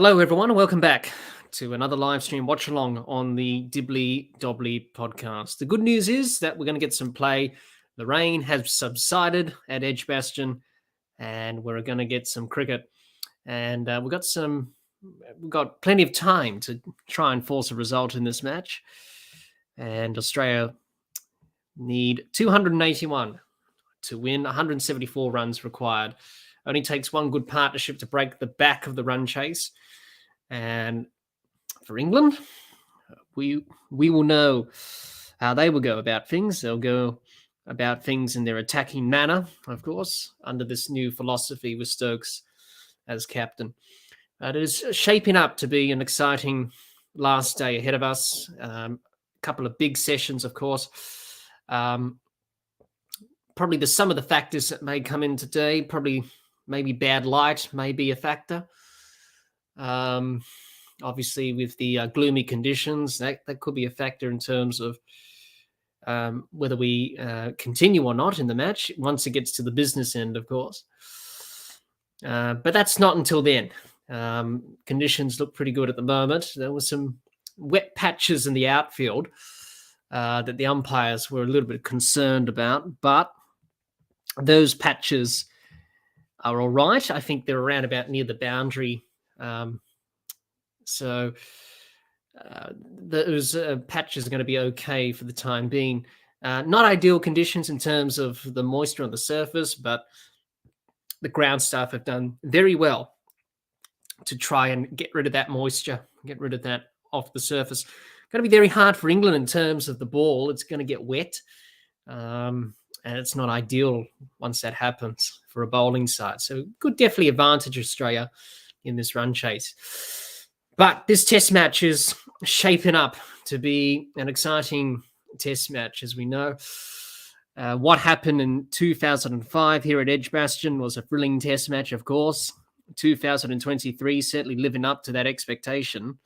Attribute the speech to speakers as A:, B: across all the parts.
A: Hello, everyone, and welcome back to another live stream watch along on the Dibbly-Dobbly podcast. The good news is that we're going to get some play. The rain has subsided at Edgbaston, and we're going to get some cricket. And we've got plenty of time to try and force a result in this match. And Australia need 281 to win, 174 runs required. Only takes one good partnership to break the back of the run chase. And for England, we will know how they will go about things. They'll go about things in their attacking manner, of course, under this new philosophy with Stokes as captain. It is shaping up to be an exciting last day ahead of us. A couple of big sessions, of course. Probably some of the factors that may come in today, maybe bad light may be a factor. Obviously, with the gloomy conditions, that could be a factor in terms of whether we continue or not in the match once it gets to the business end, of course. But that's not until then. Conditions look pretty good at the moment. There were some wet patches in the outfield that the umpires were a little bit concerned about, but those patches are all right. I think they're around about near the boundary. So those patches are going to be okay for the time being. Not ideal conditions in terms of the moisture on the surface, but the ground staff have done very well to try and get rid of that moisture, get rid of that off the surface. Going to be very hard for England in terms of the ball. It's going to get wet. And it's not ideal once that happens for a bowling side. So could definitely advantage Australia in this run chase. But this test match is shaping up to be an exciting test match, as we know. What happened in 2005 here at Edgbaston was a thrilling test match, of course. 2023 certainly living up to that expectation.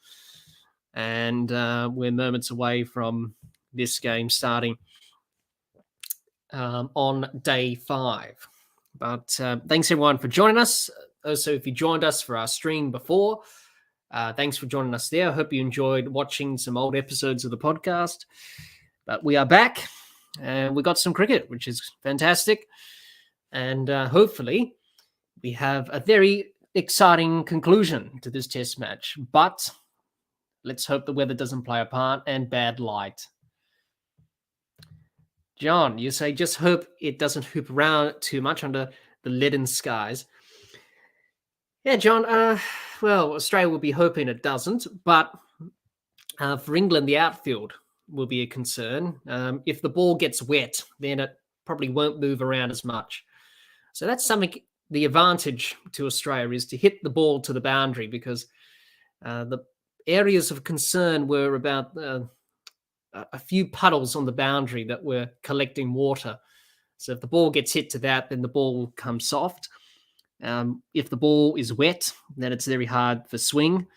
A: And we're moments away from this game starting on day 5. But thanks everyone for joining us. Also, if you joined us for our stream before, thanks for joining us there. I hope you enjoyed watching some old episodes of the podcast. But we are back and we got some cricket, which is fantastic. And hopefully we have a very exciting conclusion to this test match. But let's hope the weather doesn't play a part and bad light. John, you say just hope it doesn't hoop around too much under the leaden skies. Yeah, John, well, Australia will be hoping it doesn't, but for England, the outfield will be a concern. If the ball gets wet, then it probably won't move around as much. So that's something, the advantage to Australia is to hit the ball to the boundary, because the areas of concern were about a few puddles on the boundary that were collecting water. So if the ball gets hit to that, then the ball will come soft. If the ball is wet, then it's very hard for swing.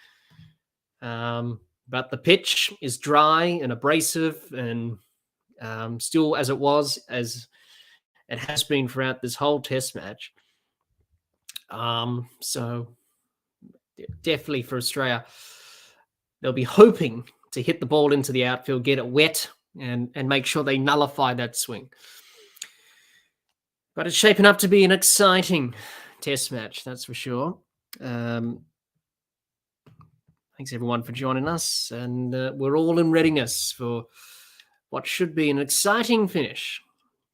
A: But the pitch is dry and abrasive and still as it was, as it has been throughout this whole test match. So definitely for Australia, they'll be hoping to hit the ball into the outfield, get it wet, and make sure they nullify that swing. But it's shaping up to be an exciting test match, that's for sure. Thanks, everyone, for joining us. And we're all in readiness for what should be an exciting finish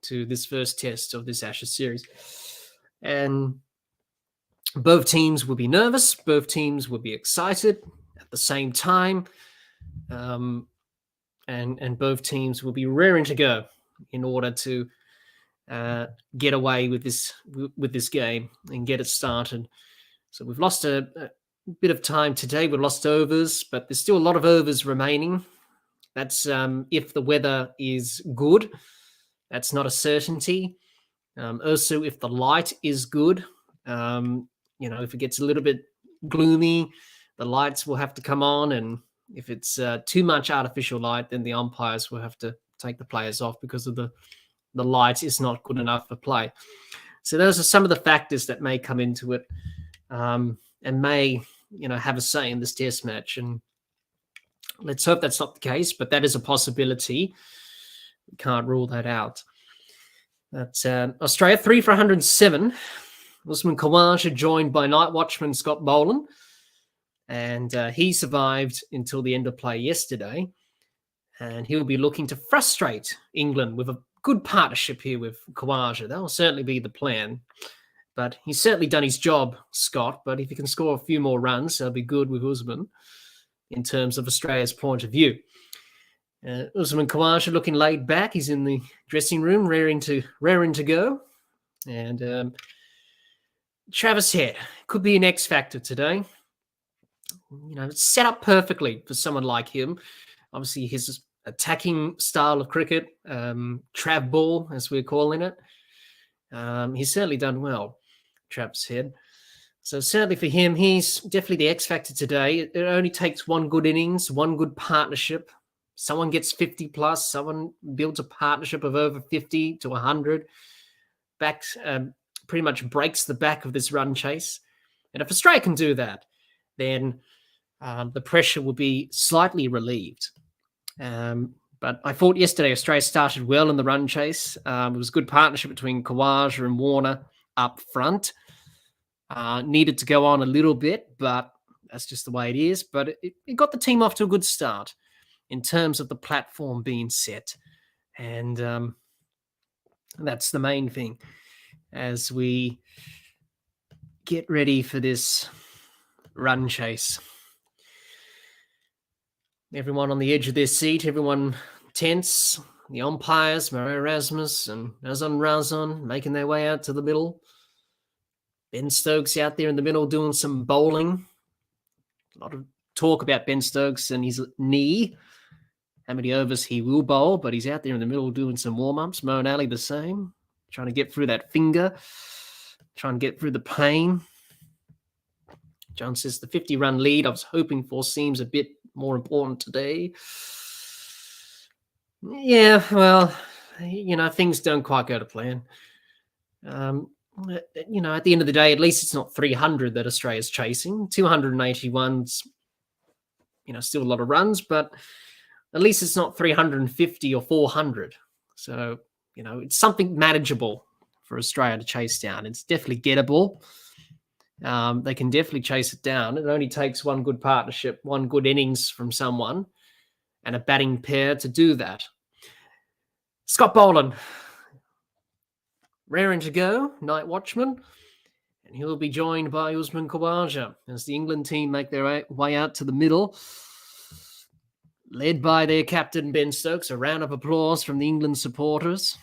A: to this first test of this Ashes series. And both teams will be nervous. Both teams will be excited at the same time. And both teams will be raring to go in order to get away with this game and get it started. So we've lost a bit of time today. We've lost overs, but there's still a lot of overs remaining. That's if the weather is good. That's not a certainty. Also, if the light is good, if it gets a little bit gloomy, the lights will have to come on, and if it's too much artificial light, then the umpires will have to take the players off because of the light is not good enough for play. So those are some of the factors that may come into it and may have a say in this test match. And let's hope that's not the case, but that is a possibility. We can't rule that out. That's Australia, 3 for 107. Usman Khawaja joined by night watchman Scott Boland. And he survived until the end of play yesterday. And he'll be looking to frustrate England with a good partnership here with Khawaja. That will certainly be the plan. But he's certainly done his job, Scott. But if he can score a few more runs, that'll be good with Usman in terms of Australia's point of view. Usman Khawaja looking laid back. He's in the dressing room, raring to go. And Travis Head could be an X factor today. It's set up perfectly for someone like him. Obviously, his attacking style of cricket, Trav ball, as we're calling it. He's certainly done well, Travis Head. So certainly for him, he's definitely the X factor today. It only takes one good innings, one good partnership. Someone gets 50 plus, someone builds a partnership of over 50 to 100. Pretty much breaks the back of this run chase. And if Australia can do that, then the pressure will be slightly relieved. But I thought yesterday Australia started well in the run chase. It was a good partnership between Khawaja and Warner up front. Needed to go on a little bit, but that's just the way it is. But it got the team off to a good start in terms of the platform being set. And that's the main thing as we get ready for this run chase. Everyone on the edge of their seat, everyone tense. The umpires, Mario Erasmus and Nazan Razon, making their way out to the middle. Ben Stokes out there in the middle doing some bowling. A lot of talk about Ben Stokes and his knee. How many overs he will bowl, but he's out there in the middle doing some warm-ups. Moeen Ali the same, trying to get through that finger, trying to get through the pain. John says the 50-run lead I was hoping for seems a bit more important today. Yeah, well, things don't quite go to plan. At the end of the day, at least it's not 300 that Australia's chasing. 281's, still a lot of runs, but at least it's not 350 or 400. So, it's something manageable for Australia to chase down. It's definitely gettable. They can definitely chase it down. It only takes one good partnership, one good innings from someone, and a batting pair to do that. Scott Boland, raring to go, night watchman, and he'll be joined by Usman Khawaja as the England team make their way out to the middle, led by their captain Ben Stokes. A round of applause from the England supporters.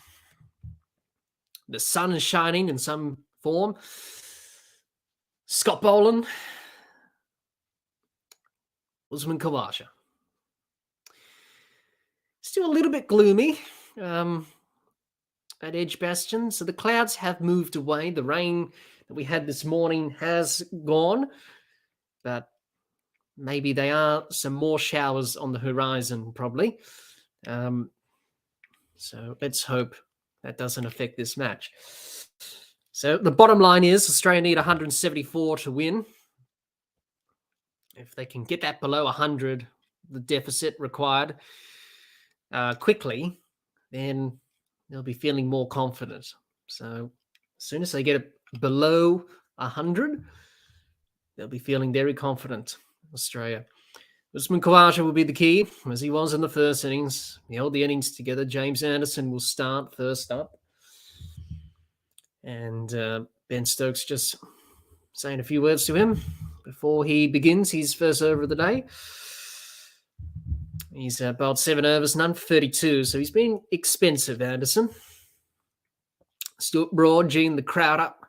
A: The sun is shining in some form. Scott Boland, Usman Khawaja. Still a little bit gloomy at Edgbaston. So the clouds have moved away. The rain that we had this morning has gone, but maybe there are some more showers on the horizon, probably. So let's hope that doesn't affect this match. So the bottom line is Australia need 174 to win. If they can get that below 100, the deficit required quickly, then they'll be feeling more confident. So as soon as they get it below 100, they'll be feeling very confident, Australia. Usman Khawaja will be the key, as he was in the first innings. He held the innings together. James Anderson will start first up. And Ben Stokes just saying a few words to him before he begins his first over of the day. He's bowled 7 overs, none for 32, so he's been expensive, Anderson. Stuart Broad, geeing the crowd up.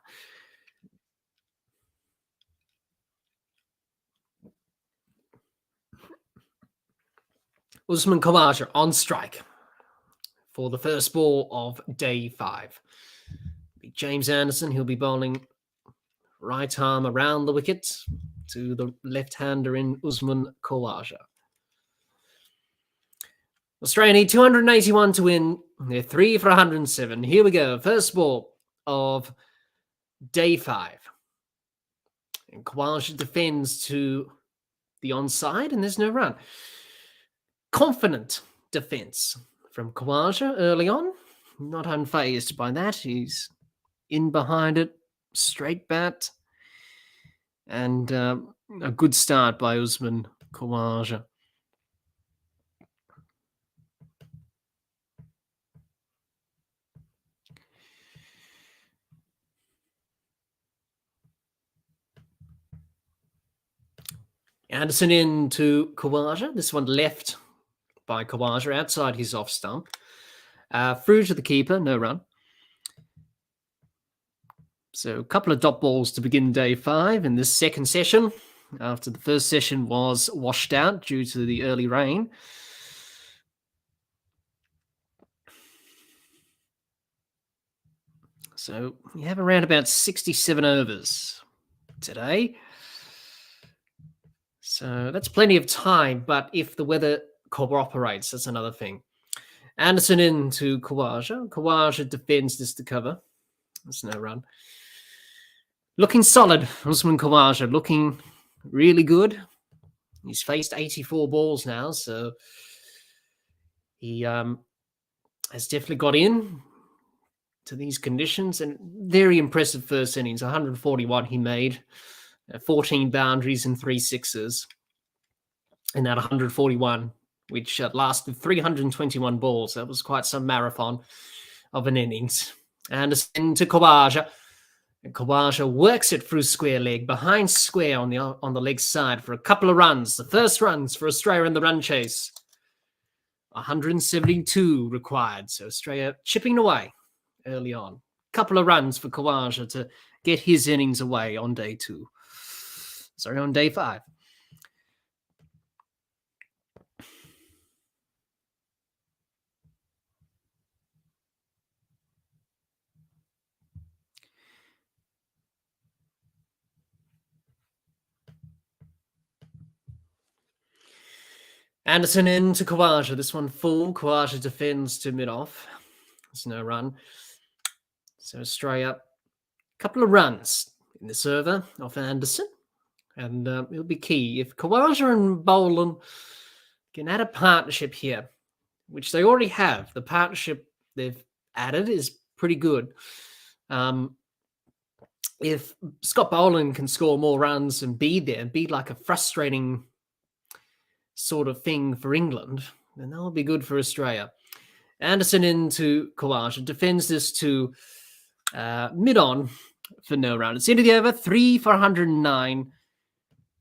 A: Usman Khawaja on strike for the first ball of day 5. James Anderson, he'll be bowling right arm around the wicket to the left-hander in Usman Khawaja. Australia need 281 to win. They're 3 for 107. Here we go. First ball of day 5. And Khawaja defends to the onside, and there's no run. Confident defense from Khawaja early on. Not unfazed by that. He's in behind it, straight bat. And a good start by Usman Khawaja. Anderson into Khawaja. This one left by Khawaja outside his off stump. Through to the keeper, no run. So a couple of dot balls to begin day 5 in this second session, after the first session was washed out due to the early rain. So you have around about 67 overs today. So that's plenty of time, but if the weather cooperates, that's another thing. Anderson into Khawaja. Khawaja defends this to cover. That's no run. Looking solid, Usman Khawaja, looking really good. He's faced 84 balls now, so he has definitely got in to these conditions. And very impressive first innings, 141 he made, 14 boundaries and 3 sixes in that 141, which lasted 321 balls. That was quite some marathon of an innings. Anderson to Khawaja. Khawaja works it through square leg, behind square on the leg side for a couple of runs. The first runs for Australia in the run chase. 172 required. So Australia chipping away early on. Couple of runs for Khawaja to get his innings away on day 2. Sorry, on day 5. Anderson into Khawaja. This one full. Khawaja defends to mid-off. There's no run. So Australia, a couple of runs in this over off Anderson. And it'll be key. If Khawaja and Boland can add a partnership here, which they already have, the partnership they've added is pretty good. If Scott Boland can score more runs and be there and be like a frustrating sort of thing for England, then that'll be good for Australia. Anderson into Khawaja, defends this to mid-on for no run. It's into the over, 3 for 109,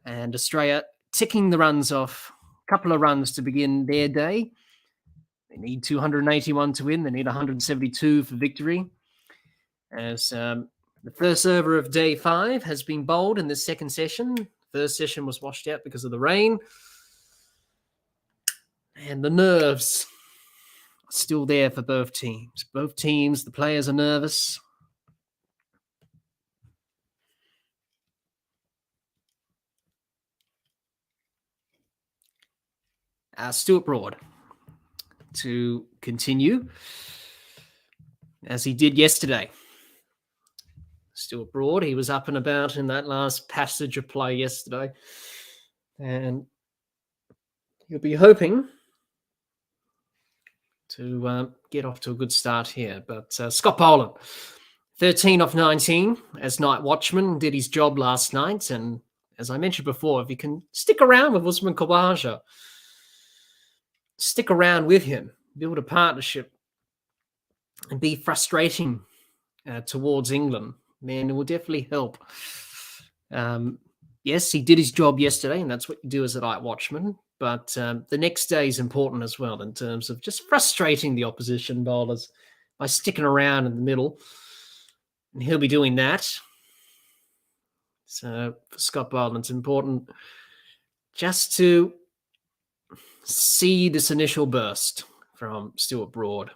A: and Australia ticking the runs off. A couple of runs to begin their day. They need 281 to win. They need 172 for victory. As the first over of day 5 has been bowled in the second session. First session was washed out because of the rain. And the nerves are still there for both teams. Both teams, the players are nervous. Stuart Broad to continue as he did yesterday. Stuart Broad, he was up and about in that last passage of play yesterday. And he'll be hoping to get off to a good start here. But Scott Boland, 13 off 19 as night watchman, did his job last night. And as I mentioned before, if you can stick around with Usman Khawaja, stick around with him, build a partnership, and be frustrating towards England, then it will definitely help. Yes, he did his job yesterday, and that's what you do as a night watchman. But the next day is important as well in terms of just frustrating the opposition bowlers by sticking around in the middle. And he'll be doing that. So for Scott Boland, it's important just to see this initial burst from Stuart Broad.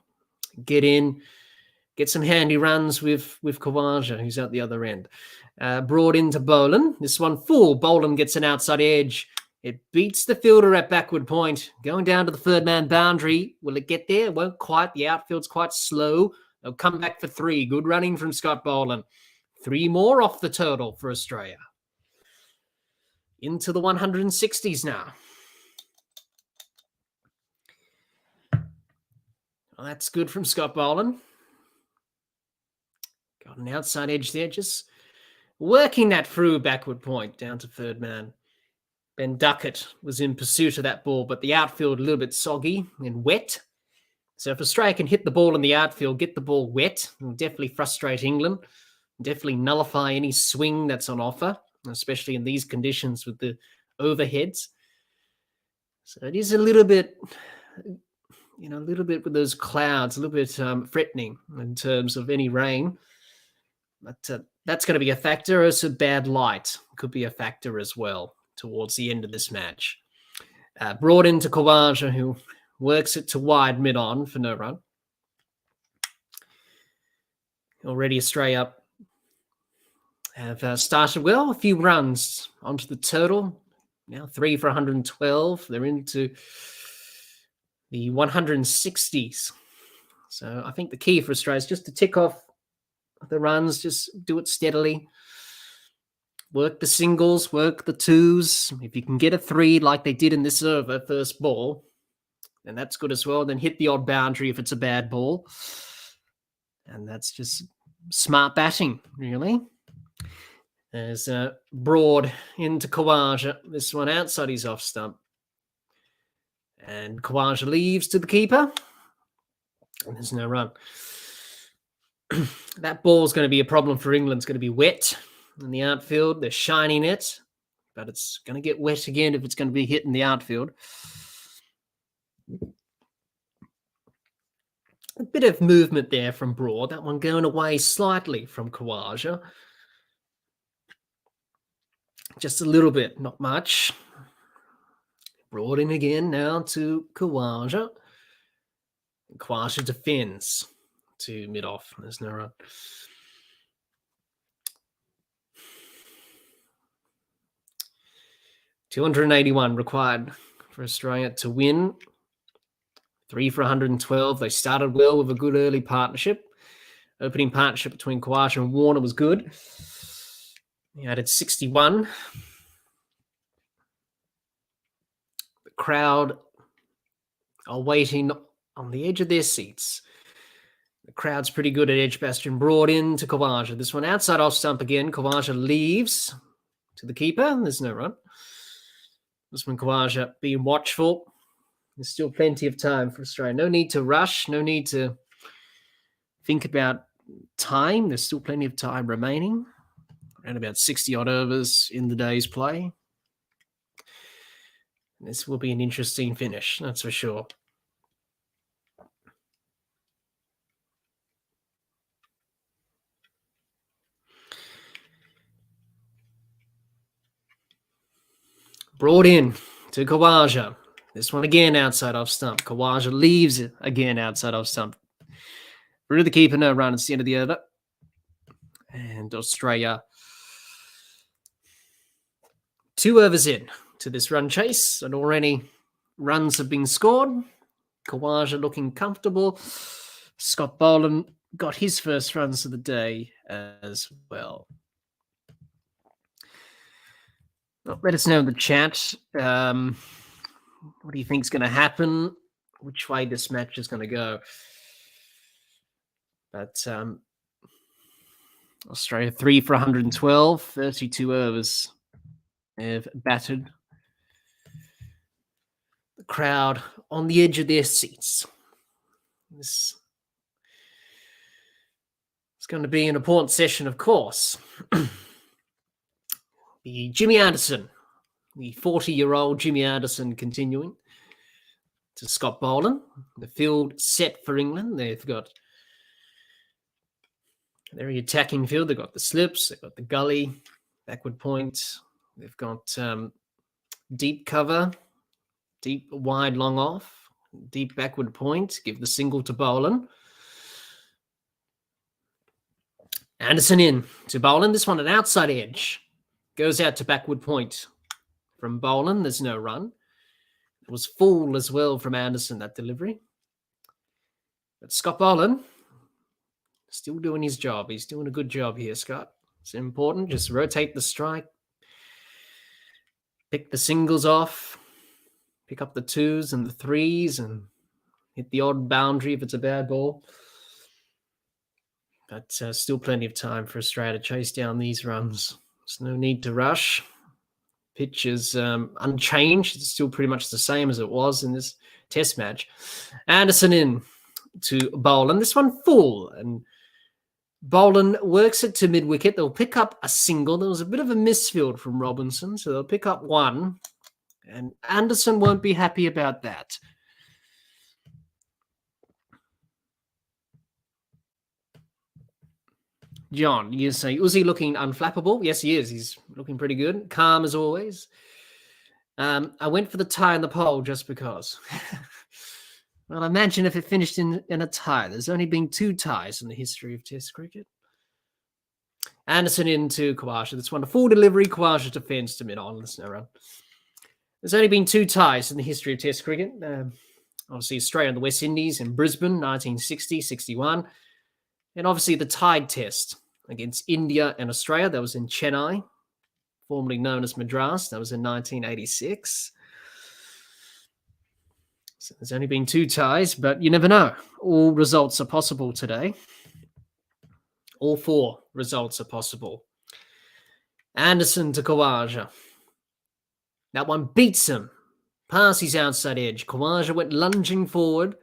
A: Get in, get some handy runs with Khawaja, who's at the other end. Broad into Boland. This one full. Boland gets an outside edge. It beats the fielder at backward point. Going down to the third man boundary. Will it get there? Won't quite. The outfield's quite slow. They'll come back for 3. Good running from Scott Boland. 3 more off the total for Australia. into the 160s now. Well, that's good from Scott Boland. Got an outside edge there, just working that through backward point down to third man. Ben Duckett was in pursuit of that ball, but the outfield a little bit soggy and wet. So if Australia can hit the ball in the outfield, get the ball wet, it'll definitely frustrate England, definitely nullify any swing that's on offer, especially in these conditions with the overheads. So it is a little bit, a little bit with those clouds, a little bit threatening in terms of any rain. But that's going to be a factor. Also, bad light could be a factor as well towards the end of this match. Brought into Khawaja, who works it to wide mid-on for no run. Already Australia have started well. A few runs onto the total. Now 3 for 112. They're into the 160s. So I think the key for Australia is just to tick off the runs, just do it steadily. Work the singles, work the twos. If you can get a 3 like they did in this over, first ball, then that's good as well. Then hit the odd boundary if it's a bad ball. And that's just smart batting, really. There's Broad into Khawaja. This one outside his off stump. And Khawaja leaves to the keeper. And there's no run. That ball's going to be a problem for England. It's going to be wet in the outfield. They're shining it, but it's going to get wet again if it's going to be hit in the outfield. A bit of movement there from Broad. That one going away slightly from Khawaja. Just a little bit, not much. Broad in again now to Khawaja. Khawaja defends to mid-off. There's no run. $281 required for Australia to win. 3 for 112. They started well with a good early partnership. Opening partnership between Khawaja and Warner was good. He added 61. The crowd are waiting on the edge of their seats. The crowd's pretty good at Edgbaston. Brought in to Khawaja. This one outside off stump again. Khawaja leaves to the keeper. There's no run. This one, Khawaja being watchful. There's still plenty of time for Australia. No need to rush. No need to think about time. There's still plenty of time remaining. Around about 60-odd overs in the day's play. This will be an interesting finish, that's for sure. Brought in to Khawaja. This one again outside off stump. Khawaja leaves it again outside off stump. Through the keeper, no run. It's the end of the over. And Australia 2 overs in to this run chase, and already runs have been scored. Khawaja looking comfortable. Scott Boland got his first runs of the day as well. Let us know in the chat. What do you think is going to happen? Which way this match is going to go? But Australia 3 for 112, 32 overs have batted. The crowd on the edge of their seats. This is going to be an important session, of course. The Jimmy Anderson, the 40-year-old Jimmy Anderson continuing to Scott Boland. The field set for England. They've got very attacking field. They've got the slips. They've got the gully, backward point. They've got deep cover, deep, wide, long off, deep backward point. Give the single to Boland. Anderson in to Boland. This one an outside edge. Goes out to backward point from Boland. There's no run. It was full as well from Anderson, that delivery. But Scott Boland still doing his job. He's doing a good job here, Scott. It's important. Just rotate the strike. pick the singles off, pick up the twos and the threes, and hit the odd boundary if it's a bad ball. But still plenty of time for Australia to chase down these runs. There's no need to rush. Pitch is unchanged. It's still pretty much the same as it was in this test match. Anderson in to Boland. This one full. And Boland works it to mid-wicket. They'll pick up a single. There was a bit of a misfield from Robinson, so they'll pick up one. And Anderson won't be happy about that. John, you say, Uzi looking unflappable? Yes, he is. He's looking pretty good. Calm as always. I went for the tie in the poll just because. Well, imagine if it finished in a tie. There's only been 2 ties in the history of Test cricket. Anderson into Khawaja. That's one, a full delivery. Khawaja defends to mid-on. There's no run. There's only been 2 ties in the history of Test cricket. Obviously, Australia and the West Indies in Brisbane, 1960, 61. And obviously the tied test against India and Australia. That was in Chennai, formerly known as Madras. That was in 1986. So there's only been 2 ties, but you never know. All results are possible today. All 4 results are possible. Anderson to Khawaja. That one beats him. Past his outside edge. Khawaja went lunging forward.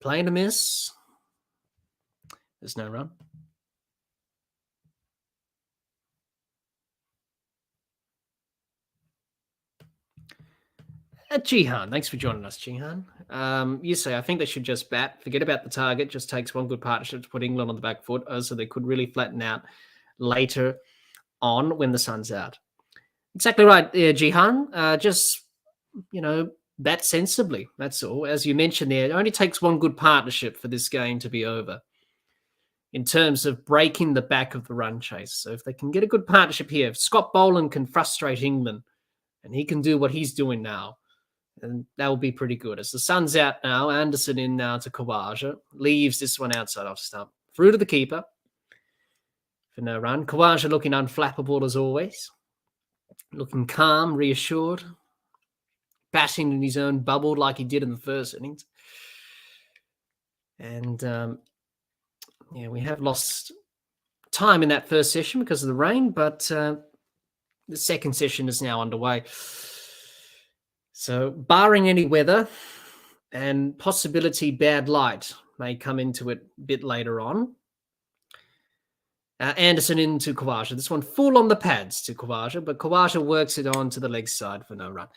A: Playing a miss. There's no run. Jihan, thanks for joining us, Jihan. You say, I think they should just bat. Forget about the target. Just takes one good partnership to put England on the back foot, so they could really flatten out later on when the sun's out. Exactly right, Jihan. Just, bat sensibly. That's all. As you mentioned there, it only takes one good partnership for this game to be over in terms of breaking the back of the run chase. So if they can get a good partnership here, if Scott Boland can frustrate England and he can do what he's doing now, and that will be pretty good. As the sun's out now, Anderson in now to Khawaja. Leaves this one outside off stump. Through to the keeper for no run. Khawaja looking unflappable as always. Looking calm, reassured. Batting in his own bubble like he did in the first innings. And, we have lost time in that first session because of the rain, but the second session is now underway. So barring any weather and possibility bad light may come into it a bit later on. Anderson into Khawaja. This one full on the pads to Khawaja, but Khawaja works it on to the leg side for no run.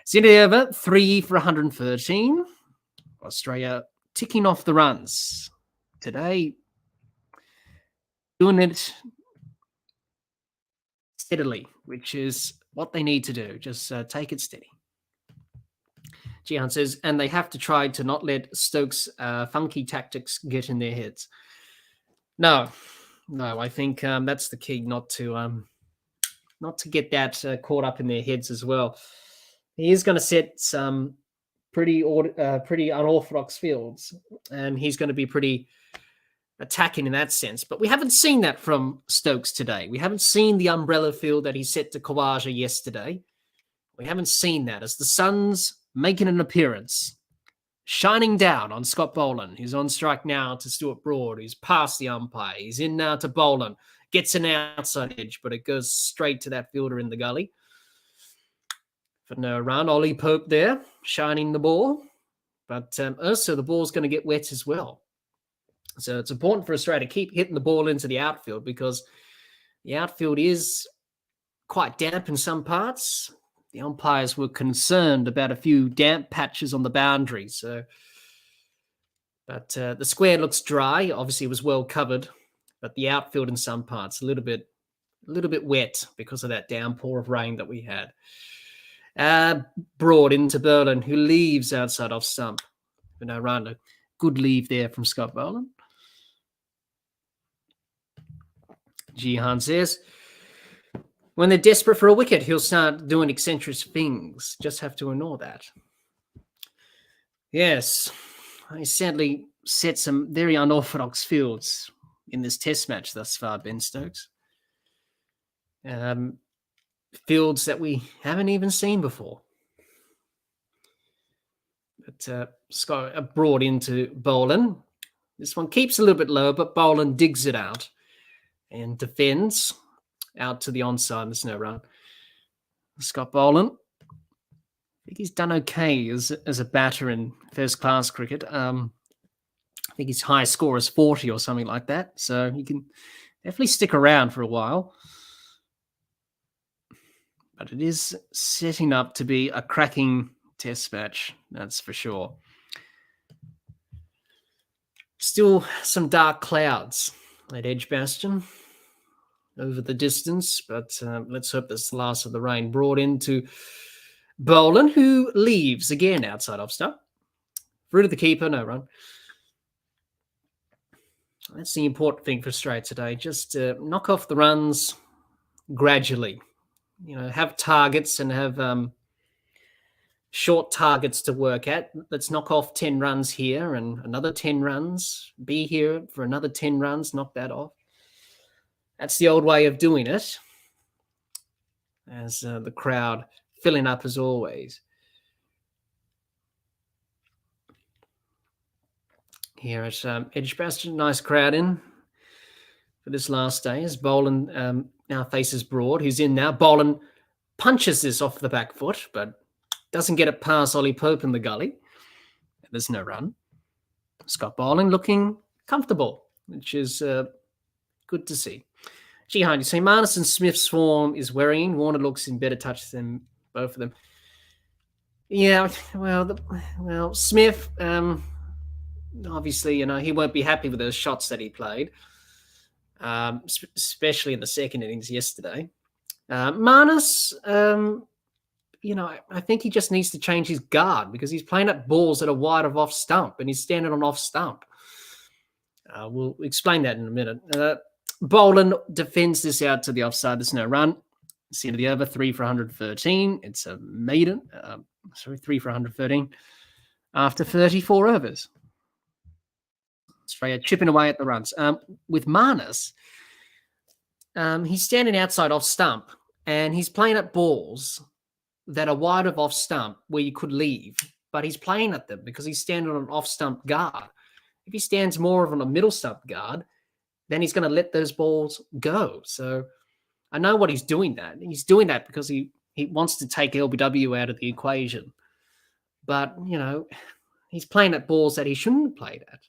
A: Cindy over, 3 for 113. Australia ticking off the runs today. Doing it steadily, which is what they need to do. Just take it steady. Jihan says, and they have to try to not let Stokes' funky tactics get in their heads. No, I think that's the key, not to get that caught up in their heads as well. He is going to set some pretty unorthodox fields, and he's going to be pretty attacking in that sense. But we haven't seen that from Stokes today. We haven't seen the umbrella field that he set to Khawaja yesterday. We haven't seen that as the sun's making an appearance, shining down on Scott Boland, who's on strike now to Stuart Broad, who's past the umpire. He's in now to Boland, gets an outside edge, but it goes straight to that fielder in the gully. For no run, Ollie Pope there, shining the ball. But also the ball's going to get wet as well. So it's important for Australia to keep hitting the ball into the outfield because the outfield is quite damp in some parts. The umpires were concerned about a few damp patches on the boundary. But the square looks dry. Obviously, it was well covered, but the outfield in some parts a little bit wet because of that downpour of rain that we had. Broad into Berlin, who leaves outside off stump. No run. A good leave there from Scott Boland. Jihan says, when they're desperate for a wicket, he'll start doing eccentric things. Just have to ignore that. Yes, he sadly set some very unorthodox fields in this test match thus far, Ben Stokes. fields that we haven't even seen before. But Scott brought into Boland. This one keeps a little bit low, but Boland digs it out and defends out to the onside. There's no run. Scott Boland, I think he's done okay as a batter in first-class cricket. I think his highest score is 40 or something like that. So he can definitely stick around for a while. But it is setting up to be a cracking test match, that's for sure. Still some dark clouds at Edgbaston over the distance, but let's hope that's the last of the rain. Brought into Boland, who leaves again outside off stump. Through to the keeper, no run. That's the important thing for Australia today. Just knock off the runs gradually. Have targets and have short targets to work at. Let's knock off 10 runs here and another 10 runs. Be here for another 10 runs, knock that off. That's the old way of doing it. As the crowd filling up as always. Here at Edgbaston, nice crowd in for this last day as Boland now faces Broad, who's in now. Boland punches this off the back foot, but doesn't get it past Ollie Pope in the gully. There's no run. Scott Boland looking comfortable, which is good to see. Gee, you see, Marnus and Smith's form is worrying. Warner looks in better touch than both of them. Yeah, well, Smith, obviously, he won't be happy with those shots that he played, especially in the second innings yesterday. Marnus, I think he just needs to change his guard because he's playing at balls that are wide of off stump and he's standing on off stump. We'll explain that in a minute. Boland defends this out to the offside. There's no run. It's the end of the over, 3 for 113. It's a maiden. 3 for 113 after 34 overs. Australia chipping away at the runs. With Marnus, he's standing outside off stump and he's playing at balls that are wide of off stump where you could leave, but he's playing at them because he's standing on an off stump guard. If he stands more of on a middle stump guard, then he's going to let those balls go. So I know what he's doing that. He's doing that because he wants to take LBW out of the equation. But, he's playing at balls that he shouldn't have played at.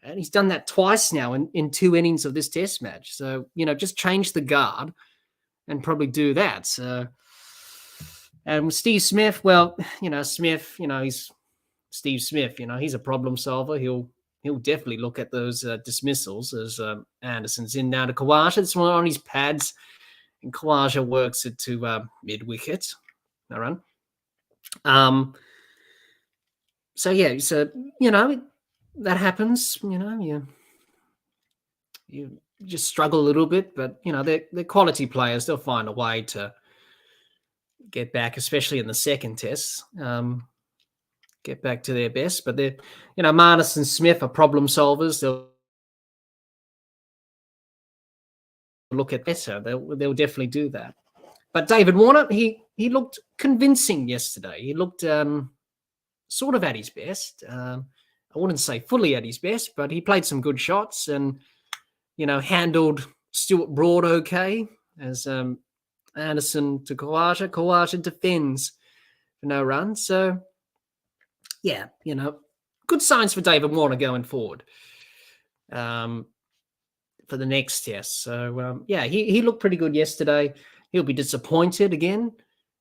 A: And he's done that twice now in 2 innings of this test match. So, just change the guard and probably do that. So, and with Steve Smith, well, Smith, he's Steve Smith, he's a problem solver. He'll definitely look at those dismissals as Anderson's in now to Khawaja. This one on his pads, and Khawaja works it to mid-wicket. No run. So, yeah, so, that happens, you just struggle a little bit, but, they're quality players. They'll find a way to get back, especially in the second test. Get back to their best, but they're, Marnus and Smith are problem solvers. They'll look at better. They'll definitely do that. But David Warner, he looked convincing yesterday. He looked sort of at his best. I wouldn't say fully at his best, but he played some good shots and, handled Stuart Broad okay as Anderson to Khawaja. Khawaja defends for no run. So, yeah, good signs for David Warner going forward for the next test. So, he looked pretty good yesterday. He'll be disappointed again.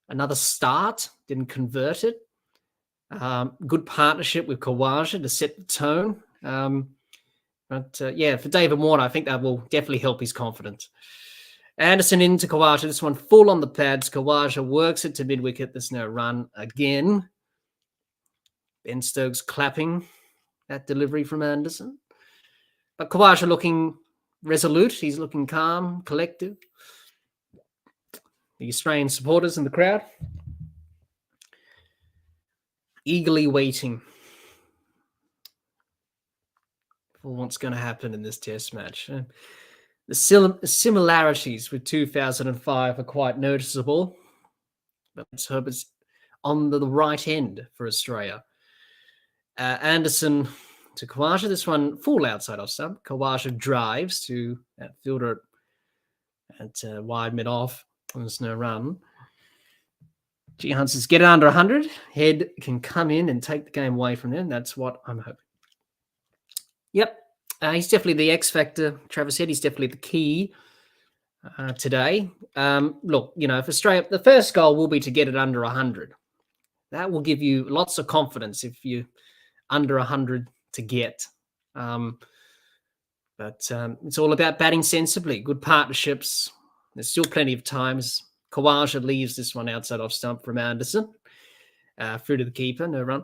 A: Another start, didn't convert it. Good partnership with Khawaja to set the tone. But for David Warner, I think that will definitely help his confidence. Anderson into Khawaja. This one full on the pads. Khawaja works it to mid-wicket. There's no run again. Ben Stokes clapping that delivery from Anderson. But Khawaja looking resolute. He's looking calm, collective. The Australian supporters in the crowd eagerly waiting for what's going to happen in this test match. The similarities with 2005 are quite noticeable, but let's hope it's on the right end for Australia. Anderson to Khawaja. This one full outside off stump. Khawaja drives to that fielder at wide mid off. There's no run. Gihan says, get it under 100. Head can come in and take the game away from them. That's what I'm hoping. Yep. He's definitely the X factor. Travis said he's definitely the key today. Look, if Australia, the first goal will be to get it under 100. That will give you lots of confidence if you under 100 to get. But it's all about batting sensibly, good partnerships. There's still plenty of times. Khawaja leaves this one outside off stump from Anderson. Through to the keeper, no run.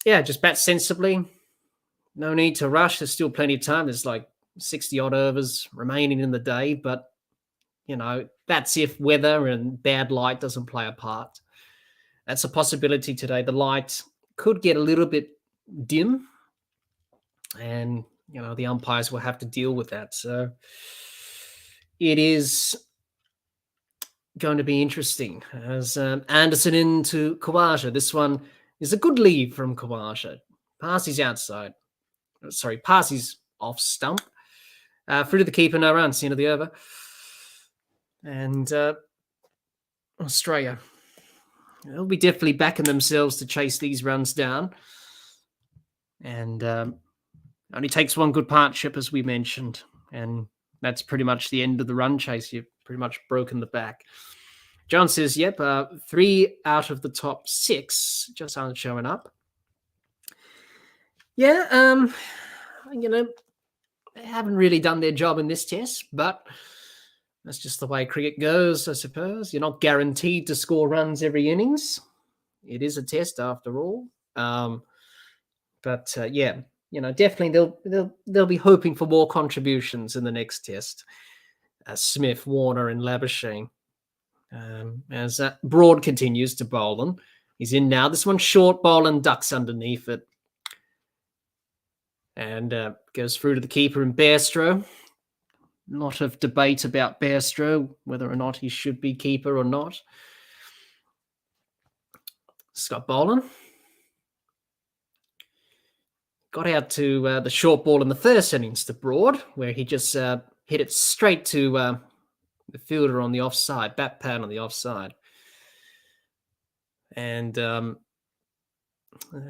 A: Just bat sensibly. No need to rush. There's still plenty of time. There's like 60-odd overs remaining in the day. But, that's if weather and bad light doesn't play a part. That's a possibility today. The light could get a little bit dim. And, the umpires will have to deal with that. So it is going to be interesting. As Anderson into Khawaja. This one is a good lead from Khawaja. Passes outside. Passes off stump. Through to the keeper, no runs, end of the over. And Australia, they'll be definitely backing themselves to chase these runs down. And only takes one good partnership, as we mentioned. And that's pretty much the end of the run chase. You've pretty much broken the back. John says, yep, 3 out of the top 6 just aren't showing up. Yeah, they haven't really done their job in this test, but that's just the way cricket goes, I suppose. You're not guaranteed to score runs every innings. It is a test after all. Definitely they'll be hoping for more contributions in the next test. Smith, Warner, and Labuschagne. As Broad continues to bowl them. He's in now. This one short bowl and ducks underneath it. And goes through to the keeper in Bairstow. A lot of debate about Bairstow, whether or not he should be keeper or not. Scott Boland. Got out to the short ball in the first innings to Broad, where he just hit it straight to the fielder on the offside, bat pad on the offside. And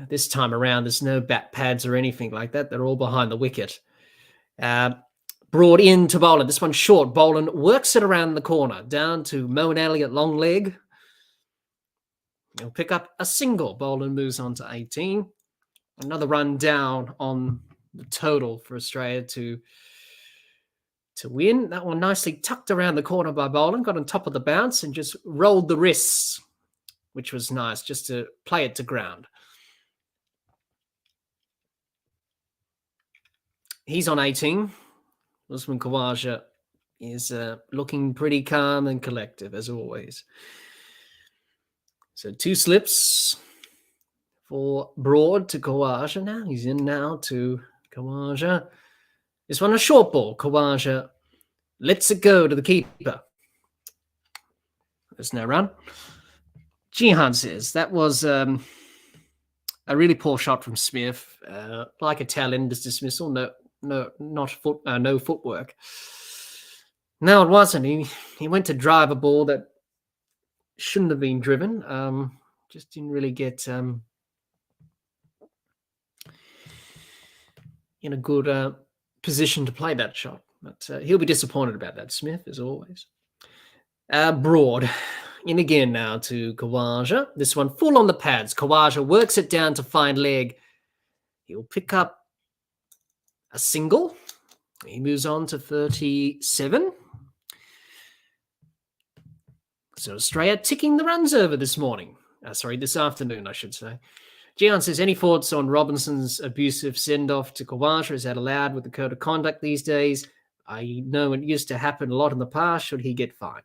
A: this time around, there's no bat pads or anything like that. They're all behind the wicket. Broad into Boland. This one short. Boland works it around the corner, down to Moeen Elliott, long leg. He'll pick up a single. Boland moves on to 18. Another run down on the total for Australia to win. That one nicely tucked around the corner by Boland, got on top of the bounce and just rolled the wrists, which was nice, just to play it to ground. He's on 18. Usman Khawaja is looking pretty calm and collective, as always. So 2 slips for Broad to Khawaja now. He's in now to Khawaja. This one a short ball. Khawaja lets it go to the keeper. There's no run. Gihan says that was a really poor shot from Smith. Like a tail ender's dismissal. No footwork. No, it wasn't. He went to drive a ball that shouldn't have been driven. Just didn't really get in a good position to play that shot. But he'll be disappointed about that, Smith, as always. Broad. In again now to Khawaja. This one full on the pads. Khawaja works it down to find leg. He'll pick up a single. He moves on to 37. So Australia ticking the runs over this morning. This afternoon, I should say. Gian says, any thoughts on Robinson's abusive send-off to Khawaja? Is that allowed with the code of conduct these days? I know it used to happen a lot in the past. Should he get fined?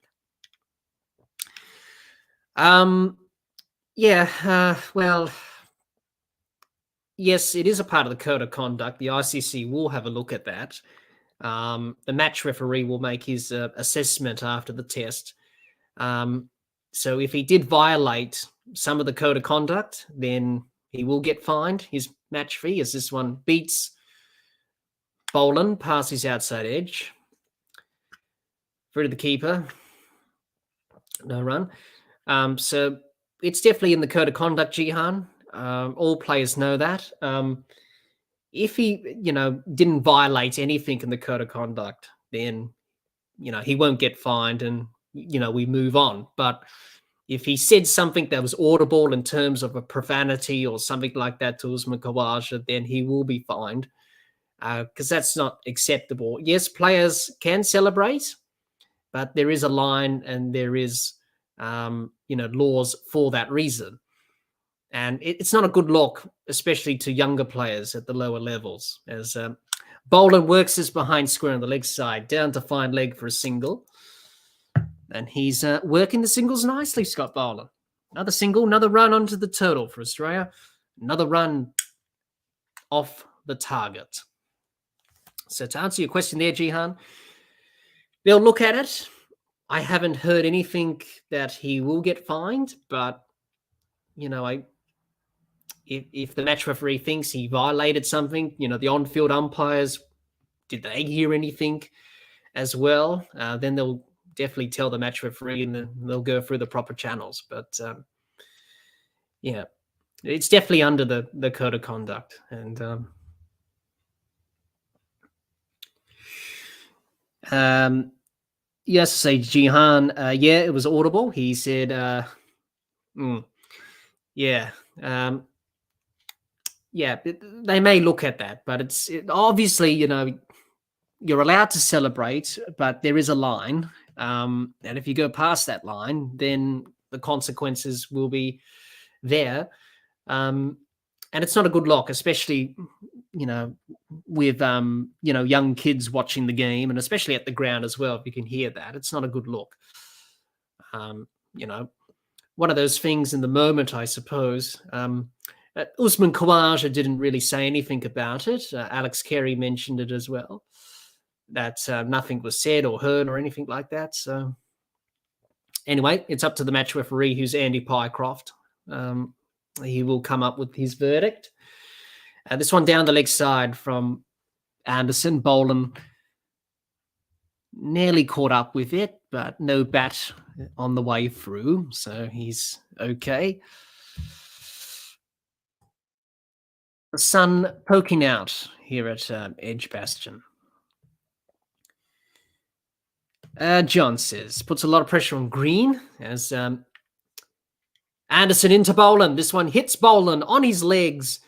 A: Yes, it is a part of the code of conduct. The ICC will have a look at that. The match referee will make his assessment after the test. So if he did violate some of the code of conduct, then he will get fined his match fee, as this one beats Boland past his outside edge. Through to the keeper. No run. So it's definitely in the code of conduct, Jihan. All players know that. If he, didn't violate anything in the code of conduct, then, he won't get fined and, we move on. But if he said something that was audible in terms of a profanity or something like that to Usman Khawaja, then he will be fined, because that's not acceptable. Yes, players can celebrate, but there is a line and there is, laws for that reason. And it's not a good look, especially to younger players at the lower levels, as Boland works his behind square on the leg side, down to fine leg for a single. And he's working the singles nicely, Scott Boland. Another single, another run onto the total for Australia. Another run off the target. So to answer your question there, Jihan, they'll look at it. I haven't heard anything that he will get fined, but, if the match referee thinks he violated something, the on-field umpires, did they hear anything as well? Then they'll definitely tell the match referee and they'll go through the proper channels. But, it's definitely under the code of conduct. And yes, say Jihan, it was audible. He said, they may look at that, but it's obviously, you're allowed to celebrate, but there is a line. And if you go past that line, then the consequences will be there. And it's not a good look, especially, with, young kids watching the game, and especially at the ground as well. If you can hear that, it's not a good look. One of those things in the moment, I suppose. Usman Khawaja didn't really say anything about it. Alex Carey mentioned it as well, that nothing was said or heard or anything like that. So anyway, it's up to the match referee, who's Andy Pycroft. He will come up with his verdict. This one down the leg side from Anderson. Boland nearly caught up with it, but no bat on the way through, so he's okay. The sun poking out here at Edgbaston. John says, puts a lot of pressure on Green as Anderson into Boland. This one hits Boland on his legs.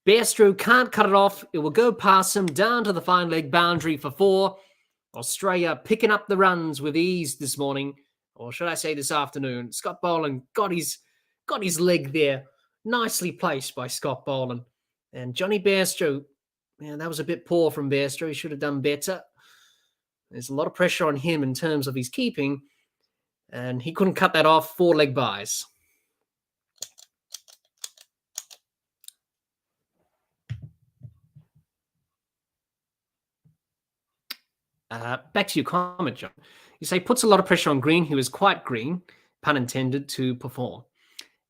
A: Bairstow can't cut it off. It will go past him down to the fine leg boundary for 4. Australia picking up the runs with ease this morning, or should I say this afternoon. Scott Boland got his leg there. Nicely placed by Scott Boland. And Johnny Bairstow, that was a bit poor from Bairstow. He should have done better. There's a lot of pressure on him in terms of his keeping, and he couldn't cut that off. 4 leg byes. Back to your comment, John. You say puts a lot of pressure on Green, who is quite green, pun intended, to perform.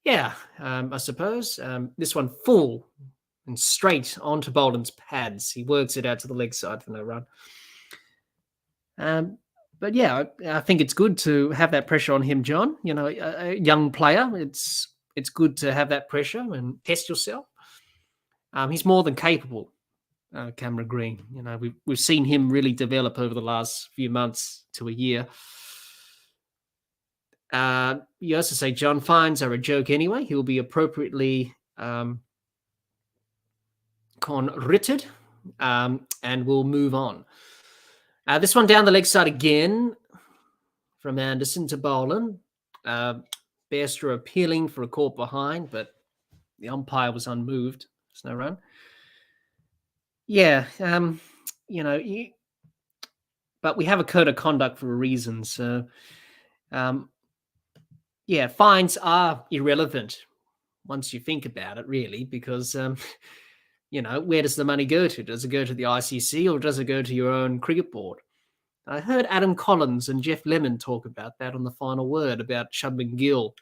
A: Yeah, I suppose. This one full and straight onto Boland's pads. He works it out to the leg side for no run. But yeah, I think it's good to have that pressure on him, John. A young player. It's good to have that pressure and test yourself. He's more than capable, Cameron Green. We've seen him really develop over the last few months to a year. You also say John, fines are a joke anyway. He'll be appropriately convicted, and we'll move on. This one down the leg side again from Anderson to Boland. Bairstow appealing for a caught behind, but the umpire was unmoved. There's no run. Yeah, but we have a code of conduct for a reason. So, fines are irrelevant once you think about it, really, because, where does the money go to? Does it go to the ICC or does it go to your own cricket board? I heard Adam Collins and Jeff Lemon talk about that on The Final Word, about Shubman Gill,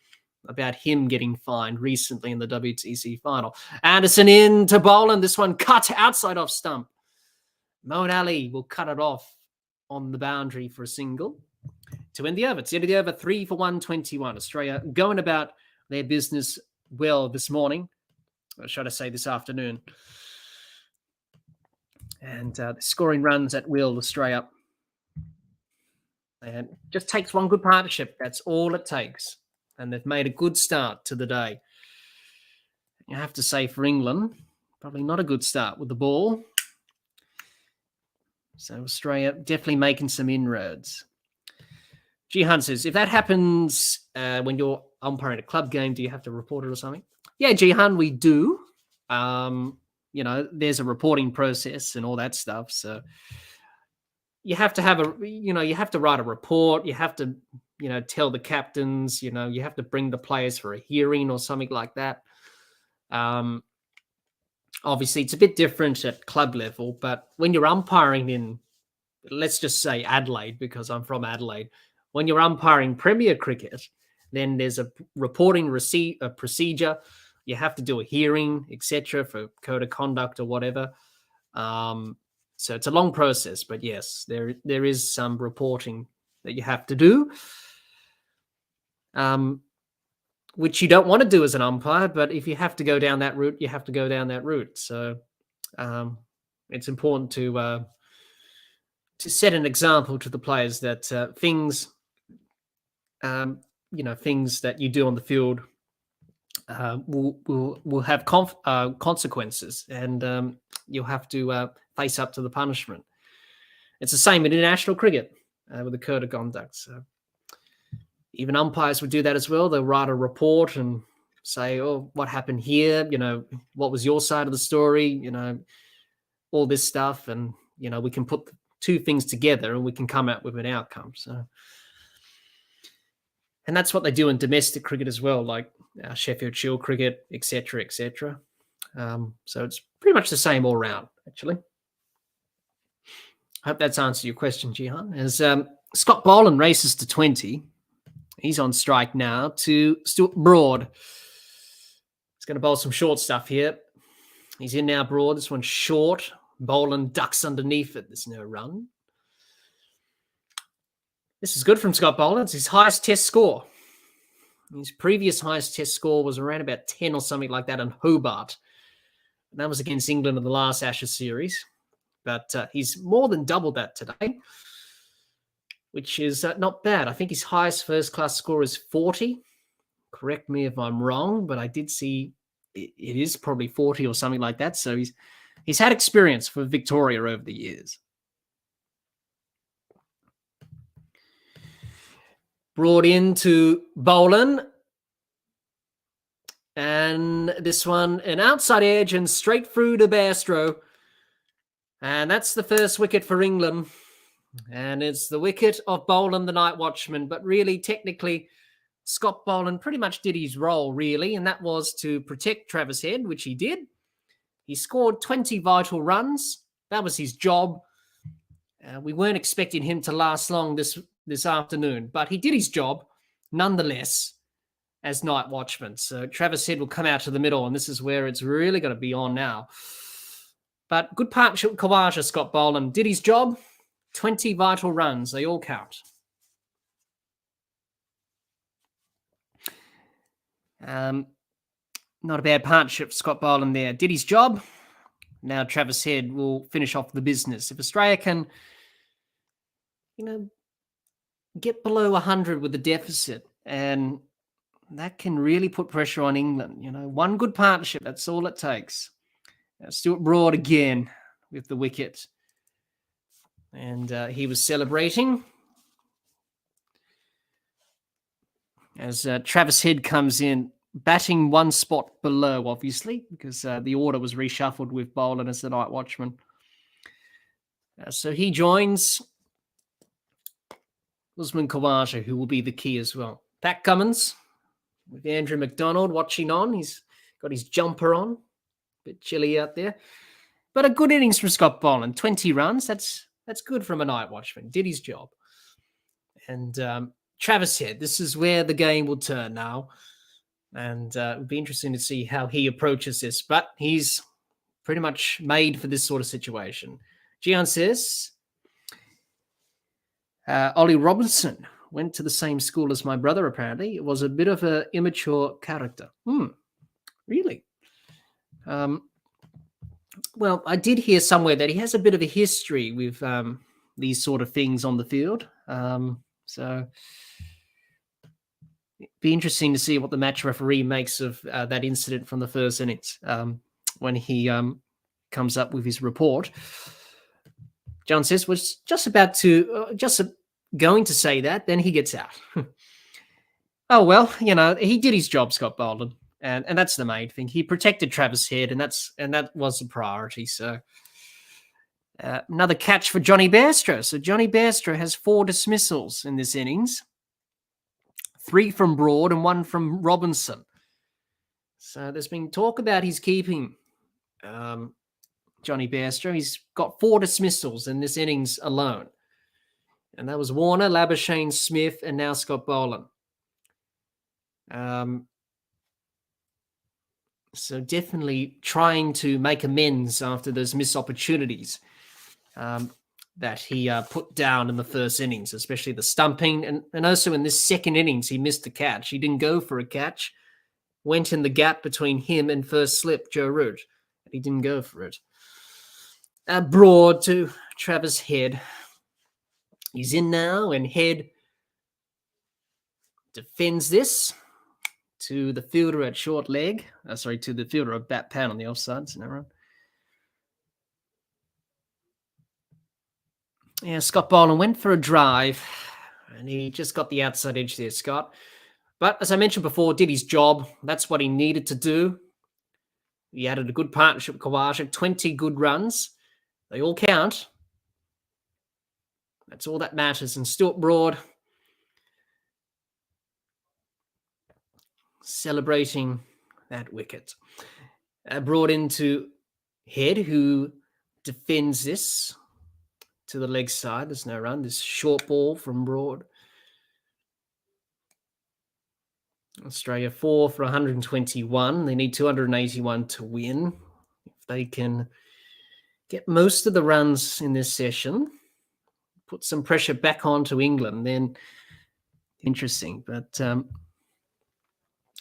A: about him getting fined recently in the WTC final. Anderson in to Boland. This one cut outside off stump. Moeen Ali will cut it off on the boundary for a single to end the over. It's the end of the over, 3 for 121. Australia going about their business well this morning, or should I say this afternoon. And scoring runs at will, Australia. And it just takes one good partnership. That's all it takes. And they've made a good start to the day. You have to say for England, probably not a good start with the ball. So Australia definitely making some inroads. Jihan says, if that happens when you're umpiring a club game, do you have to report it or something? Yeah, Jihan, we do. There's a reporting process and all that stuff. So you have to have you have to write a report. You have to, tell the captains, you have to bring the players for a hearing or something like that. Obviously, it's a bit different at club level, but when you're umpiring in, let's just say Adelaide, because I'm from Adelaide, when you're umpiring Premier Cricket, then there's a reporting procedure. You have to do a hearing, etc., for code of conduct or whatever. So it's a long process, but yes, there is some reporting that you have to do, which you don't want to do as an umpire, but if you have to go down that route, you have to go down that route. So it's important to set an example to the players that things that you do on the field will have consequences, and you'll have to face up to the punishment. It's the same in international cricket with the code of conduct. So even umpires would do that as well. They'll write a report and say, oh, what happened here? What was your side of the story? All this stuff. And, we can put the two things together and we can come out with an outcome. So, and that's what they do in domestic cricket as well, like Sheffield Shield cricket, et cetera, et cetera. So it's pretty much the same all round, actually. I hope that's answered your question, Jihan. As Scott Boland races to 20, he's on strike now to Stuart Broad. He's going to bowl some short stuff here. He's in now, Broad. This one's short. Boland ducks underneath it. There's no run. This is good from Scott Boland. It's his highest test score. His previous highest test score was around about 10 or something like that in Hobart. And that was against England in the last Ashes series. But he's more than doubled that today, which is not bad. I think his highest first-class score is 40. Correct me if I'm wrong, but I did see it is probably 40 or something like that. So he's had experience for Victoria over the years. Brought into Boland. And this one, an outside edge and straight through to Bairstow. And that's the first wicket for England. And it's the wicket of Boland, the night watchman. But really, technically, Scott Boland pretty much did his role, really, and that was to protect Travis Head, which he did. He scored 20 vital runs. That was his job. We weren't expecting him to last long this afternoon, but he did his job nonetheless as night watchman. So Travis Head will come out to the middle, and this is where it's really going to be on now. But good partnership with Khawaja. Scott Boland did his job. 20 vital runs. They all count. Not a bad partnership for Scott Boland there. Did his job. Now Travis Head will finish off the business. If Australia can, get below 100 with the deficit, and that can really put pressure on England. One good partnership, that's all it takes. Stuart Broad again with the wicket. And he was celebrating as Travis Head comes in, batting one spot below, obviously, because the order was reshuffled with Boland as the night watchman. So he joins Usman Khawaja, who will be the key as well. Pat Cummins with Andrew McDonald watching on. He's got his jumper on. A bit chilly out there. But a good innings from Scott Boland, 20 runs. That's good from a night watchman. Did his job. And Travis Head, this is where the game will turn now. And it would be interesting to see how he approaches this. But he's pretty much made for this sort of situation. Gian says, Ollie Robinson went to the same school as my brother, apparently. It was a bit of an immature character. Really? Well, I did hear somewhere that he has a bit of a history with these sort of things on the field. So it'd be interesting to see what the match referee makes of that incident from the first innings when he comes up with his report. John says, was just going to say that, then he gets out. Oh, well, he did his job, Scott Bolden. And that's the main thing. He protected Travis Head, and that was the priority. So another catch for Johnny Bairstow. So Johnny Bairstow has 4 dismissals in this innings, 3 from Broad and 1 from Robinson. So there's been talk about his keeping Johnny Bairstow. He's got 4 dismissals in this innings alone. And that was Warner, Labuschagne, Smith, and now Scott Boland. So definitely trying to make amends after those missed opportunities that he put down in the first innings, especially the stumping. And also in this second innings, he missed the catch. He didn't go for a catch. Went in the gap between him and first slip, Joe Root. He didn't go for it. Broad to Travis Head. He's in now, and Head defends this to the fielder at short leg. To the fielder at bat pan on the offside. Isn't that right? Yeah, Scott Boland went for a drive, and he just got the outside edge there, Scott. But as I mentioned before, did his job. That's what he needed to do. He added a good partnership with Khawaja, 20 good runs. They all count. That's all that matters. And Stuart Broad celebrating that wicket. Brought into Head, who defends this to the leg side. There's no run. This short ball from Broad. Australia 4 for 121. They need 281 to win. If they can get most of the runs in this session, put some pressure back onto England, then interesting. But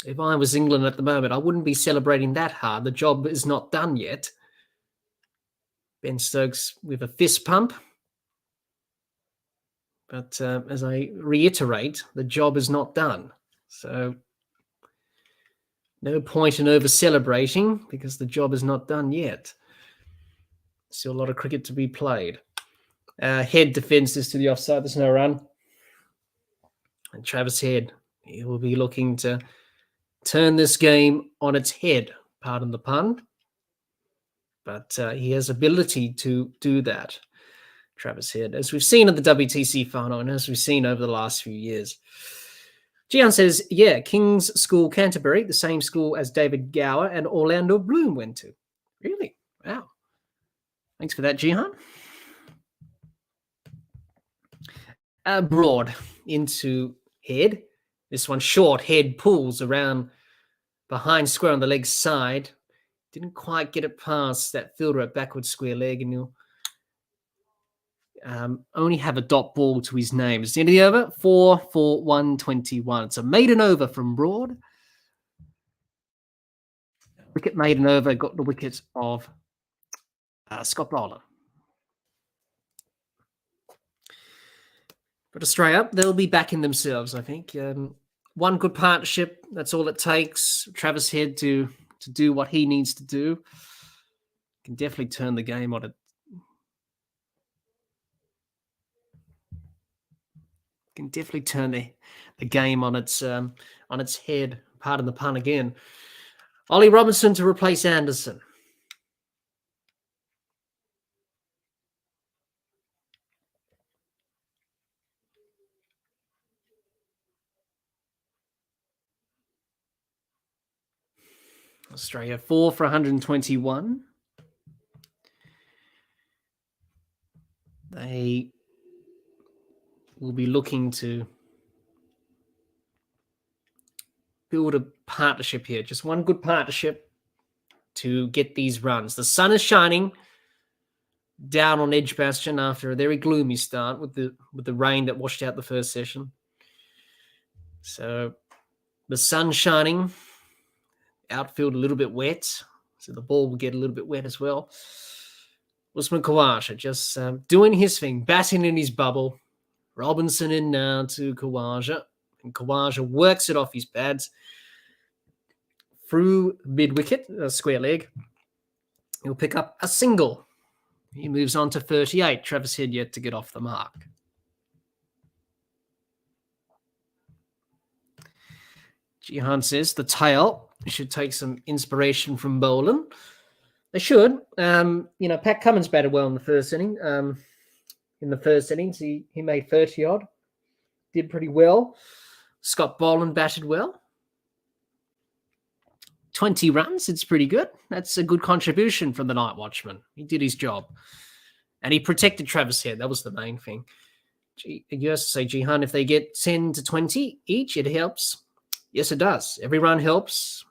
A: if I was England at the moment, I wouldn't be celebrating that hard. The job is not done yet. Ben Stokes with a fist pump. But as I reiterate, the job is not done. So no point in over-celebrating because the job is not done yet. Still a lot of cricket to be played. Head defends this to the offside. There's no run. And Travis Head, he will be looking to turn this game on its head, pardon the pun. But he has ability to do that, Travis Head, as we've seen at the WTC final and as we've seen over the last few years. Gian says, yeah, King's School Canterbury, the same school as David Gower and Orlando Bloom went to. Really? Wow. Thanks for that, Gian. Broad into Head. This one short. Head pulls around behind square on the leg side. Didn't quite get it past that fielder at backward square leg, and he'll only have a dot ball to his name. It's the end of the over. 4 for 121. It's a maiden over from Broad. Wicket maiden over. Got the wicket of Scott Bowler. But Australia, they'll be back in themselves, I think. One good partnership. That's all it takes. Travis Head to do what he needs to do. Can definitely turn the game on it. Can definitely turn the game on its head. Pardon the pun again. Ollie Robinson to replace Anderson. Australia 4 for 121. They will be looking to build a partnership here. Just one good partnership to get these runs. The sun is shining down on Edgbaston after a very gloomy start with the rain that washed out the first session. So the sun shining, outfield a little bit wet, so the ball will get a little bit wet as well. Usman Khawaja just doing his thing, batting in his bubble. Robinson in now to Khawaja, and Khawaja works it off his pads through mid-wicket, square leg. He'll pick up a single. He moves on to 38. Travis Head yet to get off the mark. Jihan says the tail should take some inspiration from Boland. They should. Pat Cummins batted well in the first inning. In the first innings, he made 30-odd. Did pretty well. Scott Boland batted well. 20 runs, it's pretty good. That's a good contribution from the night watchman. He did his job. And he protected Travis Head. That was the main thing. You have to say, Jihan, if they get 10 to 20 each, it helps. Yes, it does. Every run helps.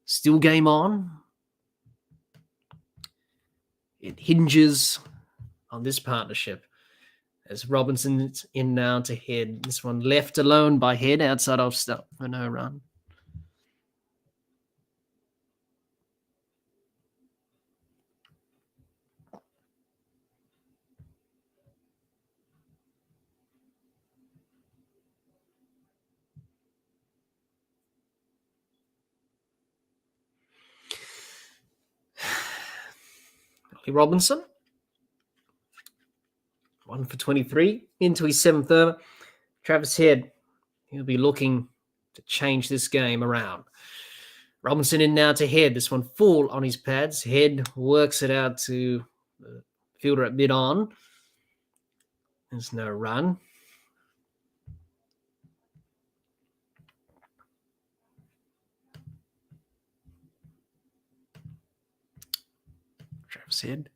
A: Still game on. It hinges on this partnership. As Robinson's in now to Head. This one left alone by Head outside off stump for no run. Robinson, 1 for 23, into his 7th over. Travis Head, he'll be looking to change this game around. Robinson in now to Head. This one full on his pads. Head works it out to the fielder at mid-on. There's no run. Travis Head.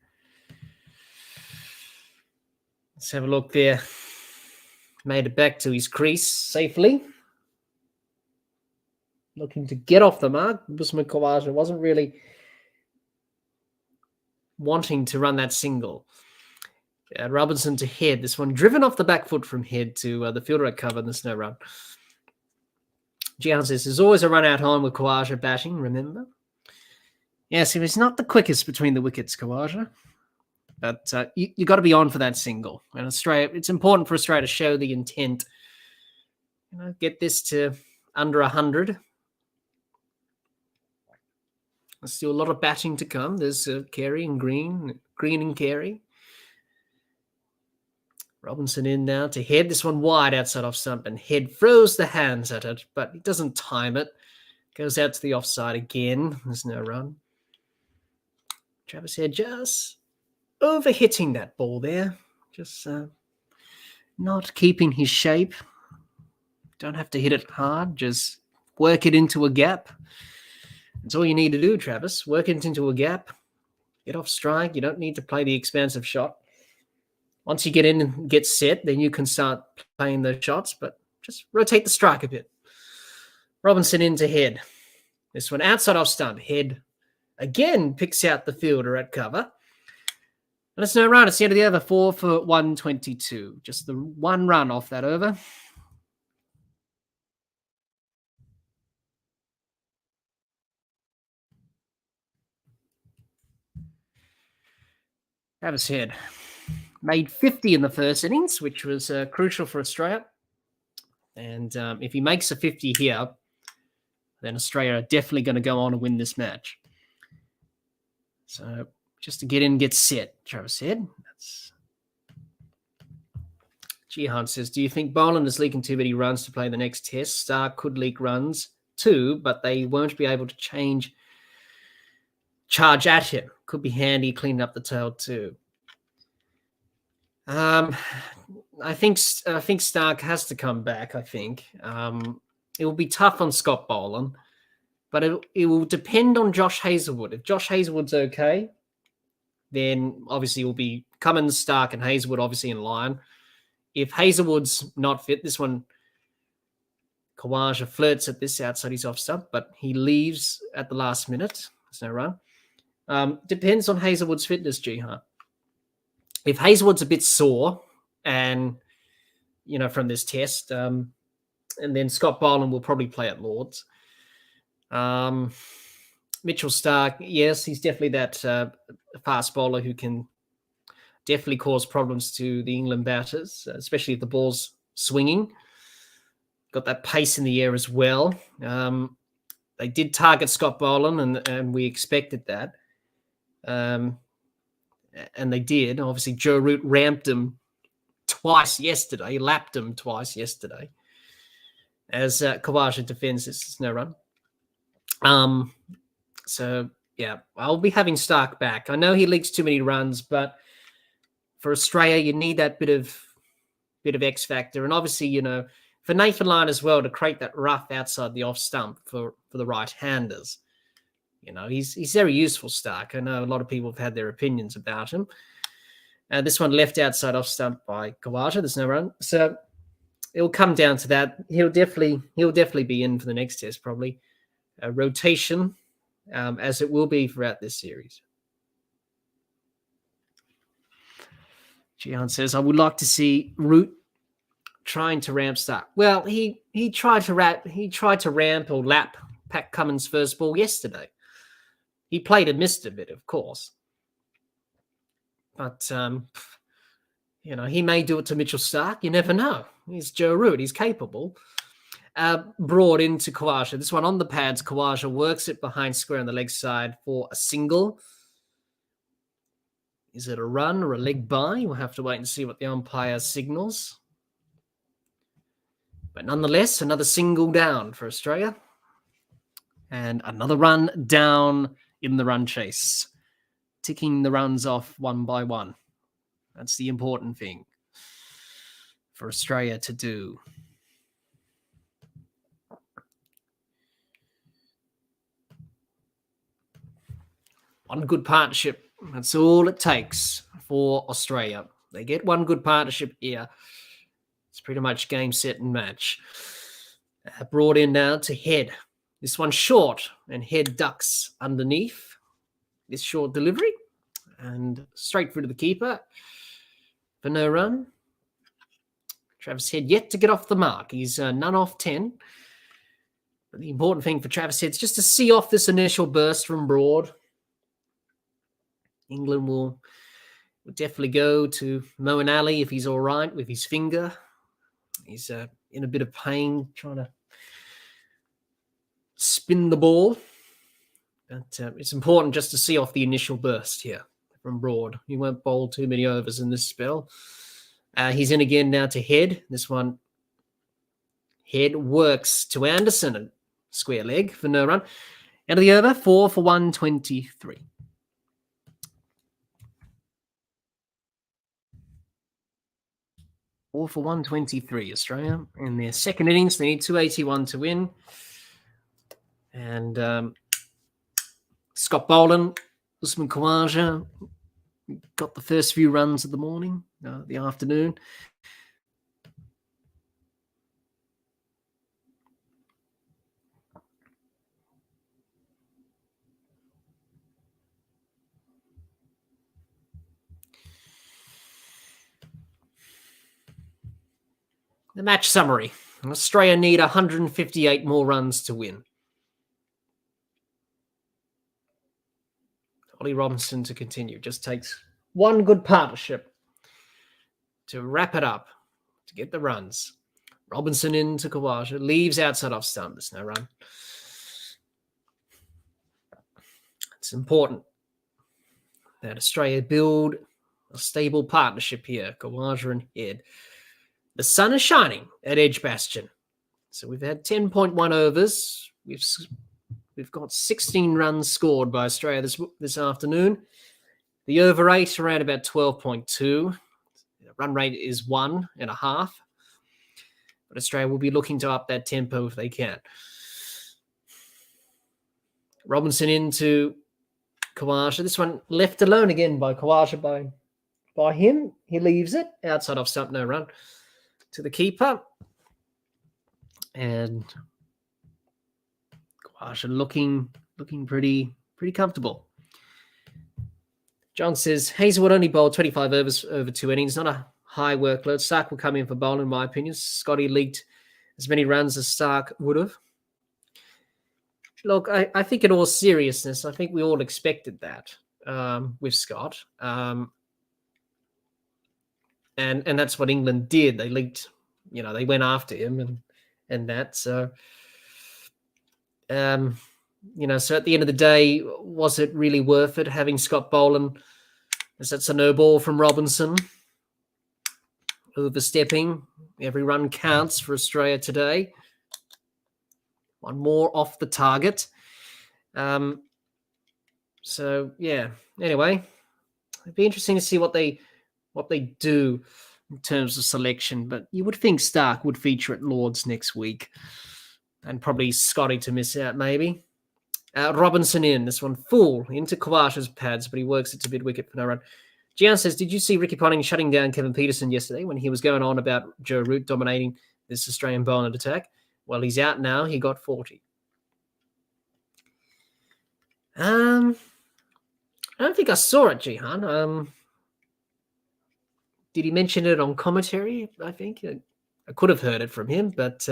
A: Let's have a look there. Made it back to his crease safely. Looking to get off the mark. Usman Khawaja wasn't really wanting to run that single. Robinson to Head. This one driven off the back foot from Head to the fielder at cover, and there's no run. Jihan says there's always a run out home with Khawaja batting, remember? Yes, he was not the quickest between the wickets, Khawaja. But you got to be on for that single. And Australia, it's important for Australia to show the intent. Get this to under 100. There's still a lot of batting to come. There's Carey and Green and Carey. Robinson in now to Head. This one wide outside off stump, and Head throws the hands at it, but he doesn't time it. Goes out to the offside again. There's no run. Travis Head just overhitting that ball there. Just not keeping his shape. Don't have to hit it hard. Just work it into a gap. That's all you need to do, Travis. Work it into a gap. Get off strike. You don't need to play the expansive shot. Once you get in and get set, then you can start playing those shots, but just rotate the strike a bit. Robinson into Head. This one outside off stump. Head again picks out the fielder at cover. And it's no run. It's the end of the over. 4 for 122. Just the one run off that over. Travis Head made 50 in the first innings, which was crucial for Australia. And if he makes a 50 here, then Australia are definitely going to go on and win this match. So just to get in and get set, Travis Head. Jihan says, do you think Boland is leaking too many runs to play the next test? Stark could leak runs too, but they won't be able to charge at him. Could be handy cleaning up the tail too. I think Stark has to come back, I think. It will be tough on Scott Boland, but it will depend on Josh Hazlewood. If Josh Hazlewood's okay, then obviously it will be Cummins, Stark, and Hazelwood, obviously in Lyon. If Hazelwood's not fit, this one, Khawaja flirts at this outside, he's off stump, but he leaves at the last minute. There's no run. Depends on Hazelwood's fitness, Jiha. If Hazelwood's a bit sore and, from this test, and then Scott Boland will probably play at Lords. Mitchell Stark, yes, he's definitely that fast bowler who can definitely cause problems to the England batters, especially if the ball's swinging. Got that pace in the air as well. They did target Scott Boland, and we expected that. And they did. Obviously, Joe Root ramped him twice yesterday, lapped him twice yesterday. As Khawaja defends this, no run. So, yeah, I'll be having Stark back. I know he leaks too many runs, but for Australia, you need that bit of X factor. And obviously, for Nathan Lyon as well, to create that rough outside the off stump for the right-handers. He's very useful, Stark. I know a lot of people have had their opinions about him. This one left outside off stump by Khawaja. There's no run. So it'll come down to that. He'll definitely be in for the next test, probably. A rotation, as it will be throughout this series. Jihan says, I would like to see Root trying to ramp Stark. Well, he tried to ramp or lap Pat Cummins' first ball yesterday. He played and missed a bit, of course. But, he may do it to Mitchell Stark. You never know. He's Joe Root. He's capable. Broad into Khawaja. This one on the pads. Khawaja works it behind square on the leg side for a single. Is it a run or a leg by? We'll have to wait and see what the umpire signals. But nonetheless, another single down for Australia. And another run down in the run chase. Ticking the runs off one by one. That's the important thing for Australia to do. One good partnership. That's all it takes for Australia. They get one good partnership here. It's pretty much game, set, and match. Brought in now to Head. This one's short, and Head ducks underneath this short delivery. And straight through to the keeper for no run. Travis Head yet to get off the mark. He's none off 10. But the important thing for Travis Head is just to see off this initial burst from Broad. England will definitely go to Moeen Ali if he's all right with his finger. He's in a bit of pain trying to spin the ball. But it's important just to see off the initial burst here from Broad. He won't bowl too many overs in this spell. He's in again now to Head. This one, Head works to Anderson, a square leg for no run. End of the over, 4 for 123. All for 123, Australia. In their second innings, they need 281 to win. And Scott Boland, Usman Khawaja got the first few runs of the morning, the afternoon. The match summary. Australia need 158 more runs to win. Ollie Robinson to continue. Just takes one good partnership to wrap it up, to get the runs. Robinson into Khawaja. Leaves outside off stump. There's no run. It's important that Australia build a stable partnership here. Khawaja and Head. The sun is shining at Edgbaston. So we've had 10.1 overs. We've got 16 runs scored by Australia this afternoon. The over rate around about 12.2. The run rate is 1.5. But Australia will be looking to up that tempo if they can. Robinson into Khawaja. This one left alone again by Khawaja by him. He leaves it outside off stump, no run to the keeper. And Khawaja looking pretty comfortable. John says Hazelwood only bowled 25 overs over 2 innings, not a high workload. Stark will come in for bowling, in my opinion. Scotty leaked as many runs as Stark would have. Look, I think in all seriousness, I think we all expected that with Scott. And that's what England did. They leaked, they went after him and that. So, so at the end of the day, was it really worth it having Scott bowling? As that's a no ball from Robinson. Overstepping. Every run counts for Australia today. One more off the target. So yeah. Anyway, it'd be interesting to see what they do in terms of selection. But you would think Stark would feature at Lord's next week, and probably Scotty to miss out maybe. Robinson in this one full into Khawaja's pads, but he works it to mid wicket for no run. Gian says, did you see Ricky Ponting shutting down Kevin Peterson yesterday when he was going on about Joe Root dominating this Australian bowling attack? Well, he's out now. He got 40. I don't think I saw it, Jihan. Did he mention it on commentary? I think I could have heard it from him, but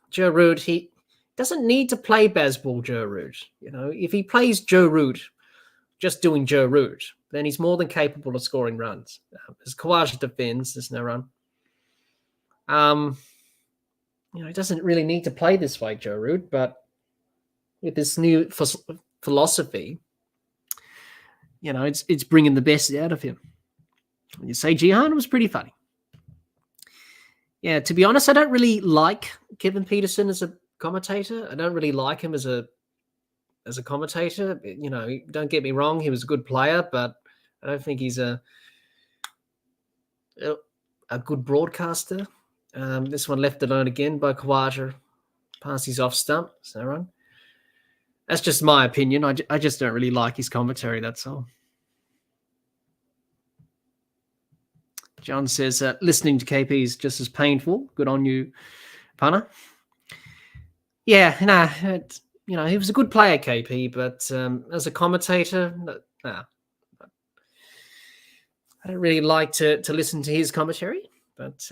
A: Joe Root, he doesn't need to play Bazball Joe Root. If he plays Joe Root, just doing Joe Root, then he's more than capable of scoring runs. As Khawaja defends, there's no run. He doesn't really need to play this way, Joe Root, but with this new philosophy, it's bringing the best out of him. You say Jihan, it was pretty funny. Yeah, to be honest, I don't really like Kevin Peterson as a commentator. I don't really like him as a commentator. Don't get me wrong, he was a good player, but I don't think he's a good broadcaster. This one left alone again by Khawaja. Past his off stump. So run. That's just my opinion. I just don't really like his commentary, that's all. John says, listening to KP is just as painful. Good on you, Punter. Yeah, he was a good player, KP, but as a commentator, no. I don't really like to listen to his commentary, but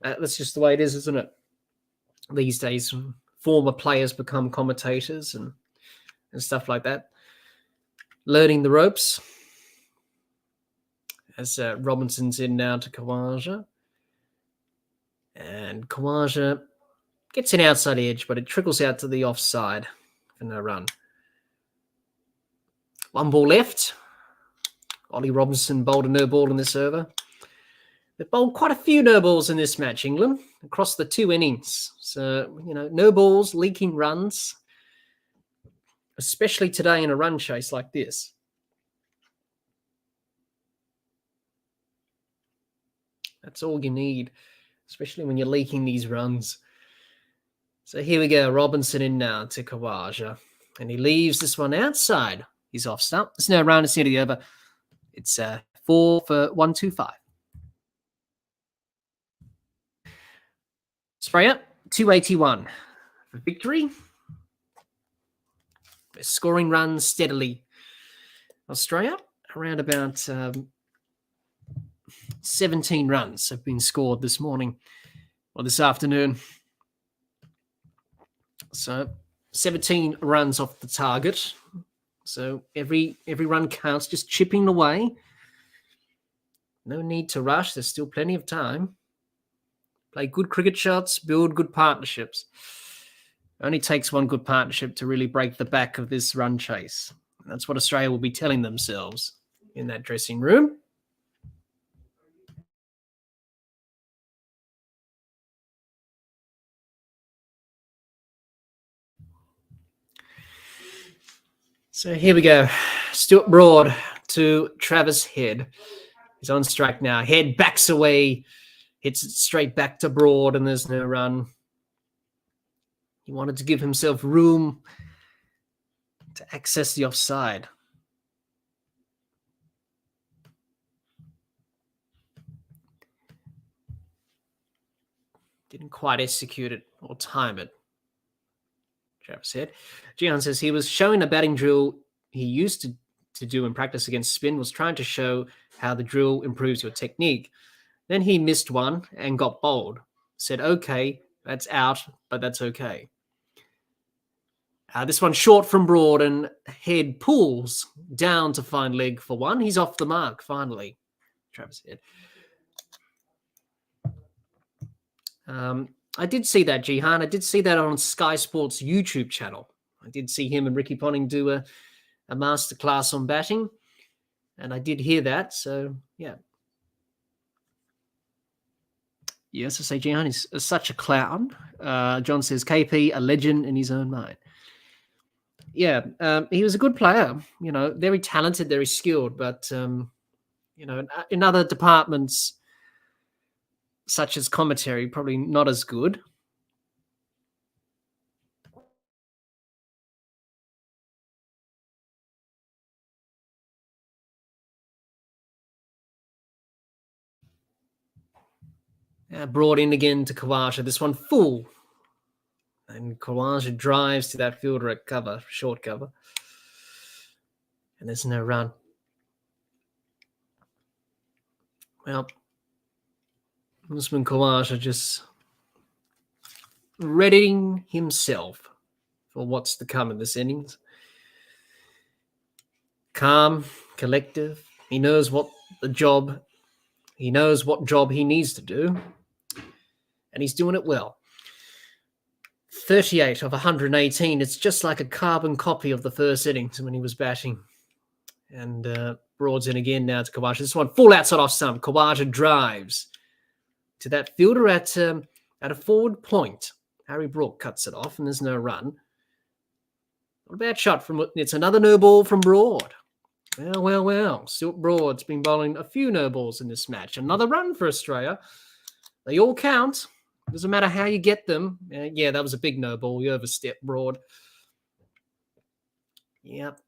A: that's just the way it is, isn't it? These days, former players become commentators and stuff like that. Learning the ropes. As Robinson's in now to Khawaja. And Khawaja gets an outside edge, but it trickles out to the offside for no run. One ball left. Ollie Robinson bowled a no ball in this over. They've bowled quite a few no balls in this match, England, across the 2 innings. So, no balls, leaking runs, especially today in a run chase like this. That's all you need, especially when you're leaking these runs. So here we go. Robinson in now to Khawaja. And he leaves this one outside. He's off stump. There's no run. It's near the over. It's 4 for 125. Sprayer, 281 for victory. They're scoring runs steadily. Australia, around about 17 runs have been scored this morning or this afternoon. So 17 runs off the target. So every run counts, just chipping away. No need to rush. There's still plenty of time. Play good cricket shots, build good partnerships. It only takes one good partnership to really break the back of this run chase. And that's what Australia will be telling themselves in that dressing room. So here we go. Stuart Broad to Travis Head. He's on strike now. Head backs away, hits it straight back to Broad, and there's no run. He wanted to give himself room to access the offside. Didn't quite execute it or time it, Travis said. Jihan says he was showing a batting drill he used to do in practice against spin, was trying to show how the drill improves your technique. Then he missed one and got bowled. Said, okay, that's out, but that's okay. This one short from Broad, and Head pulls down to find leg for one. He's off the mark, finally, Travis said. I did see that, Jihan. I did see that on Sky Sports YouTube channel. I did see him and Ricky Ponting do a masterclass on batting, and I did hear that. So, yeah. Yes, I say Jihan is such a clown. John says KP, a legend in his own mind. Yeah, he was a good player, very talented, very skilled, but, in other departments, such as commentary, probably not as good. Brought in again to Khawaja. This one full. And Khawaja drives to that fielder at cover, short cover. And there's no run. Well, Usman Khawaja just readying himself for what's to come in this innings. Calm, collective. He knows what job he needs to do. And he's doing it well. 38 of 118. It's just like a carbon copy of the first innings when he was batting. And Broad's in again now to Khawaja. This one full outside off stump. Khawaja drives to that fielder at a forward point. Harry Brook cuts it off, and there's no run. Not a bad shot from. It's another no ball from Broad. Well. Stuart Broad's been bowling a few no balls in this match. Another run for Australia. They all count. Doesn't matter how you get them. Yeah, that was a big no ball. You overstepped, Broad. Yep.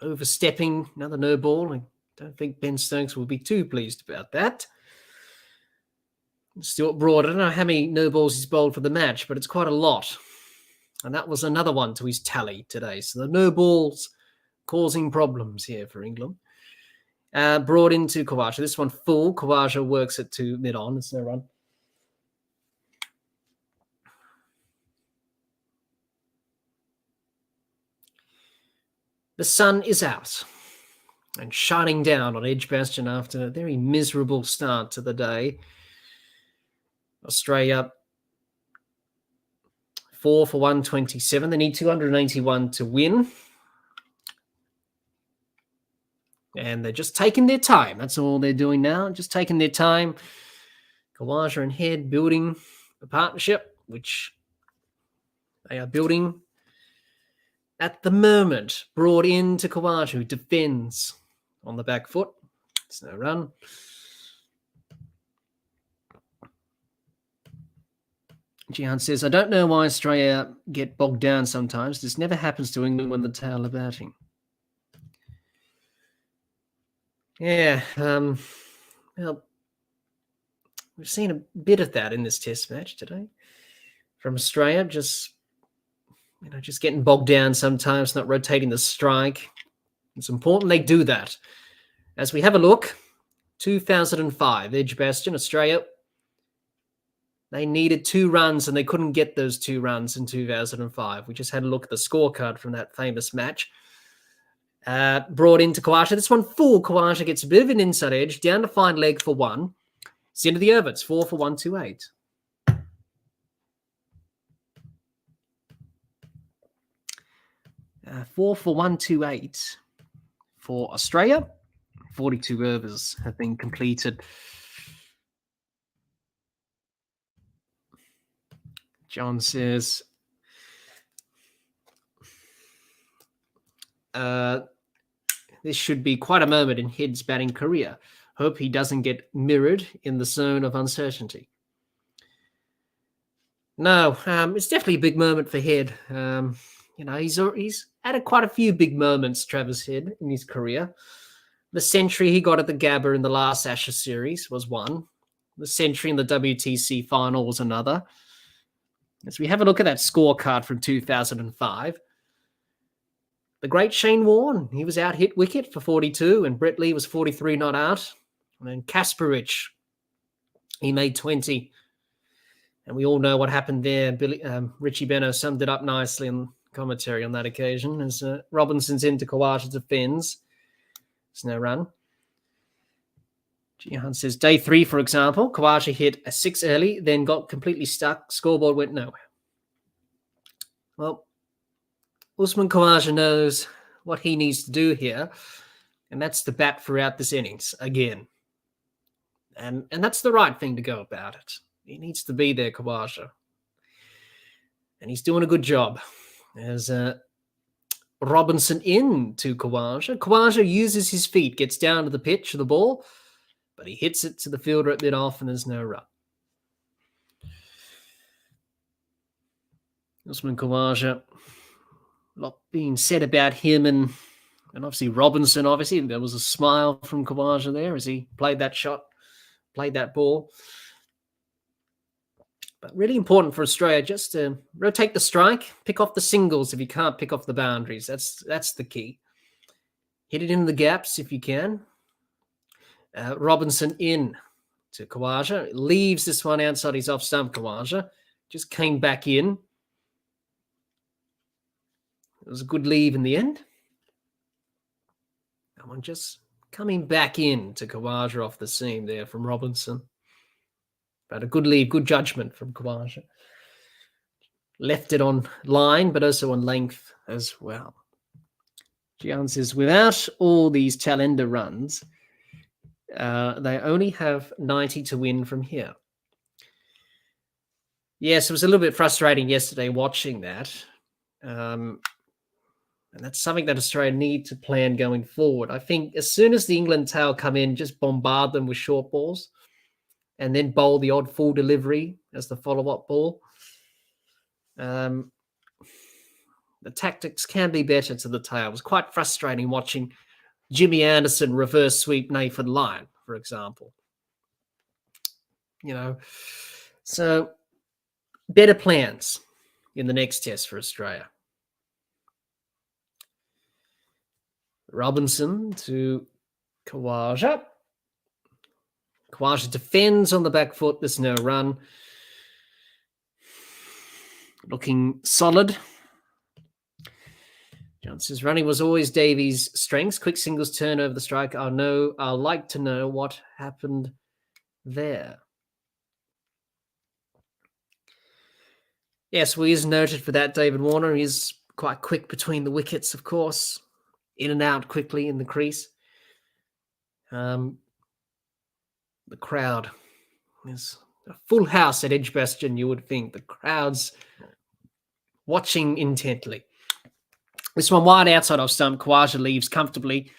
A: Overstepping, another no ball. I don't think Ben Stokes will be too pleased about that. Stuart Broad, I don't know how many no balls he's bowled for the match, but it's quite a lot. And that was another one to his tally today. So the no balls causing problems here for England. Broad into Khawaja. This one full. Khawaja works it to mid-on. It's no run. The sun is out and shining down on Edgbaston after a very miserable start to the day. Australia 4 for 127. They need 281 to win. And they're just taking their time. That's all they're doing now, just taking their time. Khawaja and Head building a partnership, which they are building at the moment. Brought in to Khawaja, who defends on the back foot. It's no run. Jihan says, I don't know why Australia get bogged down sometimes. This never happens to England when the tail are batting. Yeah, well, we've seen a bit of that in this test match today from Australia, just getting bogged down sometimes, not rotating the strike. It's important they do that. As we have a look, 2005, Edgbaston, Australia, they needed 2 runs and they couldn't get those 2 runs in 2005. We just had a look at the scorecard from that famous match. Brought into Khawaja. This one full. Khawaja gets a bit of an inside edge, down to find leg for 1. It's the end of the over. It's 4 for 128. 4 for 128 for Australia. 42 overs have been completed. John says, this should be quite a moment in Head's batting career. Hope he doesn't get mirrored in the zone of uncertainty. No, it's definitely a big moment for Head. He's had quite a few big moments, Travis Head, in his career. The century he got at the Gabba in the last Ashes series was one. The century in the WTC final was another. As we have a look at that scorecard from 2005, the great Shane Warne, he was out hit wicket for 42, and Brett Lee was 43 not out. And then Kasparich, he made 20. And we all know what happened there. Richie Beno summed it up nicely in commentary on that occasion as Robinson's into Khawaja defends. There's no run. Jihan says, day 3, for example, Khawaja hit a 6 early, then got completely stuck. Scoreboard went nowhere. Well, Usman Khawaja knows what he needs to do here, and that's to bat throughout this innings again. And that's the right thing to go about it. He needs to be there, Khawaja. And he's doing a good job. As Robinson in to Khawaja. Khawaja uses his feet, gets down to the pitch of the ball, but he hits it to the fielder at mid-off and there's no run. Usman Khawaja, a lot being said about him and obviously Robinson, obviously. There was a smile from Khawaja there as he played that shot, played that ball. But really important for Australia just to rotate the strike, pick off the singles if you can't pick off the boundaries. That's the key. Hit it in the gaps if you can. Robinson in to Khawaja. Leaves this one outside his off-stump, Khawaja. Just came back in. It was a good leave in the end. That one just coming back in to Khawaja off the seam there from Robinson. But a good lead, good judgment from Khawaja. Left it on line, but also on length as well. Gian says, without all these Chalender runs, they only have 90 to win from here. Yes, it was a little bit frustrating yesterday watching that. And that's something that Australia need to plan going forward. I think as soon as the England tail come in, just bombard them with short balls and then bowl the odd full delivery as the follow-up ball. The tactics can be better to the tail. It was quite frustrating watching Jimmy Anderson reverse sweep Nathan Lyon, for example. So better plans in the next test for Australia. Robinson to Khawaja. Khawaja defends on the back foot. There's no run. Looking solid. Johnson's running was always Davies' strengths. Quick singles turn over the strike. I'd like to know what happened there. Yes, well, he is noted for that, David Warner. He is quite quick between the wickets, of course. In and out quickly in the crease. The crowd is a full house at Edgbaston, you would think. The crowd's watching intently. This one wide outside off stump. Khawaja leaves comfortably.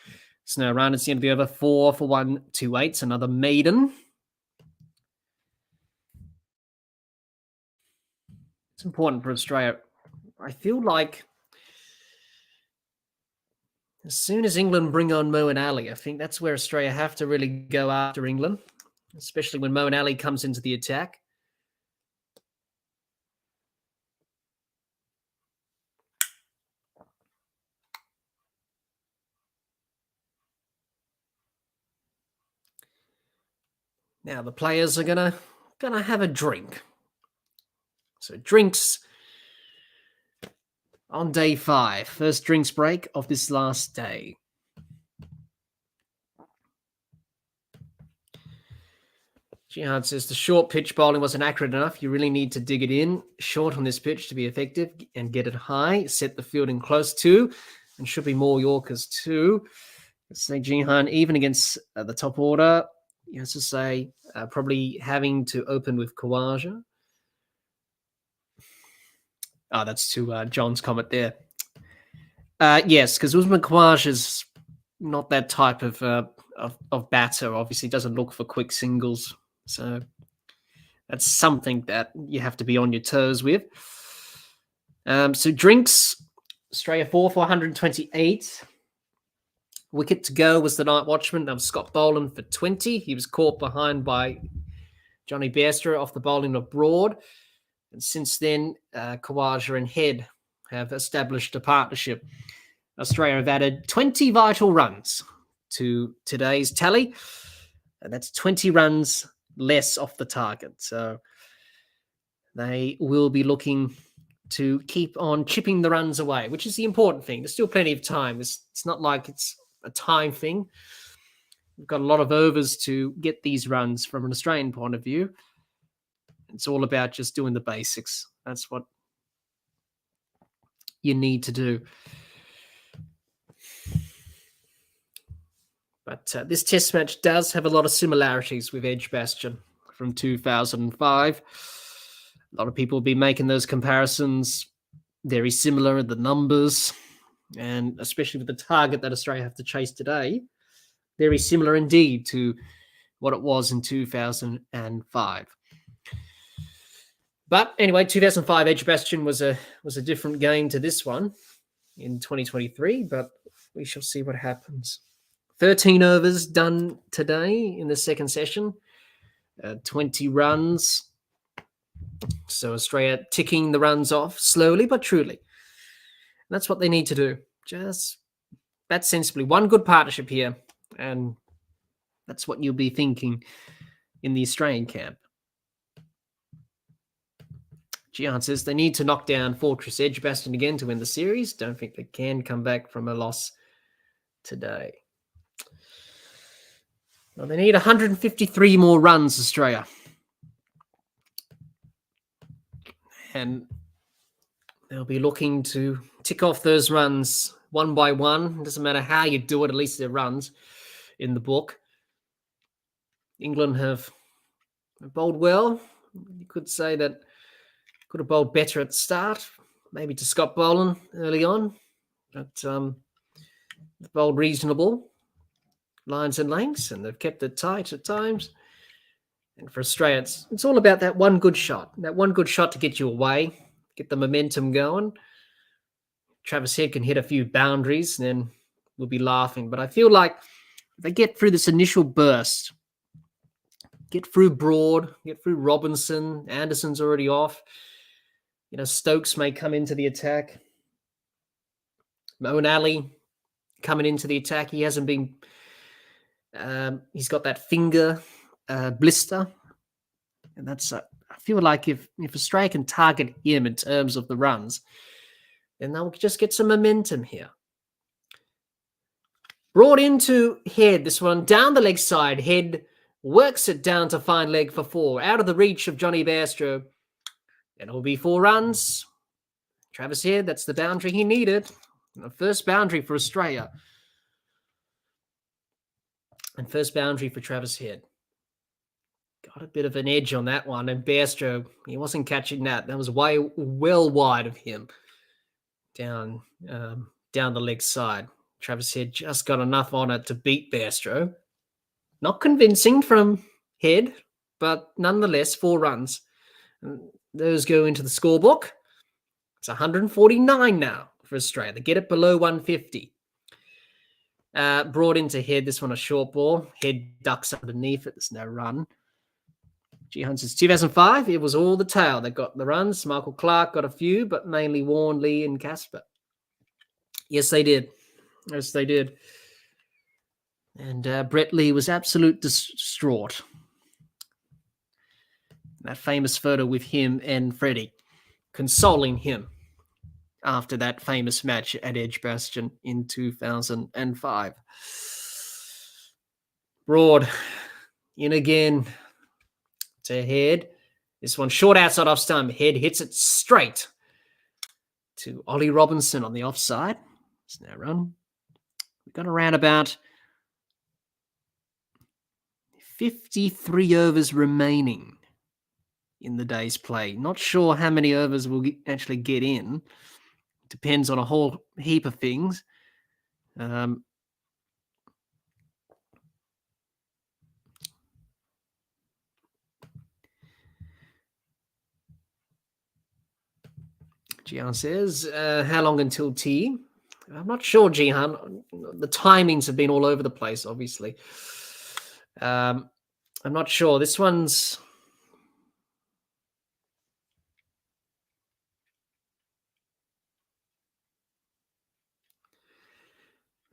A: It's no run. It's the end of the over. 4 for 1, 2 8. Another maiden. It's important for Australia. I feel like as soon as England bring on Moeen Ali, I think that's where Australia have to really go after England, especially when Moeen Ali comes into the attack. Now the players are gonna have a drink. So drinks on day 5. First drinks break of this last day. Jihad says the short pitch bowling wasn't accurate enough. You really need to dig it in short on this pitch to be effective and get it high. Set the fielding close to, and should be more Yorkers too. Let's say Jihan, even against the top order, he has to say probably having to open with Khawaja. Oh, that's to John's comment there. Yes, because Usman Khawaja's not that type of batter. Obviously, doesn't look for quick singles. So That's something that you have to be on your toes with. So drinks, Australia 428. Wicket to go was the night watchman. That was Scott Boland for 20. He was caught behind by Johnny Bairstow off the bowling of Broad. And since then, Khawaja and Head have established a partnership. Australia have added 20 vital runs to today's tally. And that's 20 runs less off the target. So they will be looking to keep on chipping the runs away, which is the important thing. There's still plenty of time. It's not like it's a time thing. We've got a lot of overs to get these runs from an Australian point of view. It's all about just doing the basics. That's what you need to do. But this test match does have a lot of similarities with Edgbaston from 2005. A lot of people will be making those comparisons. Very similar in the numbers, and especially with the target that Australia have to chase today, very similar indeed to what it was in 2005. But anyway, 2005 Edgbaston was a different game to this one in 2023, but we shall see what happens. 13 overs done today in the second session, 20 runs. So Australia ticking the runs off slowly but truly. And that's what they need to do. Just bat sensibly. One good partnership here, and that's what you'll be thinking in the Australian camp. Gian says they need to knock down Fortress Edgbaston again to win the series. Don't think they can come back from a loss today. Well, they need 153 more runs, Australia. And they'll be looking to tick off those runs one by one. It doesn't matter how you do it, at least they're runs in the book. England have bowled well. You could say that could have bowled better at the start, maybe to Scott Boland early on. But they've bowled reasonable lines and lengths, and they've kept it tight at times. And for Australia, it's all about that one good shot to get you away, get the momentum going. Travis Head can hit a few boundaries, and then we'll be laughing. But I feel like if they get through this initial burst, get through Broad, get through Robinson, Anderson's already off. Stokes may come into the attack. Moeen Ali coming into the attack. He hasn't been... he's got that finger blister. And that's... I feel like if Australia can target him in terms of the runs, then they'll just get some momentum here. Brought into Head, this one. Down the leg side, Head works it down to fine leg for 4. Out of the reach of Johnny Bairstow. And it'll be 4 runs. Travis Head, that's the boundary he needed. The first boundary for Australia. And first boundary for Travis Head. Got a bit of an edge on that one. And Bairstow, he wasn't catching that. That was well wide of him. Down the leg side. Travis Head just got enough on it to beat Bairstow. Not convincing from Head, but nonetheless, 4 runs. And those go into the scorebook. It's 149 now for Australia. They get it below 150. Brought into Head. This one a short ball. Head ducks underneath it. There's no run. G. Hunt says 2005, it was all the tail that got the runs. Michael Clark got a few, but mainly Warren, Lee, and Casper. Yes, they did. Yes, they did. And Brett Lee was absolute distraught. That famous photo with him and Freddie consoling him after that famous match at Edgbaston in 2005. Broad in again to Head. This one short outside off stump. Head hits it straight to Ollie Robinson on the offside. It's now run. We've got around about 53 overs remaining in the day's play. Not sure how many overs we'll actually get in. Depends on a whole heap of things. Jihan says, how long until tea? I'm not sure, Jihan. The timings have been all over the place, obviously. I'm not sure. This one's...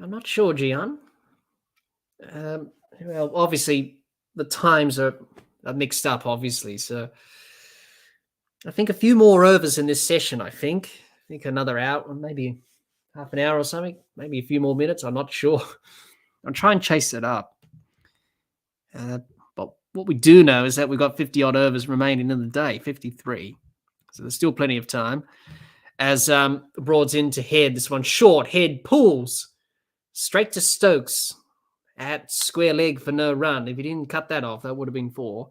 A: I'm not sure, Jihan. Well, obviously, the times are mixed up, obviously. So I think a few more overs in this session, I think another hour, maybe half an hour or something, maybe a few more minutes. I'm not sure. I'll try and chase it up. But what we do know is that we've got 50-odd overs remaining in the day, 53. So there's still plenty of time. As Broad's into head, this one short, head pulls straight to Stokes at square leg for no run. If he didn't cut that off, that would have been 4.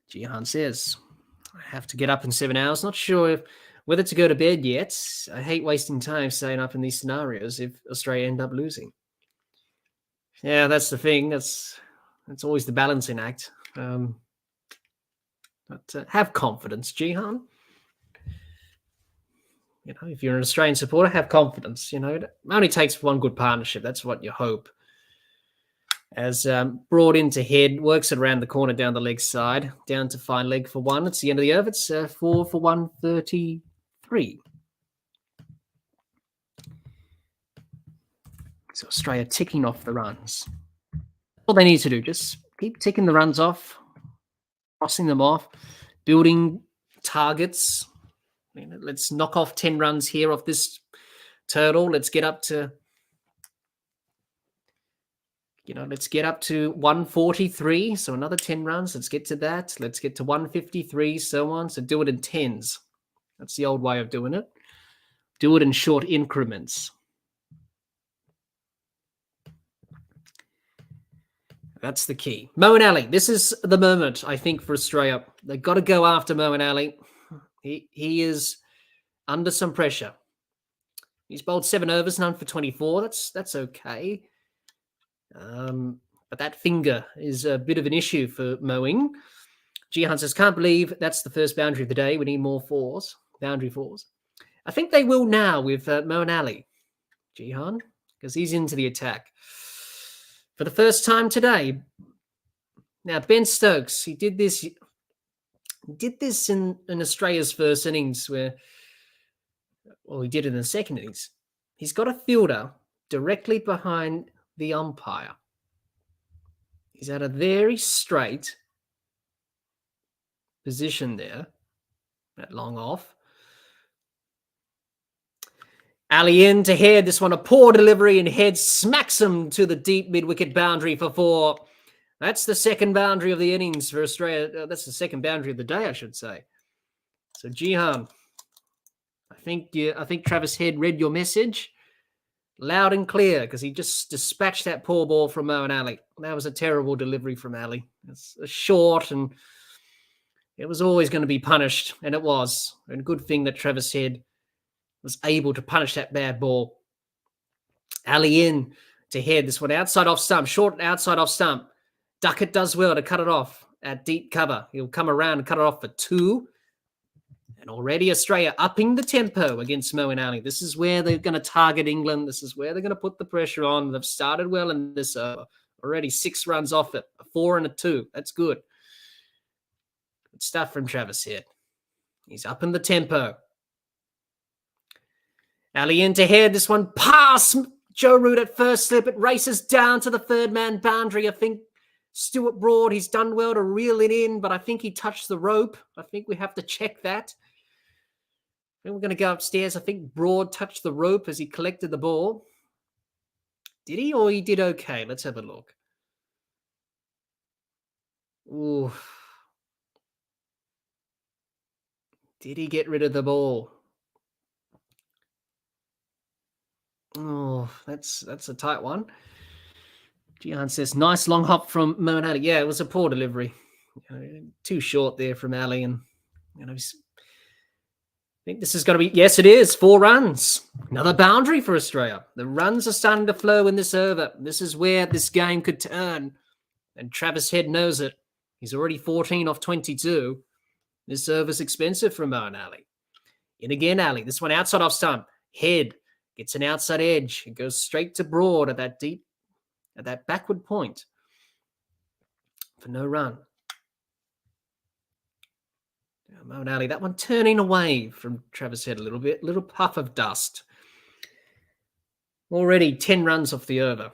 A: Jihan says, I have to get up in 7 hours. Not sure whether to go to bed yet. I hate wasting time staying up in these scenarios if Australia end up losing. Yeah, that's the thing. That's always the balancing act. But have confidence, Jihan. You know, if you're an Australian supporter, have confidence. You know, it only takes one good partnership. That's what you hope. As Broad into head, works it around the corner down the leg side, down to fine leg for 1. It's the end of the over. It's 4 for 133. So Australia ticking off the runs. All they need to do, just keep ticking the runs off, crossing them off, building targets. You know, let's knock off 10 runs here off this total. Let's get up to, let's get up to 143. So another 10 runs. Let's get to that. Let's get to 153, so on. So do it in 10s. That's the old way of doing it. Do it in short increments. That's the key. Moeen Ali, this is the moment, I think, for Australia. They've got to go after Moeen Ali. He is under some pressure. He's bowled 7 overs, none for 24. That's okay. But that finger is a bit of an issue for Moeen. Jihan says, can't believe that's the first boundary of the day. We need more boundary 4s. I think they will now with Moeen Ali, Jihan, because he's into the attack. For the first time today. Now, Ben Stokes, he did this in Australia's first innings he did it in the second innings. He's got a fielder directly behind the umpire. He's at a very straight position there, that long off. Ali in to head. This one a poor delivery and head smacks him to the deep mid-wicket boundary for 4. That's the second boundary of the innings for Australia. That's the second boundary of the day, I should say. So Jihan, I think Travis Head read your message loud and clear because he just dispatched that poor ball from Moeen Ali. That was a terrible delivery from Ali. It's a short and it was always going to be punished, and it was. And good thing that Travis Head was able to punish that bad ball. Ali in to head. This one outside off stump, short outside off stump. Duckett does well to cut it off at deep cover. He'll come around and cut it off for 2. And already Australia upping the tempo against Moeen Ali. This is where they're going to target England. This is where they're going to put the pressure on. They've started well in this over. Already 6 runs off it, a 4 and a 2. That's good. Good stuff from Travis Head. He's up in the tempo. Ali in to head. This one past Joe Root at first slip. It races down to the third man boundary. I think Stuart Broad, he's done well to reel it in, but I think he touched the rope. I think we have to check that. Then we're going to go upstairs. I think Broad touched the rope as he collected the ball. Did he, or he did okay? Let's have a look. Ooh. Did he get rid of the ball? Oh, that's a tight one. Jihan says, nice long hop from Moeen Ali. Yeah, it was a poor delivery. Too short there from Ali. And I think this is going to be, yes, it is, 4 runs. Another boundary for Australia. The runs are starting to flow in this over. This is where this game could turn. And Travis Head knows it. He's already 14 off 22. This over's expensive from Moen Ali. In again, Ali. This one outside off stump. Head gets an outside edge. It goes straight to Broad at that backward point for no run. Moen Ali, that one turning away from Travis Head a little bit. Little puff of dust. Already 10 runs off the over.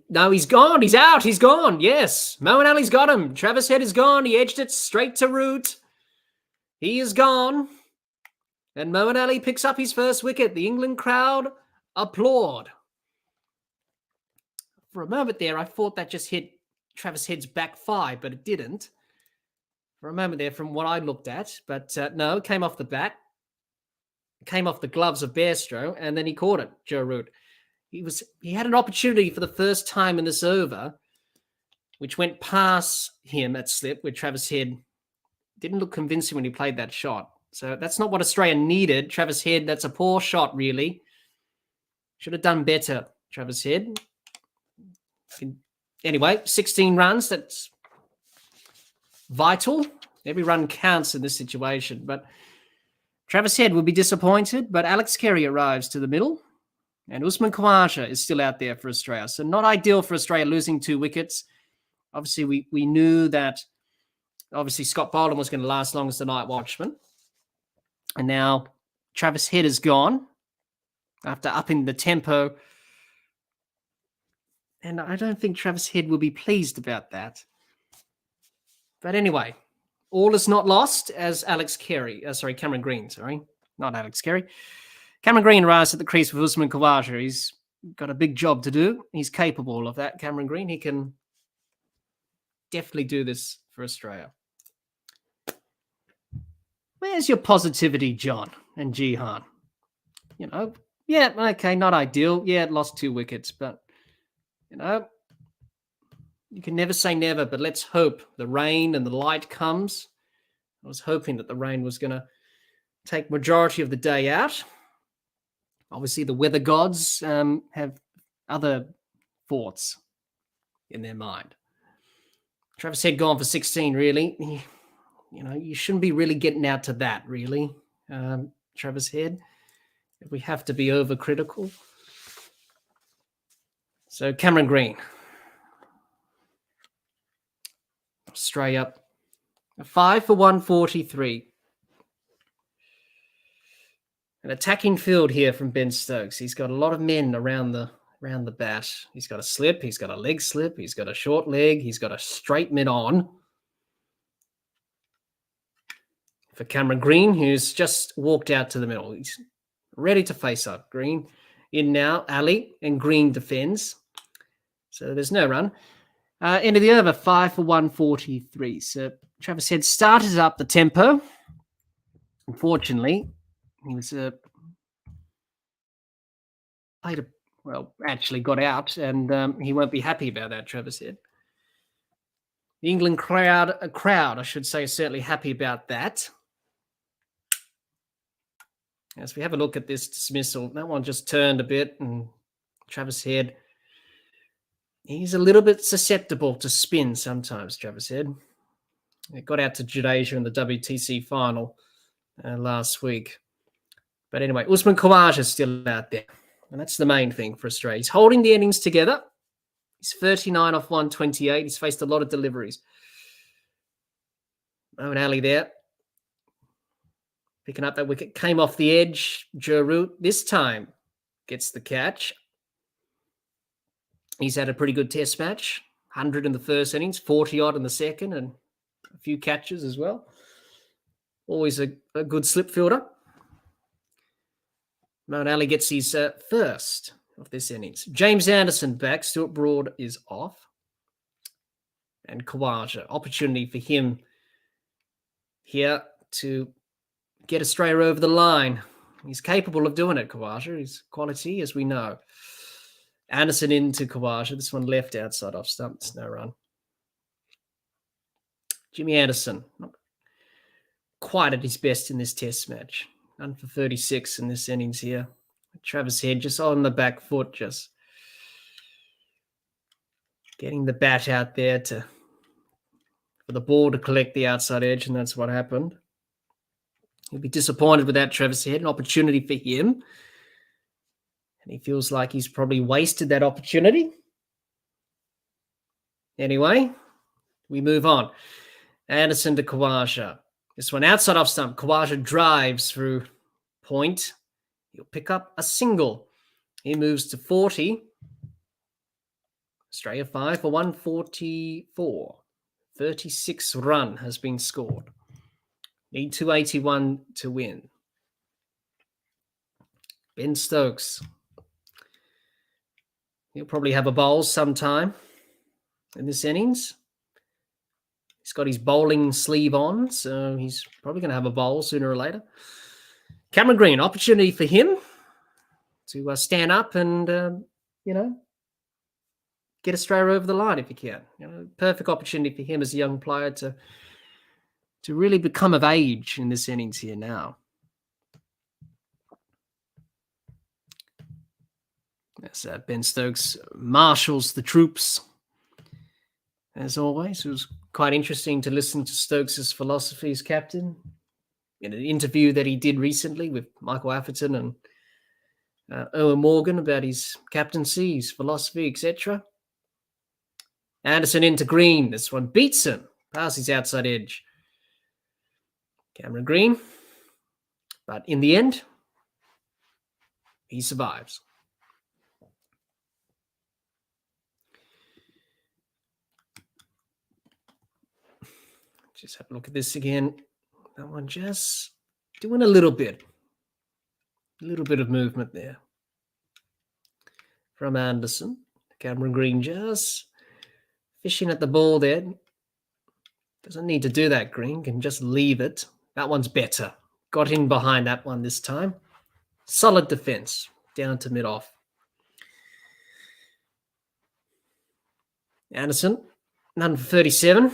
A: No, he's gone. He's out. He's gone. Yes. Moen Ali's got him. Travis Head is gone. He edged it straight to root. He is gone. And Moen Ali picks up his first wicket. The England crowd applaud. For a moment there, I thought that just hit Travis Head's back thigh, but it didn't. For a moment there, from what I looked at. But no, it came off the bat. It came off the gloves of Bairstow, and then he caught it, Joe Root. He had an opportunity for the first time in this over, which went past him at slip, where Travis Head didn't look convincing when he played that shot. So that's not what Australia needed. Travis Head, that's a poor shot, really. Should have done better, Travis Head. Anyway, 16 runs, that's vital. Every run counts in this situation. But Travis Head will be disappointed, but Alex Carey arrives to the middle. And Usman Khawaja is still out there for Australia. So not ideal for Australia losing 2 wickets. Obviously, we knew that, obviously, Scott Boland was going to last long as the night watchman. And now Travis Head is gone after upping the tempo. And I don't think Travis Head will be pleased about that. But anyway, all is not lost as Cameron Green, not Alex Carey. Cameron Green arrives at the crease with Usman Khawaja. He's got a big job to do. He's capable of that, Cameron Green. He can definitely do this for Australia. Where's your positivity, John and Jihan? Yeah, okay, not ideal. Yeah, it lost 2 wickets, but, you can never say never, but let's hope the rain and the light comes. I was hoping that the rain was going to take majority of the day out. Obviously, the weather gods have other thoughts in their mind. Travis Head gone for 16, really. You shouldn't be really getting out to that, really, Travis Head. We have to be overcritical. So, Cameron Green. Australia, 5 for 143. An attacking field here from Ben Stokes. He's got a lot of men around the bat. He's got a slip. He's got a leg slip. He's got a short leg. He's got a straight mid on. For Cameron Green, who's just walked out to the middle. He's ready to face up. Green in now. Ali and Green defends. So there's no run. End of the over, 5 for 143. So Travis Head started up the tempo. Unfortunately, he was actually got out, and he won't be happy about that, Travis Head. The England crowd, I should say, is certainly happy about that. As we have a look at this dismissal, that one just turned a bit, and Travis Head, he's a little bit susceptible to spin sometimes, Travis Head. It got out to Jadeja in the WTC final last week. But anyway, Usman Khawaja is still out there. And that's the main thing for Australia. He's holding the innings together. He's 39 off 128. He's faced a lot of deliveries. Moen Ali there. Picking up that wicket. Came off the edge. Joe Root this time gets the catch. He's had a pretty good test match. 100 in the first innings, 40-odd in the second, and a few catches as well. Always a good slip fielder. Moen Ali gets his first of this innings. James Anderson back. Stuart Broad is off. And Khawaja. Opportunity for him here to get Australia over the line. He's capable of doing it, Khawaja. His quality, as we know. Anderson into Khawaja. This one left outside off stumps. No run. Jimmy Anderson. Not quite at his best in this test match. None for 36 in this innings here. Travis Head just on the back foot, just getting the bat out there to for the ball to collect the outside edge, and that's what happened. He'll be disappointed with that, Travis Head. An opportunity for him. And he feels like he's probably wasted that opportunity. Anyway, we move on. Anderson to Khawaja. This one outside off stump. Khawaja drives through point. He'll pick up a single. He moves to 40. Australia 5 for 144. 36 run has been scored. Need 281 to win. Ben Stokes. He'll probably have a bowl sometime in this innings. He's got his bowling sleeve on, so he's probably going to have a bowl sooner or later. Cameron Green, opportunity for him to stand up and, get Australia over the line if he can. Perfect opportunity for him as a young player to really become of age in this innings here now. As Ben Stokes marshals the troops. As always, it was quite interesting to listen to Stokes' philosophy as captain in an interview that he did recently with Michael Atherton and Owen Morgan about his captaincy, his philosophy, etc. Anderson into Green. This one beats him. Past his outside edge. Cameron Green. But in the end, he survives. Just have a look at this again. That one just doing a little bit of movement there. From Anderson. Cameron Green just fishing at the ball there. Doesn't need to do that, Green. Can just leave it. That one's better. Got in behind that one this time. Solid defense. Down to mid-off. Anderson, none for 37.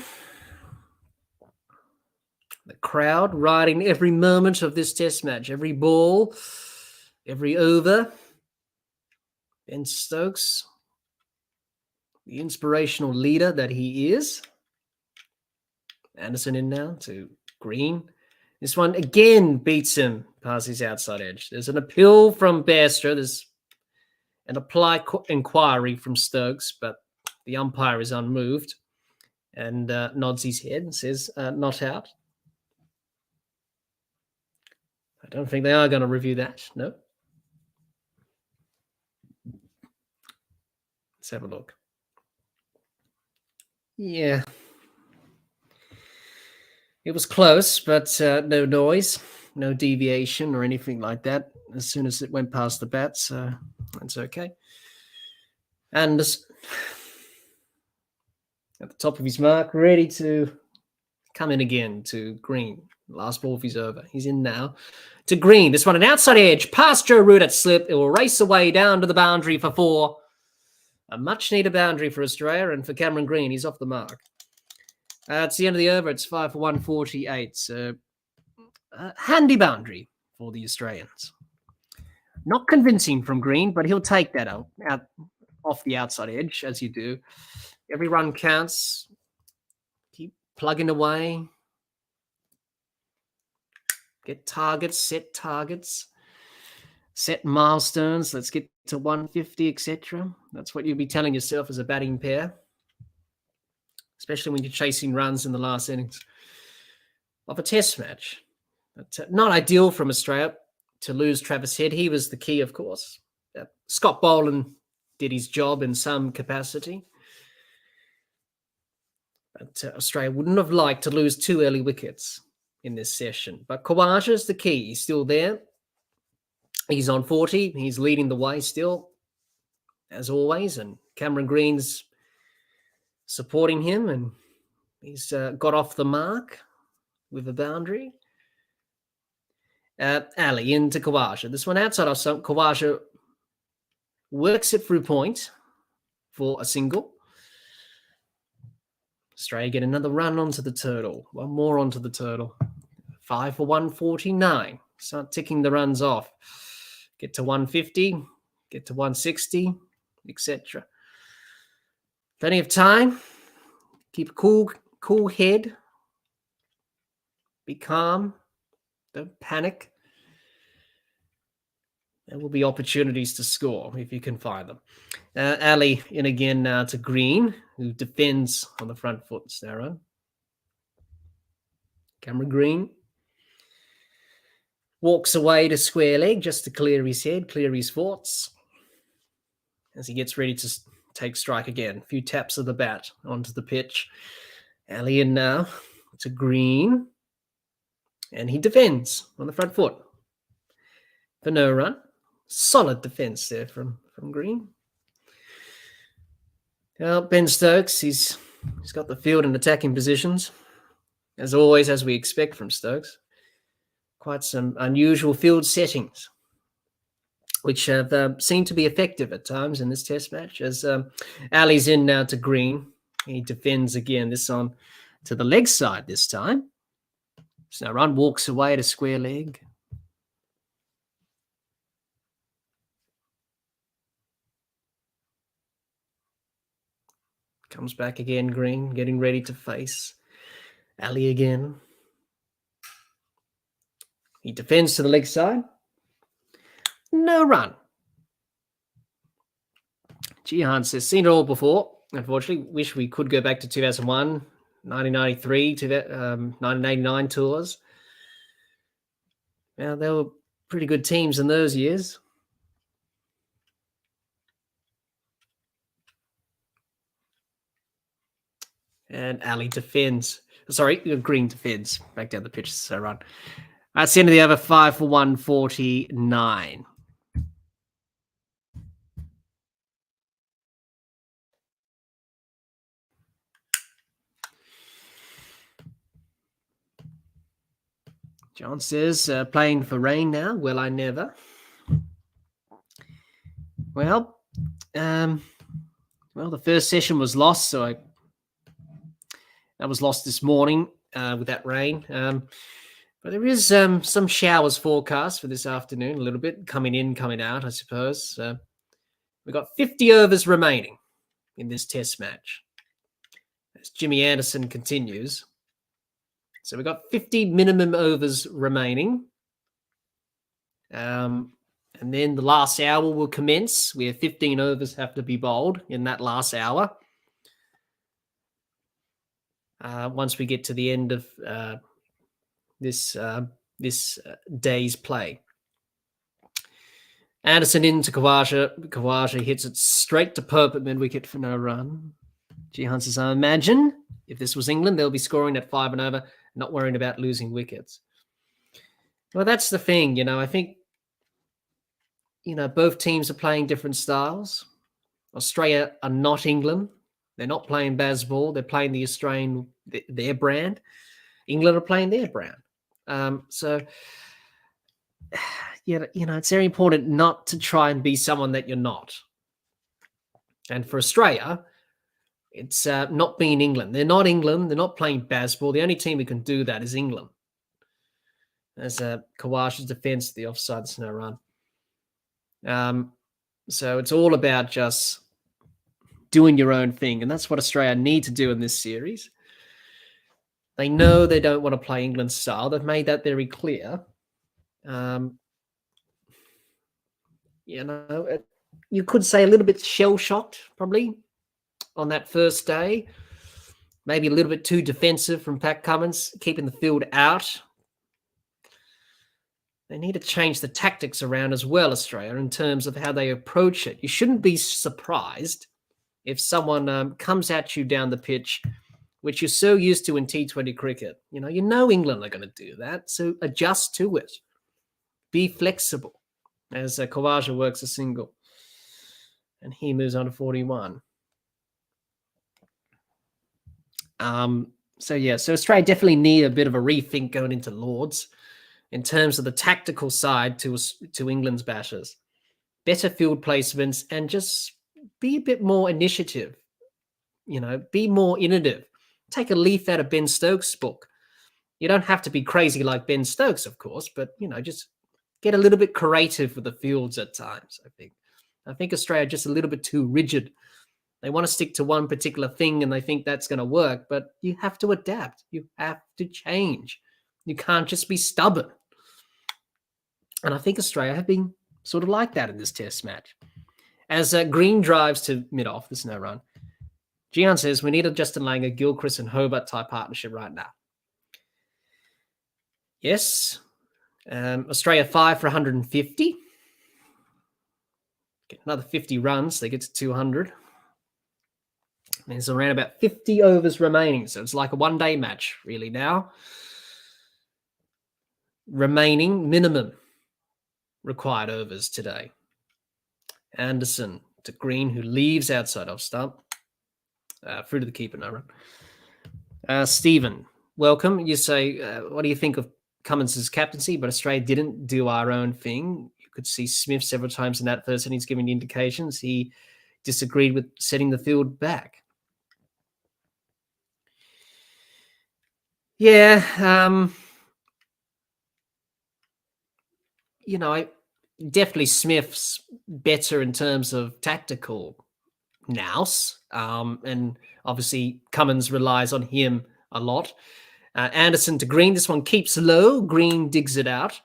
A: The crowd riding every moment of this test match. Every ball, every over. Ben Stokes, the inspirational leader that he is. Anderson in now to Green. This one again beats him past his outside edge. There's an appeal from Bairstow. There's an inquiry from Stokes, but the umpire is unmoved and nods his head and says, not out. I don't think they are going to review that. No. Let's have a look. Yeah. It was close, but no noise, no deviation or anything like that as soon as it went past the bat, so that's okay. And at the top of his mark, ready to come in again to Green. Last ball of his over. He's in now to Green. This one, an outside edge, past Joe Root at slip. It will race away down to the boundary for 4. A much-needed boundary for Australia, and for Cameron Green, he's off the mark. It's the end of the over. It's 5 for 148. So, handy boundary for the Australians. Not convincing from Green, but he'll take that out off the outside edge, as you do. Every run counts. Keep plugging away. Get targets, set milestones. Let's get to 150, etc. That's what you'll be telling yourself as a batting pair, especially when you're chasing runs in the last innings of a test match. But not ideal from Australia to lose Travis Head. He was the key, of course. Scott Boland did his job in some capacity. But Australia wouldn't have liked to lose 2 early wickets in this session. But Khawaja is the key. He's still there. He's on 40. He's leading the way still, as always. And Cameron Green's supporting him. And he's got off the mark with a boundary. Ali into Khawaja. This one outside of some. Khawaja works it through point for a single. Australia get another run onto the turtle. One more onto the turtle. 5 for 149. Start ticking the runs off. Get to 150. Get to 160, etc. Plenty of time. Keep cool. cool head, be calm, don't panic. There will be opportunities to score if you can find them. Ali in again to Green, who defends on the front foot. Sarah. Cameron Green walks away to square leg just to clear his head, clear his thoughts, as he gets ready to take strike again. A few taps of the bat onto the pitch. Ali in now to Green, and he defends on the front foot for no run. Solid defence there from Green. Well, Ben Stokes, he's got the field in attacking positions, as always, as we expect from Stokes. Quite some unusual field settings, which have seemed to be effective at times in this test match. As Ali's in now to Green, he defends again, this on to the leg side this time. So run, walks away to square leg. Comes back again, Green, getting ready to face Ali again. He defends to the leg side. No run. Jihan says, seen it all before. Unfortunately, wish we could go back to 2001, 1993, to 1989 tours. Well, there were pretty good teams in those years. And Ali defends. Sorry, Green defends. Back down the pitch, so run. That's the end of the over, 5 for 149. John says, playing for rain now. Well, I never. Well, the first session was lost, so that was lost this morning with that rain. But there is some showers forecast for this afternoon, a little bit coming in, coming out, I suppose. We've got 50 overs remaining in this test match, as Jimmy Anderson continues. So we've got 50 minimum overs remaining. And then the last hour will commence, where 15 overs have to be bowled in that last hour. Once we get to the end of this day's play. Anderson into Khawaja. Khawaja hits it straight to Pope at mid-wicket for no run. Jihan says, I imagine if this was England, they'll be scoring at 5 and over, not worrying about losing wickets. Well, that's the thing, I think, both teams are playing different styles. Australia are not England. They're not playing Bazball. They're playing the Australian, their brand. England are playing their brand. So, it's very important not to try and be someone that you're not. And for Australia, it's not being England. They're not England. They're not playing Bazball. The only team who can do that is England. As Khawaja's defence, the offside, there's no run. So it's all about just doing your own thing. And that's what Australia need to do in this series. They know they don't want to play England style. They've made that very clear. You could say a little bit shell-shocked, probably, on that first day. Maybe a little bit too defensive from Pat Cummins, keeping the field out. They need to change the tactics around as well, Australia, in terms of how they approach it. You shouldn't be surprised if someone comes at you down the pitch, which you're so used to in T20 cricket. You know England are going to do that, so adjust to it. Be flexible, as Khawaja works a single. And he moves on to 41. So Australia definitely need a bit of a rethink going into Lords in terms of the tactical side to England's batters. Better field placements and just be a bit more initiative. Be more innovative. Take a leaf out of Ben Stokes' book. You don't have to be crazy like Ben Stokes, of course, but, just get a little bit creative with the fields at times, I think. I think Australia are just a little bit too rigid They want to stick to one particular thing and they think that's going to work, but you have to adapt. You have to change. You can't just be stubborn. And I think Australia have been sort of like that in this test match. As Green drives to mid-off, there's no run. Gian says, we need a Justin Langer, Gilchrist and Hobart type partnership right now. Yes. Australia 5 for 150. Get another 50 runs. They get to 200. There's around about 50 overs remaining. So it's like a one-day match really now. Remaining minimum required overs today. Anderson to Green, who leaves outside off stump. Through to the keeper, no run. Stephen, welcome. You say, what do you think of Cummins' captaincy? But Australia didn't do our own thing. You could see Smith several times in that first innings giving indications. He disagreed with setting the field back. Yeah, definitely Smith's better in terms of tactical nous, and obviously Cummins relies on him a lot. Anderson to Green. This one keeps low. Green digs it out.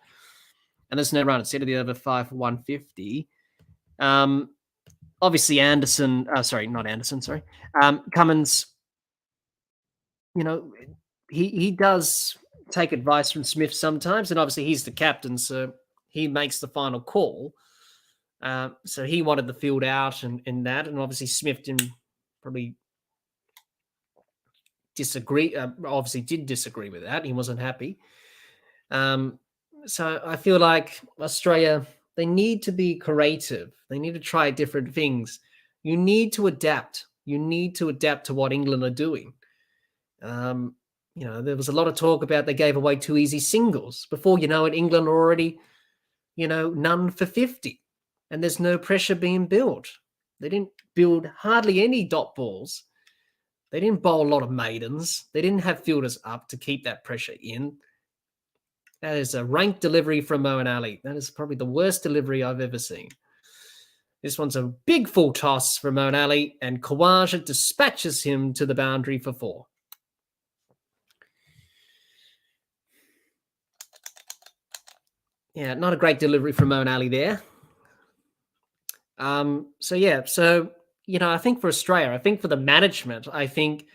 A: And there's no run. It's of the over 5 for 150. Obviously Anderson, not Anderson, Cummins, he does take advice from Smith sometimes, and obviously he's the captain, so he makes the final call. So he wanted the field out and that, and obviously Smith didn't probably disagree. Obviously did disagree with that. He wasn't happy. So I feel like Australia, they need to be creative. They need to try different things. You need to adapt. You need to adapt to what England are doing. There was a lot of talk about they gave away 2 easy singles. Before you know it, England are already, none for 50. And there's no pressure being built. They didn't build hardly any dot balls. They didn't bowl a lot of maidens. They didn't have fielders up to keep that pressure in. That is a rank delivery from Moeen Ali. That is probably the worst delivery I've ever seen. This one's a big full toss from Moeen Ali, and Khawaja dispatches him to the boundary for 4. Yeah, not a great delivery from Moeen Ali there. I think for Australia, I think for the management, I think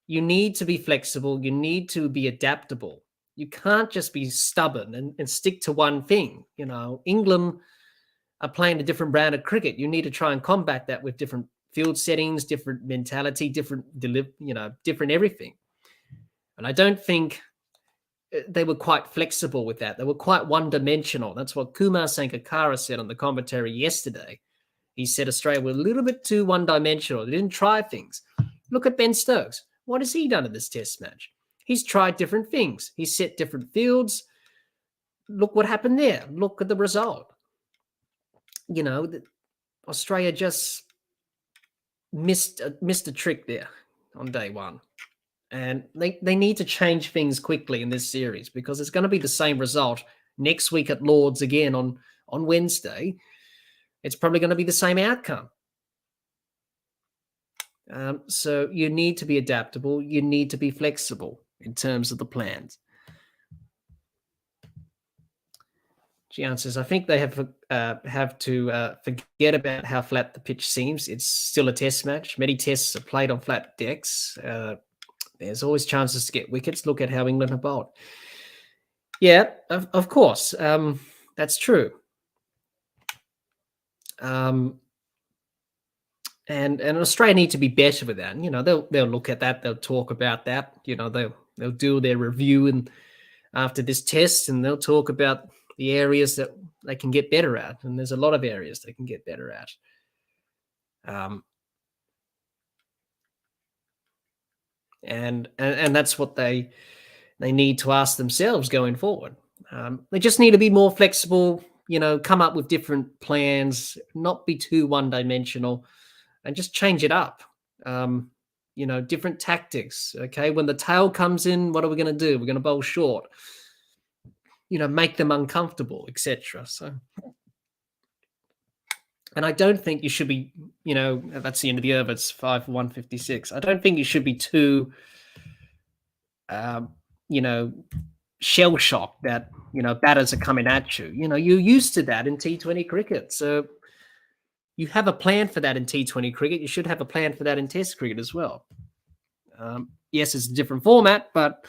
A: you need to be flexible. You need to be adaptable. You can't just be stubborn and stick to one thing. England are playing a different brand of cricket. You need to try and combat that with different field settings, different mentality, different everything. And I don't think they were quite flexible with that. They were quite one-dimensional. That's what Kumar Sangakkara said on the commentary yesterday. He said Australia were a little bit too one-dimensional. They didn't try things. Look at Ben Stokes. What has he done in this test match? He's tried different things. He's set different fields. Look what happened there. Look at the result. Australia just missed a trick there on day one. And they need to change things quickly in this series, because it's going to be the same result next week at Lord's again on Wednesday. It's probably going to be the same outcome. So you need to be adaptable. You need to be flexible in terms of the plans. Gian says, I think they have to forget about how flat the pitch seems. It's still a test match. Many tests are played on flat decks. There's always chances to get wickets. Look at how England have bowled. Yeah, of course. That's true. And Australia need to be better with that. They'll look at that. They'll talk about that. They'll do their review and after this test, and they'll talk about the areas that they can get better at. And there's a lot of areas they can get better at. And that's what they need to ask themselves going forward. They just need to be more flexible, come up with different plans, not be too one-dimensional, and just change it up. Different tactics. Okay, when the tail comes in, what are we going to do? We're going to bowl short. Make them uncomfortable, etc. So And I don't think you should be, that's the end of the over. It's 5 for 156. I don't think you should be too, you know, shell shocked that, batters are coming at you. You're used to that in T20 cricket. So you have a plan for that in T20 cricket. You should have a plan for that in Test cricket as well. Yes, it's a different format, but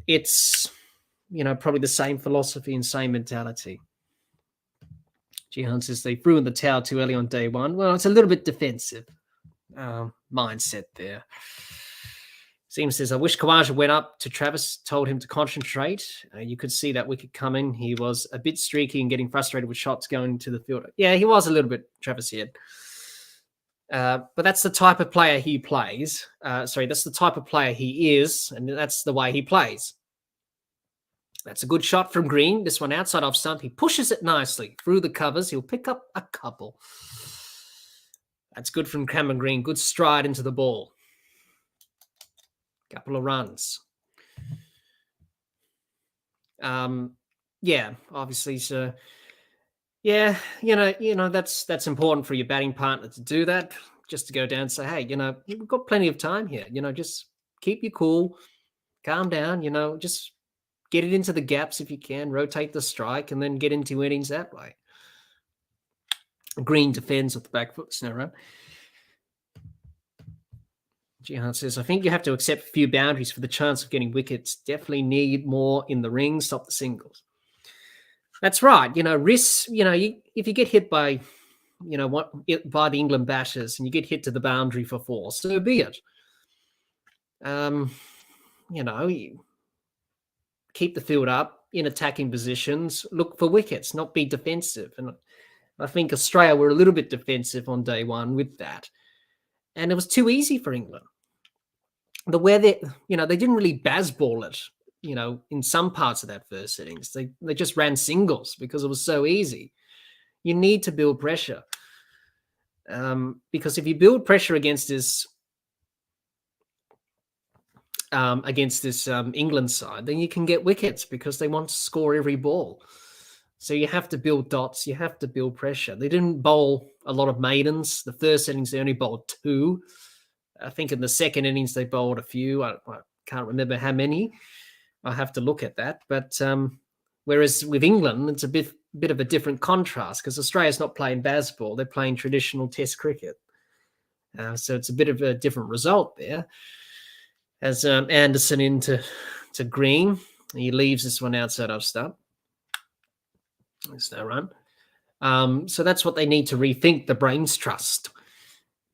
A: it's, probably the same philosophy and same mentality. Jihan says they threw in the towel too early on day one. Well, it's a little bit defensive mindset there. Seam says, I wish Khawaja went up to Travis, told him to concentrate. You could see that wicket coming. He was a bit streaky and getting frustrated with shots going to the field. Yeah, he was a little bit, Travis here. But that's the type of player he plays. That's the type of player he is, and that's the way he plays. That's a good shot from Green. This one outside off stump. He pushes it nicely through the covers. He'll pick up a couple. That's good from Cameron Green. Good stride into the ball. Couple of runs. Yeah, obviously. So, yeah, that's important for your batting partner to do that. Just to go down and say, hey, we've got plenty of time here. Just keep your cool, calm down. Just get it into the gaps if you can. Rotate the strike and then get into innings that way. Green defends with the back foot. No run. Jihan says, I think you have to accept a few boundaries for the chance of getting wickets. Definitely need more in the ring. Stop the singles. That's right. Risks, if you get hit by, by the England batters and you get hit to the boundary for 4, so be it. You keep the field up in attacking positions, look for wickets, not be defensive. And I think Australia were a little bit defensive on day one with that. And it was too easy for England. The way they didn't really baseball it, in some parts of that first innings. They just ran singles because it was so easy. You need to build pressure. Because if you build pressure against this England side, then you can get wickets because they want to score every ball. So you have to build dots. You have to build pressure. They didn't bowl a lot of maidens. The first innings, they only bowled 2. I think in the second innings, they bowled a few. I can't remember how many. I'll have to look at that. But whereas with England, it's a bit of a different contrast because Australia's not playing baseball. They're playing traditional Test cricket. So it's a bit of a different result there. As Anderson into Green. He leaves this one outside off stump. There's no run. So that's what they need to rethink, the brains trust.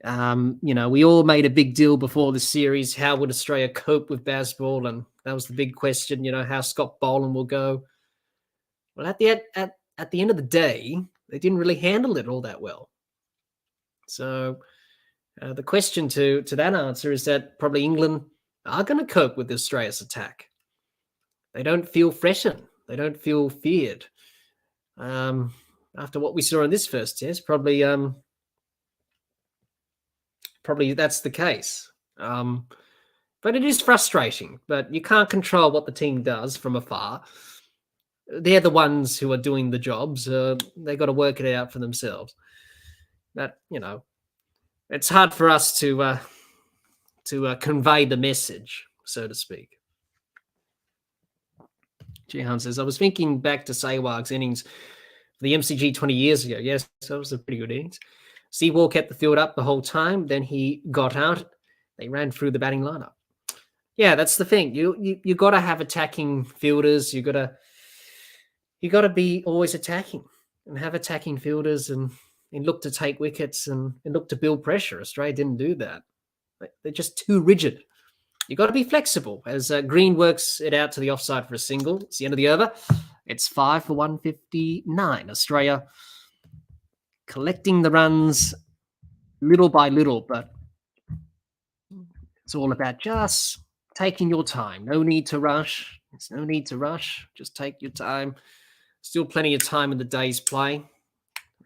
A: We all made a big deal before this series. How would Australia cope with baseball? And that was the big question, how Scott Boland will go. Well, at the end of the day, they didn't really handle it all that well. So the question to that answer is that probably England are going to cope with Australia's attack. They don't feel threatened. They don't feel feared. After what we saw in this first test, probably that's the case. But it is frustrating. But you can't control what the team does from afar. They're the ones who are doing the jobs. They got to work it out for themselves. That it's hard for us to convey the message, so to speak. Jihan says, I was thinking back to Sehwag's innings for the MCG 20 years ago. Yes, that was a pretty good innings. Sehwag kept the field up the whole time. Then he got out. They ran through the batting lineup. Yeah, that's the thing. You got to have attacking fielders. You got to be always attacking and have attacking fielders and look to take wickets and look to build pressure. Australia didn't do that. They're just too rigid. You got to be flexible. As Green works it out to the offside for a single. It's the end of the over. It's 5 for 159. Australia collecting the runs little by little, but it's all about just taking your time. No need to rush. There's no need to rush. Just take your time. Still plenty of time in the day's play.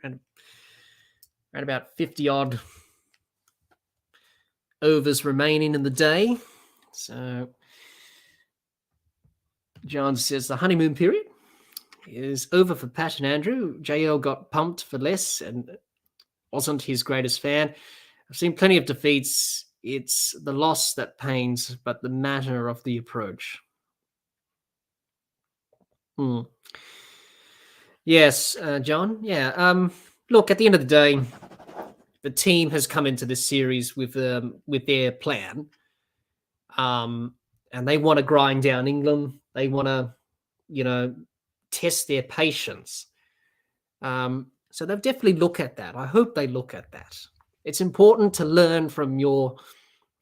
A: Around about 50-odd overs remaining in the day. So John says the honeymoon period. is over for Pat and Andrew. JL got pumped for less and wasn't his greatest fan. I've seen plenty of defeats. It's the loss that pains, but the matter of the approach. Yes, John. Yeah. Look, at the end of the day, the team has come into this series with their plan, and they want to grind down England. They want to, test their patience. So they'll definitely look at that. I hope they look at that. It's important to learn from your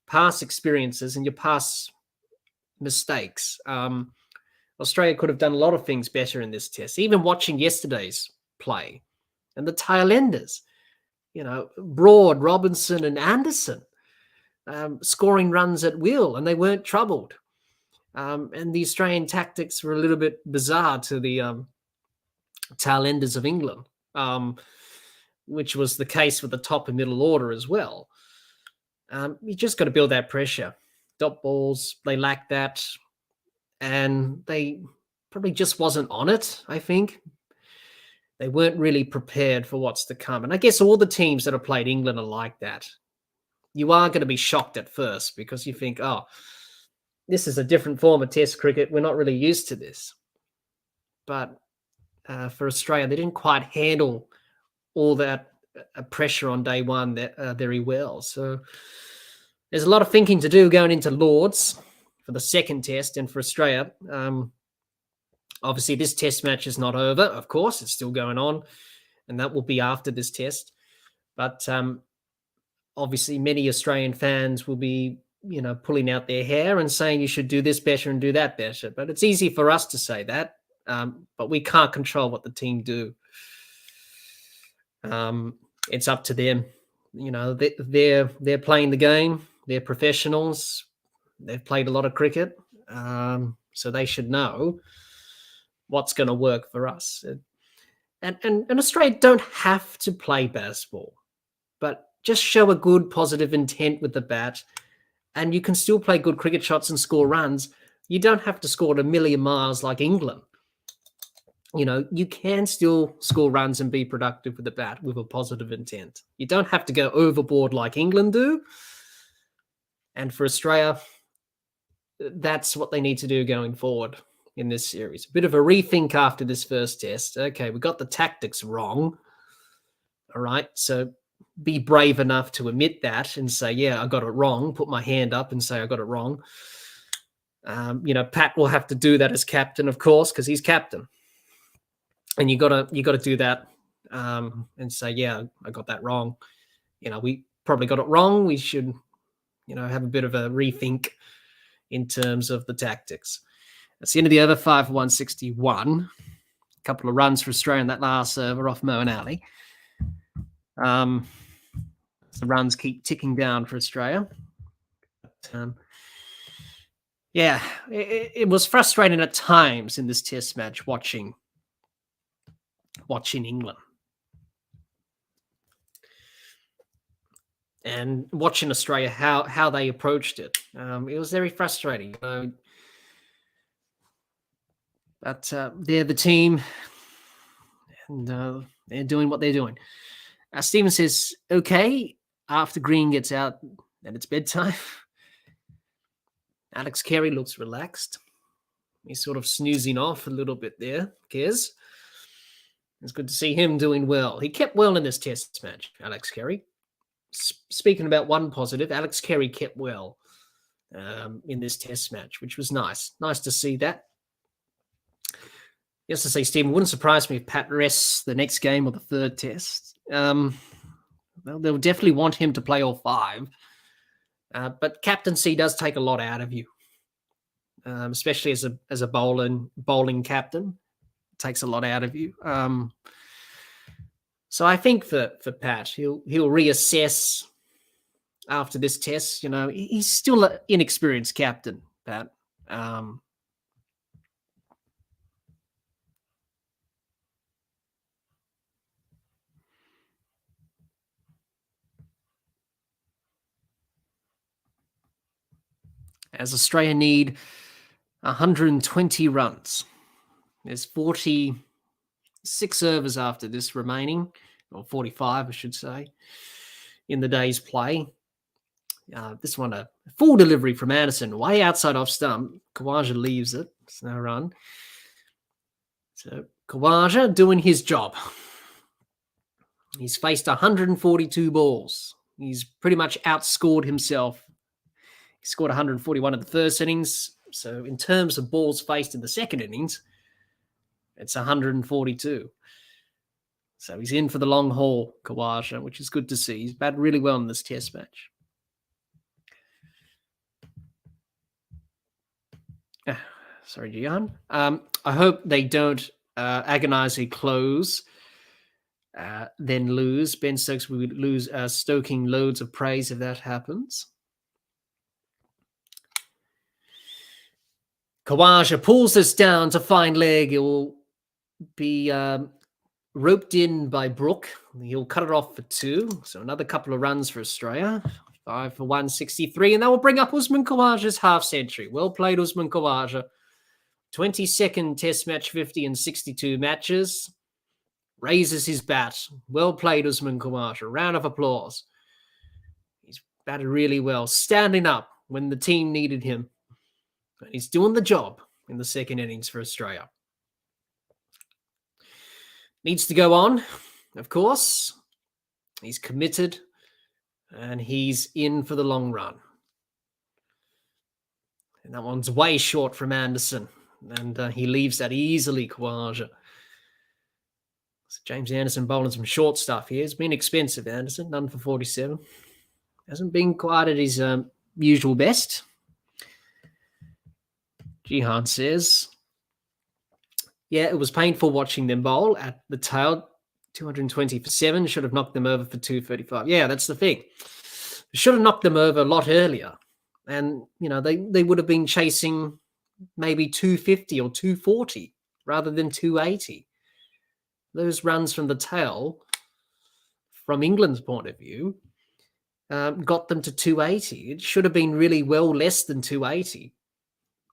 A: past experiences and your past mistakes. Australia could have done a lot of things better in this test. Even watching yesterday's play and the tail enders, Broad, Robinson, and Anderson scoring runs at will, and they weren't troubled. And the Australian tactics were a little bit bizarre to the tail enders of England, which was the case with the top and middle order as well. You just got to build that pressure. Dot balls, they lacked that. And they probably just wasn't on it, I think. They weren't really prepared for what's to come. And I guess all the teams that have played England are like that. You are going to be shocked at first because you think, oh, this is a different form of Test cricket. We're not really used to this. But for Australia, they didn't quite handle all that pressure on day one very well. So there's a lot of thinking to do going into Lords for the second test. And for Australia, obviously this test match is not over, of course. It's still going on, and that will be after this test. But obviously many Australian fans will be, pulling out their hair and saying you should do this better and do that better. But it's easy for us to say that, but we can't control what the team do. It's up to them. They're playing the game. They're professionals. They've played a lot of cricket, so they should know what's going to work for us. And Australia don't have to play baseball, but just show a good positive intent with the bat, and you can still play good cricket shots and score runs. You don't have to score at a million miles like England. You can still score runs and be productive with the bat with a positive intent. You don't have to go overboard like England do. And for Australia, that's what they need to do going forward in this series. A bit of a rethink after this first test. Okay, we got the tactics wrong. All right, so be brave enough to admit that and say, yeah, I got it wrong. Put my hand up and say I got it wrong. Pat will have to do that as captain, of course, because he's captain. And you got to do that and say, yeah, I got that wrong. We probably got it wrong. We should, have a bit of a rethink in terms of the tactics. That's the end of the over, 5 for 161. A couple of runs for Australia in that last serve off Moeen Ali. The runs keep ticking down for Australia. But, it was frustrating at times in this test match watching England. And watching Australia, how they approached it. It was very frustrating. But they're the team, and they're doing what they're doing. Stephen says, okay, after Green gets out, then it's bedtime. Alex Carey looks relaxed. He's sort of snoozing off a little bit there, Kez. It's good to see him doing well. He kept well in this test match, Alex Carey. Speaking about one positive, Alex Carey kept well in this test match, which was nice. Nice to see that. Yes, to say, Stephen, wouldn't surprise me if Pat rests the next game or the third test. Well, they'll definitely want him to play all 5. But captaincy does take a lot out of you, especially as a bowling captain. It takes a lot out of you. So I think for Pat, he'll reassess after this test. He's still an inexperienced captain, Pat. As Australia need 120 runs. There's 40 6 overs after this remaining, or 45, I should say, in the day's play. This one, a full delivery from Anderson, way outside off stump. Khawaja leaves it. It's no run. So Khawaja doing his job. He's faced 142 balls. He's pretty much outscored himself. He scored 141 in the first innings. So in terms of balls faced in the second innings, it's 142. So he's in for the long haul, Khawaja, which is good to see. He's batted really well in this test match. Sorry, Gian. I hope they don't agonizingly close, then lose. Ben Stokes will lose, stoking loads of praise if that happens. Khawaja pulls this down to fine leg. It will be roped in by Brook. He'll cut it off for 2. So another couple of runs for Australia. 5 for 163. And that will bring up Usman Khawaja's half century. Well played, Usman Khawaja. 22nd Test match 50 in 62 matches. Raises his bat. Well played, Usman Khawaja. Round of applause. He's batted really well. Standing up when the team needed him. And he's doing the job in the second innings for Australia. Needs to go on, of course. He's committed. And he's in for the long run. And that one's way short from Anderson. And he leaves that easily, Khawaja. So James Anderson bowling some short stuff here. It's been expensive, Anderson. None for 47. Hasn't been quite at his usual best. Jihan says, yeah, it was painful watching them bowl at the tail. 220 for 7. Should have knocked them over for 235. Yeah, that's the thing. Should have knocked them over a lot earlier. And, you know, they would have been chasing maybe 250 or 240 rather than 280. Those runs from the tail, from England's point of view, got them to 280. It should have been really well less than 280.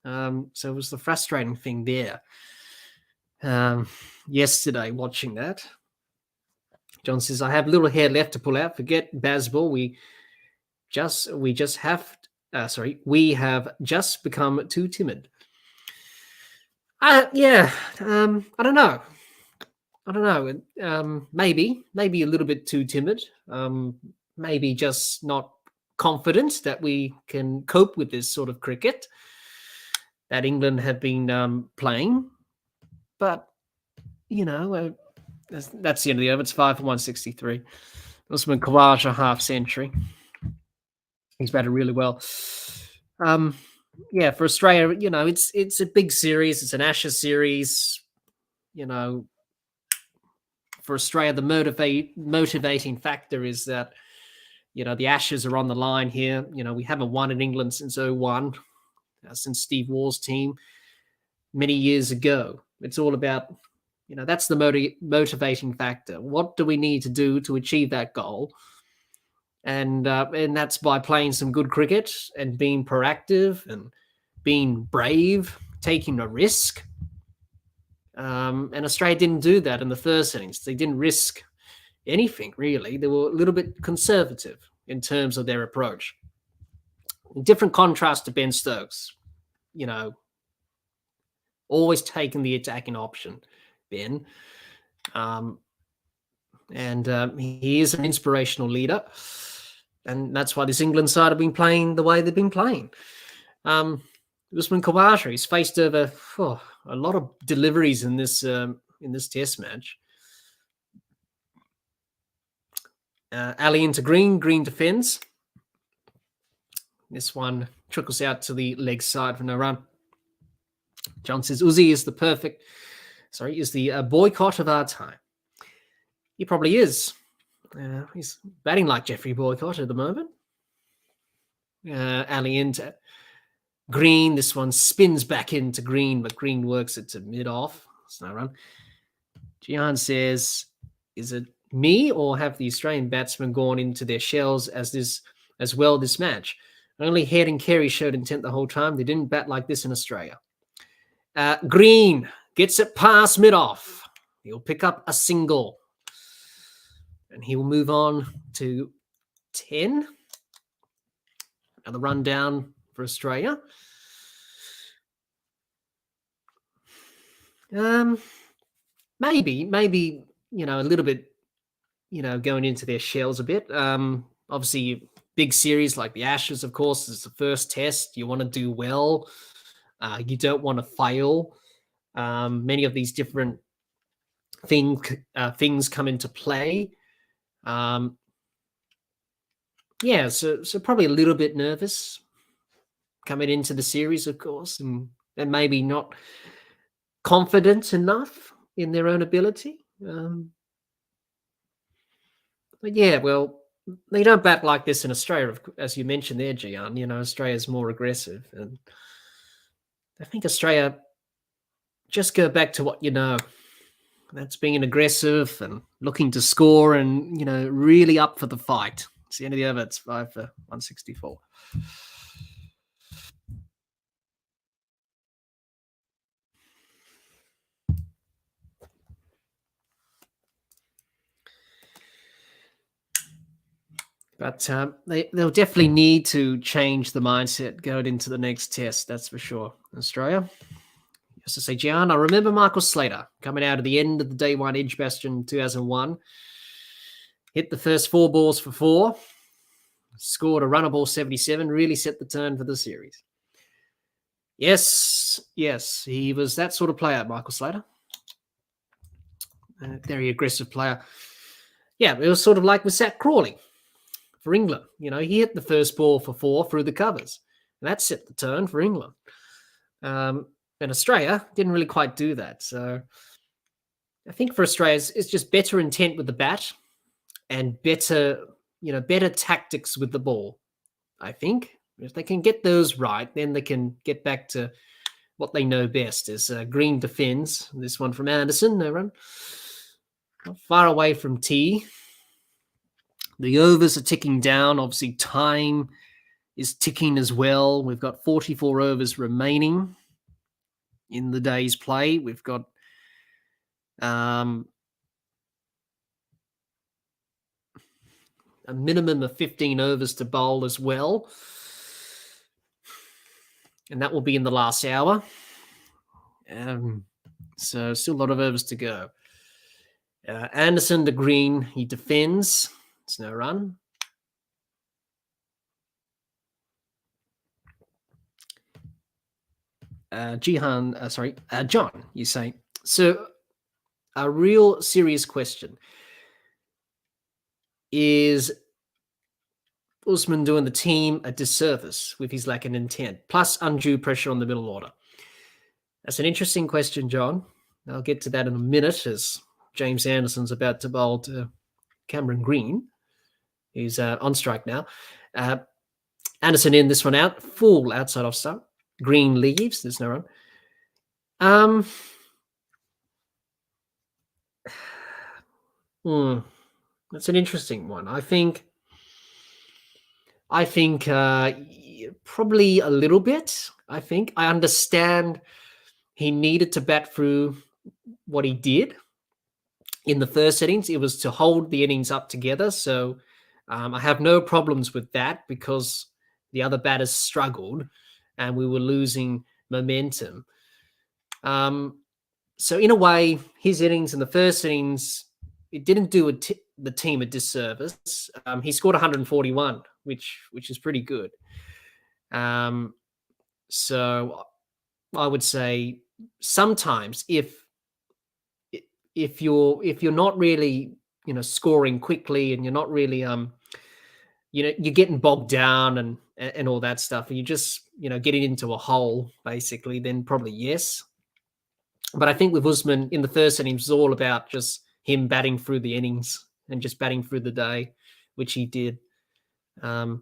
A: So it was the frustrating thing there. Yesterday, watching that. John says, I have little hair left to pull out. Forget Bazball. We have just become too timid. I don't know. Maybe a little bit too timid. Maybe just not confident that we can cope with this sort of cricket that England have been playing. But, you know, that's the end of the over. It's 5 for 163. Usman Khawaja half century. He's batted really well. For Australia, you know, it's a big series. It's an Ashes series. You know, for Australia, the motivating factor is that, you know, the Ashes are on the line here. You know, we haven't won in England since 2001, since Steve Waugh's team many years ago. It's all about, you know, that's the motivating factor. What do we need to do to achieve that goal? And that's by playing some good cricket and being proactive and being brave, taking a risk. And Australia didn't do that in the first innings. They didn't risk anything, really. They were a little bit conservative in terms of their approach. In different contrast to Ben Stokes, you know, always taking the attacking option, Ben. He is an inspirational leader. And that's why this England side have been playing the way they've been playing. Usman Khawaja, he's faced over a lot of deliveries in this test match. Ali into green defends. This one trickles out to the leg side for no run. John says Uzi is the boycott of our time. He probably is. He's batting like Jeffrey Boycott at the moment. Ali into Green. This one spins back into Green, but Green works it to mid-off. It's no run. Gian says, is it me or have the Australian batsmen gone into their shells as well this match? Only Head and Carey showed intent the whole time. They didn't bat like this in Australia. Green gets it past mid-off. He'll pick up a single. And he will move on to 10. Another run down for Australia. Maybe, a little bit, going into their shells a bit. Obviously, big series like the Ashes, of course, is the first test. You want to do well. You don't want to fail. Many of these different things come into play. So probably a little bit nervous coming into the series, of course, and maybe not confident enough in their own ability. But yeah, well, they don't bat like this in Australia, as you mentioned there, Gian. Australia's more aggressive, and I think Australia just go back to what you know. That's being aggressive and looking to score, and really up for the fight. It's the end of the over. It's 5 for 164. But they'll definitely need to change the mindset going into the next test. That's for sure. Australia. Just to say, Gian, I remember Michael Slater coming out at the end of the day one Edgbaston 2001. Hit the first 4 balls for 4. Scored a runner ball 77. Really set the tone for the series. Yes. He was that sort of player, Michael Slater. A very aggressive player. Yeah, it was sort of like with Zach Crawley for England. He hit the first ball for 4 through the covers. And that set the tone for England. And Australia didn't really quite do that. So I think for Australia, it's just better intent with the bat and better tactics with the ball. I think if they can get those right, then they can get back to what they know best. As Green defends this one from Anderson, no run. Not far away from tee. The overs are ticking down. Obviously, time is ticking as well. We've got 44 overs remaining in the day's play. We've got a minimum of 15 overs to bowl as well. And that will be in the last hour. So still a lot of overs to go. Anderson to Green, he defends. It's no run. John, you say. So a real serious question. Is Usman doing the team a disservice with his lack of intent, plus undue pressure on the middle order? That's an interesting question, John. I'll get to that in a minute, as James Anderson's about to bowl to Cameron Green. He's on strike now. Anderson in this one out. Full outside off stump. Green leaves. There's no run. That's an interesting one. I think probably a little bit. I understand he needed to bat through what he did in the first innings. It was to hold the innings up together. So I have no problems with that, because the other batters struggled and we were losing momentum. So in a way, his innings in the first innings, it didn't do the team a disservice. He scored 141, which is pretty good. So I would say sometimes if you're not really scoring quickly, and you're not really you're getting bogged down and all that stuff, and you just getting into a hole basically, then probably yes. But I think with Usman in the first innings, it was all about just him batting through the innings and just batting through the day, which he did. But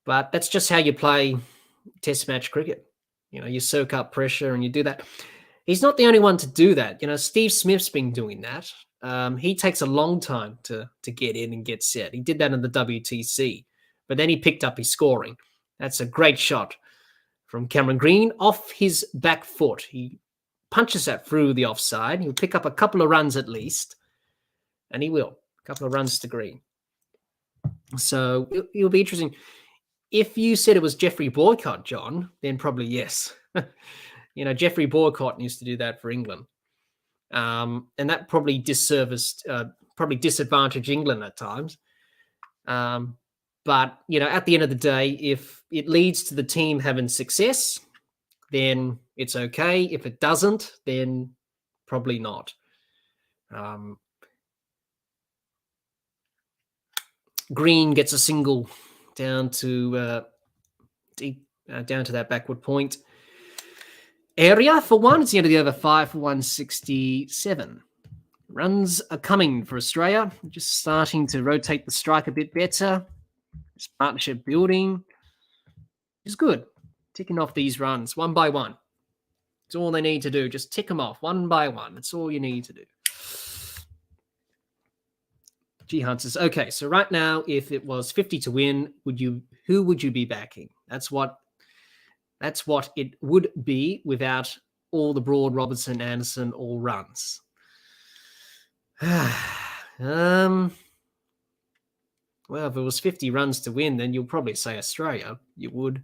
A: that's just how you play test match cricket. You soak up pressure and you do that. He's not the only one to do that. Steve Smith's been doing that. He takes a long time to get in and get set. He did that in the WTC, but then he picked up his scoring. That's a great shot from Cameron Green off his back foot. He punches that through the offside. He'll pick up a couple of runs at least, and he will. A couple of runs to green. So it'll be interesting. If you said it was Jeffrey Boycott, John, then probably yes. Jeffrey Boycott used to do that for England. And that probably disadvantaged England at times. But, at the end of the day, if it leads to the team having success, then it's okay. If it doesn't, then probably not. Green gets a single down to that backward point area for one. It's the end of the over, 5 for 167. Runs are coming for Australia. Just starting to rotate the strike a bit better. This partnership building is good. Ticking off these runs one by one. It's all they need to do. Just tick them off one by one. That's all you need to do. G Hunt says, okay, so right now, if it was 50 to win, who would you be backing? That's what it would be without all the Broad, Robertson, Anderson, all runs. Well, if it was 50 runs to win, then you'll probably say Australia. You would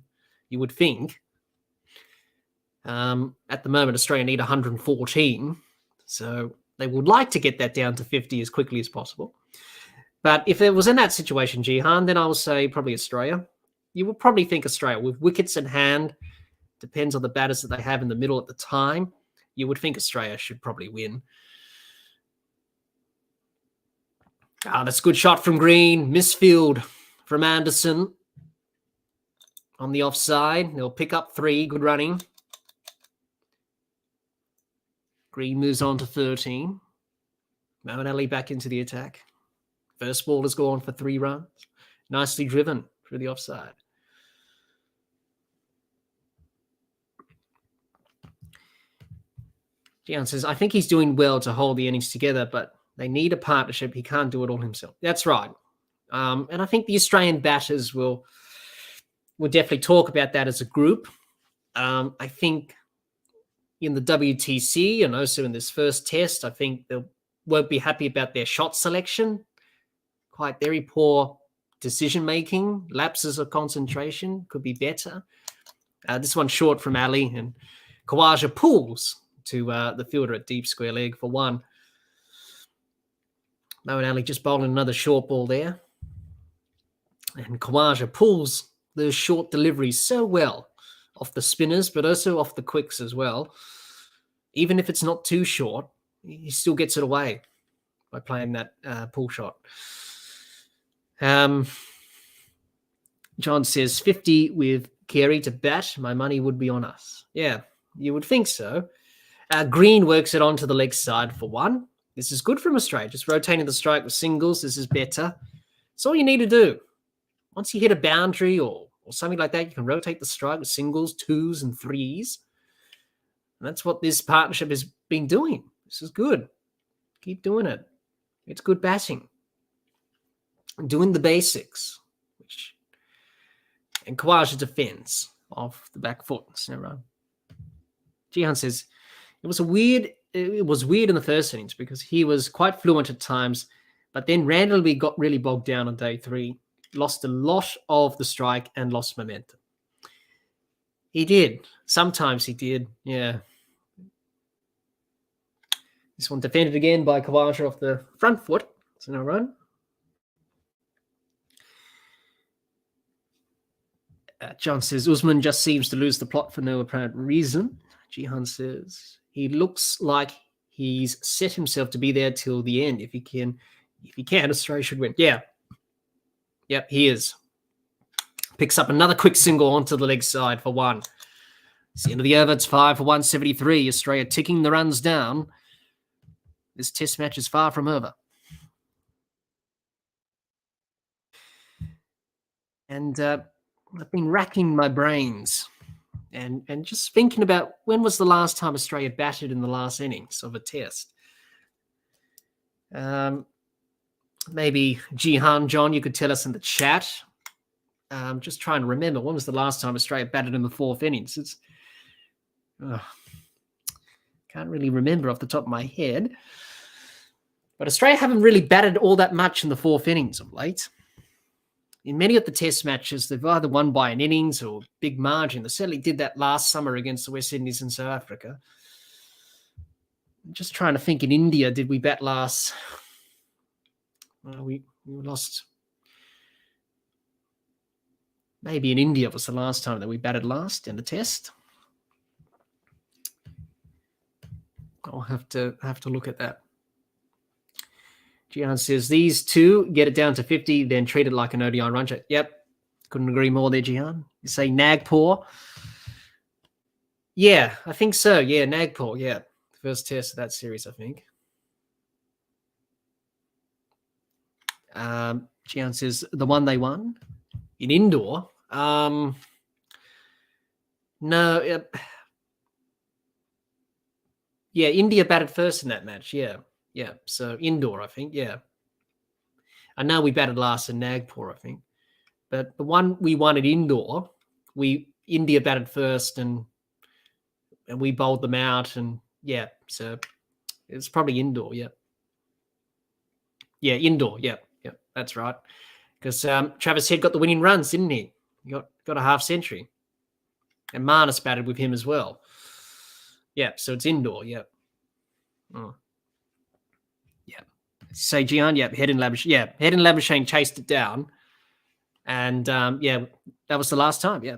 A: think. At the moment, Australia need 114, so they would like to get that down to 50 as quickly as possible. But if it was in that situation, Jihan, then I will say probably Australia. You would probably think Australia. With wickets in hand, depends on the batters that they have in the middle at the time, you would think Australia should probably win. That's a good shot from Green. Misfield from Anderson on the offside. They'll pick up 3. Good running. Green moves on to 13. Moeen Ali back into the attack. First ball has gone for 3 runs. Nicely driven through the offside. Gian says, I think he's doing well to hold the innings together, but they need a partnership. He can't do it all himself. That's right. And I think the Australian batters will definitely talk about that as a group. I think in the WTC and also in this first test, I think they won't be happy about their shot selection. Quite very poor decision-making. Lapses of concentration could be better. This one's short from Ali, and Khawaja pulls to the fielder at deep square leg for 1. Moeen Ali just bowling another short ball there. And Khawaja pulls those short deliveries so well off the spinners, but also off the quicks as well. Even if it's not too short, he still gets it away by playing that pull shot. John says, 50 with Carey to bat, my money would be on us. Yeah, you would think so. Green works it onto the leg side for 1. This is good from Australia. Just rotating the strike with singles. This is better. That's all you need to do. Once you hit a boundary or something like that, you can rotate the strike with singles, 2s and 3s. And that's what this partnership has been doing. This is good. Keep doing it. It's good batting. Doing the basics. And Khawaja defends off the back foot. No run. Jihan says, it was weird in the first innings because he was quite fluent at times, but then randomly got really bogged down on day 3, lost a lot of the strike and lost momentum. He did. Sometimes he did, yeah. This one defended again by Khawaja off the front foot. It's no run. John says, Usman just seems to lose the plot for no apparent reason. Jihan says, he looks like he's set himself to be there till the end. If he can, Australia should win. Yeah. Yep, he is. Picks up another quick single onto the leg side for 1. It's the end of the over. It's 5 for 173. Australia ticking the runs down. This test match is far from over. And I've been racking my brains and just thinking about when was the last time Australia batted in the last innings of a test. Maybe Jihan, John, you could tell us in the chat. Just trying to remember, when was the last time Australia batted in the 4th innings? It's Can't really remember off the top of my head. But Australia haven't really batted all that much in the fourth innings of late. In many of the test matches, they've either won by an innings or big margin. They certainly did that last summer against the West Indies and South Africa. I'm just trying to think, in India, did we bat last? We lost. Maybe in India was the last time that we batted last in the test. I'll have to look at that. Jihan says, these two get it down to 50, then treat it like an ODI run check. Yep. Couldn't agree more there, Jihan. You say Nagpur? Yeah, I think so. Yeah, Nagpur. Yeah. First test of that series, I think. Jihan says, the one they won in indoor. No. Yeah, India batted first in that match. Yeah. Yeah, so indoor, I think, yeah. I know we batted last in Nagpur, I think. But the one we won at indoor, India batted first and we bowled them out. And, yeah, so it's probably indoor, yeah. Yeah, indoor, yeah, that's right. Because Travis Head got the winning runs, didn't he? He got a half century. And Marnus batted with him as well. Yeah, so it's indoor, yeah. Oh. Say Jihan, Head and Labuschagne chased it down. And, that was the last time, yeah.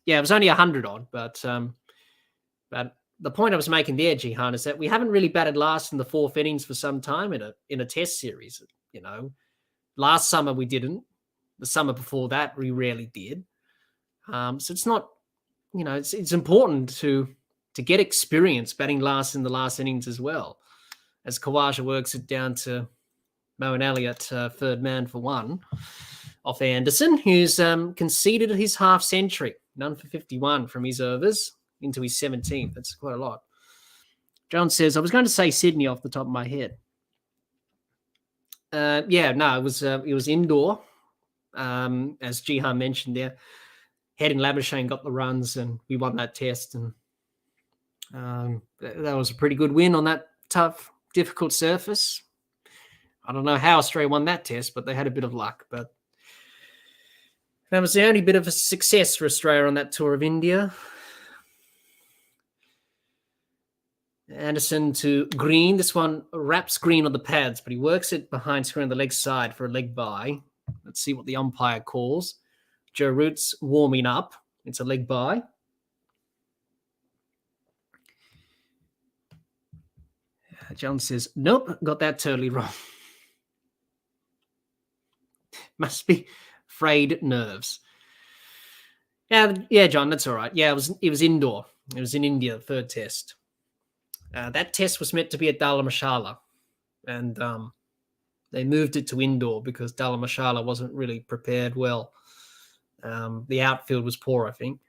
A: Yeah, it was only 100 odd, but the point I was making there, Jihan, is that we haven't really batted last in the fourth innings for some time in a test series, you know. Last summer we didn't. The summer before that we rarely did. So it's not, you know, it's important to get experience batting last in the last innings as well. As Khawaja works it down to Moeen Elliott, third man for one, off Anderson, who's conceded his half century, none for 51 from his overs into his 17th. That's quite a lot. John says, I was going to say Sydney off the top of my head. It was indoor, as Jihan mentioned there. Head and Labuschagne got the runs and we won that test. And that was a pretty good win on that tough, difficult surface. I don't know how Australia won that test, but they had a bit of luck. But that was the only bit of a success for Australia on that tour of India. Anderson to Green. This one wraps Green on the pads, but he works it behind screen on the leg side for a leg bye. Let's see what the umpire calls. Joe Root's warming up. It's a leg bye. John says, nope, got that totally wrong. Must be frayed nerves. Yeah, John, that's all right. Yeah, it was indoor. It was in India, the third test. That test was meant to be at Dharamshala, and they moved it to indoor because Dharamshala wasn't really prepared well. The outfield was poor, I think.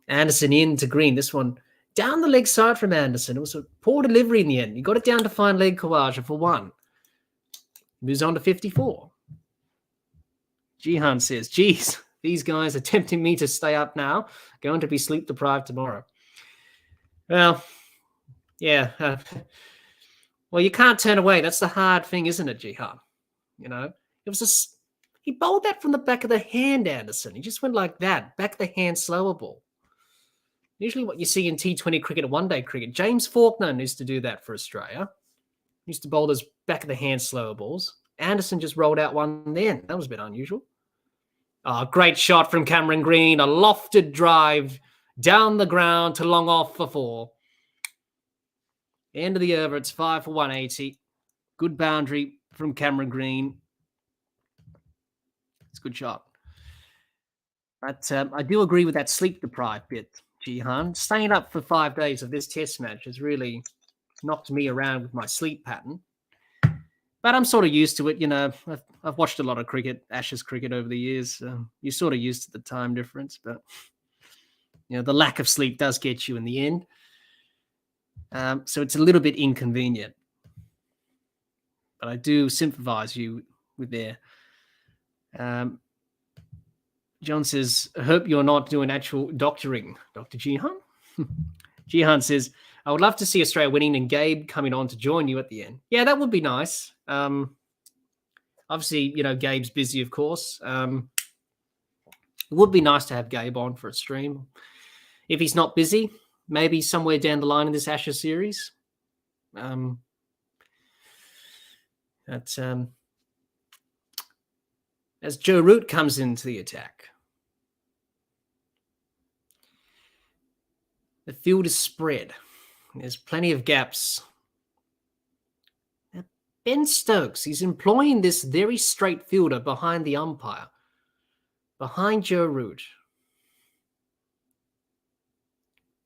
A: Anderson in to Green. This one down the leg side from Anderson. It was a poor delivery in the end. He got it down to fine leg Khawaja for one. Moves on to 54. Jihan says, geez, these guys are tempting me to stay up now. Going to be sleep deprived tomorrow. Well, yeah. Well, you can't turn away. That's the hard thing, isn't it, Jihan? You know, he bowled that from the back of the hand, Anderson. He just went like that, back of the hand slower ball. Usually what you see in T20 cricket and one-day cricket. James Faulkner used to do that for Australia. He used to bowl those back of the hand slower balls. Anderson just rolled out one then. That was a bit unusual. Oh, great shot from Cameron Green. A lofted drive down the ground to long off for four. End of the over. It's 5 for 180. Good boundary from Cameron Green. It's a good shot. But I do agree with that sleep-deprived bit, Jihan. Staying up for 5 days of this test match has really knocked me around with my sleep pattern. But I'm sort of used to it. You know, I've watched a lot of cricket, Ashes cricket over the years. You're sort of used to the time difference. But, you know, the lack of sleep does get you in the end. So it's a little bit inconvenient. But I do sympathize you with there. John says, I hope you're not doing actual doctoring, Dr. Jihan. Jihan says, I would love to see Australia winning and Gabe coming on to join you at the end. Yeah, that would be nice. Obviously, Gabe's busy, of course. It would be nice to have Gabe on for a stream. If he's not busy, maybe somewhere down the line in this Ashes series. As Joe Root comes into the attack. The field is spread. There's plenty of gaps. Now, Ben Stokes, he's employing this very straight fielder behind the umpire, behind Joe Root.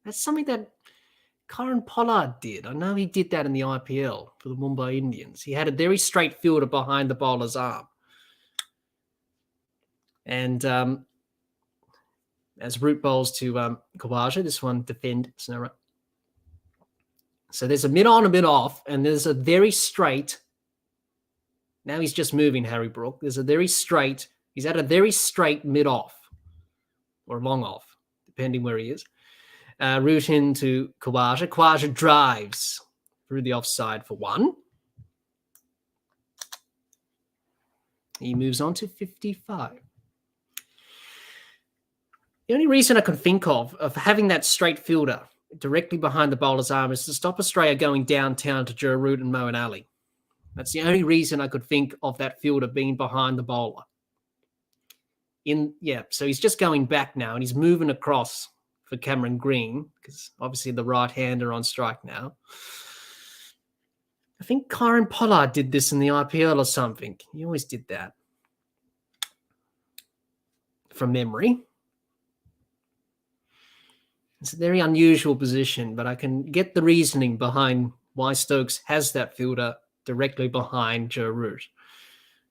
A: That's something that Kieran Pollard did. I know he did that in the IPL for the Mumbai Indians. He had a very straight fielder behind the bowler's arm. And as Root bowls to Khawaja, this one defend Snurra. So there's a mid on, a mid off, and there's a very straight. Now he's just moving, Harry Brook. There's a very straight. He's at a very straight mid off or long off, depending where he is. Root into Khawaja. Khawaja drives through the offside for one. He moves on to 55. The only reason I can think of having that straight fielder directly behind the bowler's arm is to stop Australia going downtown to Joe Root and Moeen Ali. That's the only reason I could think of that fielder being behind the bowler. So he's just going back now, and he's moving across for Cameron Green, because obviously the right-hander on strike now. I think Kieran Pollard did this in the IPL or something. He always did that. From memory. It's a very unusual position, but I can get the reasoning behind why Stokes has that fielder directly behind Joe Root,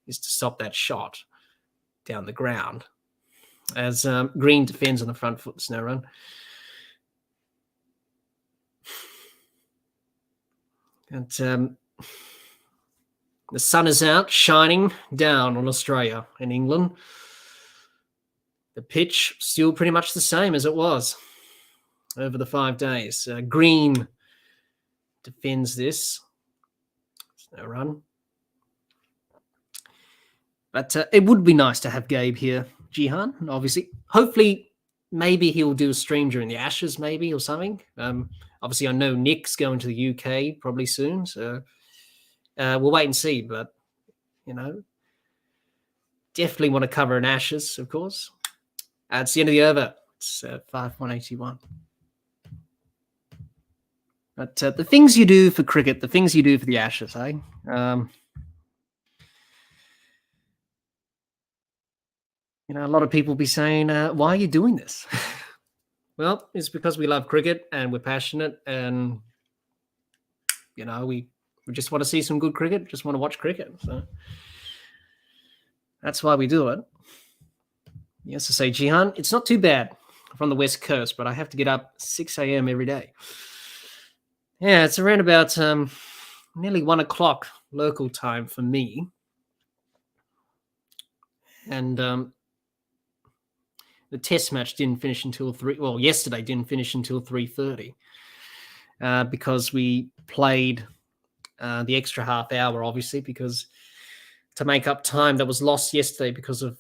A: is to stop that shot down the ground. As Green defends on the front foot, snow run. And the sun is out, shining down on Australia and England. The pitch still pretty much the same as it was over the 5 days. Green defends this. No run. But it would be nice to have Gabe here, Jihan, obviously. Hopefully, maybe he'll do a stream during the Ashes, maybe, or something. Obviously, I know Nick's going to the UK probably soon, so we'll wait and see. But, definitely want to cover an Ashes, of course. It's the end of the over. It's 5-181. But the things you do for cricket, the things you do for the Ashes, eh? A lot of people be saying, why are you doing this? Well, it's because we love cricket and we're passionate and, we just want to see some good cricket, just want to watch cricket. So that's why we do it. Yes, to say, Jihan, it's not too bad from the West Coast, but I have to get up 6 a.m. every day. Yeah, it's around about nearly 1 o'clock local time for me. And the test match didn't finish until 3. Well, yesterday didn't finish until 3:30 because we played the extra half hour, obviously, because to make up time that was lost yesterday because of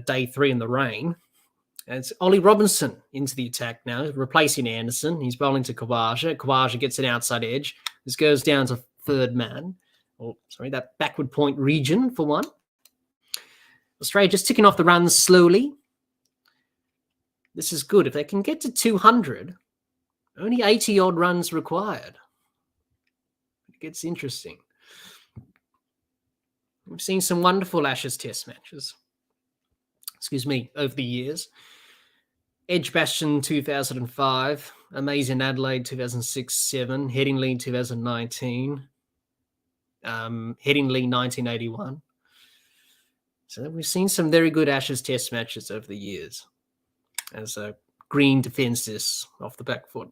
A: day 3 in the rain. And it's Ollie Robinson into the attack now, replacing Anderson. He's bowling to Khawaja. Khawaja gets an outside edge. This goes down to third man. That backward point region for one. Australia just ticking off the runs slowly. This is good. If they can get to 200, only 80-odd runs required. It gets interesting. We've seen some wonderful Ashes test matches. Over the years. Edgbaston 2005, Amazing Adelaide 2006-07, Headingley 2019, Headingley 1981. So we've seen some very good Ashes test matches over the years. As Green defends this off the back foot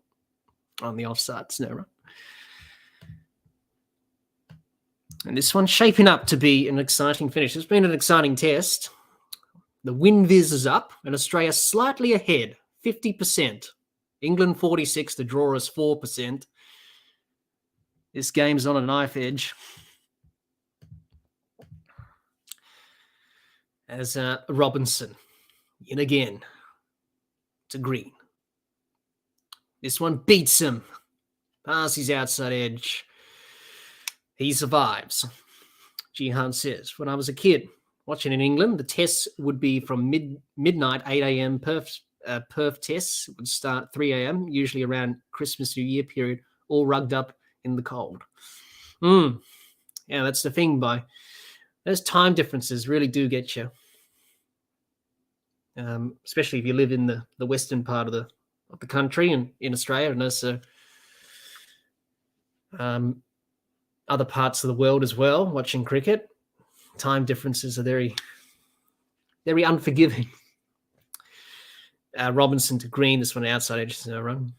A: on the offside snare. And this one's shaping up to be an exciting finish. It's been an exciting test. The wind viz is up and Australia slightly ahead, 50%. England 46, the draw is 4%. This game's on a knife edge. As Robinson, yet again, to Green. This one beats him. Past his outside edge. He survives. Jihan says, when I was a kid watching in England, the tests would be from midnight, 8 a.m. Perth tests would start 3 a.m., usually around Christmas, New Year period, all rugged up in the cold. Yeah, that's the thing. Those time differences really do get you, especially if you live in the western part of the country and in Australia, and also other parts of the world as well. Watching cricket, time differences are very, very unforgiving. Robinson to Green, this one outside edge, no run.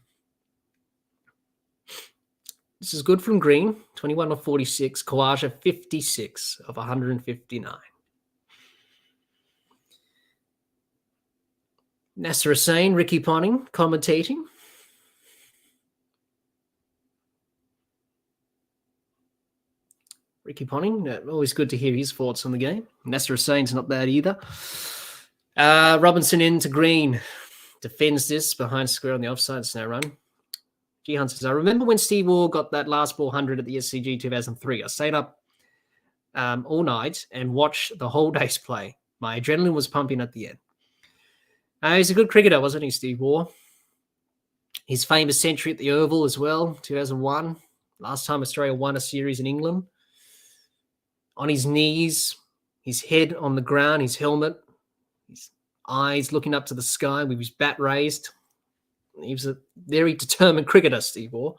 A: This is good from Green, 21 of 46. Khawaja, 56 of 159. Nasser Hussain, Ricky Ponting commentating. Ricky Ponting, always good to hear his thoughts on the game. Nasser Hussain's not bad either. Robinson into Green. Defends this behind square on the offside, no run. Jihan says, I remember when Steve Waugh got that last ball 100 at the SCG 2003. I stayed up all night and watched the whole day's play. My adrenaline was pumping at the end. He's a good cricketer, wasn't he, Steve Waugh? His famous century at the Oval as well, 2001. Last time Australia won a series in England. On his knees, his head on the ground, his helmet, his eyes looking up to the sky with his bat raised. He was a very determined cricketer, Steve Waugh.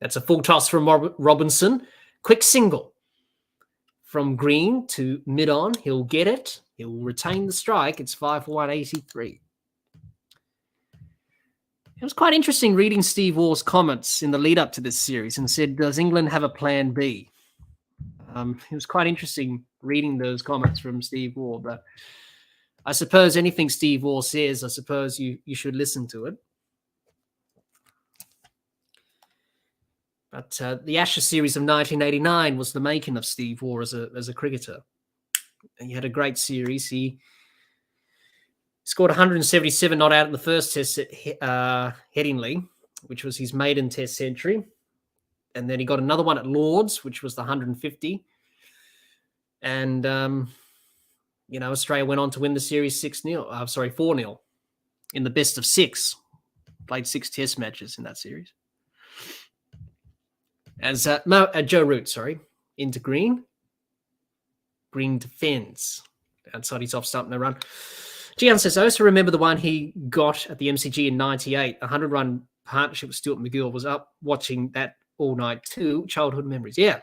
A: That's a full toss from Robinson. Quick single from Green to mid-on. He'll get it. He'll retain the strike. It's 5 for 183. It was quite interesting reading Steve Waugh's comments in the lead-up to this series and said, does England have a plan B? It was quite interesting reading those comments from Steve Waugh, but I suppose anything Steve Waugh says, I suppose you should listen to it. But the Ashes series of 1989 was the making of Steve Waugh as a cricketer. And he had a great series. He scored 177 not out in the first test at Headingley, which was his maiden test century. And then he got another one at Lords, which was the 150. And, Australia went on to win the series 4-0 in the best of 6. Played 6 test matches in that series. As Joe Root, into Green. Green defends. Outside his off stump, no run. Gian says, I also remember the one he got at the MCG in 98. A 100-run partnership with Stuart McGill. Was up watching that all night too. Childhood memories. Yeah.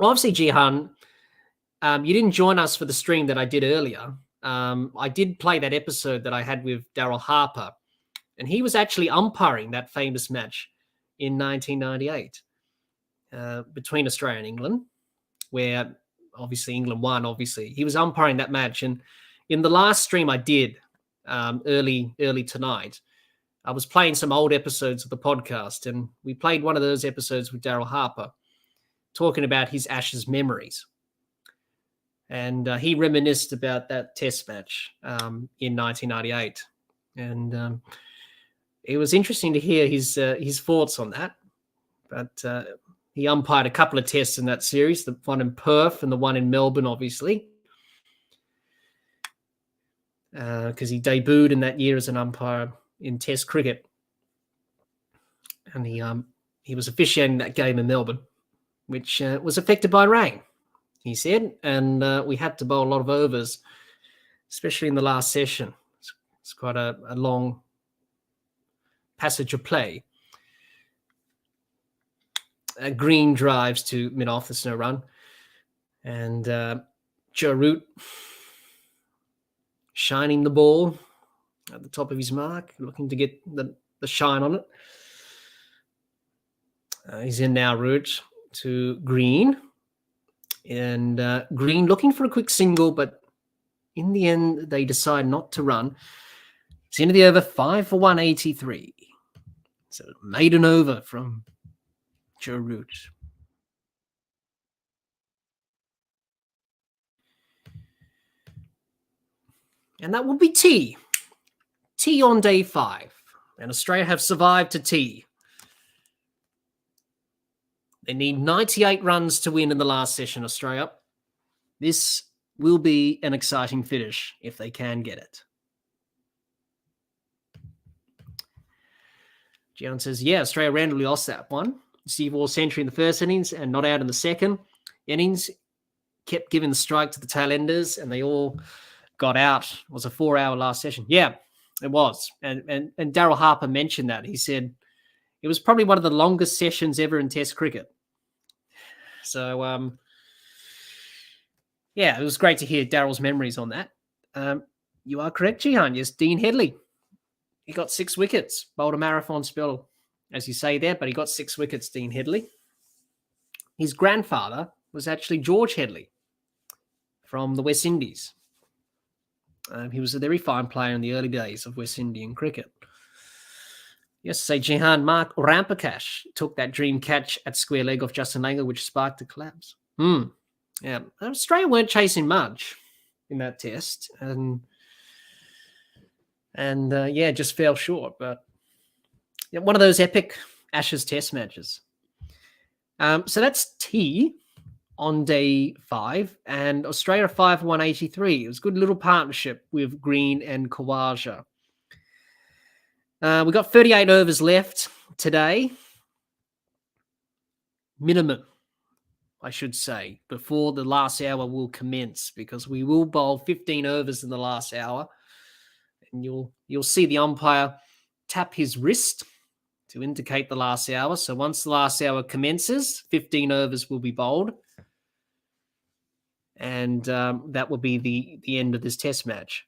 A: Well, obviously, Jihan, you didn't join us for the stream that I did earlier. I did play that episode that I had with Daryl Harper, and he was actually umpiring that famous match in 1998 between Australia and England, where obviously England won. Obviously, he was umpiring that match, and in the last stream I did early tonight, I was playing some old episodes of the podcast, and we played one of those episodes with Daryl Harper, talking about his Ashes memories. And he reminisced about that test match in 1998. And it was interesting to hear his thoughts on that. But he umpired a couple of tests in that series, the one in Perth and the one in Melbourne, obviously. Because he debuted in that year as an umpire in Test cricket. And he was officiating that game in Melbourne, which was affected by rain, he said, and we had to bowl a lot of overs, especially in the last session. It's quite a long passage of play. Green drives to mid-off, there's no run. And Joe Root shining the ball at the top of his mark, looking to get the shine on it. He's in now, Root to Green. And Green looking for a quick single, but in the end, they decide not to run. It's into the over, 5 for 183. So maiden over from Joe Root. And that will be tea. Tea on day 5. And Australia have survived to tea. They need 98 runs to win in the last session, Australia. This will be an exciting finish if they can get it. Gian says, yeah, Australia randomly lost that one. Steve Waugh century in the first innings and not out in the second innings. Kept giving the strike to the tail enders and they all got out. It was a 4-hour last session. Yeah, it was. And Daryl Harper mentioned that. He said it was probably one of the longest sessions ever in Test cricket. So, yeah, it was great to hear Daryl's memories on that. You are correct, Jihan. Yes, Dean Headley. He got 6 wickets, bowled a marathon spell, as you say there, but he got 6 wickets, Dean Headley. His grandfather was actually George Headley from the West Indies. He was a very fine player in the early days of West Indian cricket. Yesterday, Jihan, Mark Rampakash took that dream catch at square leg off Justin Langer, which sparked a collapse. Yeah, Australia weren't chasing much in that test, and yeah, just fell short. But yeah, one of those epic Ashes test matches. So that's tea on day 5, and Australia 5 for 183. It was a good little partnership with Green and Khawaja. We got 38 overs left today. Minimum, I should say, before the last hour will commence, because we will bowl 15 overs in the last hour. And you'll see the umpire tap his wrist to indicate the last hour. So once the last hour commences, 15 overs will be bowled. And that will be the end of this test match.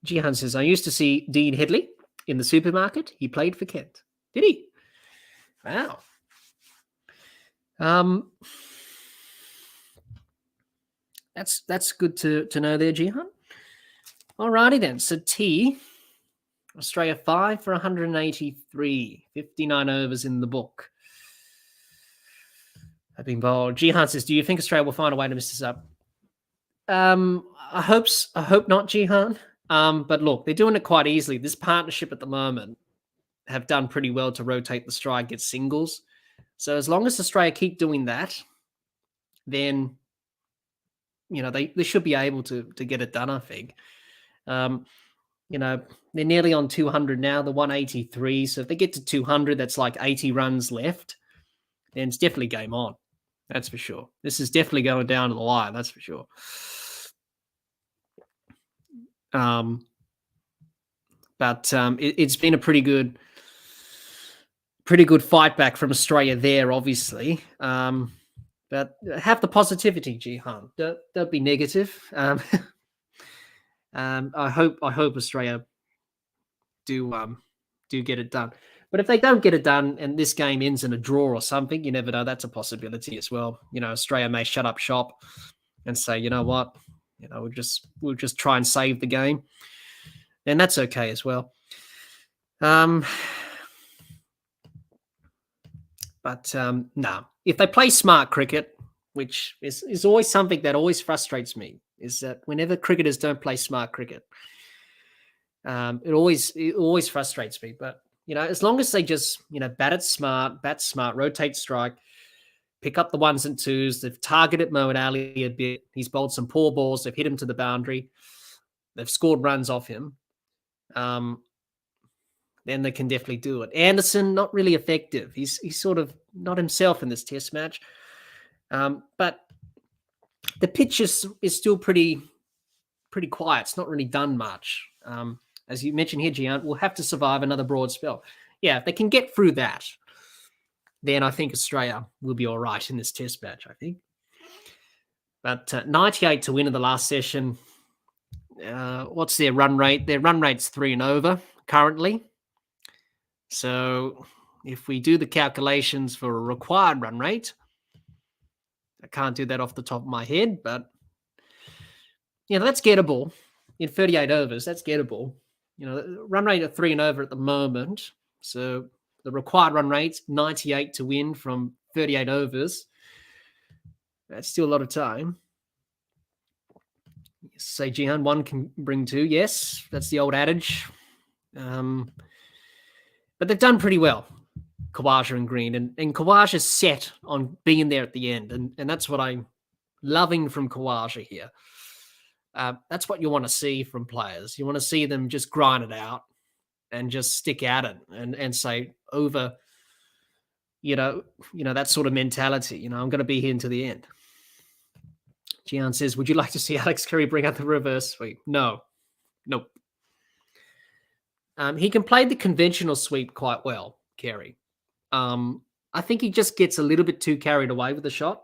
A: Jihan says, I used to see Dean Headley in the supermarket. He played for Kent. Did he? Wow. That's good to know there, Jihan. Alrighty then. So T, Australia 5 for 183. 59 overs in the book. Have been bowled. Jihan says, do you think Australia will find a way to miss this up? I hope not, Jihan. But look, they're doing it quite easily. This partnership at the moment have done pretty well to rotate the strike, get singles. So as long as Australia keep doing that, then they should be able to get it done, I think. They're nearly on 200 now, the 183. So if they get to 200, that's like 80 runs left. Then it's definitely game on. That's for sure. This is definitely going down to the wire. That's for sure. But it's been a pretty good fight back from Australia there, obviously. But have the positivity, Jihan. Don't be negative. I hope Australia do get it done. But if they don't get it done and this game ends in a draw or something, you never know. That's a possibility as well. Australia may shut up shop and say, you know what, we'll just try and save the game, and that's okay as well. No, if they play smart cricket, which is always something that always frustrates me, is that whenever cricketers don't play smart cricket, it always frustrates me. But as long as they just bat smart, rotate strike, pick up the 1s and 2s, they've targeted Moeen Ali a bit. He's bowled some poor balls. They've hit him to the boundary. They've scored runs off him. Then they can definitely do it. Anderson, not really effective. He's sort of not himself in this test match. But the pitch is still pretty quiet. It's not really done much. As you mentioned here, Gian, we'll have to survive another broad spell. Yeah, if they can get through that, then I think Australia will be all right in this test match, I think. But 98 to win in the last session. What's their run rate? Their run rate's 3 and over currently. So if we do the calculations for a required run rate, I can't do that off the top of my head, but that's gettable. in 38 overs, that's gettable. Run rate of 3 and over at the moment. So the required run rate's 98 to win from 38 overs. That's still a lot of time. Say Jihan, 1 can bring 2. Yes, that's the old adage. But they've done pretty well, Khawaja and Green. And Khawaja's set on being there at the end. And that's what I'm loving from Khawaja here. That's what you want to see from players. You want to see them just grind it out and just stick at it and say over, that sort of mentality. I'm going to be here until the end. Gian says, would you like to see Alex Carey bring out the reverse sweep? No. Nope. He can play the conventional sweep quite well, Carey. I think he just gets a little bit too carried away with the shot.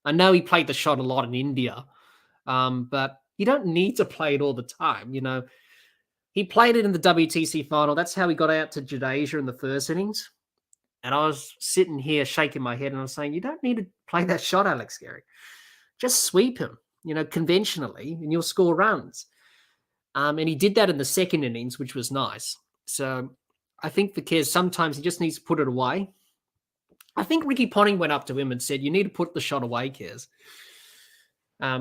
A: I know he played the shot a lot in India, but you don't need to play it all the time. He played it in the WTC final. That's how he got out to Jadeja in the first innings. And I was sitting here shaking my head and I was saying, you don't need to play that shot, Alex Carey. Just sweep him, conventionally, and you'll score runs. And he did that in the second innings, which was nice. So I think for Kez, sometimes he just needs to put it away. I think Ricky Ponting went up to him and said, you need to put the shot away, Kez.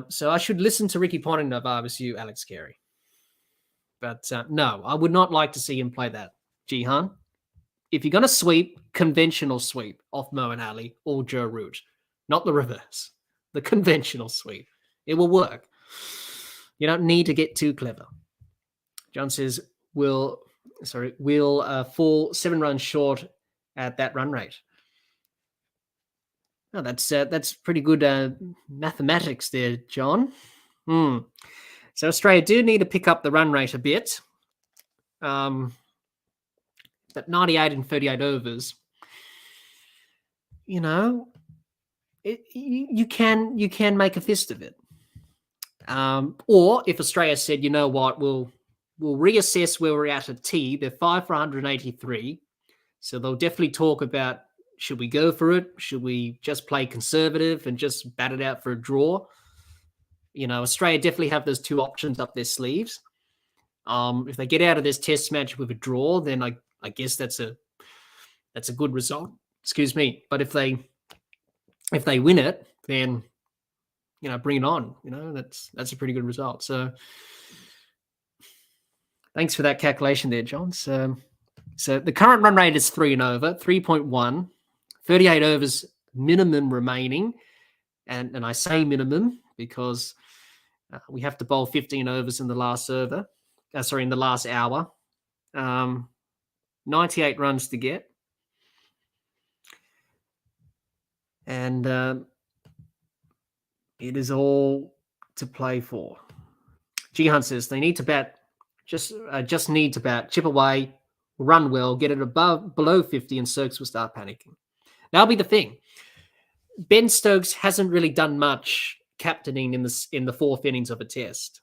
A: So I should listen to Ricky Ponting if I was you, Alex Carey. But no, I would not like to see him play that, Jihan. If you're going to sweep, conventional sweep off Moeen Ali or Joe Root, not the reverse. The conventional sweep. It will work. You don't need to get too clever. John says, we'll fall 7 runs short at that run rate. Oh, that's pretty good mathematics there, John. So Australia do need to pick up the run rate a bit. But 98 and 38 overs, you can make a fist of it. Or if Australia said, you know what, we'll reassess where we're at T. They're 5 for 183. So they'll definitely talk about, should we go for it? Should we just play conservative and just bat it out for a draw? Australia definitely have those 2 options up their sleeves. If they get out of this test match with a draw, then I guess that's a good result. Excuse me. But if they win it, then bring it on. That's a pretty good result. So thanks for that calculation there, John. So the current run rate is 3 and over, 3.1, 38 overs minimum remaining, and I say minimum because we have to bowl 15 overs in the last over. In the last hour. 98 runs to get. And it is all to play for. Jihan says they need to bat, just need to bat, chip away, run well, get it below 50, and Stokes will start panicking. That'll be the thing. Ben Stokes hasn't really done much captaining in the 4th innings of a test.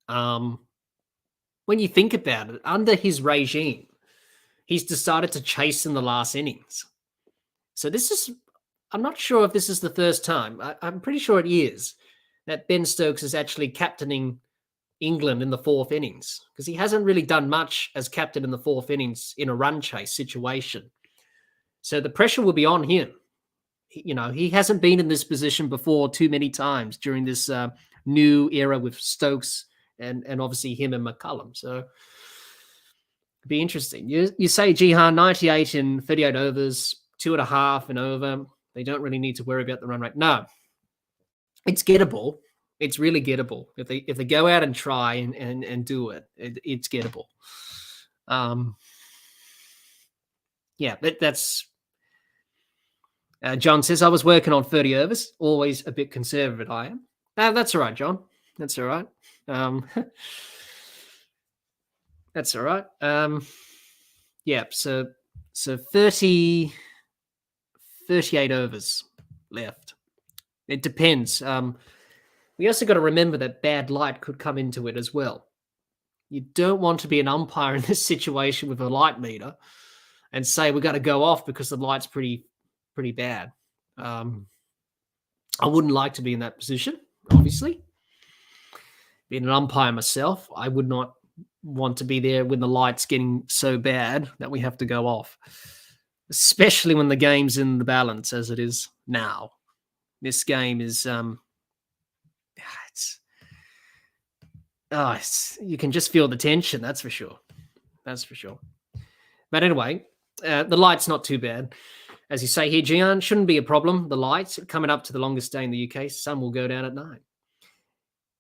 A: When you think about it, under his regime, he's decided to chase in the last innings. So I'm not sure if this is the first time. I'm pretty sure it is that Ben Stokes is actually captaining England in the 4th innings because he hasn't really done much as captain in the 4th innings in a run chase situation. So the pressure will be on him. He hasn't been in this position before too many times during this new era with Stokes and obviously him and McCullum. So it'd be interesting. You say Jihan 98 in 38 overs, 2.5 and over. They don't really need to worry about the run rate. No, it's gettable. It's really gettable. If they go out and try and do it, it's gettable. That's. John says, I was working on 30 overs. Always a bit conservative, I am. That's all right, John. That's all right. That's all right. So 38 overs left. It depends. We also got to remember that bad light could come into it as well. You don't want to be an umpire in this situation with a light meter and say we've got to go off because the light's pretty bad. I wouldn't like to be in that position, obviously. Being an umpire myself, I would not want to be there when the light's getting so bad that we have to go off, especially when the game's in the balance as it is now. This game is you can just feel the tension. That's for sure. But anyway, the light's not too bad. As you say here, Gian, shouldn't be a problem. The lights coming up to the longest day in the UK, sun will go down at 9.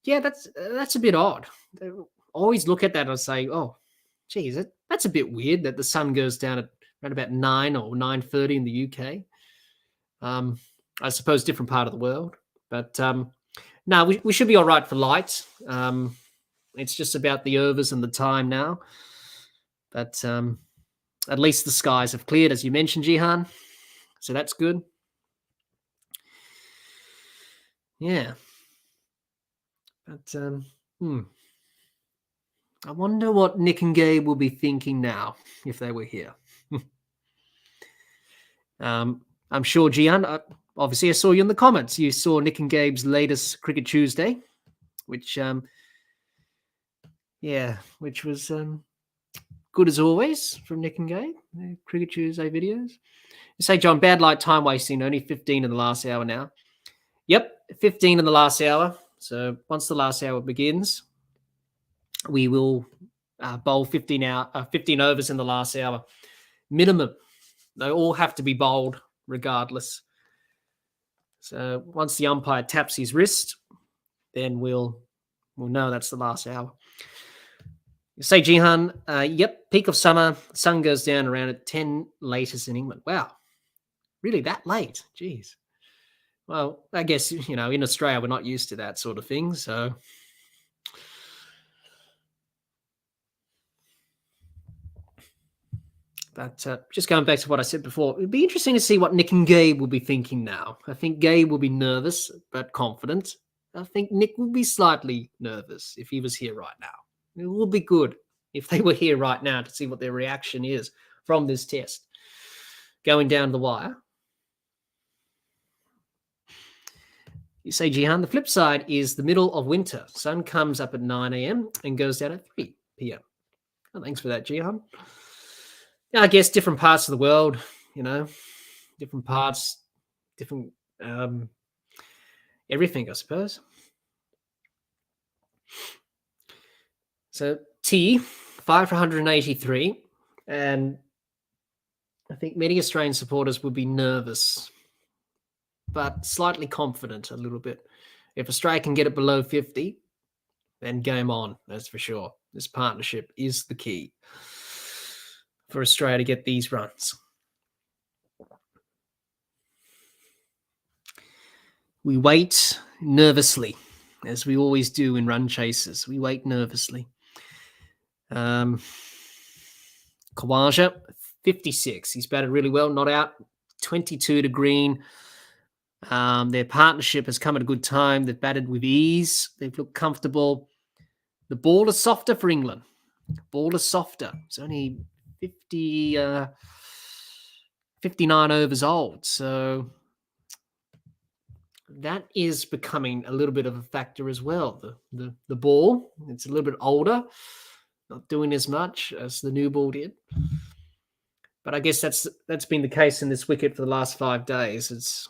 A: Yeah, that's a bit odd. I always look at that and say, oh, geez, that's a bit weird that the sun goes down at around about 9 or 9:30 in the UK. I suppose different part of the world. But no, we should be all right for light. It's just about the overs and the time now. But at least the skies have cleared, as you mentioned, Jihan. So that's good. Yeah. But I wonder what Nick and Gabe will be thinking now if they were here. I'm sure, Gian, obviously I saw you in the comments. You saw Nick and Gabe's latest Cricket Tuesday, which was good as always from Nick and Gabe, the Cricket Tuesday videos. You say, John, bad light time wasting, only 15 in the last hour now. Yep, 15 in the last hour. So once the last hour begins, we will bowl 15 overs in the last hour. Minimum. They all have to be bowled regardless. So once the umpire taps his wrist, then we'll know that's the last hour. You say, Jihan, yep, peak of summer, sun goes down around at 10 latest in England. Wow, really that late? Jeez. Well, I guess, in Australia, we're not used to that sort of thing. So, but just going back to what I said before, it'd be interesting to see what Nick and Gabe will be thinking now. I think Gabe will be nervous but confident. I think Nick will be slightly nervous if he was here right now. It would be good if they were here right now to see what their reaction is from this test going down the wire. You say, Jihan, the flip side is the middle of winter. Sun comes up at 9 a.m. and goes down at 3 p.m. Oh, thanks for that, Jihan. Yeah, I guess different parts of the world, different parts, different everything, I suppose. So T, 5 for 183. And I think many Australian supporters would be nervous, but slightly confident a little bit. If Australia can get it below 50, then game on, that's for sure. This partnership is the key for Australia to get these runs. We wait nervously, as we always do in run chases. We wait nervously. Khawaja, 56. He's batted really well, not out. 22 to green. Their partnership has come at a good time. They've batted with ease. They've looked comfortable. The ball is softer for England. Ball is softer. It's only 59 overs old. So that is becoming a little bit of a factor as well. The ball, it's a little bit older, not doing as much as the new ball did. But I guess that's been the case in this wicket for the last 5 days. It's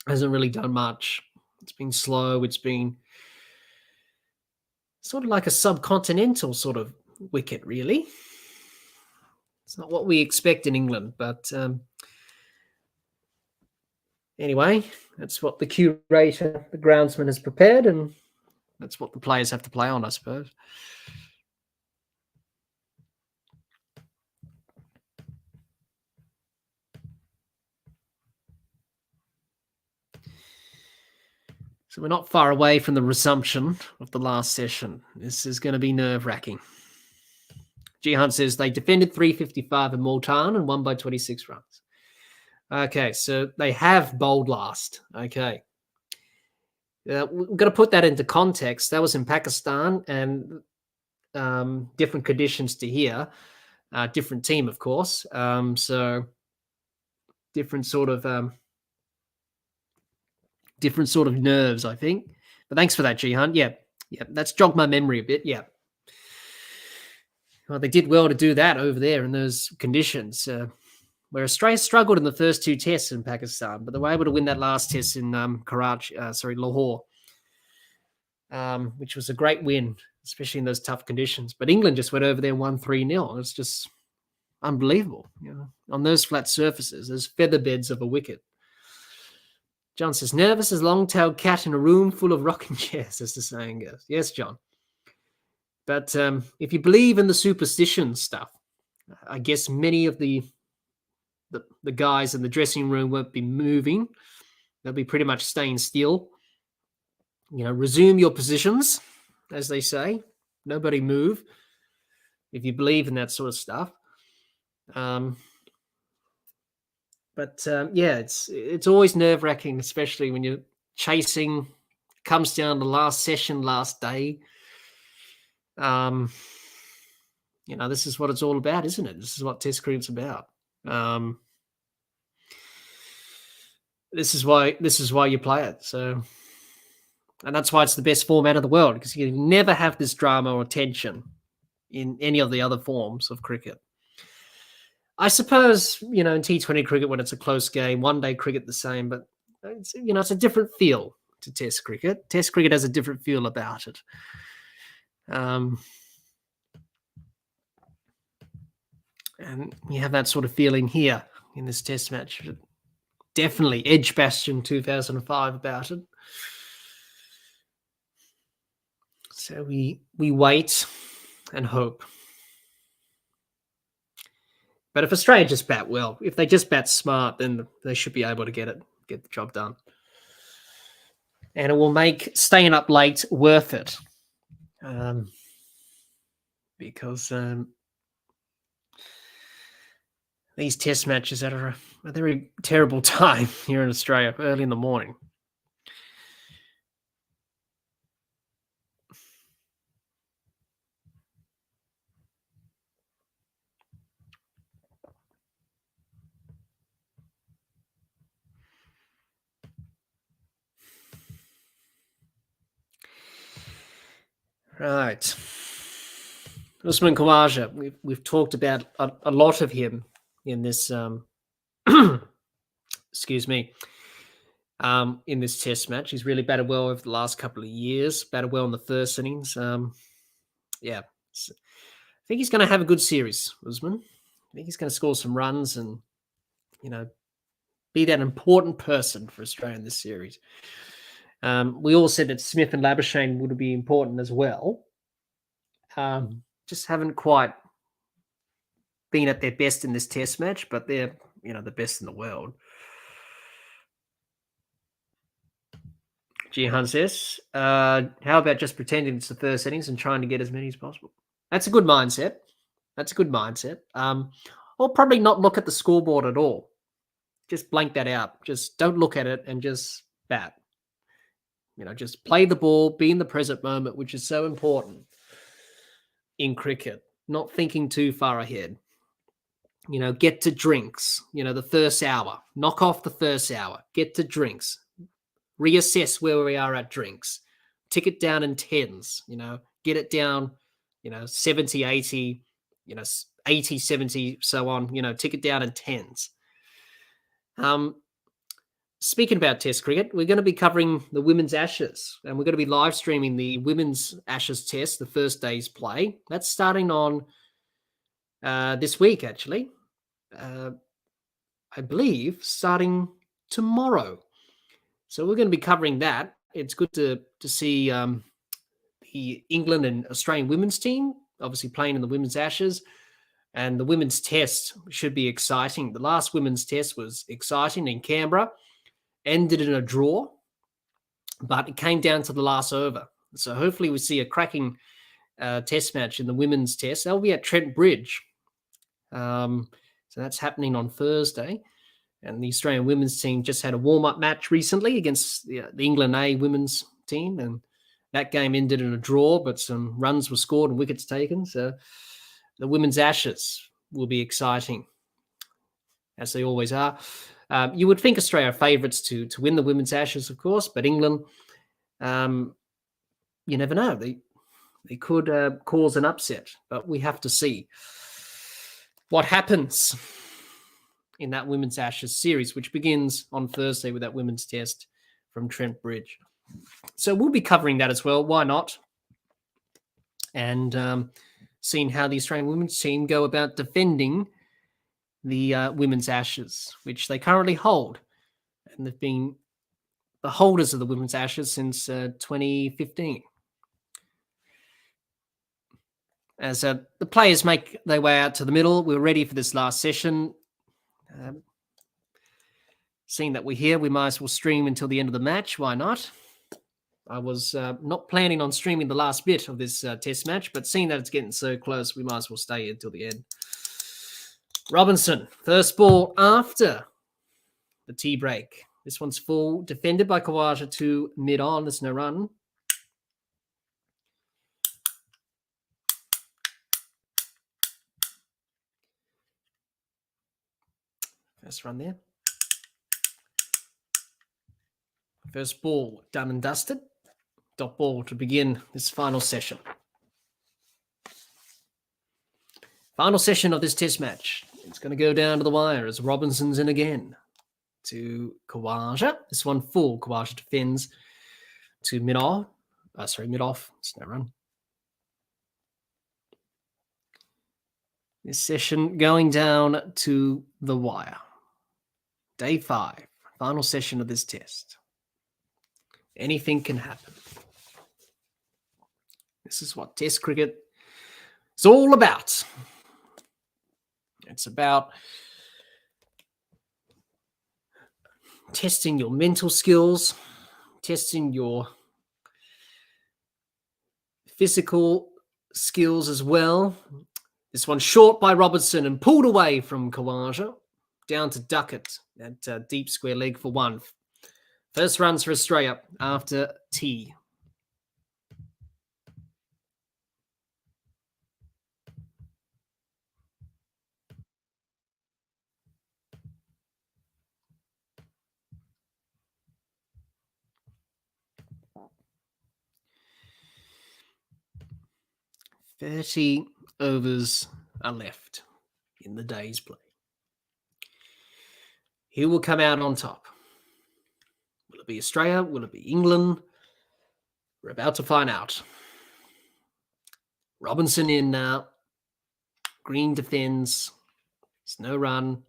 A: hasn't really done much. It's been slow. It's been sort of like a subcontinental sort of wicket, really. It's not what we expect in England, but anyway, that's what the curator, the groundsman, has prepared, and that's what the players have to play on, I suppose. So we're not far away from the resumption of the last session. This is going to be nerve-wracking. Jihan says they defended 355 in Multan and won by 26 runs. Okay, so they have bowled last. Okay. We've got to put that into context. That was in Pakistan and different conditions to here. Different team, of course. So different sort of nerves, I think. But thanks for that, Jihan. Yeah, Yeah, that's jogged my memory a bit. Yeah. Well, they did well to do that over there in those conditions, where Australia struggled in the first two tests in Pakistan, but they were able to win that last test in Lahore, which was a great win, especially in those tough conditions. But England just went over there and won 3-0. It's just unbelievable, on those flat surfaces, those feather beds of a wicket. John says, nervous as long-tailed cat in a room full of rocking chairs, as the saying goes. Yes, John. But if you believe in the superstition stuff, I guess many of the guys in the dressing room won't be moving. They'll be pretty much staying still. Resume your positions, as they say. Nobody move if you believe in that sort of stuff. It's always nerve-wracking, especially when you're chasing, comes down to last session, last day. This is what it's all about, isn't it? This is what Test cricket's about. This is why you play it. So, and that's why it's the best format of the world, because you never have this drama or tension in any of the other forms of cricket. I suppose, in T20 cricket, when it's a close game, one-day cricket the same, but it's a different feel to Test cricket. Test cricket has a different feel about it. And you have that sort of feeling here in this Test match. Definitely Edgbaston 2005 about it. So we wait and hope. But if Australia just bat well, if they just bat smart, then they should be able to get the job done. And it will make staying up late worth it. Because these Test matches are a very terrible time here in Australia, early in the morning. Right. Usman Khawaja, we've talked about a lot of him in this excuse me, in this Test match. He's really batted well over the last couple of years, batted well in the first innings. I think he's going to have a good series, Usman. I think he's going to score some runs and, be that important person for Australia in this series. We all said that Smith and Labuschagne would be important as well. Just haven't quite been at their best in this Test match, but they're, the best in the world. Jihan says, how about just pretending it's the first innings and trying to get as many as possible? That's a good mindset. Or probably not look at the scoreboard at all. Just blank that out. Just don't look at it and just bat. Just play the ball, be in the present moment, which is so important in cricket. Not thinking too far ahead. Get to drinks, the first hour. Knock off the first hour. Get to drinks. Reassess where we are at drinks. Tick it down in tens, get it down, 70, 80, 80, 70, so on, tick it down in tens. Speaking about Test cricket, we're going to be covering the Women's Ashes, and we're going to be live streaming the Women's Ashes Test, the first day's play. That's starting on this week, actually. I believe starting tomorrow. So we're going to be covering that. It's good to see the England and Australian women's team obviously playing in the Women's Ashes, and the Women's Test should be exciting. The last Women's Test was exciting in Canberra, ended in a draw, but it came down to the last over. So hopefully we see a cracking Test match in the Women's Test. That'll be at Trent Bridge. So that's happening on Thursday. And the Australian women's team just had a warm-up match recently against the England A women's team, and that game ended in a draw, but some runs were scored and wickets taken. So the Women's Ashes will be exciting, as they always are. You would think Australia are favourites to win the Women's Ashes, of course, but England, you never know. They could cause an upset, but we have to see what happens in that Women's Ashes series, which begins on Thursday with that women's test from Trent Bridge. So we'll be covering that as well. Why not? And seeing how the Australian women's team go about defending the Women's Ashes, which they currently hold. And they've been the holders of the Women's Ashes since 2015. As the players make their way out to the middle, we're ready for this last session. Seeing that we're here, we might as well stream until the end of the match. Why not? I was not planning on streaming the last bit of this test match, but seeing that it's getting so close, we might as well stay here until the end. Robinson, first ball after the tea break. This one's full, defended by Khawaja to mid-on. There's no run. First run there. First ball done and dusted. Dot ball to begin this final session. Final session of this test match. It's going to go down to the wire as Robinson's in again to Khawaja. This one full. Khawaja defends to mid-off. Mid-off. It's no run. This session going down to the wire. Day 5. Final session of this test. Anything can happen. This is what Test cricket is all about. It's about testing your mental skills, testing your physical skills as well. This one short by Robertson and pulled away from Khawaja. Down to Duckett at deep square leg for 1. First runs for Australia after tea. "30 overs are left in the day's play. Who will come out on top? Will it be Australia? Will it be England? We're about to find out. Robinson in now. Green defends. There's no run.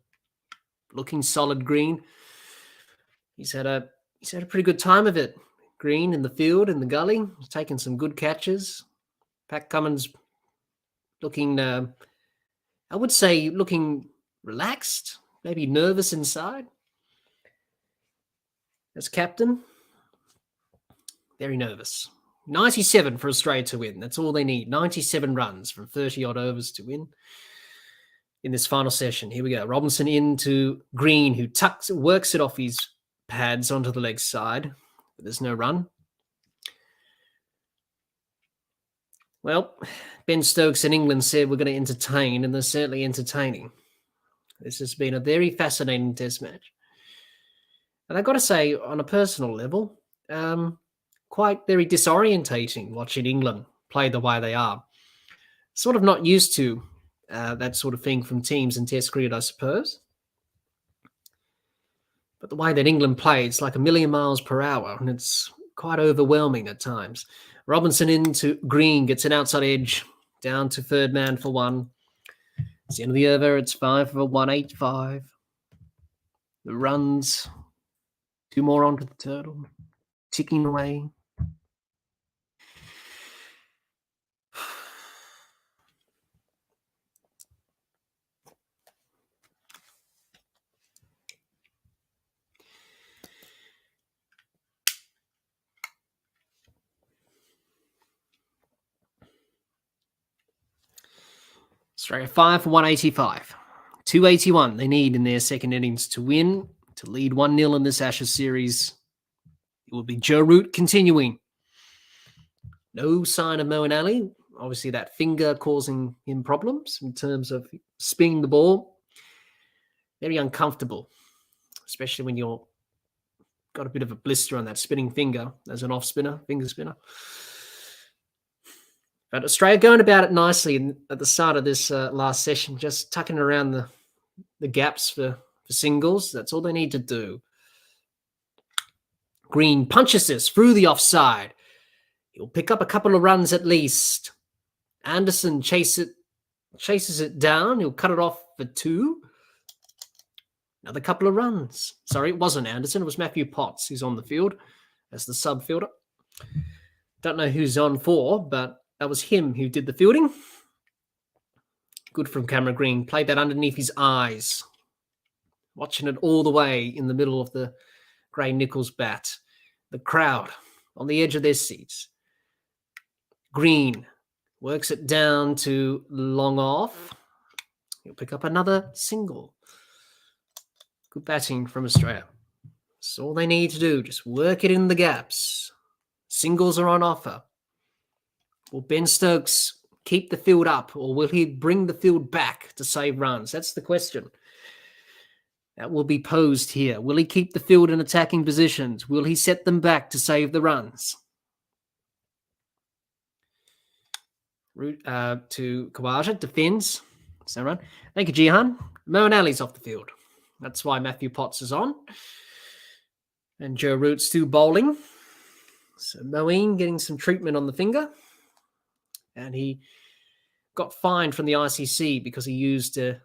A: Looking solid, Green. He's had a pretty good time of it. Green in the field, in the gully. He's taken some good catches. Pat Cummins looking, I would say, looking relaxed, maybe nervous inside. As captain, very nervous. 97 for Australia to win. That's all they need. 97 runs from 30-odd overs to win in this final session. Here we go. Robinson into Green, who works it off his pads onto the leg side. But there's no run. Well, Ben Stokes in England said we're going to entertain, and they're certainly entertaining. This has been a very fascinating test match. And I've got to say, on a personal level, quite very disorientating watching England play the way they are. Sort of not used to that sort of thing from teams in Test cricket, I suppose. But the way that England play, it's like a million miles per hour, and it's quite overwhelming at times. Robinson into Green, gets an outside edge, down to third man for 1. It's the end of the over. It's 5 for 185. The runs, 2 more onto the turtle, ticking away. Australia 5 for 185. 281 they need in their second innings to win, to lead 1-0 in this Ashes series. It will be Joe Root continuing. No sign of Moeen Ali. Obviously, that finger causing him problems in terms of spinning the ball. Very uncomfortable, especially when you're got a bit of a blister on that spinning finger as an off spinner, finger spinner. But Australia going about it nicely at the start of this last session, just tucking around the gaps for singles. That's all they need to do. Green punches this through the offside. He'll pick up a couple of runs at least. Anderson chases it down. He'll cut it off for 2. Another couple of runs. Sorry, it wasn't Anderson. It was Matthew Potts who's on the field as the sub fielder. Don't know who's on for, but that was him who did the fielding. Good from Cameron Green. Played that underneath his eyes. Watching it all the way in the middle of the Gray Nichols bat. The crowd on the edge of their seats. Green works it down to long off. He'll pick up another single. Good batting from Australia. That's all they need to do. Just work it in the gaps. Singles are on offer. Will Ben Stokes keep the field up, or will he bring the field back to save runs? That's the question that will be posed here. Will he keep the field in attacking positions? Will he set them back to save the runs? To Khawaja, defends. So run. Thank you, Jihan. Moeen Ali's off the field. That's why Matthew Potts is on. And Joe Root's still bowling. So Moeen getting some treatment on the finger. And he got fined from the ICC because he used a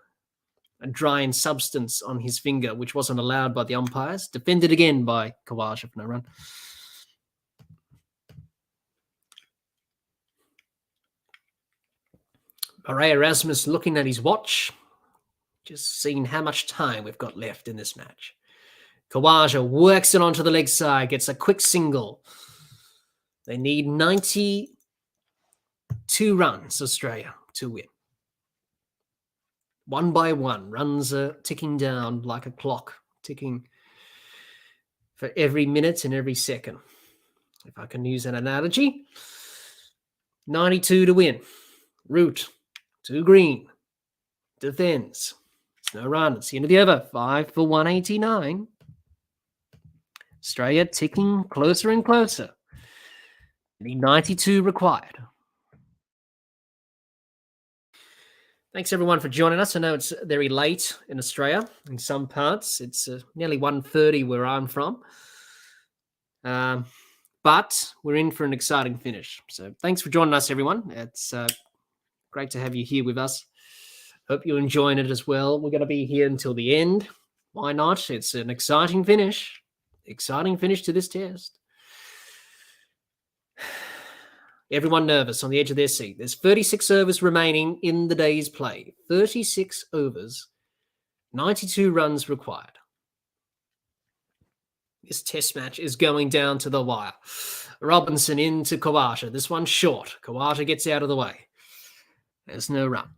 A: drying substance on his finger, which wasn't allowed by the umpires. Defended again by Khawaja for no run. Murray Erasmus looking at his watch, just seeing how much time we've got left in this match. Khawaja works it onto the leg side, gets a quick single. They need 92 runs, Australia, to win. One by one, runs are ticking down like a clock, ticking for every minute and every second. If I can use an analogy, 92 to win. Root to Green. Defends. It's no run. It's the end of the over. 5 for 189. Australia ticking closer and closer. The 92 required. Thanks, everyone, for joining us. I know it's very late in Australia in some parts. It's nearly 1:30 where I'm from. But we're in for an exciting finish. So thanks for joining us, everyone. It's great to have you here with us. Hope you're enjoying it as well. We're going to be here until the end. Why not? It's an exciting finish. Exciting finish to this test. Everyone nervous on the edge of their seat. There's 36 overs remaining in the day's play. 36 overs, 92 runs required. This test match is going down to the wire. Robinson into Khawaja. This one's short. Khawaja gets out of the way. There's no run.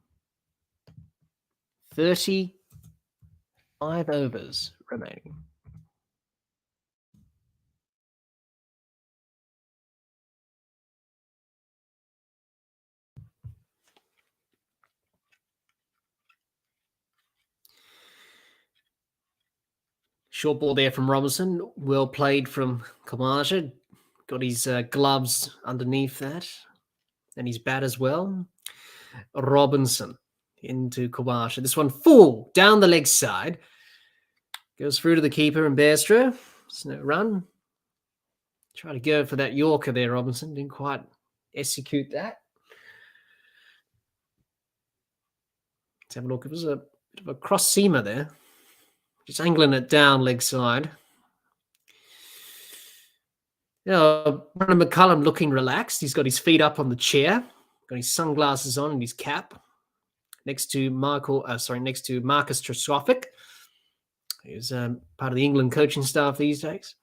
A: 35 overs remaining. Short ball there from Robinson. Well played from Khawaja. Got his gloves underneath that. And his bat as well. Robinson into Khawaja. This one full down the leg side. Goes through to the keeper and Bairstow. It's no run. Try to go for that Yorker there, Robinson. Didn't quite execute that. Let's have a look. It was a bit of a cross seamer there. Just angling it down leg side. You know, Brandon McCullum looking relaxed. He's got his feet up on the chair. Got his sunglasses on and his cap. Next to Marcus Trescoffic, who's part of the England coaching staff these days.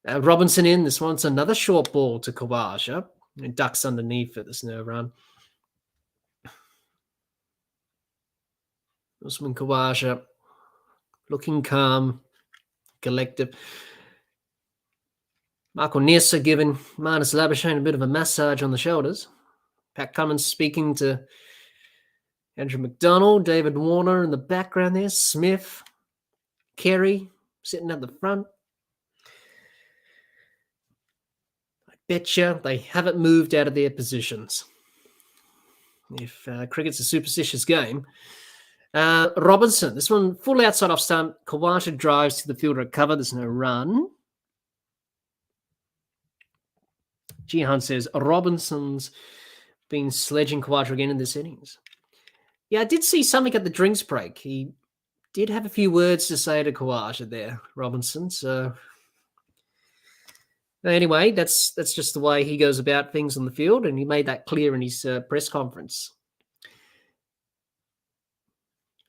A: Robinson in. This one's another short ball to Khawaja. It ducks underneath it. There's no run. Usman Khawaja looking calm, collective. Michael Nissa giving Marnus Labuschagne a bit of a massage on the shoulders. Pat Cummins speaking to Andrew McDonald, David Warner in the background there, Smith, Kerry sitting at the front. betcha they haven't moved out of their positions. If cricket's a superstitious game. Robinson, this one full outside off stump. Khawaja drives to the fielder at cover. There's no run. Jihan says Robinson's been sledging Khawaja again in this innings. Yeah, I did see something at the drinks break. He did have a few words to say to Khawaja there, Robinson. So anyway, that's just the way he goes about things on the field, and he made that clear in his press conference.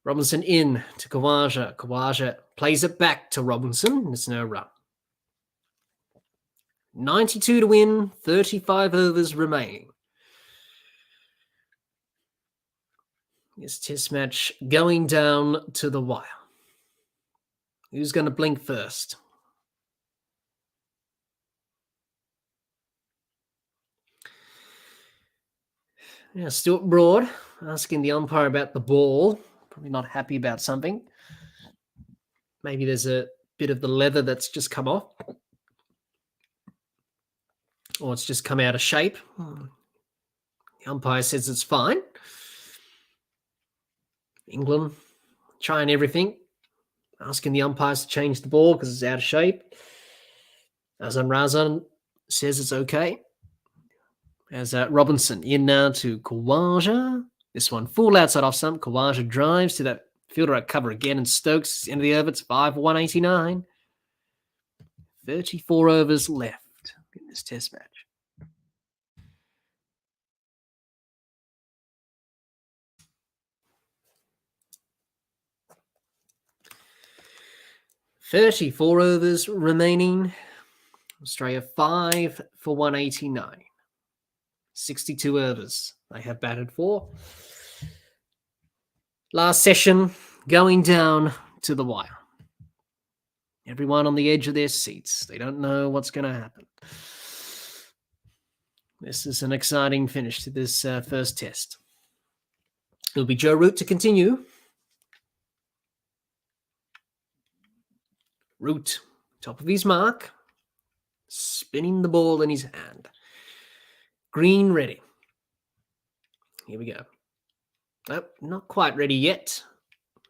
A: Robinson in to Khawaja. Khawaja plays it back to Robinson. There's no run. 92 to win, 35 overs remaining. This test match going down to the wire. Who's going to blink first? Yeah, Stuart Broad asking the umpire about the ball. Probably not happy about something. Maybe there's a bit of the leather that's just come off. Or it's just come out of shape. The umpire says it's fine. England trying everything. Asking the umpires to change the ball because it's out of shape. Azan Razan says it's okay. As Robinson in now to Khawaja. This one full outside off stump. Khawaja drives to that fielder at cover again, and Stokes into the over. It's 5 for 189. 34 overs left in this test match. $34 overs remaining. Australia 5 for 189. 62 overs they have batted for. Last session going down to the wire. Everyone on the edge of their seats. They don't know what's going to happen. This is an exciting finish to this first test. It'll be Joe Root to continue. Root, top of his mark, spinning the ball in his hand. Green ready. Here we go. Oh, not quite ready yet.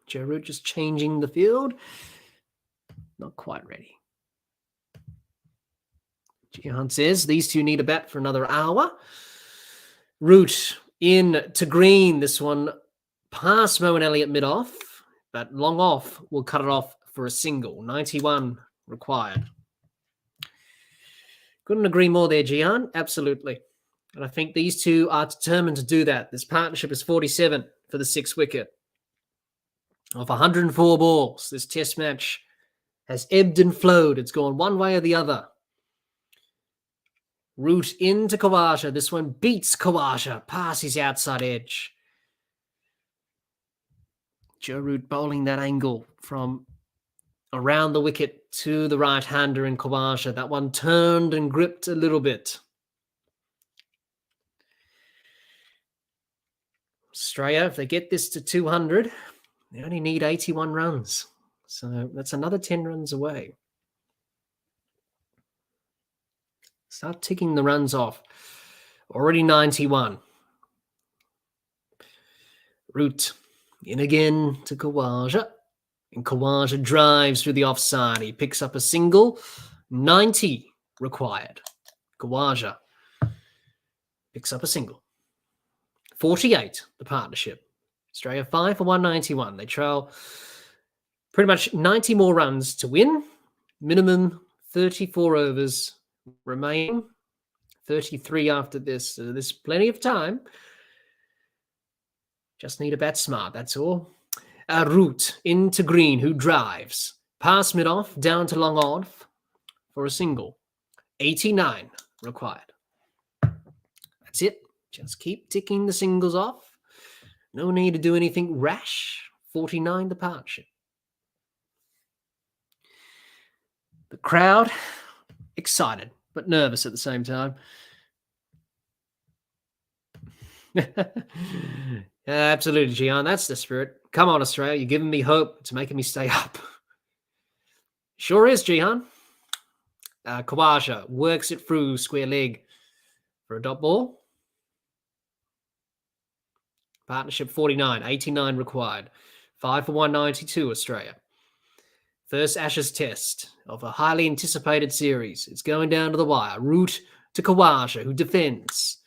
A: Joe Root just changing the field. Not quite ready. Jihan says these two need a bat for another hour. Root in to green. This one past Mo and Elliott mid-off, but long off will cut it off for a single. 91 required. Couldn't agree more there, Jihan. Absolutely. And I think these two are determined to do that. This partnership is 47 for the 6th wicket. Of 104 balls, this test match has ebbed and flowed. It's gone one way or the other. Root into Khawaja. This one beats Khawaja past his outside edge. Joe Root bowling that angle from around the wicket to the right-hander in Khawaja. That one turned and gripped a little bit. Australia, if they get this to 200, they only need 81 runs. So that's another 10 runs away. Start ticking the runs off. Already 91. Root in again to Khawaja. And Khawaja drives through the offside. He picks up a single. 90 required. Khawaja picks up a single. 48, the partnership. Australia 5 for 191. They trail pretty much 90 more runs to win. Minimum 34 overs remaining. 33 after this. So there's plenty of time. Just need a bat smart, that's all. Root into green, who drives. Pass mid-off, down to long off for a single. 89 required. That's it. Just keep ticking the singles off. No need to do anything rash. 49 the partnership. The crowd, excited, but nervous at the same time. Absolutely, Gian. That's the spirit. Come on, Australia. You're giving me hope. It's making me stay up. Sure is, Jihan. Khawaja works it through square leg for a dot ball. Partnership 49, 89 required. 5 for 192, Australia. First Ashes test of a highly anticipated series. It's going down to the wire. Root to Khawaja, who defends.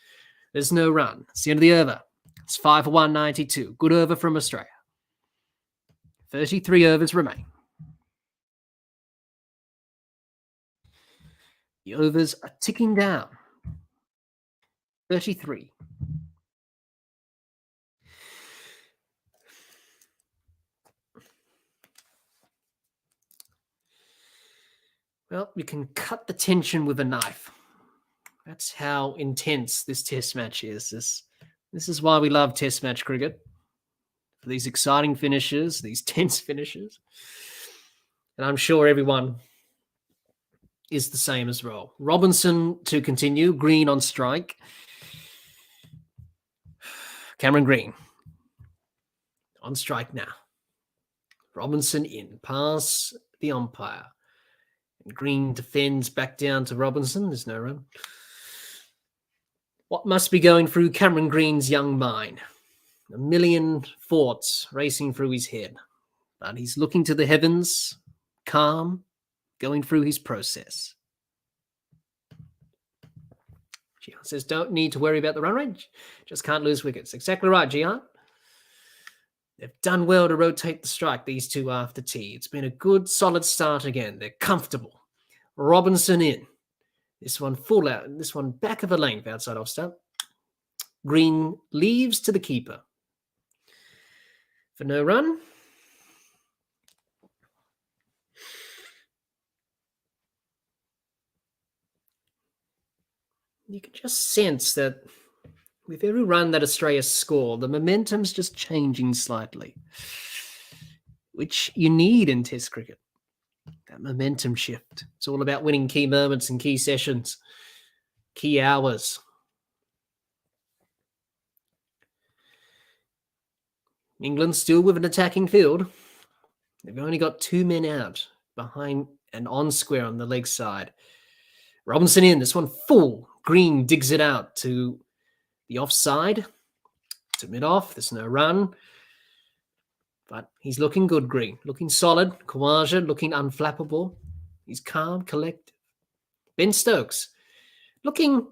A: There's no run. It's the end of the over. It's 5 for 192. Good over from Australia. 33 overs remain. The overs are ticking down. 33. Well, you can cut the tension with a knife. That's how intense this test match is. This is why we love test match cricket. For these exciting finishes, these tense finishes. And I'm sure everyone is the same as well. Robinson to continue. Green on strike. Cameron Green on strike now. Robinson in. Pass the umpire. Green defends back down to Robinson. There's no run. What must be going through Cameron Green's young mind? A million thoughts racing through his head. But he's looking to the heavens, calm, going through his process. Gian says, don't need to worry about the run rate. Just can't lose wickets. Exactly right, Gian. They've done well to rotate the strike, these two after tea. It's been a good, solid start again. They're comfortable. Robinson in. This one full out. This one back of a length outside off stump. Green leaves to the keeper. For no run. You can just sense that with every run that Australia score, the momentum's just changing slightly, which you need in Test cricket. That momentum shift. It's all about winning key moments and key sessions, key hours. England still with an attacking field. They've only got 2 men out behind and on square on the leg side. Robinson in. This one full. Green digs it out to the offside. To mid-off. There's no run. But he's looking good, Green. Looking solid. Khawaja looking unflappable. He's calm, collected. Ben Stokes looking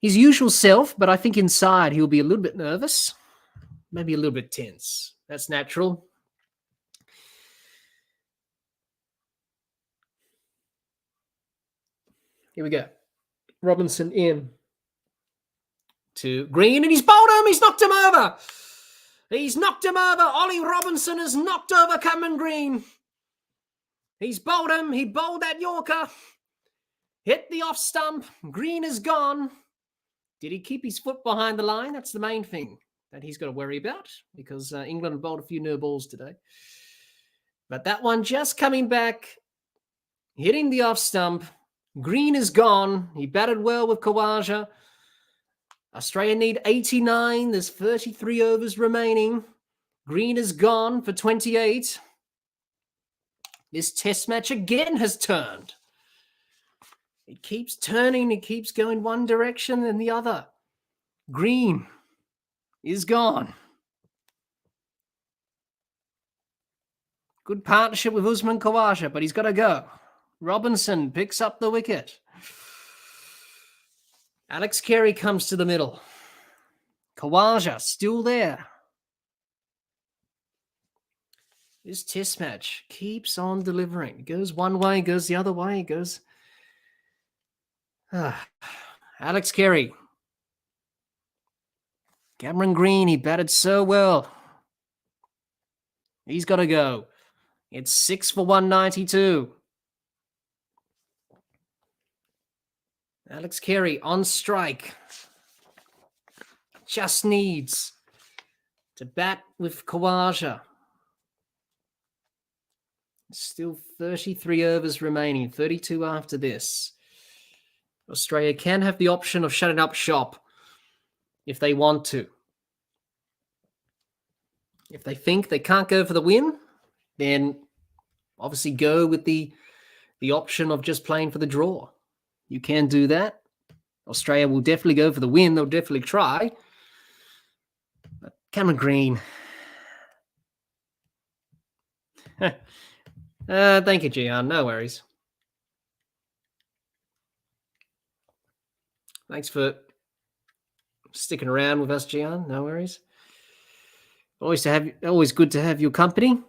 A: his usual self, but I think inside he'll be a little bit nervous. Maybe a little bit tense. That's natural. Here we go. Robinson in to Green, and he's bowled him. He's knocked him over. He's knocked him over. Ollie Robinson has knocked over Cameron Green. He's bowled him. He bowled that Yorker. Hit the off stump. Green is gone. Did he keep his foot behind the line? That's the main thing that he's got to worry about, because England bowled a few no balls today. But that one just coming back, hitting the off stump. Green is gone. He batted well with Khawaja. Australia need 89. There's 33 overs remaining. Green is gone for 28. This test match again has turned. It keeps turning. It keeps going one direction and the other. Green is gone. Good partnership with Usman Khawaja, but he's got to go. Robinson picks up the wicket. Alex Carey comes to the middle. Khawaja still there. This test match keeps on delivering. It goes one way, goes the other way, goes... Alex Carey. Cameron Green, he batted so well. He's got to go. It's 6 for 192. Alex Carey on strike. Just needs to bat with Khawaja. Still 33 overs remaining, 32 after this. Australia can have the option of shutting up shop if they want to. If they think they can't go for the win, then obviously go with the the option of just playing for the draw. You can do that. Australia will definitely go for the win. They'll definitely try. But Cameron Green. Thank you, Gian. No worries. Thanks for sticking around with us, Gian. No worries. Always good to have your company.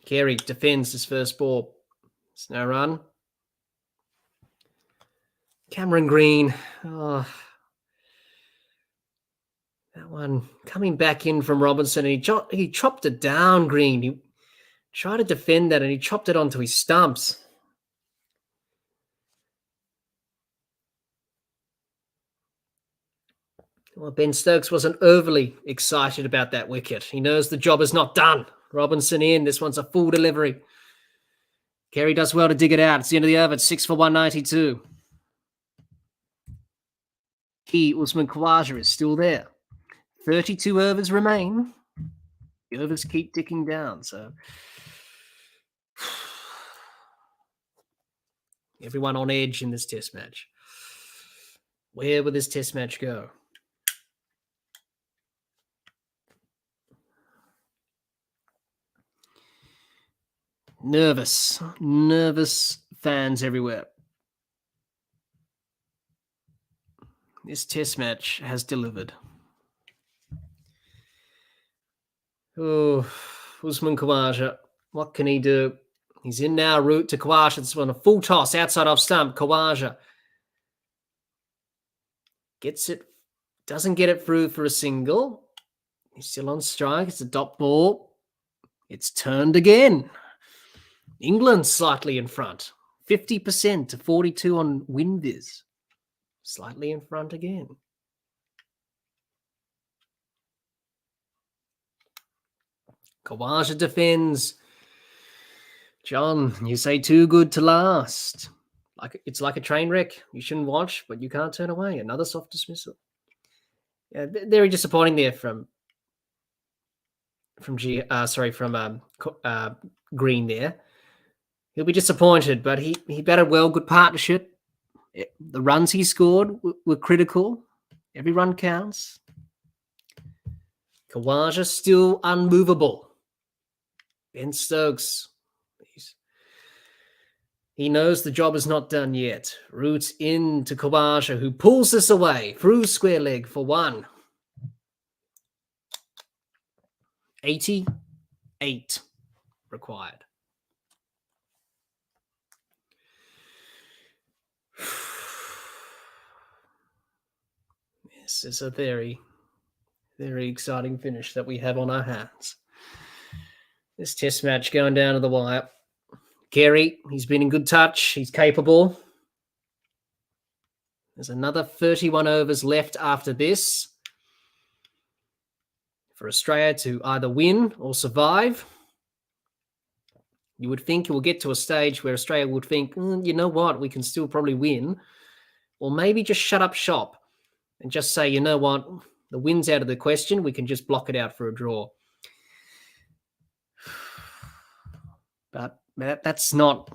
A: Carey defends his first ball. It's no run. Cameron Green. Oh, that one coming back in from Robinson. And he chopped it down, Green. He tried to defend that and he chopped it onto his stumps. Well, Ben Stokes wasn't overly excited about that wicket. He knows the job is not done. Robinson in. This one's a full delivery. Carey does well to dig it out. It's the end of the over. It's 6 for 192. Usman Khawaja is still there. 32 overs remain. The overs keep ticking down. So everyone on edge in this test match. Where will this test match go? Nervous fans everywhere. This test match has delivered. Oh, Usman Khawaja, what can he do? He's in now, route to Khawaja. It's on a full toss, outside off stump. Khawaja gets it, doesn't get it through for a single. He's still on strike. It's a dot ball. It's turned again. England slightly in front, 50% to 42 on WinViz. Slightly in front again. Khawaja defends. John, you say too good to last. It's like a train wreck. You shouldn't watch, but you can't turn away. Another soft dismissal. Yeah, very disappointing there from Green there. He'll be disappointed, but he batted well. Good partnership. The runs he scored were critical. Every run counts. Khawaja still unmovable. Ben Stokes. He knows the job is not done yet. Roots into Khawaja, who pulls this away through square leg for one. 88 required. This is a very, very exciting finish that we have on our hands. This test match going down to the wire. Carey, he's been in good touch. He's capable. There's another 31 overs left after this for Australia to either win or survive. You would think it will get to a stage where Australia would think, you know what, we can still probably win. Or maybe just shut up shop and just say, you know what, the win's out of the question. We can just block it out for a draw. But that's not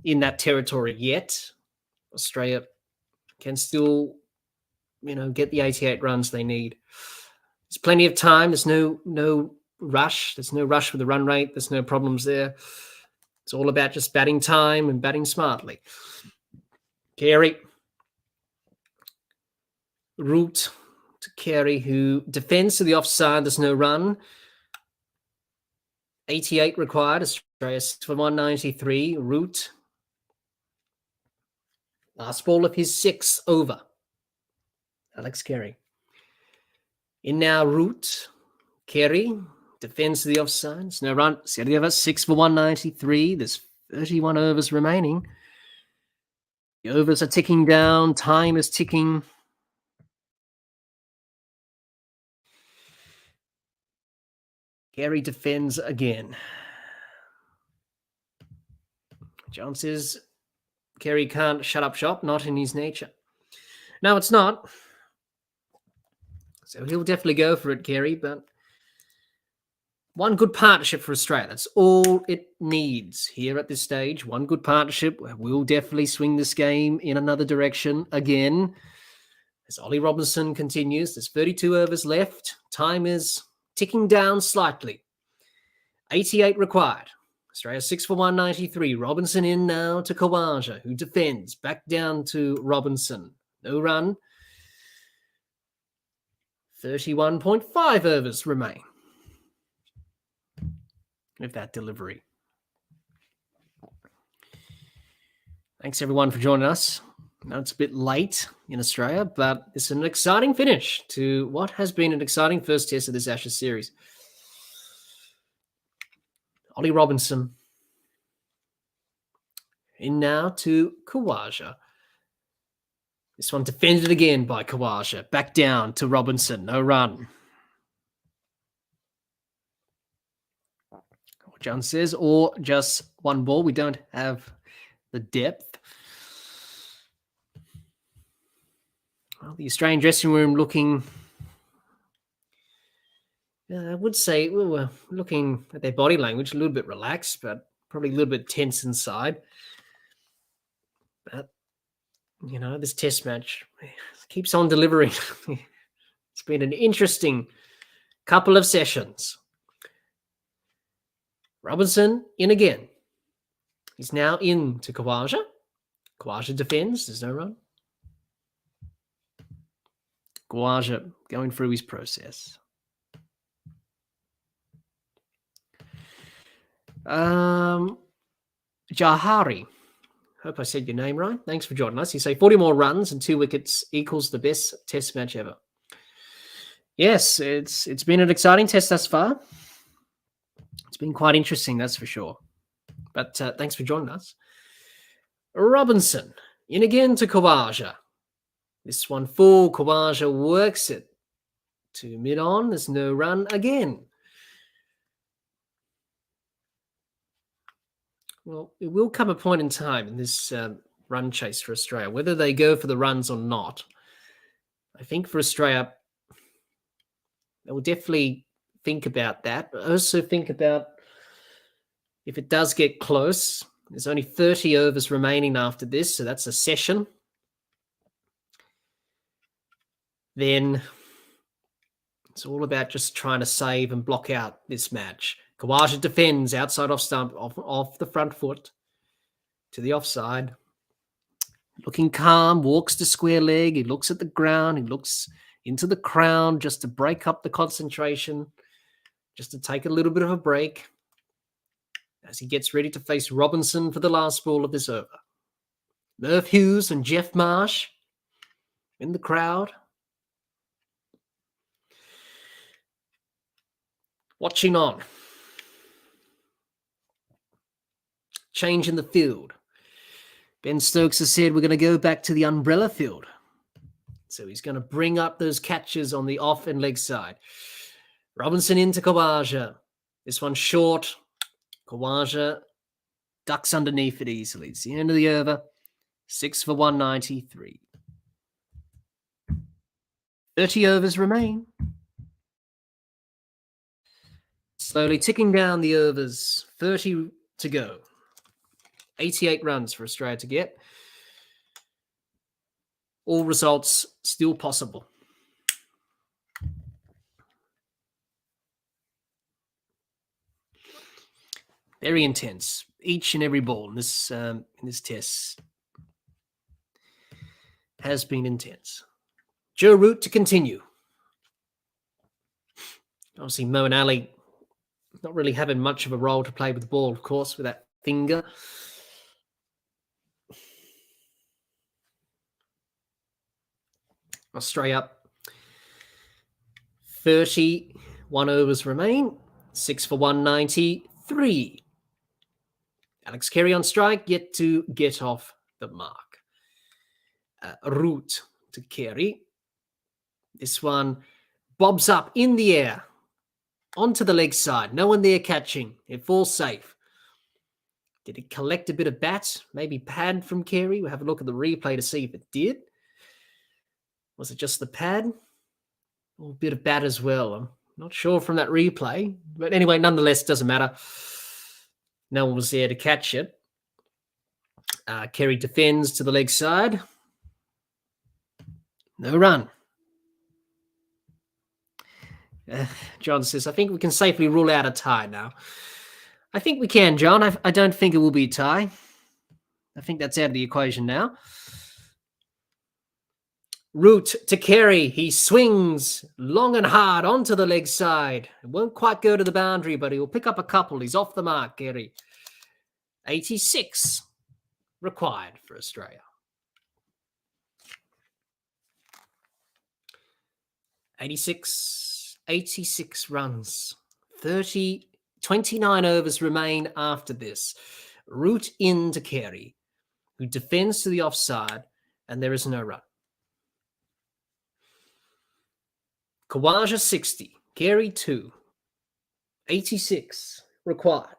A: in that territory yet. Australia can still, get the 88 runs they need. There's plenty of time. There's no rush. There's no rush with the run rate. There's no problems there. It's all about just batting time and batting smartly. Carey. Root to Carey, who defends to the offside. There's no run. 88 required. Australia 6 for 193. Root. Last ball of his 6th over. Alex Carey. In now, Root. Carey defends to the offside. There's no run. Set the over 6 for 193. There's 31 overs remaining. The overs are ticking down. Time is ticking. Carey defends again. John says Carey can't shut up shop, not in his nature. No, it's not. So he'll definitely go for it, Carey, but One good partnership for Australia. That's all it needs here at this stage. One good partnership will definitely swing this game in another direction again. As Ollie Robinson continues, there's 32 overs left. Time is ticking down slightly. 88 required. Australia 6 for 193. Robinson in now to Khawaja, who defends. Back down to Robinson. No run. 31.5 overs remain with that delivery. Thanks, everyone, for joining us. I know it's a bit late in Australia, but it's an exciting finish to what has been an exciting first test of this Ashes series. Ollie Robinson in now to Khawaja. This one defended again by Khawaja. Back down to Robinson. No run. John says, or just one ball. We don't have the depth. Well, the Australian dressing room looking, I would say, we were looking at their body language, a little bit relaxed, but probably a little bit tense inside. But, this test match keeps on delivering. It's been an interesting couple of sessions. Robinson in again. He's now in to Khawaja. Khawaja defends. There's no run. Khawaja going through his process. Jahari. Hope I said your name right. Thanks for joining us. You say 40 more runs and 2 wickets equals the best test match ever. Yes, it's been an exciting test thus far. It's been quite interesting, that's for sure. But thanks for joining us. Robinson in again to Khawaja. This one full. Khawaja works it to mid-on. There's no run again. Well, it will come a point in time in this run chase for Australia, whether they go for the runs or not. I think for Australia, they will definitely think about that, but also think about if it does get close. There's only 30 overs remaining after this, so that's a session. Then it's all about just trying to save and block out this match. Khawaja defends outside off stump, off the front foot to the offside. Looking calm, walks to square leg. He looks at the ground. He looks into the crown just to break up the concentration, just to take a little bit of a break as he gets ready to face Robinson for the last ball of this over. Merv Hughes and Jeff Marsh in the crowd. Watching on. Change in the field. Ben Stokes has said we're going to go back to the umbrella field. So he's going to bring up those catches on the off and leg side. Robinson into Khawaja. This one short. Khawaja ducks underneath it easily. It's the end of the over. 6 for 193. 30 overs remain. Slowly ticking down the overs. 30 to go. 88 runs for Australia to get. All results still possible. Very intense. Each and every ball in this test has been intense. Joe Root to continue. Obviously, Mo and Ali not really having much of a role to play with the ball, of course, with that finger. Australia, 31 overs remain, 6 for 193. Alex Carey on strike, yet to get off the mark. Root to Carey. This one bobs up in the air, onto the leg side. No one there catching. It falls safe. Did it collect a bit of bat? Maybe pad from Carey? We'll have a look at the replay to see if it did. Was it just the pad? Or a bit of bat as well? Not sure from that replay. But anyway, nonetheless, doesn't matter. No one was there to catch it. Kerry defends to the leg side. No run. John says, I think we can safely rule out a tie now. I think we can, John. I don't think it will be a tie. I think that's out of the equation now. Root to Kerry. He swings long and hard onto the leg side. It won't quite go to the boundary, but he'll pick up a couple. He's off the mark, Kerry. 86 required for Australia. 86 runs. 29 overs remain after this. Root in to Kerry, who defends to the offside, and there is no run. Khawaja 60, Kerry 2, 86 required.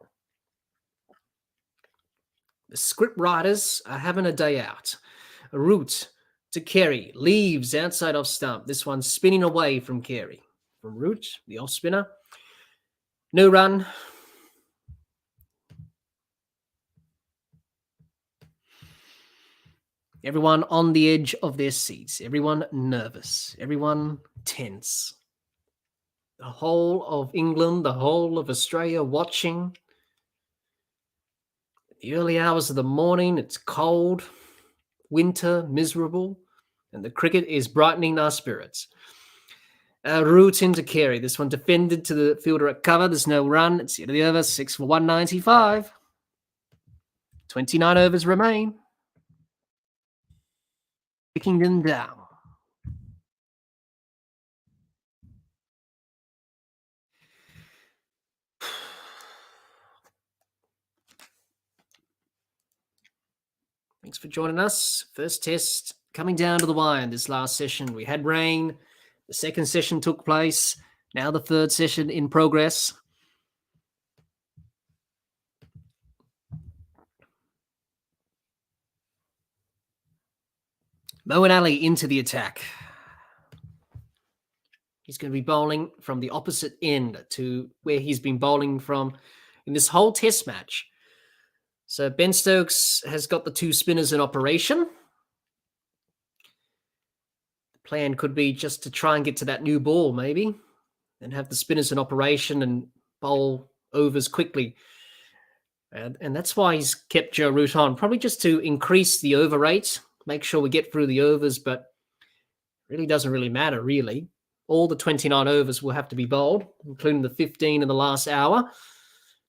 A: The script writers are having a day out. Root to Kerry, leaves outside off stump. This one's spinning away from Kerry. From Root, the off spinner. No run. Everyone on the edge of their seats. Everyone nervous. Everyone tense. The whole of England, the whole of Australia watching. The early hours of the morning, it's cold, winter, miserable, and the cricket is brightening our spirits. Root into Kerry. This one defended to the fielder at cover. There's no run. It's the end of the over. 6 for 195. 29 overs remain. Picking them down. Thanks for joining us. First test coming down to the wire in this last session. We had rain. The second session took place. Now the third session in progress. Moeen Ali into the attack. He's going to be bowling from the opposite end to where he's been bowling from in this whole test match. So Ben Stokes has got the two spinners in operation. The plan could be just to try and get to that new ball maybe and have the spinners in operation and bowl overs quickly. And that's why he's kept Joe Root on, probably just to increase the over rate, make sure we get through the overs, but it really doesn't really matter, really. All the 29 overs will have to be bowled, including the 15 in the last hour.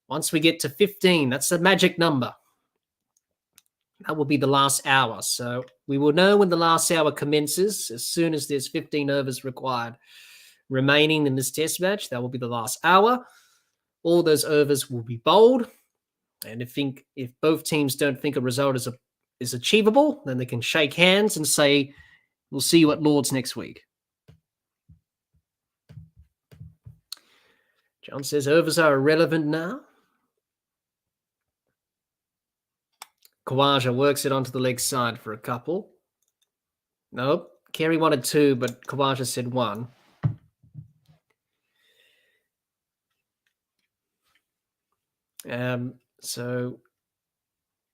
A: Once we get to 15, that's the magic number. That will be the last hour. So we will know when the last hour commences as soon as there's 15 overs required remaining in this test match. That will be the last hour. All those overs will be bowled. And if both teams don't think a result is achievable, then they can shake hands and say, we'll see you at Lord's next week. John says overs are irrelevant now. Khawaja works it onto the leg side for a couple. Nope. Kerry wanted 2, but Khawaja said 1. So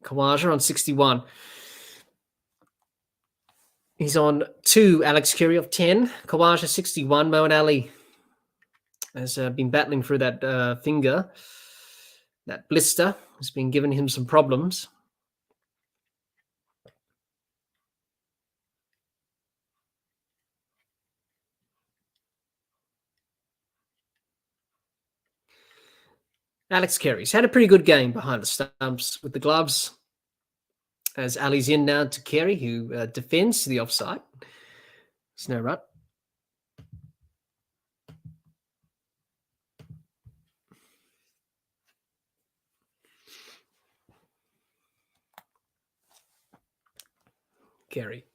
A: Khawaja on 61. He's on 2, Alex Kerry of 10. Khawaja 61. Moeen Ali has been battling through that finger. That blister has been giving him some problems. Alex Kerry's had a pretty good game behind the stumps with the gloves. As Ali's in now to Kerry, who defends to the offside. There's no run. Kerry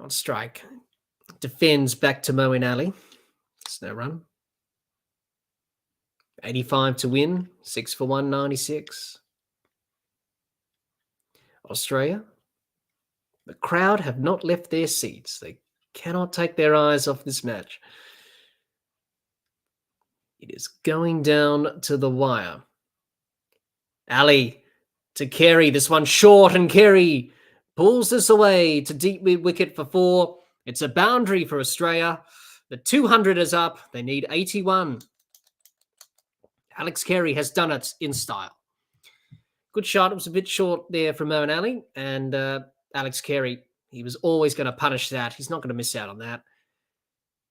A: on strike. Defends back to Moeen Ali. There's no run. 85 to win. 6 for 196. Australia. The crowd have not left their seats. They cannot take their eyes off this match. It is going down to the wire. Ali to Carey. This one short, and Carey pulls this away to deep mid wicket for 4. It's a boundary for Australia. The 200 is up. They need 81. Alex Carey has done it in style. Good shot. It was a bit short there from Moeen Ali. And Alex Carey, he was always going to punish that. He's not going to miss out on that.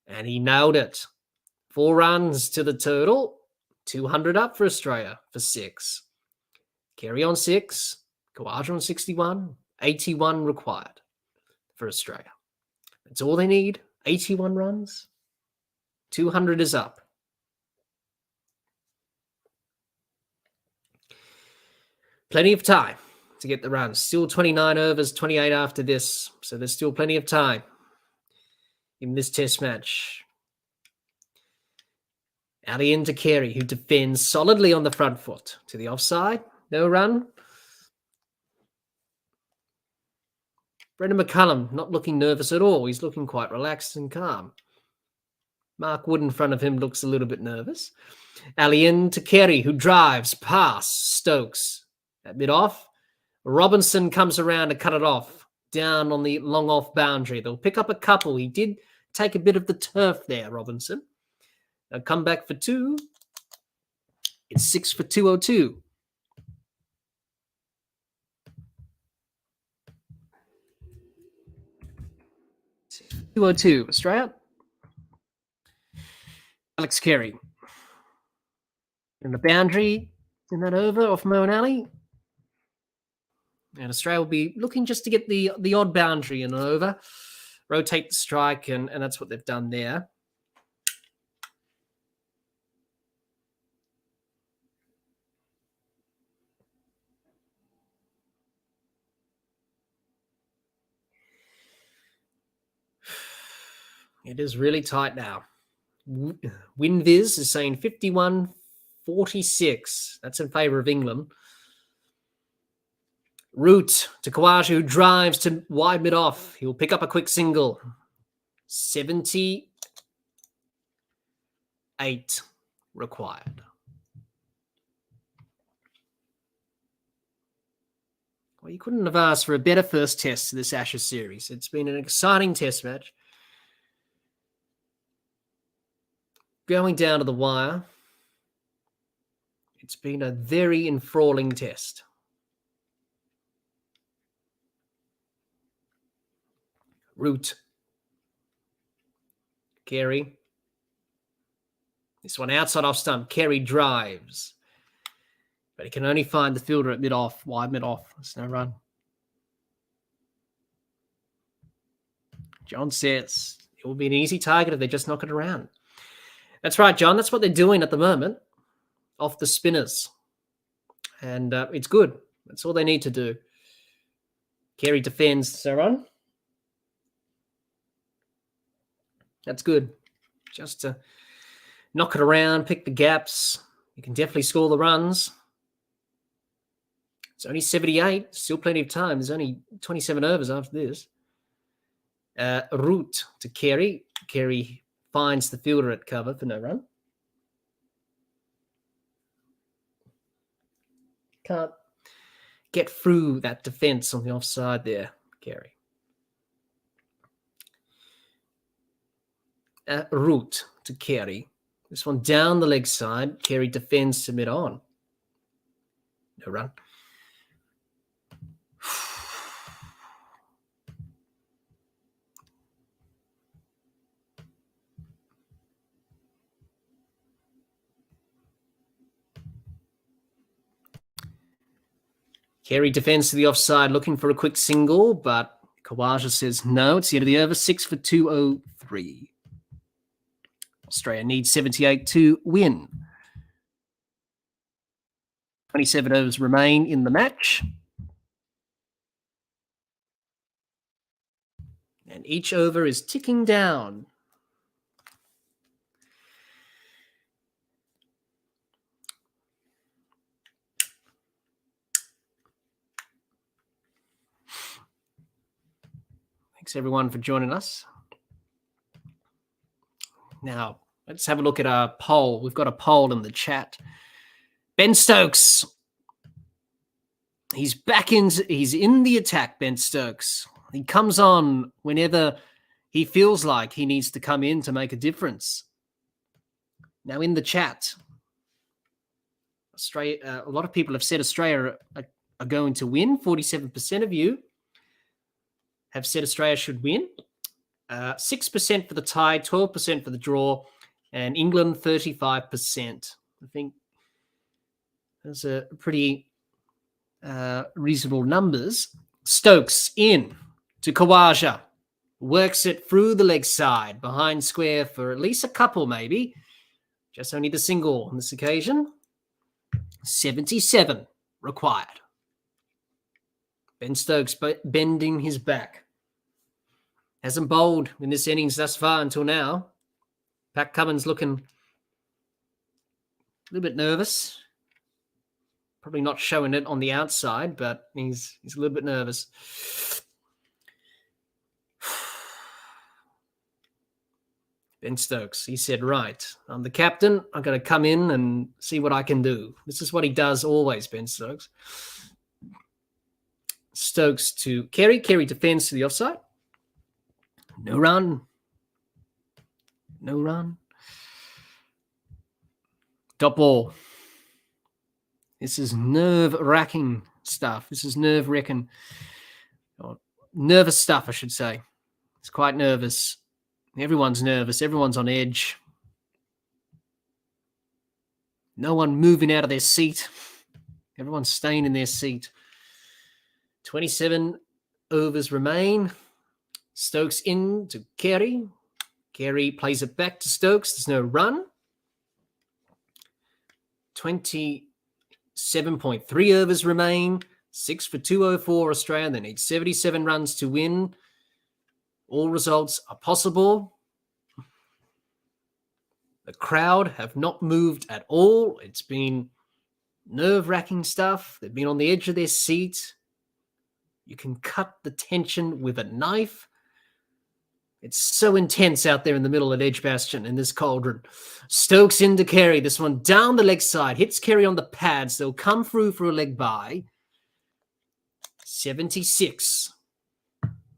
A: And he nailed it. 4 runs to the total. 200 up for Australia for 6. Carey on 6. Khawaja on 61. 81 required for Australia. That's all they need. 81 runs. 200 is up. Plenty of time to get the runs. Still 29 overs, 28 after this. So there's still plenty of time in this test match. Ali into Carey, who defends solidly on the front foot. To the offside. No run. Brendan McCullum not looking nervous at all. He's looking quite relaxed and calm. Mark Wood in front of him looks a little bit nervous. Ali into Carey, who drives past Stokes. At mid-off, Robinson comes around to cut it off, down on the long-off boundary. They'll pick up a couple. He did take a bit of the turf there, Robinson. They'll come back for 2. It's 6 for 202. Australia. Alex Carey. And the boundary in that over off Moeen Ali. And Australia will be looking just to get the odd boundary in an over. Rotate the strike, and that's what they've done there. It is really tight now. WinViz is saying 51-46. That's in favour of England. Root to Khawaja, who drives to wide mid-off. He'll pick up a quick single. 78 required. Well, you couldn't have asked for a better first test to this Ashes series. It's been an exciting test match. Going down to the wire. It's been a very enthralling test. Root. Carey. This one outside off stump. Carey drives. But he can only find the fielder at mid-off, wide mid-off. There's no run. John says it will be an easy target if they just knock it around. That's right, John. That's what they're doing at the moment. Off the spinners. And it's good. That's all they need to do. Carey defends. Is there run? That's good. Just to knock it around, pick the gaps. You can definitely score the runs. It's only 78. Still plenty of time. There's only 27 overs after this. Root to Carey. Carey finds the fielder at cover for no run. Can't get through that defence on the offside there, Carey. Root to Carey. This one down the leg side. Carey defends to mid-on. No run. Carey defends to the offside, looking for a quick single, but Khawaja says no. It's the end of the over, 6 for 203. Australia needs 78 to win. 27 overs remain in the match. And each over is ticking down. Thanks, everyone, for joining us. Now, Let's have a look at our poll. We've got a poll in the chat. Ben Stokes. He's in the attack, Ben Stokes. He comes on whenever he feels like he needs to come in to make a difference. Now in the chat, Australia, a lot of people have said Australia are going to win. 47% of you have said Australia should win. 6% for the tie, 12% for the draw, and England 35%. I think those are pretty reasonable numbers. Stokes in to Khawaja. Works it through the leg side, behind square for at least a couple maybe. Just only the single on this occasion. 77 required. Ben Stokes bending his back. Hasn't bowled in this innings thus far until now. Pat Cummins looking a little bit nervous. Probably not showing it on the outside, but he's a little bit nervous. Ben Stokes, he said, right, I'm the captain. I'm going to come in and see what I can do. This is what he does always, Ben Stokes. Stokes to Carey. Carey defends to the offside. No run. No run. Dot ball. This is nerve-wracking stuff. This is nerve-wracking. Nervous stuff, I should say. It's quite nervous. Everyone's nervous. Everyone's on edge. No one moving out of their seat. Everyone's staying in their seat. 27 overs remain. Stokes in to Carey. Carey plays it back to Stokes. There's no run. 27.3 overs remain. 6 for 204 Australia. They need 77 runs to win. All results are possible. The crowd have not moved at all. It's been nerve-wracking stuff. They've been on the edge of their seat. You can cut the tension with a knife. It's so intense out there in the middle at Edgbaston in this cauldron. Stokes into Carey. This one down the leg side. Hits Carey on the pads. They'll come through for a leg bye. 76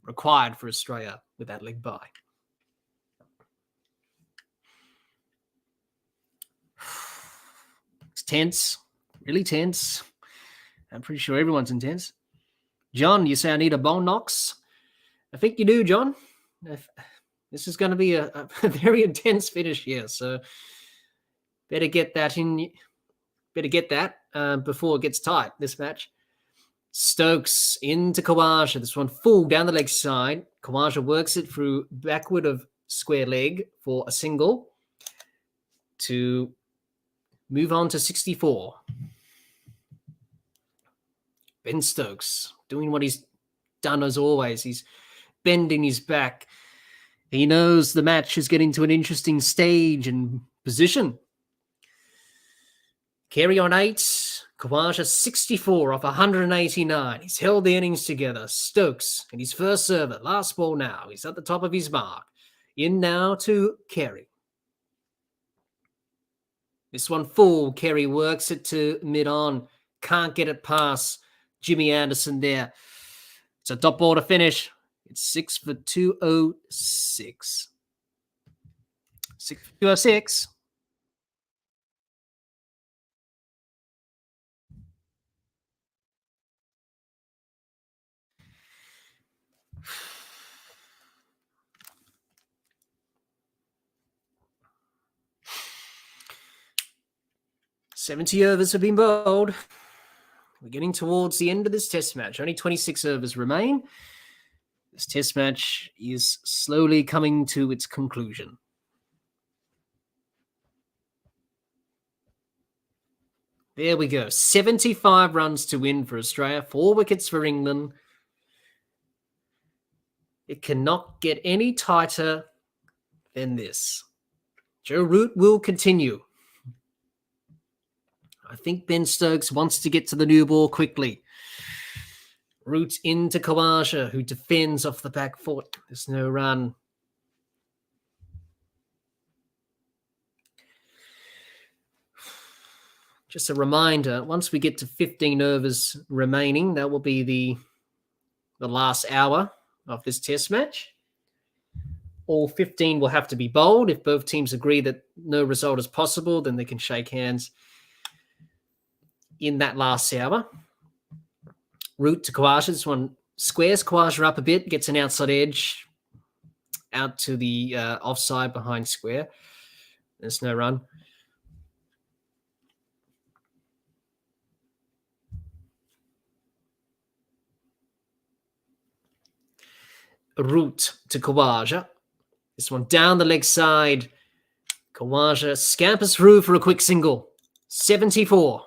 A: required for Australia with that leg bye. It's tense. Really tense. I'm pretty sure everyone's intense. John, you say I need a bone knocks? I think you do, John. This is going to be a very intense finish here, so better get that in. Better get that before it gets tight, this match. Stokes into Khawaja. This one full down the leg side. Khawaja works it through backward of square leg for a single to move on to 64. Ben Stokes doing what he's done as always. He's bending his back. He knows the match is getting to an interesting stage and position. Carey on 8. Khawaja 64 off 189. He's held the innings together. Stokes in his first server. Last ball now. He's at the top of his mark. In now to Carey. This one full. Carey works it to mid-on. Can't get it past Jimmy Anderson there. It's a dot ball to finish. It's 6 for 206. 6 for 206. "70 overs have been bowled. We're getting towards the end of this test match. Only 26 overs remain. This test match is slowly coming to its conclusion. There we go. 75 runs to win for Australia. 4 wickets for England. It cannot get any tighter than this. Joe Root will continue. I think Ben Stokes wants to get to the new ball quickly. Root into Khawaja, who defends off the back foot. There's no run. Just a reminder, once we get to 15 overs remaining, that will be the last hour of this test match. All 15 will have to be bowled. If both teams agree that no result is possible, then they can shake hands in that last hour. Root to Khawaja. This one squares Khawaja up a bit, gets an outside edge out to the offside behind square. There's no run. Root to Khawaja. This one down the leg side. Khawaja scampers through for a quick single. 74.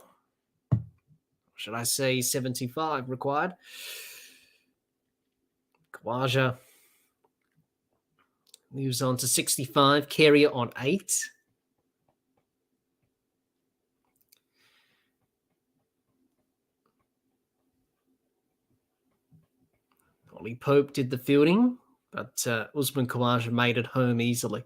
A: Should I say 75 required? Khawaja moves on to 65. Carrier on 8. Ollie Pope did the fielding, but Usman Khawaja made it home easily.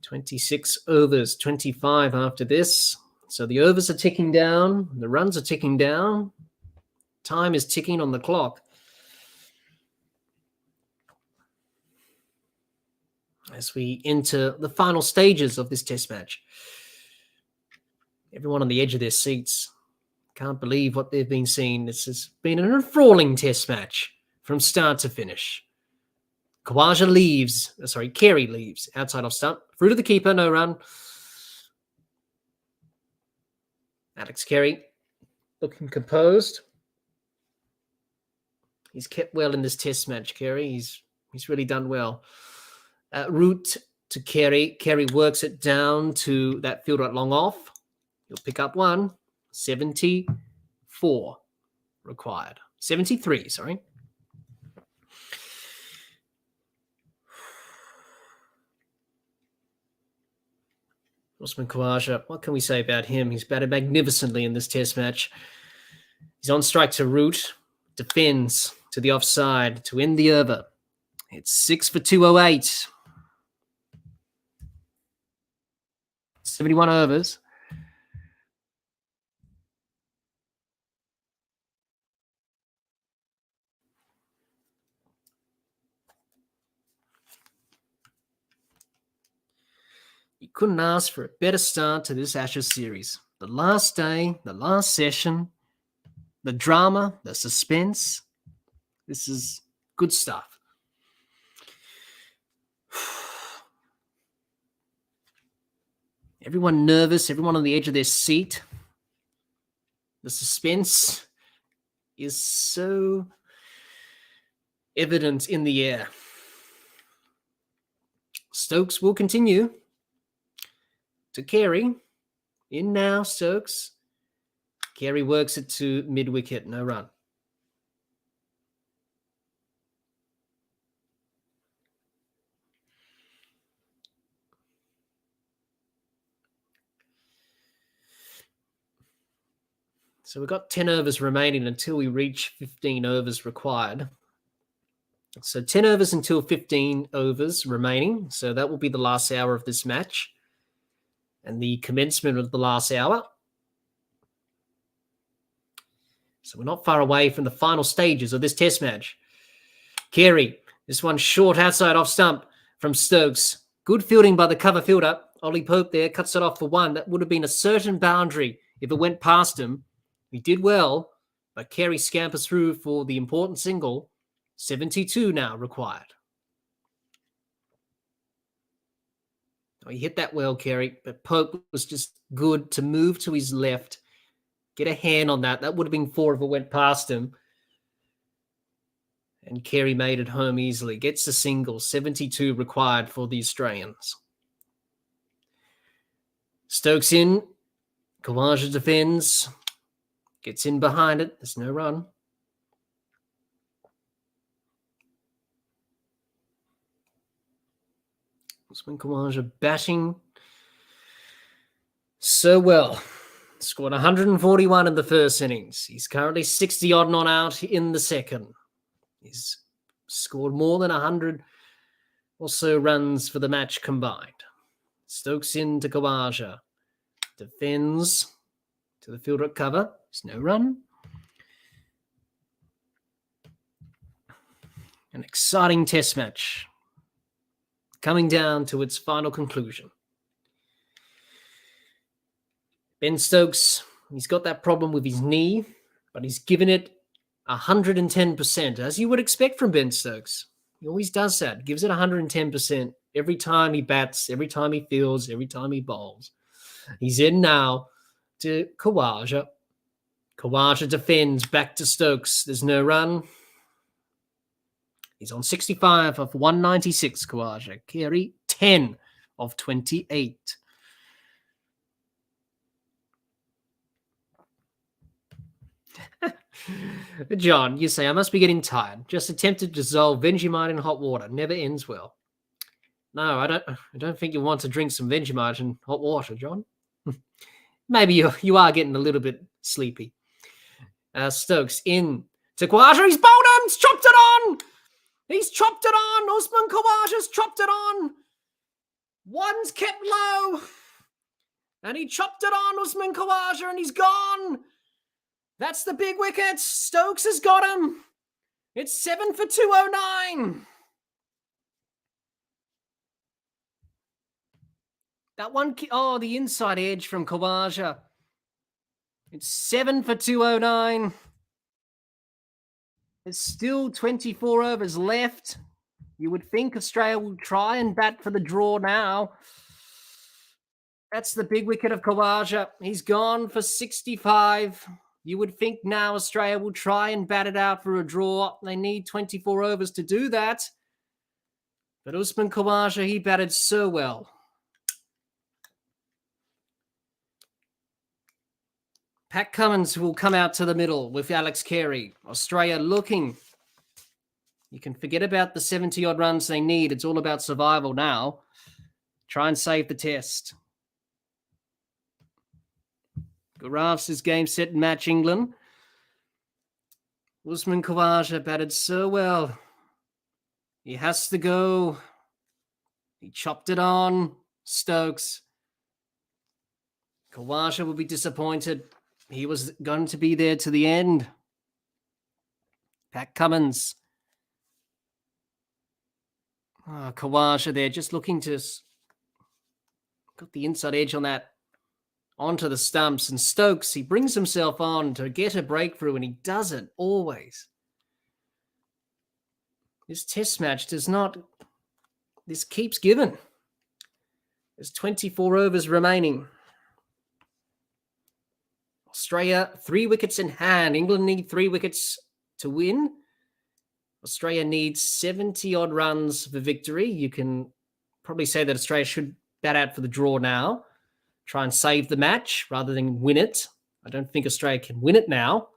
A: 26 overs, 25 after this. So the overs are ticking down. The runs are ticking down. Time is ticking on the clock. As we enter the final stages of this test match. Everyone on the edge of their seats can't believe what they've been seeing. This has been an enthralling test match from start to finish. Khawaja leaves, Carey leaves outside off stump. Through to the keeper, no run. Alex Carey looking composed. He's kept well in this test match, Carey. He's really done well. Root to Carey. Carey works it down to that fielder at long off. He'll pick up one. 74 required. 73, sorry. Usman Khawaja, what can we say about him? He's batted magnificently in this test match. He's on strike to Root, defends to the offside to end the over. It's 6 for 208. 71 overs. You couldn't ask for a better start to this Ashes series. The last day, the last session, the drama, the suspense. This is good stuff. Everyone nervous, everyone on the edge of their seat. The suspense is so evident in the air. Stokes will continue. To Carey. In now, Stokes. Carey works it to mid-wicket. No run. So we've got 10 overs remaining until we reach 15 overs required. So 10 overs until 15 overs remaining. So that will be the last hour of this match. And the commencement of the last hour. So we're not far away from the final stages of this test match. Carey, this one short outside off stump from Stokes. Good fielding by the cover fielder. Ollie Pope there cuts it off for one. That would have been a certain boundary if it went past him. He did well, but Carey scampers through for the important single. 72 now required. Oh, he hit that well, Carey, but Pope was just good to move to his left, get a hand on that. That would have been 4 if it went past him. And Carey made it home easily. Gets the single. 72 required for the Australians. Stokes in. Khawaja defends. Gets in behind it. There's no run. Usman Khawaja batting so well. Scored 141 in the first innings. He's currently 60-odd not out in the second. He's scored more than 100 or so runs for the match combined. Stokes into Khawaja. Defends to the fielder at cover. There's no run. An exciting test match coming down to its final conclusion. Ben Stokes, he's got that problem with his knee, but he's given it 110%, as you would expect from Ben Stokes. He always does that, gives it 110% every time he bats, every time he fields, every time he bowls. He's in now to Khawaja. Khawaja defends back to Stokes. There's no run. He's on 65 of 196, Khawaja. Carey, 10 of 28. John, you say, I must be getting tired. Just attempted to dissolve Vegemite in hot water. Never ends well. No, I don't think you want to drink some Vegemite in hot water, John. Maybe you are getting a little bit sleepy. Stokes in to Khawaja. He's bowled him. He's chopped it on. He's chopped it on. Usman Khawaja's chopped it on. One's kept low. And he chopped it on, Usman Khawaja, and he's gone. That's the big wicket. Stokes has got him. It's 7 for 209. That one, the inside edge from Khawaja. It's 7 for 209. There's still 24 overs left. You would think Australia will try and bat for the draw now. That's the big wicket of Khawaja. He's gone for 65. You would think now Australia will try and bat it out for a draw. They need 24 overs to do that. But Usman Khawaja, he batted so well. Pat Cummins will come out to the middle with Alex Carey. Australia looking. You can forget about the 70-odd runs they need. It's all about survival now. Try and save the test. Giraffes is game, set, match England. Usman Khawaja batted so well. He has to go. He chopped it on. Stokes. Khawaja will be disappointed. He was going to be there to the end. Pat Cummins. Khawaja there, just looking to... Got the inside edge on that. Onto the stumps. And Stokes, he brings himself on to get a breakthrough, and he does it always. This test match does not... This keeps giving. There's 24 overs remaining. Australia, 3 wickets in hand. England need 3 wickets to win. Australia needs 70-odd runs for victory. You can probably say that Australia should bat out for the draw now. Try and save the match rather than win it. I don't think Australia can win it now.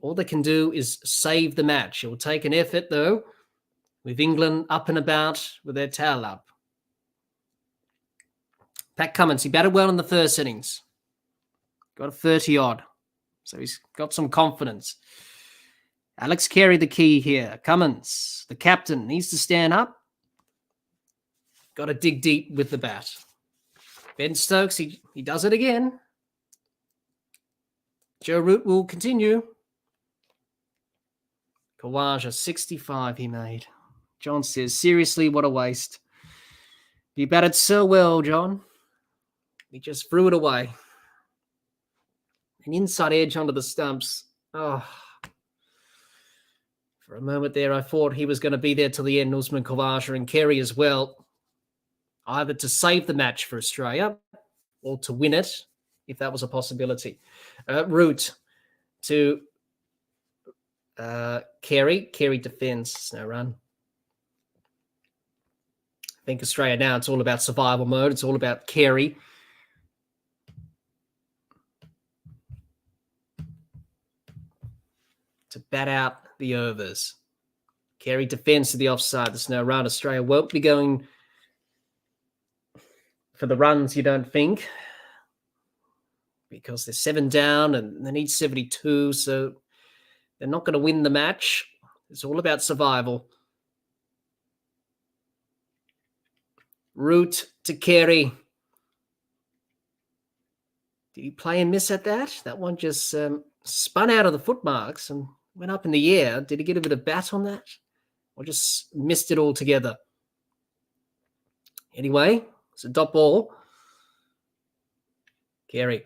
A: All they can do is save the match. It will take an effort, though, with England up and about with their tail up. Pat Cummins, he batted well in the first innings. Got a 30-odd. So he's got some confidence. Alex Carey, the key here. Cummins, the captain, needs to stand up. Got to dig deep with the bat. Ben Stokes, he does it again. Joe Root will continue. Khawaja, 65 he made. John says, seriously, what a waste. He batted so well, John. He just threw it away. An inside edge onto the stumps. Oh. For a moment there, I thought he was going to be there till the end, Usman Khawaja and Carey as well. Either to save the match for Australia or to win it, if that was a possibility. Root to Carey. Carey defends. No run. I think Australia now, it's all about survival mode. It's all about Carey. To bat out the overs. Carey defends to the offside. There's no run. Australia won't be going for the runs, you don't think, because they're 7 down and they need 72, so they're not going to win the match. It's all about survival. Root to Carey. Did he play and miss at that? That one just spun out of the foot marks and went up in the air. Did he get a bit of bat on that? Or just missed it altogether? Anyway, it's a dot ball. Carey.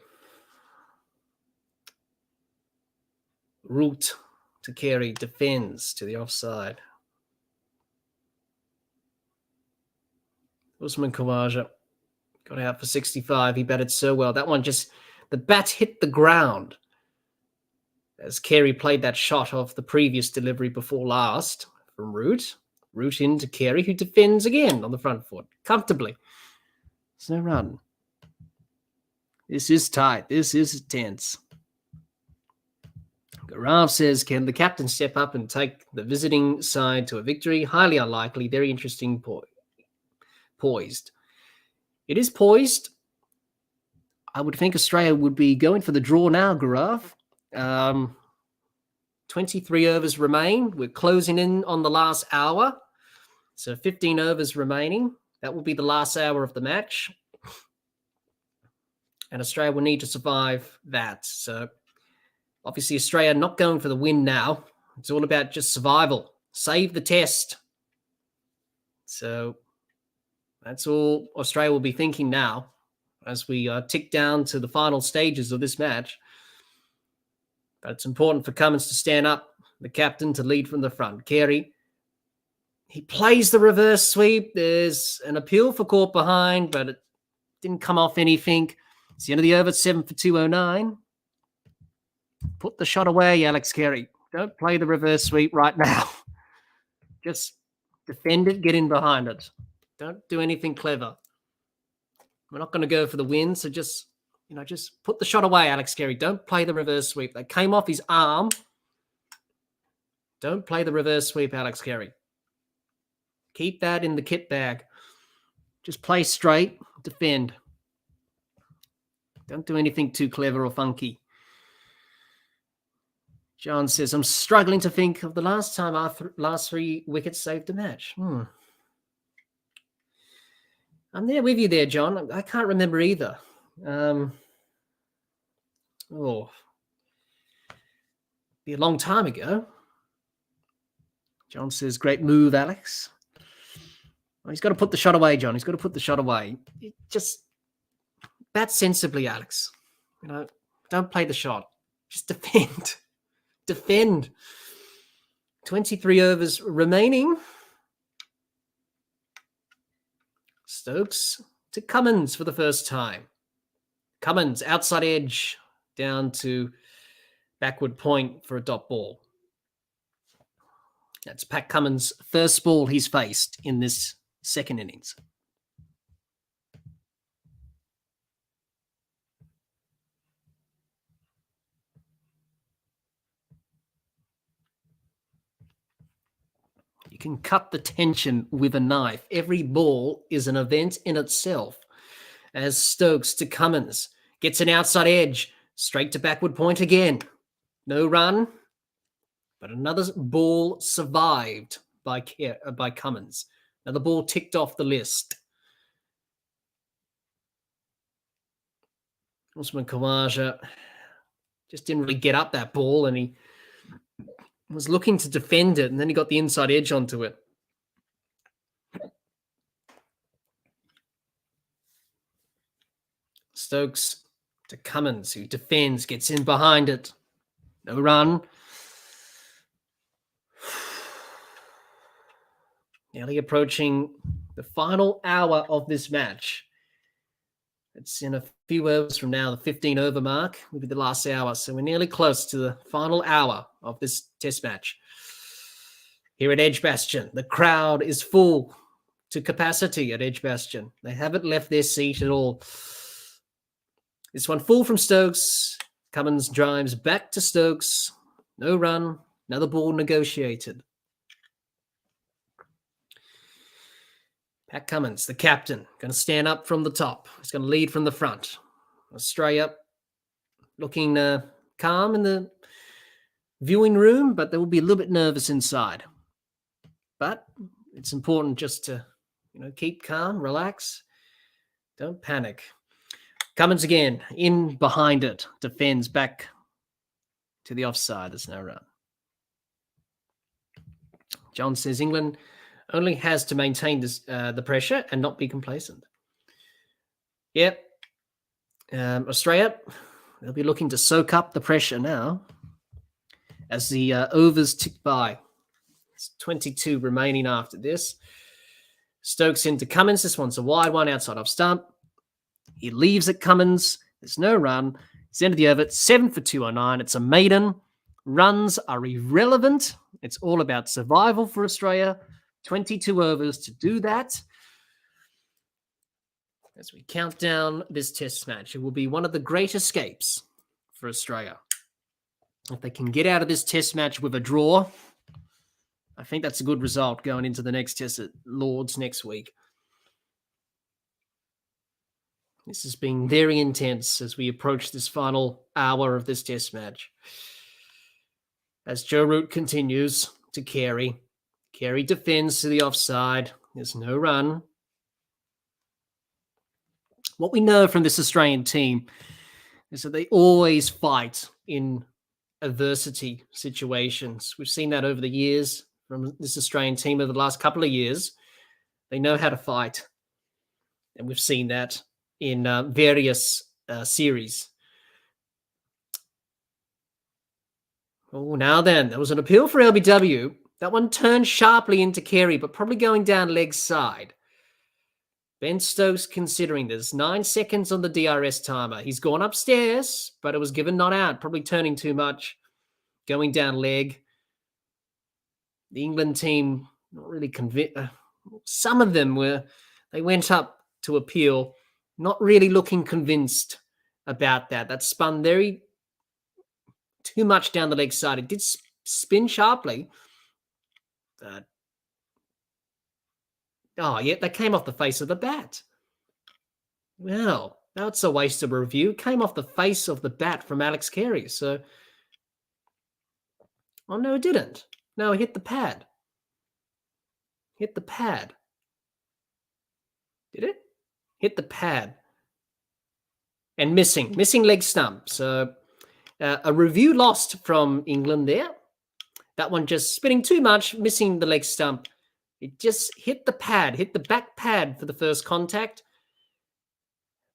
A: Root to Carey. Defends to the offside. Usman Khawaja got out for 65. He batted so well. That one just, the bat hit the ground as Carey played that shot off the previous delivery before last from Root. Root into Carey, who defends again on the front foot comfortably. There's no run. This is tight. This is tense. Gaurav says, can the captain step up and take the visiting side to a victory? Highly unlikely. Very interesting. Poised. It is poised. I would think Australia would be going for the draw now, Gaurav. 23 overs remain. We're closing in on the last hour. So 15 overs remaining. That will be the last hour of the match. And Australia will need to survive that. So obviously Australia not going for the win now. It's all about just survival. Save the test. So that's all Australia will be thinking now as we tick down to the final stages of this match. But it's important for Cummins to stand up, the captain to lead from the front. Carey, he plays the reverse sweep. There's an appeal for caught behind, but it didn't come off anything. It's the end of the over, 7 for 209. Put the shot away, Alex Carey. Don't play the reverse sweep right now. Just defend it, get in behind it. Don't do anything clever. We're not going to go for the win, so just put the shot away, Alex Carey. Don't play the reverse sweep. That came off his arm. Don't play the reverse sweep, Alex Carey. Keep that in the kit bag. Just play straight, defend. Don't do anything too clever or funky. John says, I'm struggling to think of the last time our last 3 wickets saved a match. I'm there with you there, John. I can't remember either. Be a long time ago. John says, great move, Alex. Well, he's got to put the shot away, John. He's got to put the shot away. Just bat sensibly, Alex. Don't play the shot. Just defend. Defend. 23 overs remaining. Stokes to Cummins for the first time. Cummins, outside edge, down to backward point for a dot ball. That's Pat Cummins' first ball he's faced in this second innings. You can cut the tension with a knife. Every ball is an event in itself. As Stokes to Cummins gets an outside edge, straight to backward point again. No run, but another ball survived by Cummins. Another ball ticked off the list. Usman Khawaja just didn't really get up that ball, and he was looking to defend it, and then he got the inside edge onto it. Stokes to Cummins, who defends, gets in behind it. No run. Nearly approaching the final hour of this match. It's in a few hours from now, the 15-over mark will be the last hour. So we're nearly close to the final hour of this test match. Here at Edgbaston, the crowd is full to capacity at Edgbaston. They haven't left their seat at all. This one full from Stokes. Cummins drives back to Stokes. No run. Another ball negotiated. Pat Cummins, the captain, going to stand up from the top. He's going to lead from the front. Australia looking calm in the viewing room, but they will be a little bit nervous inside. But it's important just to Keep calm, relax. Don't panic. Cummins again, in behind it, defends back to the offside. There's no run. John says England only has to maintain the pressure and not be complacent. Yep. Australia, they'll be looking to soak up the pressure now as the overs tick by. It's 22 remaining after this. Stokes into Cummins. This one's a wide one outside off stump. He leaves at Cummins. There's no run. It's the end of the over. 7 for 209. It's a maiden. Runs are irrelevant. It's all about survival for Australia. 22 overs to do that. As we count down this test match, it will be one of the great escapes for Australia. If they can get out of this test match with a draw, I think that's a good result going into the next test at Lord's next week. This has been very intense as we approach this final hour of this test match. As Joe Root continues to carry. Carey defends to the offside. There's no run. What we know from this Australian team is that they always fight in adversity situations. We've seen that over the years from this Australian team over the last couple of years. They know how to fight. And we've seen that in various series. Oh, now then, there was an appeal for LBW. That one turned sharply into Carey, but probably going down leg side. Ben Stokes considering there's 9 seconds on the DRS timer. He's gone upstairs, but it was given not out, probably turning too much, going down leg. The England team, not really convinced. Some of them they went up to appeal, not really looking convinced about that. That spun too much down the leg side. It did spin sharply. But that came off the face of the bat. Well, that's a waste of a review. It came off the face of the bat from Alex Carey. So, no, it didn't. No, it hit the pad. Hit the pad. Did it? Hit the pad. And missing leg stump. So, a review lost from England there. That one just spinning too much, missing the leg stump. It just hit the pad, hit the back pad for the first contact,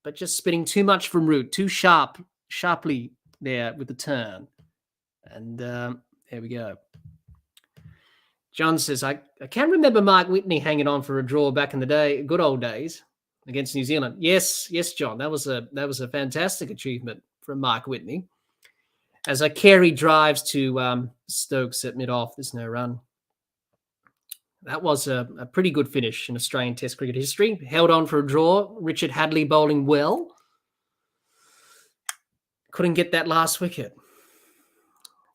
A: but just spinning too much from Root, too sharply there with the turn. And there we go. John says, I can remember Mark Whitney hanging on for a draw back in the day, good old days, against New Zealand. Yes, John, that was a fantastic achievement from Mark Whitney. As Carey drives to Stokes at mid-off, there's no run. That was a pretty good finish in Australian Test cricket history. Held on for a draw. Richard Hadley bowling well. Couldn't get that last wicket.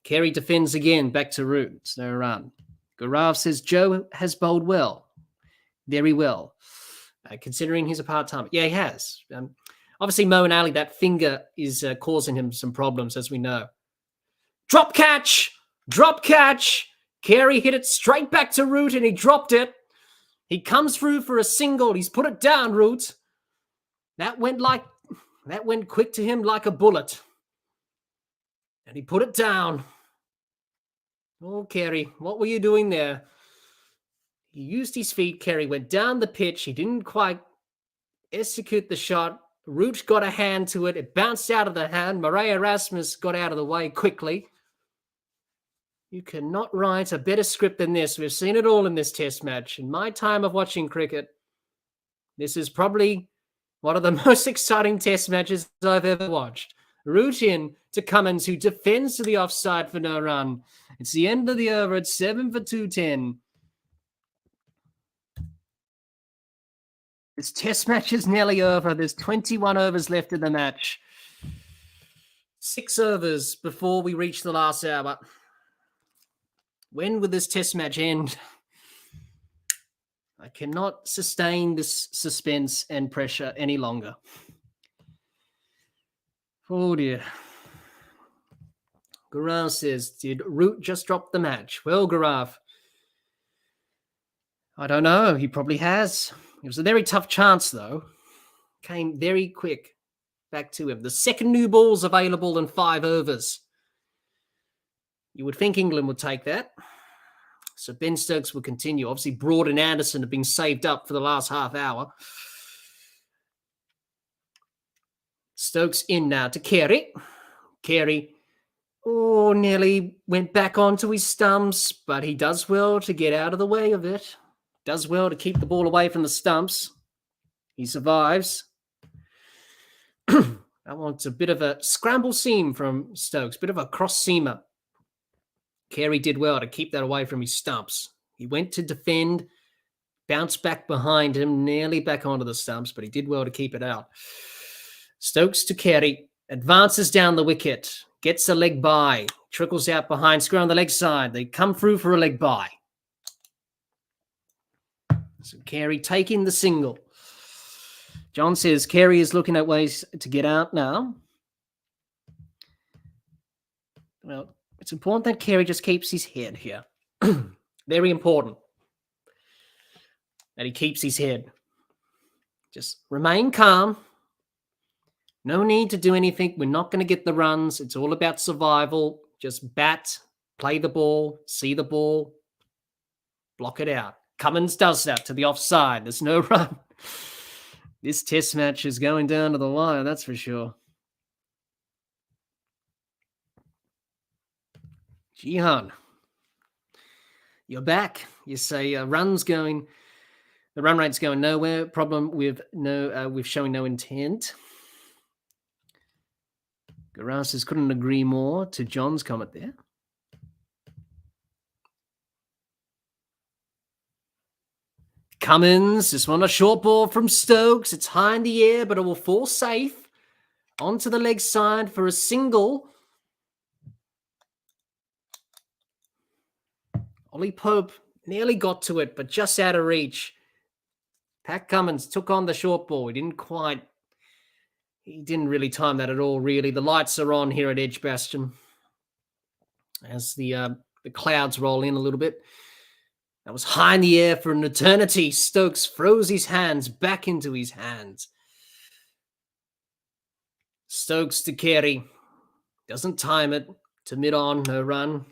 A: Carey defends again, back to Root. It's no run. Gaurav says Joe has bowled well. Very well. Considering he's a part-timer. Yeah, he has. Obviously, Moeen Ali, that finger is causing him some problems, as we know. Drop catch! Carey hit it straight back to Root and he dropped it. He comes through for a single. He's put it down, Root. That went quick to him like a bullet. And he put it down. Oh, Carey, what were you doing there? He used his feet. Carey went down the pitch. He didn't quite execute the shot. Root got a hand to it. It bounced out of the hand. Murray Erasmus got out of the way quickly. You cannot write a better script than this. We've seen it all in this test match. In my time of watching cricket, this is probably one of the most exciting test matches I've ever watched. Root in to Cummins, who defends to the offside for no run. It's the end of the over at 7 for 210. This test match is nearly over. There's 21 overs left in the match. 6 overs before we reach the last hour. When will this test match end? I cannot sustain this suspense and pressure any longer. Oh dear. Gaurav says, did Root just drop the match? Well, Gaurav, I don't know. He probably has. It was a very tough chance, though. Came very quick back to him. The second new ball's available in 5 overs. You would think England would take that. So Ben Stokes will continue. Obviously, Broad and Anderson have been saved up for the last half hour. Stokes in now to Carey. Carey, nearly went back onto his stumps, but he does well to get out of the way of it. Does well to keep the ball away from the stumps. He survives. That wants a bit of a scramble seam from Stokes, bit of a cross seamer. Carey did well to keep that away from his stumps. He went to defend, bounced back behind him, nearly back onto the stumps, but he did well to keep it out. Stokes to Carey, advances down the wicket, gets a leg by, trickles out behind, square on the leg side. They come through for a leg by. So Carey taking the single. John says Carey is looking at ways to get out now. Well, it's important that Carey just keeps his head here. Very important that he keeps his head. Just remain calm. No need to do anything. We're not going to get the runs. It's all about survival. Just bat, play the ball, see the ball, block it out. Cummins does that to the offside. There's no run. This test match is going down to the wire, that's for sure. Jihan, you're back. You say the run rate's going nowhere. Problem with showing no intent. Garaz says couldn't agree more to John's comment there. Cummins, this one a short ball from Stokes. It's high in the air, but it will fall safe onto the leg side for a single. Ollie Pope nearly got to it, but just out of reach. Pat Cummins took on the short ball. He didn't really time that at all, really. The lights are on here at Edgbaston as the clouds roll in a little bit. That was high in the air for an eternity. Stokes froze his hands back into his hands. Stokes to Carey. Doesn't time it. To mid-on, no run.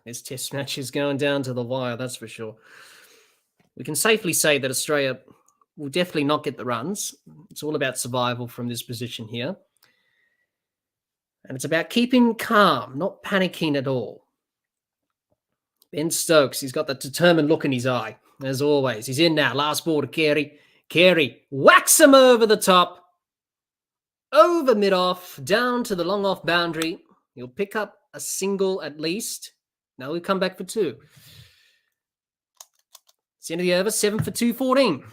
A: This test match is going down to the wire, that's for sure. We can safely say that Australia will definitely not get the runs. It's all about survival from this position here. And it's about keeping calm, not panicking at all. Ben Stokes, he's got that determined look in his eye, as always. He's in now. Last ball to Carey. Carey whacks him over the top. Over mid-off, down to the long-off boundary. He'll pick up a single at least. Now we'll come back for 2. It's the end of the over, 7 for 214.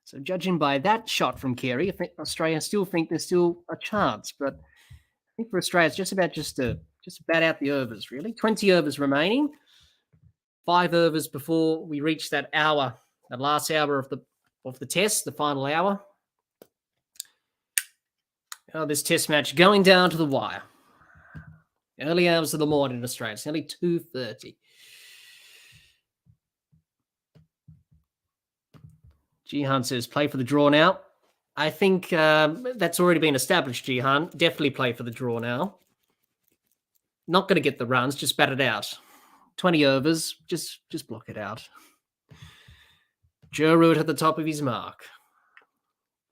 A: So judging by that shot from Carey, I think Australia still think there's still a chance. But I think for Australia, it's just about just to bat out the overs, really. 20 overs remaining. 5 overs before we reach that hour, that last hour of the test, the final hour. Oh, this test match going down to the wire. Early hours of the morning in Australia. It's nearly 2:30. Jihan says, play for the draw now. I think that's already been established, Jihan. Definitely play for the draw now. Not going to get the runs. Just bat it out. 20 overs. Just block it out. Joe Root at the top of his mark.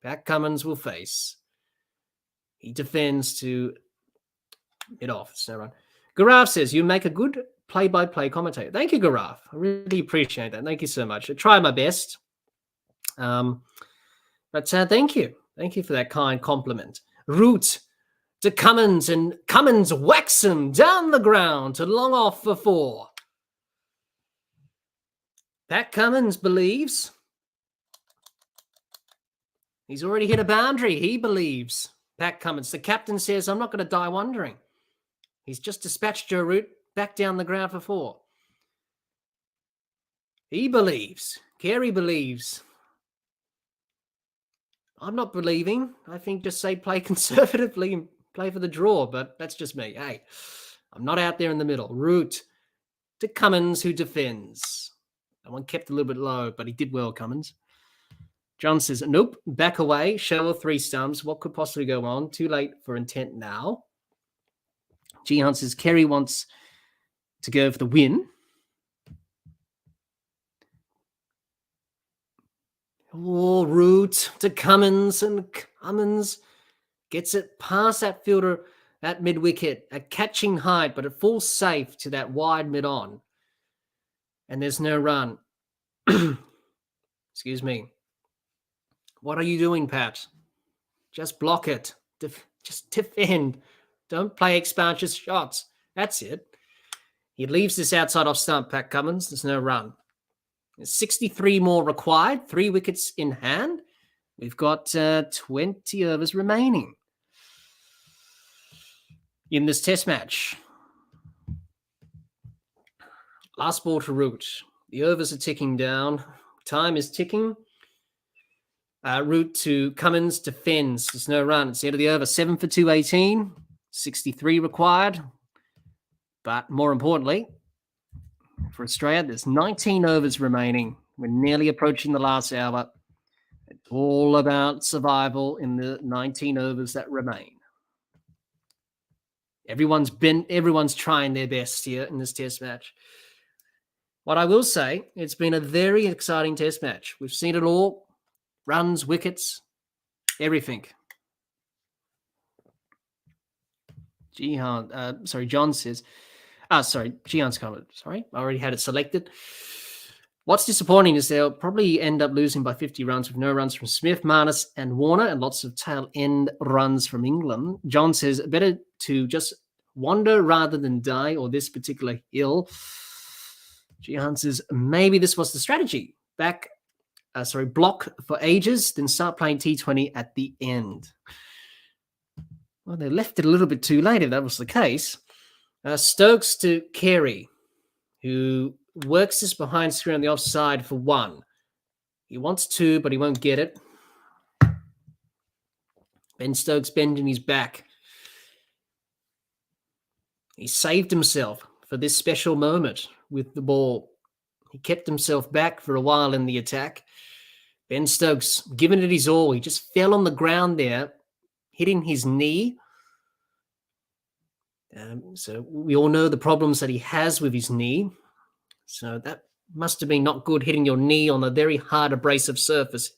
A: Pat Cummins will face. He defends to it off. It's no run. Garaf says, you make a good play-by-play commentator. Thank you, Garaf. I really appreciate that. Thank you so much. I try my best. But thank you. Thank you for that kind compliment. Root to Cummins, and Cummins whacks him down the ground to long off for 4. Pat Cummins believes. He's already hit a boundary. He believes. Pat Cummins. The captain says, I'm not going to die wondering. He's just dispatched Joe Root back down the ground for 4. He believes. Carey believes. I'm not believing. I think just say play conservatively and play for the draw, but that's just me. Hey, I'm not out there in the middle. Root to Cummins, who defends. That one kept a little bit low, but he did well, Cummins. John says, nope, back away, show 3 stumps. What could possibly go on? Too late for intent now. Jihan says, Kerry wants to go for the win. Oh, Root to Cummins, and Cummins gets it past that fielder at mid-wicket, at catching height, but it falls safe to that wide mid-on. And there's no run. Excuse me. What are you doing, Pat? Just block it. Just defend. Don't play expansion shots. That's it. He leaves this outside off stump, Pat Cummins. There's no run. There's 63 more required, 3 wickets in hand. We've got 20 overs remaining in this test match. Last ball to Root. The overs are ticking down. Time is ticking. Root to Cummins, defends. There's no run. It's the end of the over. 7 for 218. 63 required. But more importantly, for Australia, there's 19 overs remaining. We're nearly approaching the last hour. It's all about survival in the 19 overs that remain. Everyone's trying their best here in this test match. What I will say, it's been a very exciting test match. We've seen it all. Runs, wickets, everything. John says, Jihan's comment. Sorry, I already had it selected. What's disappointing is they'll probably end up losing by 50 runs with no runs from Smith, Marnus, and Warner, and lots of tail end runs from England. John says, better to just wander rather than die, or this particular hill. Jihan says, maybe this was the strategy. Block for ages, then start playing T20 at the end. Well, they left it a little bit too late if that was the case. Stokes to Carey, who works this behind screen on the offside for 1. He wants 2, but he won't get it. Ben Stokes bending his back. He saved himself for this special moment with the ball. He kept himself back for a while in the attack. Ben Stokes giving it his all. He just fell on the ground there, hitting his knee. So we all know the problems that he has with his knee. So that must have been not good, hitting your knee on a very hard abrasive surface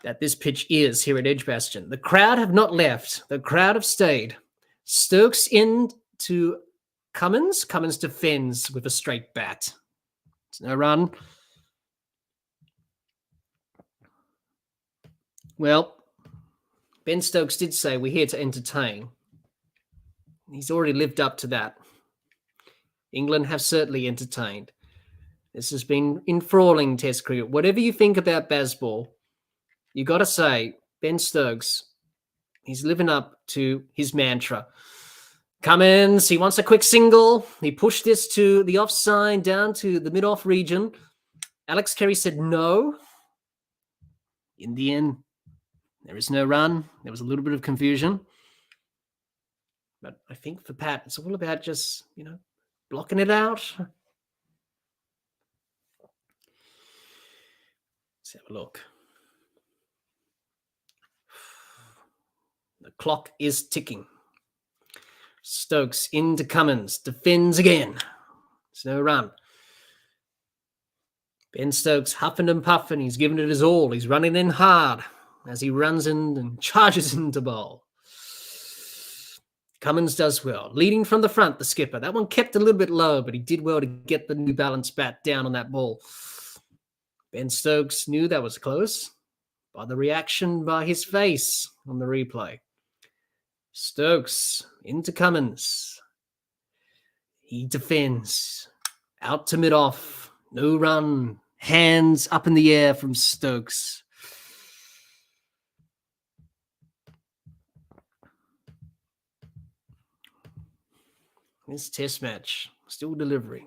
A: that this pitch is here at Edgbaston. The crowd have not left. The crowd have stayed. Stokes in to Cummins. Cummins defends with a straight bat. It's no run. Well, Ben Stokes did say we're here to entertain. He's already lived up to that. England have certainly entertained. This has been enthralling Test cricket. Whatever you think about Bazball, you got to say Ben Stokes, he's living up to his mantra. Cummins, he wants a quick single. He pushed this to the offside, down to the mid-off region. Alex Carey said no. In the end, there is no run. There was a little bit of confusion. But I think for Pat, it's all about just, blocking it out. Let's have a look. The clock is ticking. Stokes into Cummins. Defends again. It's no run. Ben Stokes huffing and puffing. He's giving it his all. He's running in hard as he runs in and charges into bowl. Cummins does well. Leading from the front, the skipper. That one kept a little bit low, but he did well to get the New Balance bat down on that ball. Ben Stokes knew that was close by the reaction by his face on the replay. Stokes into Cummins. He defends. Out to mid-off. No run. Hands up in the air from Stokes. This test match still delivering.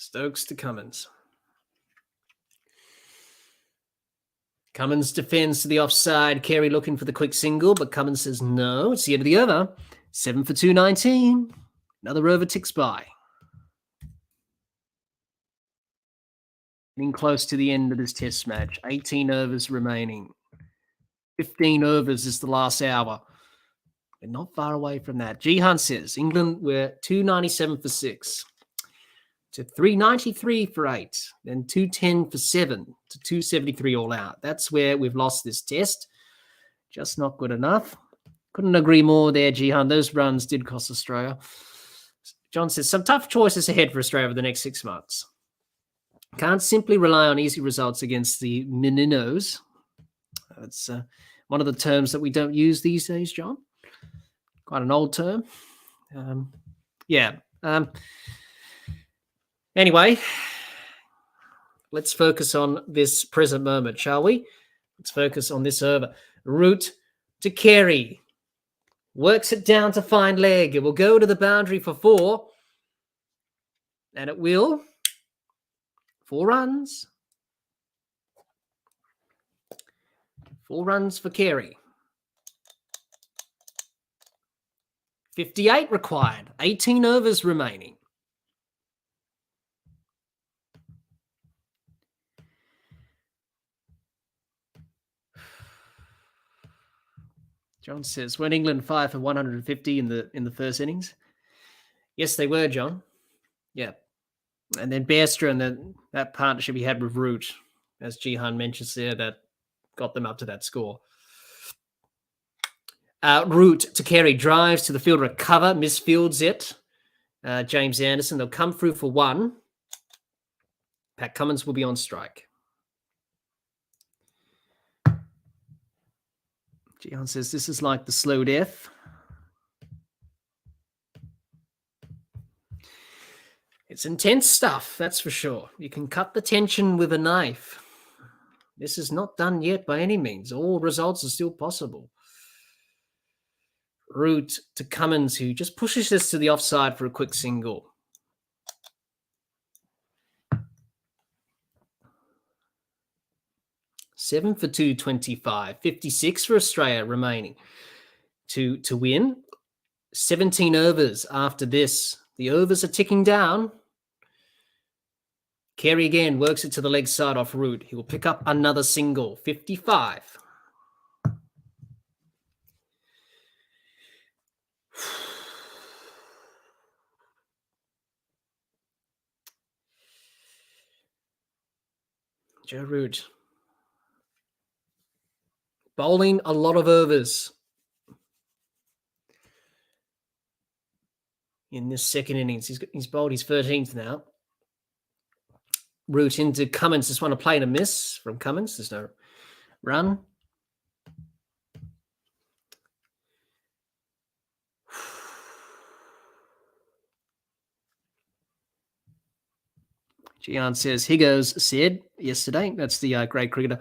A: Stokes to Cummins. Cummins defends to the offside. Carey looking for the quick single, but Cummins says no. It's the end of the over. 7 for 219. Another over ticks by. Getting close to the end of this test match. 18 overs remaining. 15 overs is the last hour. We're not far away from that. Jihan says England were 297 for 6 to 393 for 8, then 210 for 7 to 273 all out. That's where we've lost this test. Just not good enough. Couldn't agree more there, Jihan. Those runs did cost Australia. John says some tough choices ahead for Australia over the next 6 months. Can't simply rely on easy results against the Meninos. That's one of the terms that we don't use these days, John. Quite an old term. Anyway, let's focus on this present moment, shall we? Let's focus on this over. Root to Carey. Works it down to fine leg. It will go to the boundary for 4. And it will. 4 runs. 4 runs for Carey. 58 required. 18 overs remaining. John says, weren't England 5 for 150 in the first innings? Yes, they were, John. Yeah. And then Bairstow and that partnership he had with Root, as Jihan mentions there, that got them up to that score. Root to Carey, drives to the field, recover, misfields it. James Anderson, they'll come through for 1. Pat Cummins will be on strike. Jihan says this is like the slow death. It's intense stuff, that's for sure. You can cut the tension with a knife. This is not done yet by any means. All results are still possible. Root to Cummins, who just pushes this to the offside for a quick single. Seven for 225. 56 for Australia remaining to win. 17 overs after this. The overs are ticking down. Carey again works it to the leg side off Root. He will pick up another single. 55. Joe Root. Bowling a lot of overs in this second innings. He's bowled his 13th now. Root into Cummins. Just want to play and a miss from Cummins. There's no run. Gian says, Higgos said yesterday, that's the great cricketer,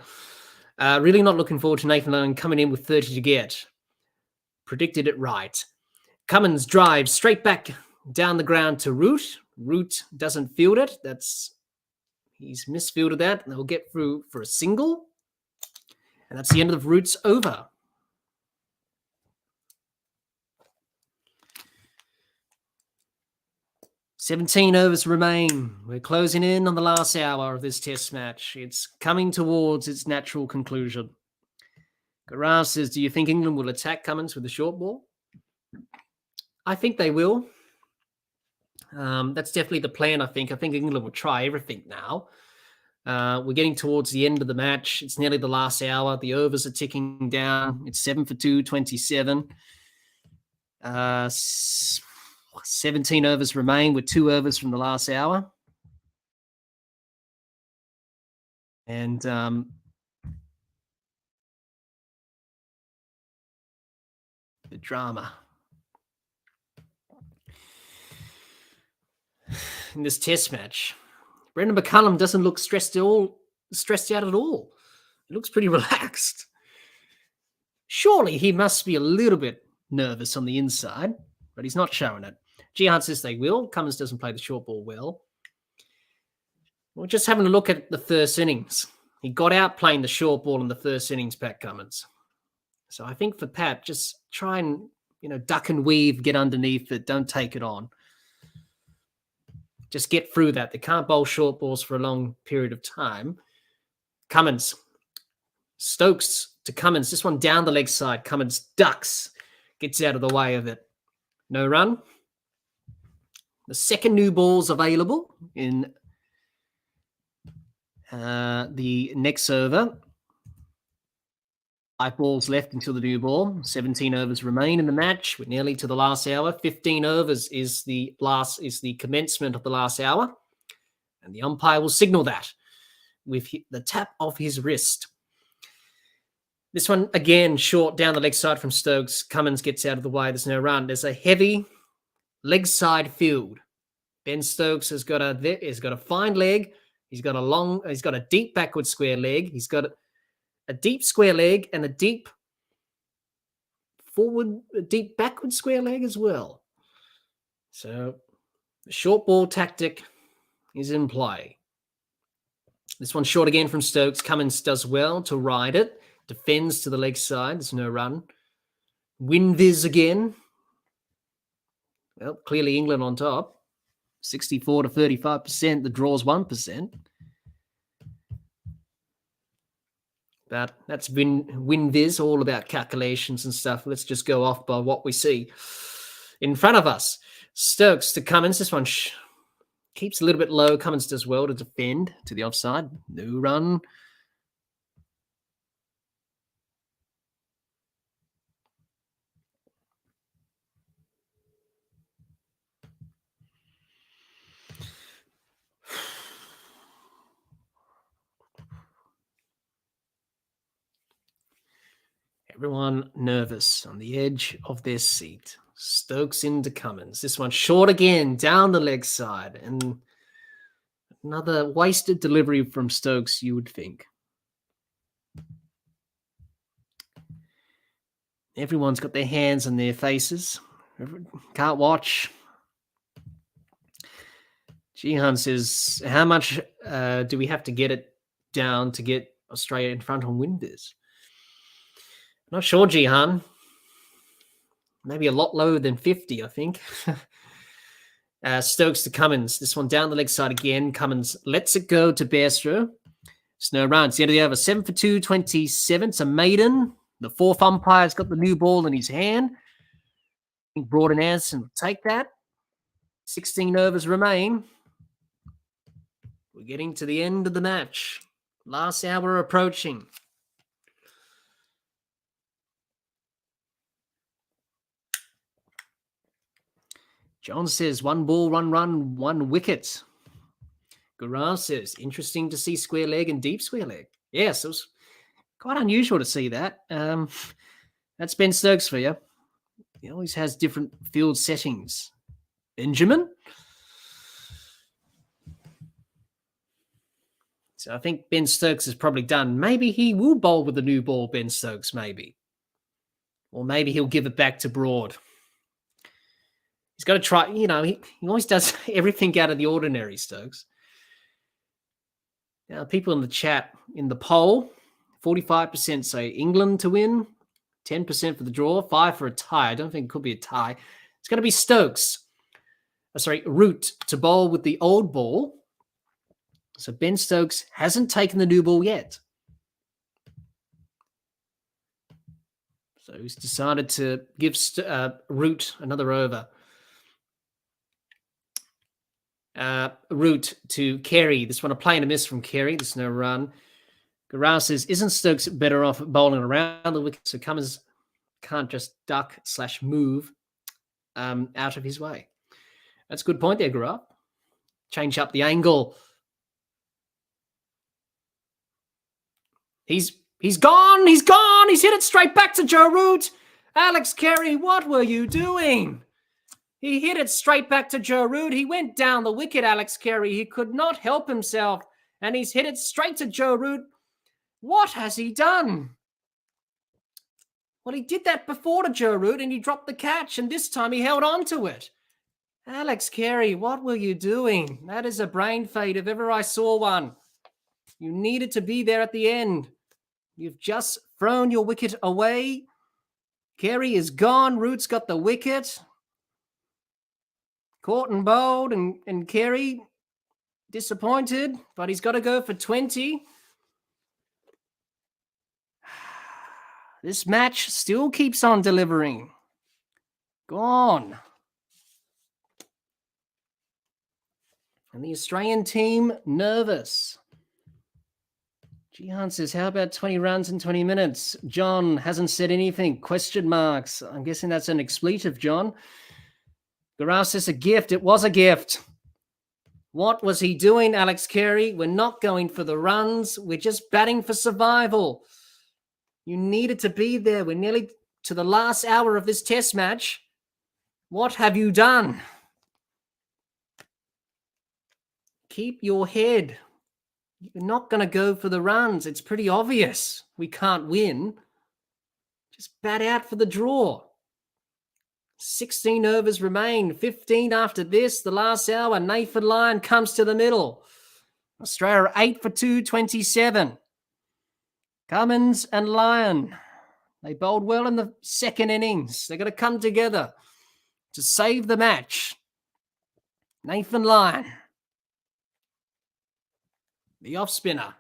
A: really not looking forward to Nathan Lyon coming in with 30 to get. Predicted it right. Cummins drives straight back down the ground to Root. Root doesn't field it. He's misfielded that. And they'll get through for a single. And that's the end of Root's over. "17 overs remain. We're closing in on the last hour of this test match. It's coming towards its natural conclusion." Garage says, do you think England will attack Cummins with the short ball? I think they will. That's definitely the plan, I think. I think England will try everything now. We're getting towards the end of the match. It's nearly the last hour. The overs are ticking down. It's 7 for 227. 17 overs remain with 2 overs from the last hour. And the drama in this test match. Brendan McCullum doesn't look stressed out at all. He looks pretty relaxed. Surely he must be a little bit nervous on the inside, but he's not showing it. Jihan says they will. Cummins doesn't play the short ball well. We're just having a look at the first innings. He got out playing the short ball in the first innings, Pat Cummins. So I think for Pat, just try and, duck and weave, get underneath it. Don't take it on. Just get through that. They can't bowl short balls for a long period of time. Cummins. Stokes to Cummins. This one down the leg side. Cummins ducks. Gets out of the way of it. No run. The second new ball's available in the next over. 5 balls left until the new ball. 17 overs remain in the match. We're nearly to the last hour. 15 overs is the commencement of the last hour. And the umpire will signal that with the tap of his wrist. This one, again, short down the leg side from Stokes. Cummins gets out of the way. There's no run. There's a heavy leg side field. Ben Stokes has got a fine leg. He's got a deep backward square leg. He's got a deep square leg and a deep backward square leg as well. So the short ball tactic is in play. This one's short again from Stokes. Cummins does well to ride it. Defends to the leg side. There's no run. Winviz again. Well, clearly England on top. 64 to 35%. The draw's 1%. But that's Winviz, all about calculations and stuff. Let's just go off by what we see in front of us. Stokes to Cummins. This one keeps a little bit low. Cummins does well to defend to the offside. No run. Everyone nervous on the edge of their seat. Stokes into Cummins. This one short again, down the leg side. And another wasted delivery from Stokes, you would think. Everyone's got their hands on their faces. Can't watch. Jihan says, how much do we have to get it down to get Australia in front on Winviz? Not sure, Jihan. Maybe a lot lower than 50, I think. Stokes to Cummins. This one down the leg side again. Cummins lets it go to Bairstow. It's no run. It's the end of the over. 7 for 2, 27. It's a maiden. The fourth umpire's got the new ball in his hand. I think Broad Anderson will take that. 16 overs remain. We're getting to the end of the match. Last hour approaching. John says, 1 ball, 1 run, 1 wicket. Gurran says, interesting to see square leg and deep square leg. Yes, it was quite unusual to see that. That's Ben Stokes for you. He always has different field settings. Benjamin? So I think Ben Stokes is probably done. Maybe he will bowl with the new ball, Ben Stokes, maybe. Or maybe he'll give it back to Broad. He's got to try, he always does everything out of the ordinary, Stokes. Now, people in the chat, in the poll, 45% say England to win, 10% for the draw, 5% for a tie. I don't think it could be a tie. It's going to be Stokes. Root to bowl with the old ball. So Ben Stokes hasn't taken the new ball yet. So he's decided to give Root another over. Root to Kerry. This one a play and a miss from Kerry. There's no run. Garau says, isn't Stokes better off bowling around the wicket so Cummins can't just duck/move out of his way? That's a good point there, Garau. Change up the angle. He's gone. He's gone. He's hit it straight back to Joe Root. Alex Carey, what were you doing? He hit it straight back to Joe Root. He went down the wicket, Alex Carey. He could not help himself. And he's hit it straight to Joe Root. What has he done? Well, he did that before to Joe Root and he dropped the catch. And this time he held on to it. Alex Carey, what were you doing? That is a brain fade if ever I saw one. You needed to be there at the end. You've just thrown your wicket away. Carey is gone. Root's got the wicket. Caught and bowled, and Carey disappointed, but he's got to go for 20. This match still keeps on delivering. Gone. And the Australian team nervous. Jihan says, how about 20 runs in 20 minutes? John hasn't said anything. Question marks. I'm guessing that's an expletive, John. Gaurav says a gift. It was a gift. What was he doing, Alex Carey? We're not going for the runs. We're just batting for survival. You needed to be there. We're nearly to the last hour of this test match. What have you done? Keep your head. You're not going to go for the runs. It's pretty obvious we can't win. Just bat out for the draw. 16 overs remain. 15 after this. The last hour. Nathan Lyon comes to the middle. Australia 8 for 227. Cummins and Lyon. They bowled well in the second innings. They're going to come together to save the match. Nathan Lyon. The off-spinner.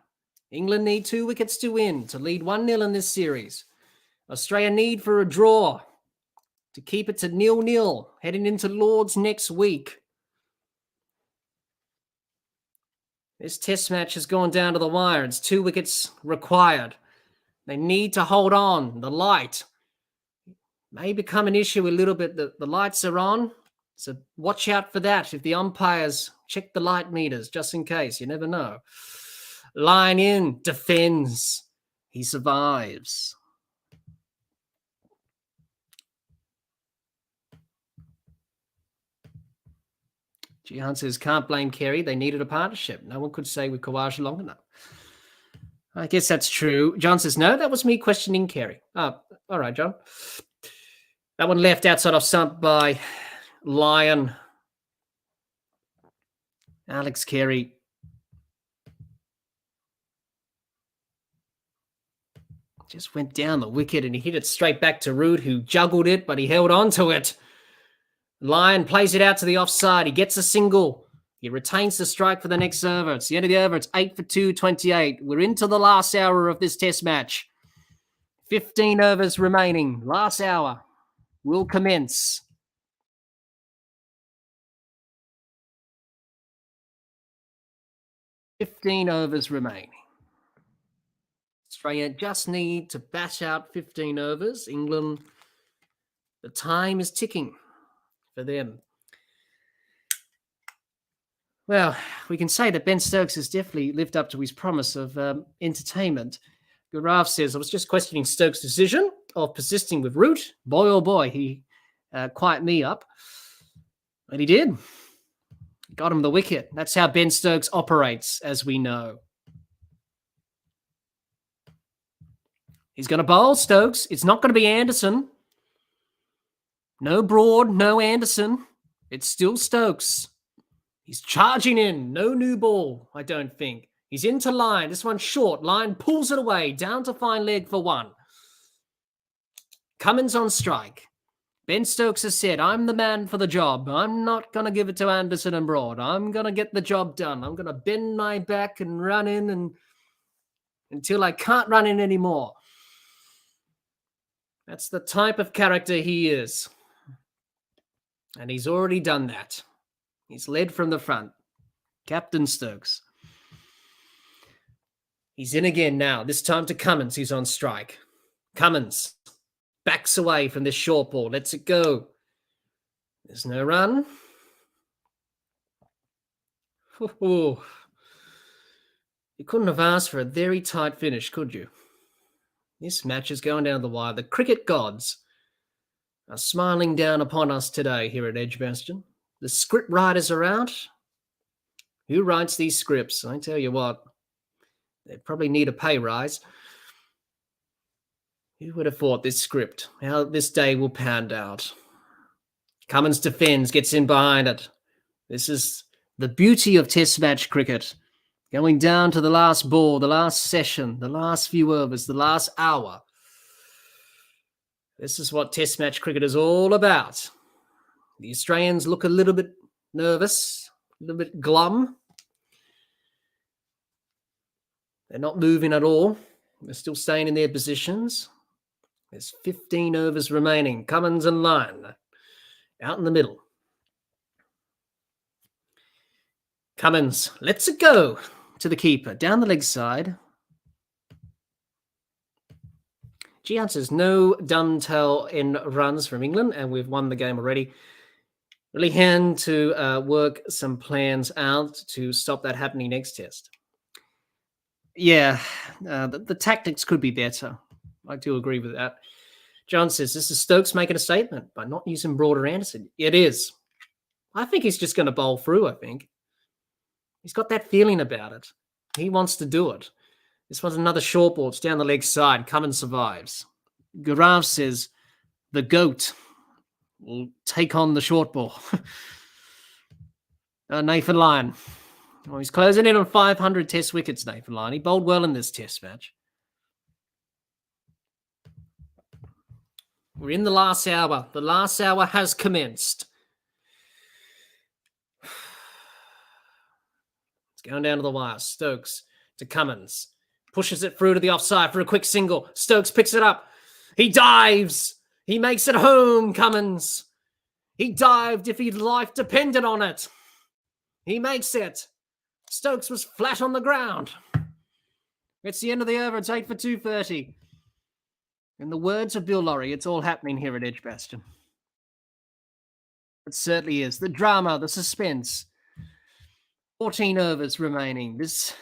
A: England need 2 wickets to win, to lead 1-0 in this series. Australia need for a draw to keep it to 0-0, heading into Lord's next week. This test match has gone down to the wire. It's 2 wickets required. They need to hold on. The light may become an issue a little bit. The lights are on, so watch out for that. If the umpires check the light meters, just in case. You never know. Line in, defends. He survives. Jihan says, can't blame Carey. They needed a partnership. No one could say with Khawaja long enough. I guess that's true. John says, no, that was me questioning Carey. Oh, all right, John. That one left outside off stump by Lyon. Alex Carey. Just went down the wicket and he hit it straight back to Root, who juggled it, but he held on to it. Lyon plays it out to the offside. He gets a single. He retains the strike for the next over. It's the end of the over. It's 8 for 228. We're into the last hour of this test match. 15 overs remaining. Last hour will commence. $15 overs remaining. Australia just need to bash out 15 overs. England, the time is ticking for them. Well, we can say that Ben Stokes has definitely lived up to his promise of entertainment. Gaurav says, I was just questioning Stokes' decision of persisting with Root. Boy, oh boy, he quieted me up. But he did. Got him the wicket. That's how Ben Stokes operates, as we know. He's going to bowl Stokes. It's not going to be Anderson. No Broad, no Anderson. It's still Stokes. He's charging in. No new ball, I don't think. He's into Lyon. This one's short. Lyon pulls it away. Down to fine leg for 1. Cummins on strike. Ben Stokes has said, I'm the man for the job. I'm not going to give it to Anderson and Broad. I'm going to get the job done. I'm going to bend my back and run in until I can't run in anymore. That's the type of character he is. And he's already done that. He's led from the front. Captain Stokes. He's in again now. This time to Cummins. He's on strike. Cummins backs away from this short ball. Lets it go. There's no run. Ooh. You couldn't have asked for a very tight finish, could you? This match is going down the wire. The cricket gods are smiling down upon us today here at Edgbaston. The script writers are out. Who writes these scripts? I tell you what, they probably need a pay rise. Who would have thought this script, how this day will pan out? Cummins defends, gets in behind it. This is the beauty of Test match cricket. Going down to the last ball, the last session, the last few overs, the last hour. This is what Test match cricket is all about. The Australians look a little bit nervous, a little bit glum. They're not moving at all. They're still staying in their positions. There's 15 overs remaining. Cummins and Lyon out in the middle. Cummins lets it go to the keeper. Down the leg side. Jihan says no done tell in runs from England, and we've won the game already. Really hand to work some plans out to stop that happening next test. Yeah, the tactics could be better. I do agree with that. John says, this is Stokes making a statement by not using Broader Anderson. It is. I think he's just going to bowl through, I think. He's got that feeling about it. He wants to do it. This was another short ball. It's down the leg side. Cummins survives. Gaurav says, the GOAT will take on the short ball. Nathan Lyon. Well, he's closing in on 500 test wickets, Nathan Lyon. He bowled well in this test match. We're in the last hour. The last hour has commenced. It's going down to the wire. Stokes to Cummins. Pushes it through to the offside for a quick single. Stokes picks it up. He dives. He makes it home, Cummins. He dived if his life depended on it. He makes it. Stokes was flat on the ground. It's the end of the over. It's 8 for 230. In the words of Bill Lawry, it's all happening here at Edgbaston. It certainly is. The drama, the suspense. 14 overs remaining. It's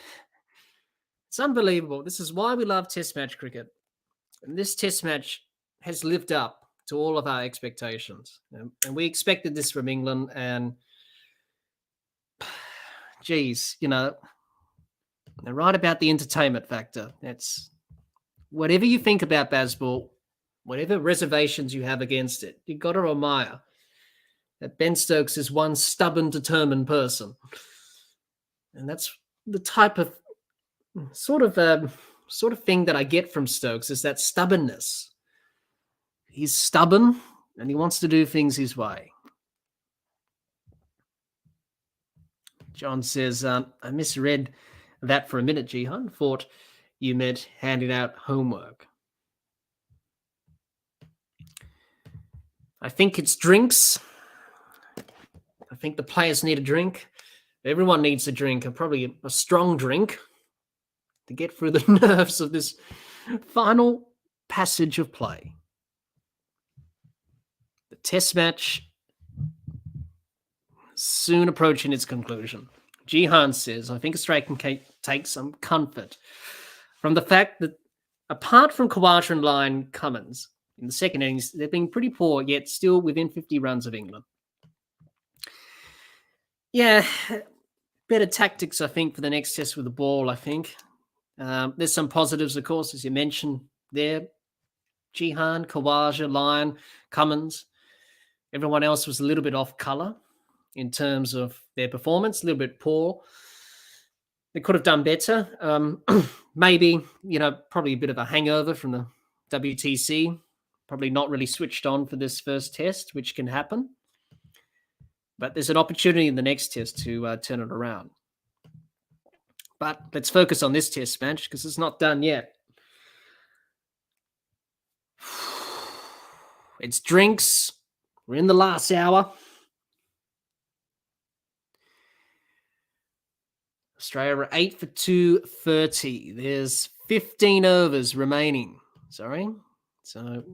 A: unbelievable. This is why we love Test match cricket. And this Test match has lived up to all of our expectations. And we expected this from England. And, geez, they're right about the entertainment factor. That's whatever you think about Bazball, whatever reservations you have against it, you've got to admire that Ben Stokes is one stubborn, determined person. And that's the type of sort of thing that I get from Stokes is that stubbornness. He's stubborn and he wants to do things his way. John says, I misread that for a minute, Jihan. Thought you meant handing out homework. I think it's drinks. I think the players need a drink. Everyone needs a drink, and probably a strong drink to get through the nerves of this final passage of play. The Test match soon approaching its conclusion. Jihan says, I think Australia can take some comfort from the fact that apart from Khawaja and Lyon Cummins in the second innings, they've been pretty poor, yet still within 50 runs of England. Yeah, better tactics, I think, for the next test with the ball, I think. There's some positives, of course, as you mentioned there. Jihan, Khawaja, Lyon, Cummins. Everyone else was a little bit off colour in terms of their performance, a little bit poor. They could have done better. Maybe, probably a bit of a hangover from the WTC. Probably not really switched on for this first test, which can happen. But there's an opportunity in the next test to turn it around. But let's focus on this test match because it's not done yet. It's drinks. We're in the last hour. Australia are 8 for 230. There's 15 overs remaining. Sorry. So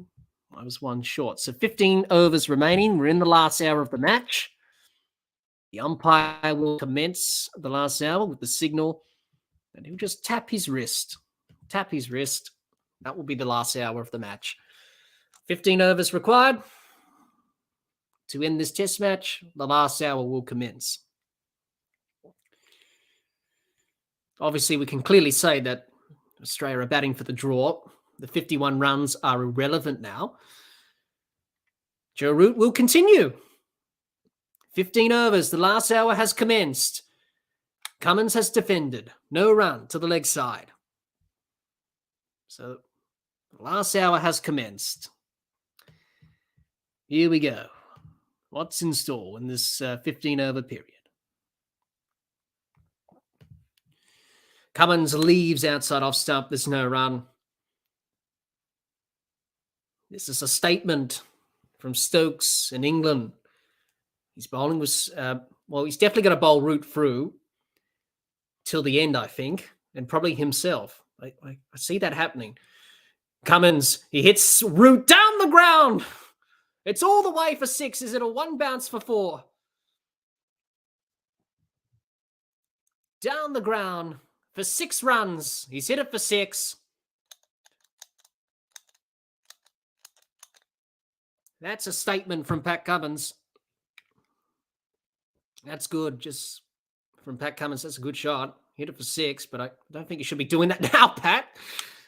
A: I was one short. So 15 overs remaining. We're in the last hour of the match. The umpire will commence the last hour with the signal, and he'll just tap his wrist. Tap his wrist. That will be the last hour of the match. 15 overs required to end this test match. The last hour will commence. Obviously, we can clearly say that Australia are batting for the draw. The 51 runs are irrelevant now. Joe Root will continue. 15 overs. The last hour has commenced. Cummins has defended. No run to the leg side. So the last hour has commenced. Here we go. What's in store in this 15-over period? Cummins leaves outside off stump. There's no run. This is a statement from Stokes in England. His bowling was, he's definitely going to bowl Root through till the end, I think, and probably himself. I see that happening. Cummins, he hits Root down the ground. It's all the way for 6. Is it a 1 bounce for 4? Down the ground for 6 runs. He's hit it for 6. That's a statement from Pat Cummins. That's good. Just from Pat Cummins, that's a good shot. Hit it for 6, but I don't think he should be doing that now, Pat.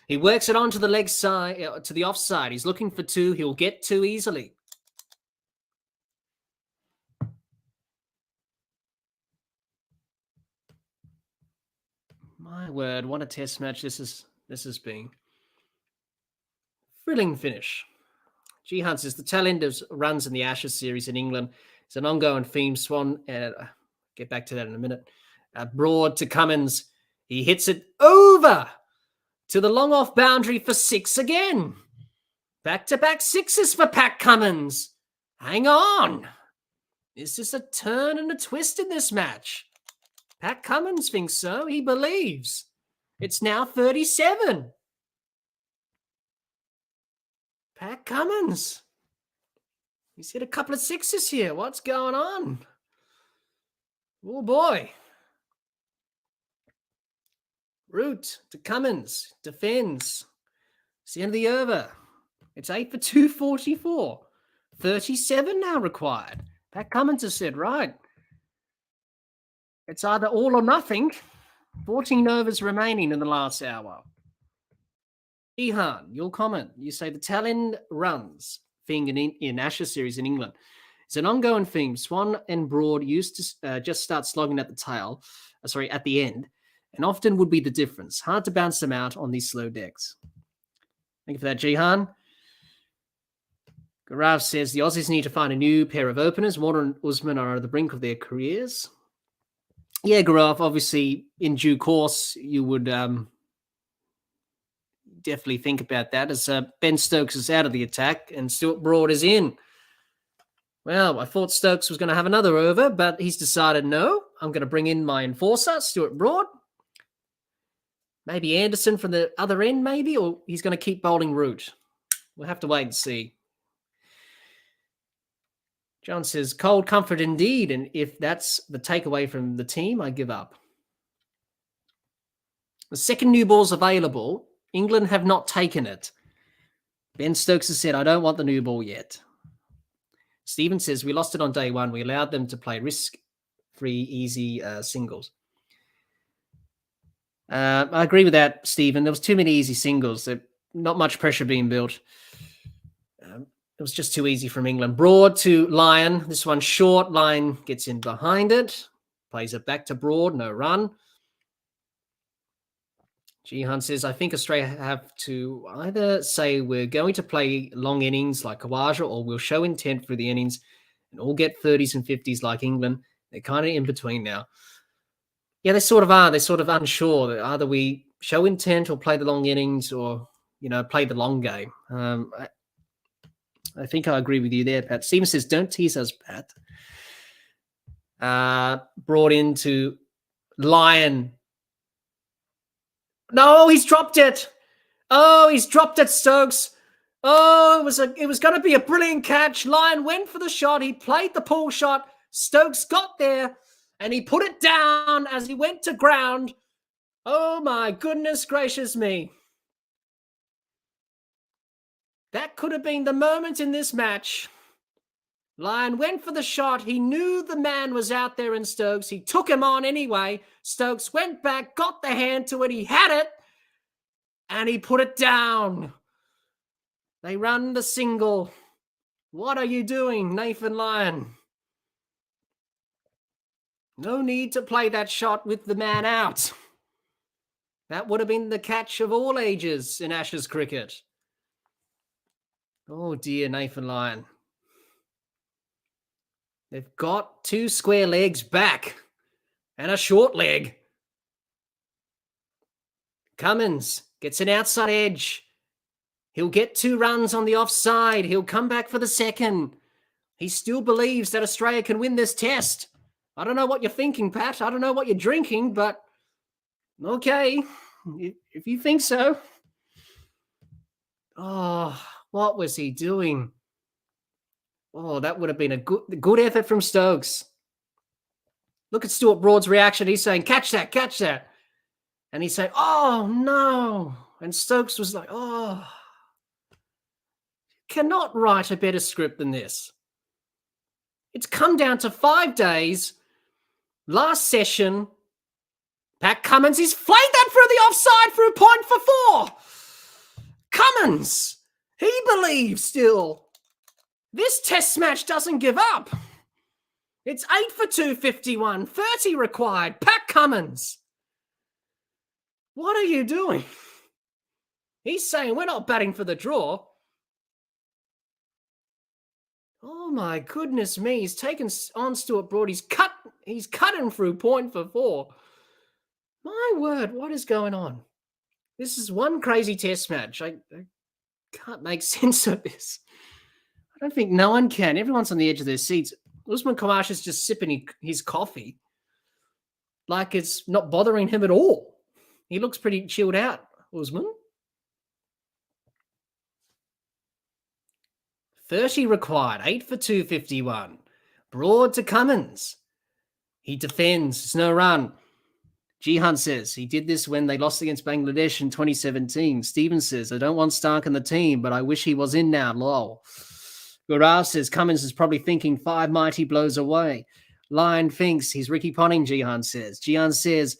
A: He works it onto the leg side, to the offside. He's looking for 2. He'll get 2 easily. My word, what a test match this has been. Thrilling finish. Jihan says the tail end of runs in the Ashes series in England is an ongoing theme. Swan, get back to that in a minute. Broad to Cummins. He hits it over to the long off boundary for 6 again. Back-to-back 6s for Pat Cummins. Hang on. Is this a turn and a twist in this match? Pat Cummins thinks so. He believes. It's now 37. Pat Cummins. He's hit a couple of 6s here. What's going on? Oh, boy. Root to Cummins. Defends. It's the end of the over. It's 8 for 244. 37 now required. Pat Cummins has said, right. It's either all or nothing. 14 overs remaining in the last hour. Ihan, your comment. You say the tail end runs thing in Ashes series in England. It's an ongoing theme. Swan and Broad used to just start slogging at the end, and often would be the difference. Hard to bounce them out on these slow decks. Thank you for that, Jihan. Garav says the Aussies need to find a new pair of openers. Warner and Usman are at the brink of their careers. Yeah, Garav, obviously, in due course, you would definitely think about that as Ben Stokes is out of the attack and Stuart Broad is in. Well, I thought Stokes was going to have another over, but he's decided, no, I'm going to bring in my enforcer, Stuart Broad. Maybe Anderson from the other end, maybe, or he's going to keep bowling Root. We'll have to wait and see. John says, cold comfort indeed, and if that's the takeaway from the team, I give up. The second new ball's available. England have not taken it. Ben Stokes has said, I don't want the new ball yet. Stephen says, we lost it on day 1. We allowed them to play risk-free, easy singles. I agree with that, Stephen. There was too many easy singles. Not much pressure being built. It was just too easy from England. Broad to Lyon. This one short. Lyon gets in behind it. Plays it back to Broad. No run. Jihan says, I think Australia have to either say we're going to play long innings like Khawaja or we'll show intent through the innings and all get 30s and 50s like England. They're kind of in between now. Yeah, they sort of are. They're sort of unsure. Either we show intent or play the long innings or, play the long game. I think I agree with you there, Pat. Steven says, don't tease us, Pat. Brought into Lyon. No, he's dropped it. Oh, he's dropped it, Stokes. Oh, it was going to be a brilliant catch. Lyon went for the shot. He played the pull shot. Stokes got there, and he put it down as he went to ground. Oh, my goodness gracious me. That could have been the moment in this match. Lyon went for the shot. He knew the man was out there in Stokes. He took him on anyway. Stokes went back, got the hand to it. He had it, and he put it down. They run the single. What are you doing, Nathan Lyon? No need to play that shot with the man out. That would have been the catch of all ages in Ashes cricket. Oh dear, Nathan Lyon. They've got 2 square legs back and a short leg. Cummins gets an outside edge. He'll get 2 runs on the offside. He'll come back for the second. He still believes that Australia can win this test. I don't know what you're thinking, Pat. I don't know what you're drinking, but okay, if you think so. Oh, what was he doing? Oh, that would have been a good effort from Stokes. Look at Stuart Broad's reaction. He's saying, catch that, catch that. And he's saying, oh, no. And Stokes was like, oh, cannot write a better script than this. It's come down to 5 days. Last session, Pat Cummins, he's flagged that through the offside for a point for 4. Cummins, he believes still. This test match doesn't give up. It's 8 for 251, 30 required. Pat Cummins. What are you doing? He's saying we're not batting for the draw. Oh my goodness me. He's taken on Stuart Broad. He's cut him through point for 4. My word, what is going on? This is one crazy test match. I can't make sense of this. I don't think no one can. Everyone's on the edge of their seats. Usman Khawaja is just sipping his coffee like it's not bothering him at all. He looks pretty chilled out, Usman. 30 required, 8 for 251. Broad to Cummins. He defends. It's no run. Jihan says he did this when they lost against Bangladesh in 2017. Stevens says, I don't want Stark in the team, but I wish he was in now. Lol. Gurav says Cummins is probably thinking 5 mighty blows away. Lyon thinks he's Ricky Ponting, Jihan says. Jihan says,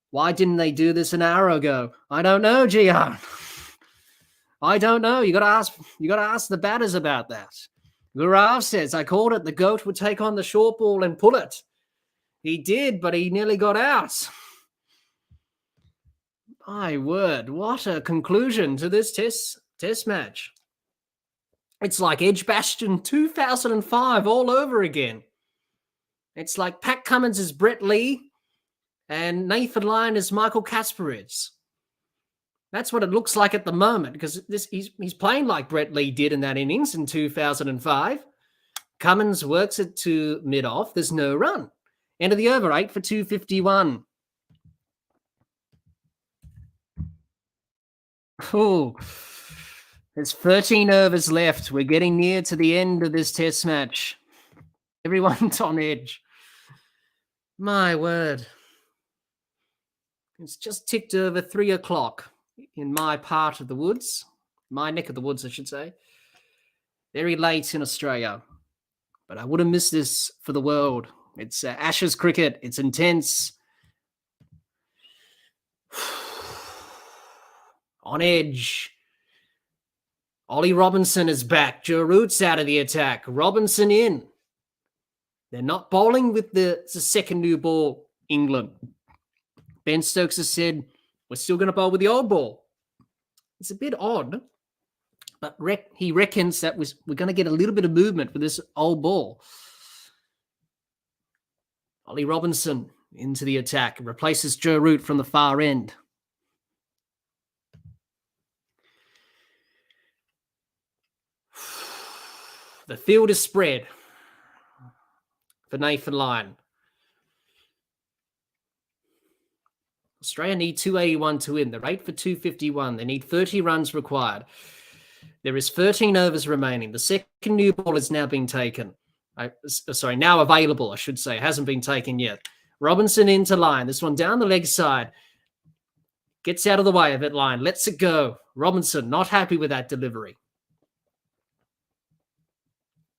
A: why didn't they do this an hour ago? I don't know, Jihan. I don't know. You got to ask the batters about that. Gurav says, I called it. The GOAT would take on the short ball and pull it. He did, but he nearly got out. My word, what a conclusion to this test match. It's like Edgbaston 2005 all over again. It's like Pat Cummins is Brett Lee and Nathan Lyon is Michael Kasparov. That's what it looks like at the moment because he's playing like Brett Lee did in that innings in 2005. Cummins works it to mid-off. There's no run. End of the over, 8 for 251. Oh, there's 13 overs left. We're getting near to the end of this test match. Everyone's on edge. My word. It's just ticked over 3 o'clock in my part of the woods. My neck of the woods, I should say. Very late in Australia. But I wouldn't miss this for the world. It's Ashes cricket. It's intense. On edge. Ollie Robinson is back. Joe Root's out of the attack. Robinson in. They're not bowling with the second new ball, England. Ben Stokes has said, we're still going to bowl with the old ball. It's a bit odd, but he reckons that we're going to get a little bit of movement with this old ball. Ollie Robinson into the attack. Replaces Joe Root from the far end. The field is spread for Nathan Lyon. Australia need 281 to win. They're 8 for 251. They need 30 runs required. There is 13 overs remaining. The second new ball is now being taken. Now available, I should say. It hasn't been taken yet. Robinson into Lyon. This one down the leg side. Gets out of the way of it, Lyon. Lets it go. Robinson not happy with that delivery.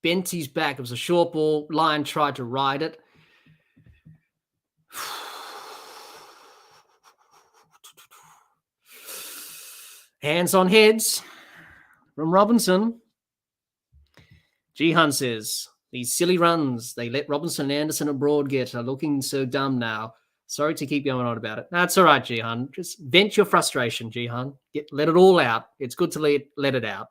A: Bent his back. It was a short ball. Lyon tried to ride it. Hands on heads from Robinson. Jihan says, These silly runs they let Robinson, Anderson and Broad get are looking so dumb now. Sorry to keep going on about it. That's all right, Jihan. Just vent your frustration, Jihan. Let it all out. It's good to let it out.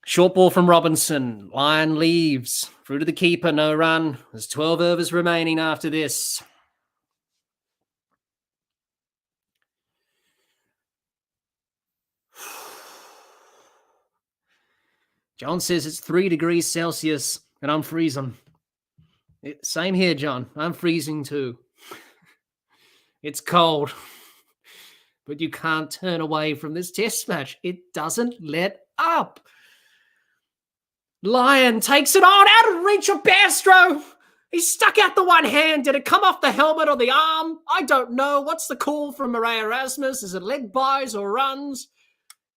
A: Short ball from Robinson. Lyon leaves. Through to the keeper. No run. There's 12 overs remaining after this. John says it's 3 degrees Celsius and I'm freezing. Same here, John. I'm freezing too. It's cold. But you can't turn away from this test match. It doesn't let up. Lyon takes it on, out of reach of Bairstow. He stuck out the one hand. Did it come off the helmet or the arm? I don't know. What's the call from Murray Erasmus? Is it leg buys or runs?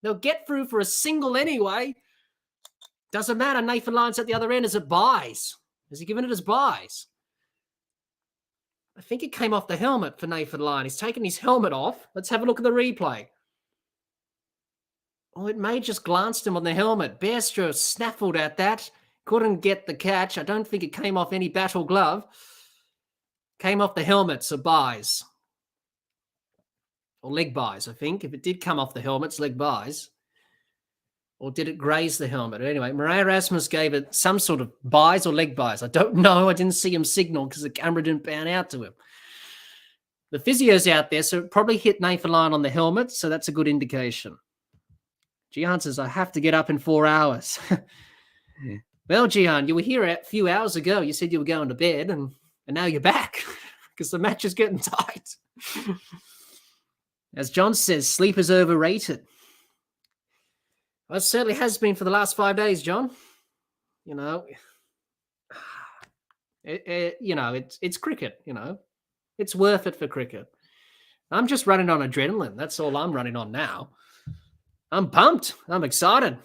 A: They'll get through for a single anyway. Doesn't matter. Nathan Lyon's at the other end. Is it buys? Has he given it as buys? I think it came off the helmet for Nathan Lyon. He's taken his helmet off. Let's have a look at the replay. Oh, it may just glanced him on the helmet. Bairstow snaffled at that. Couldn't get the catch. I don't think it came off any bat or glove. Came off the helmet, so buys. Or leg buys, I think. If it did come off the helmet, it's leg buys. Or did it graze the helmet? Anyway, Murray Erasmus gave it some sort of buys or leg buys. I don't know. I didn't see him signal because the camera didn't pan out to him. The physio's out there, so it probably hit Nathan Lyon on the helmet, so that's a good indication. Jihan says, I have to get up in 4 hours. Well, Jihan, you were here a few hours ago. You said you were going to bed, and now you're back because the match is getting tight. As John says, sleep is overrated. Well, it certainly has been for the last 5 days, John. You know, it's cricket, you know. It's worth it for cricket. I'm just running on adrenaline. That's all I'm running on now. I'm pumped. I'm excited.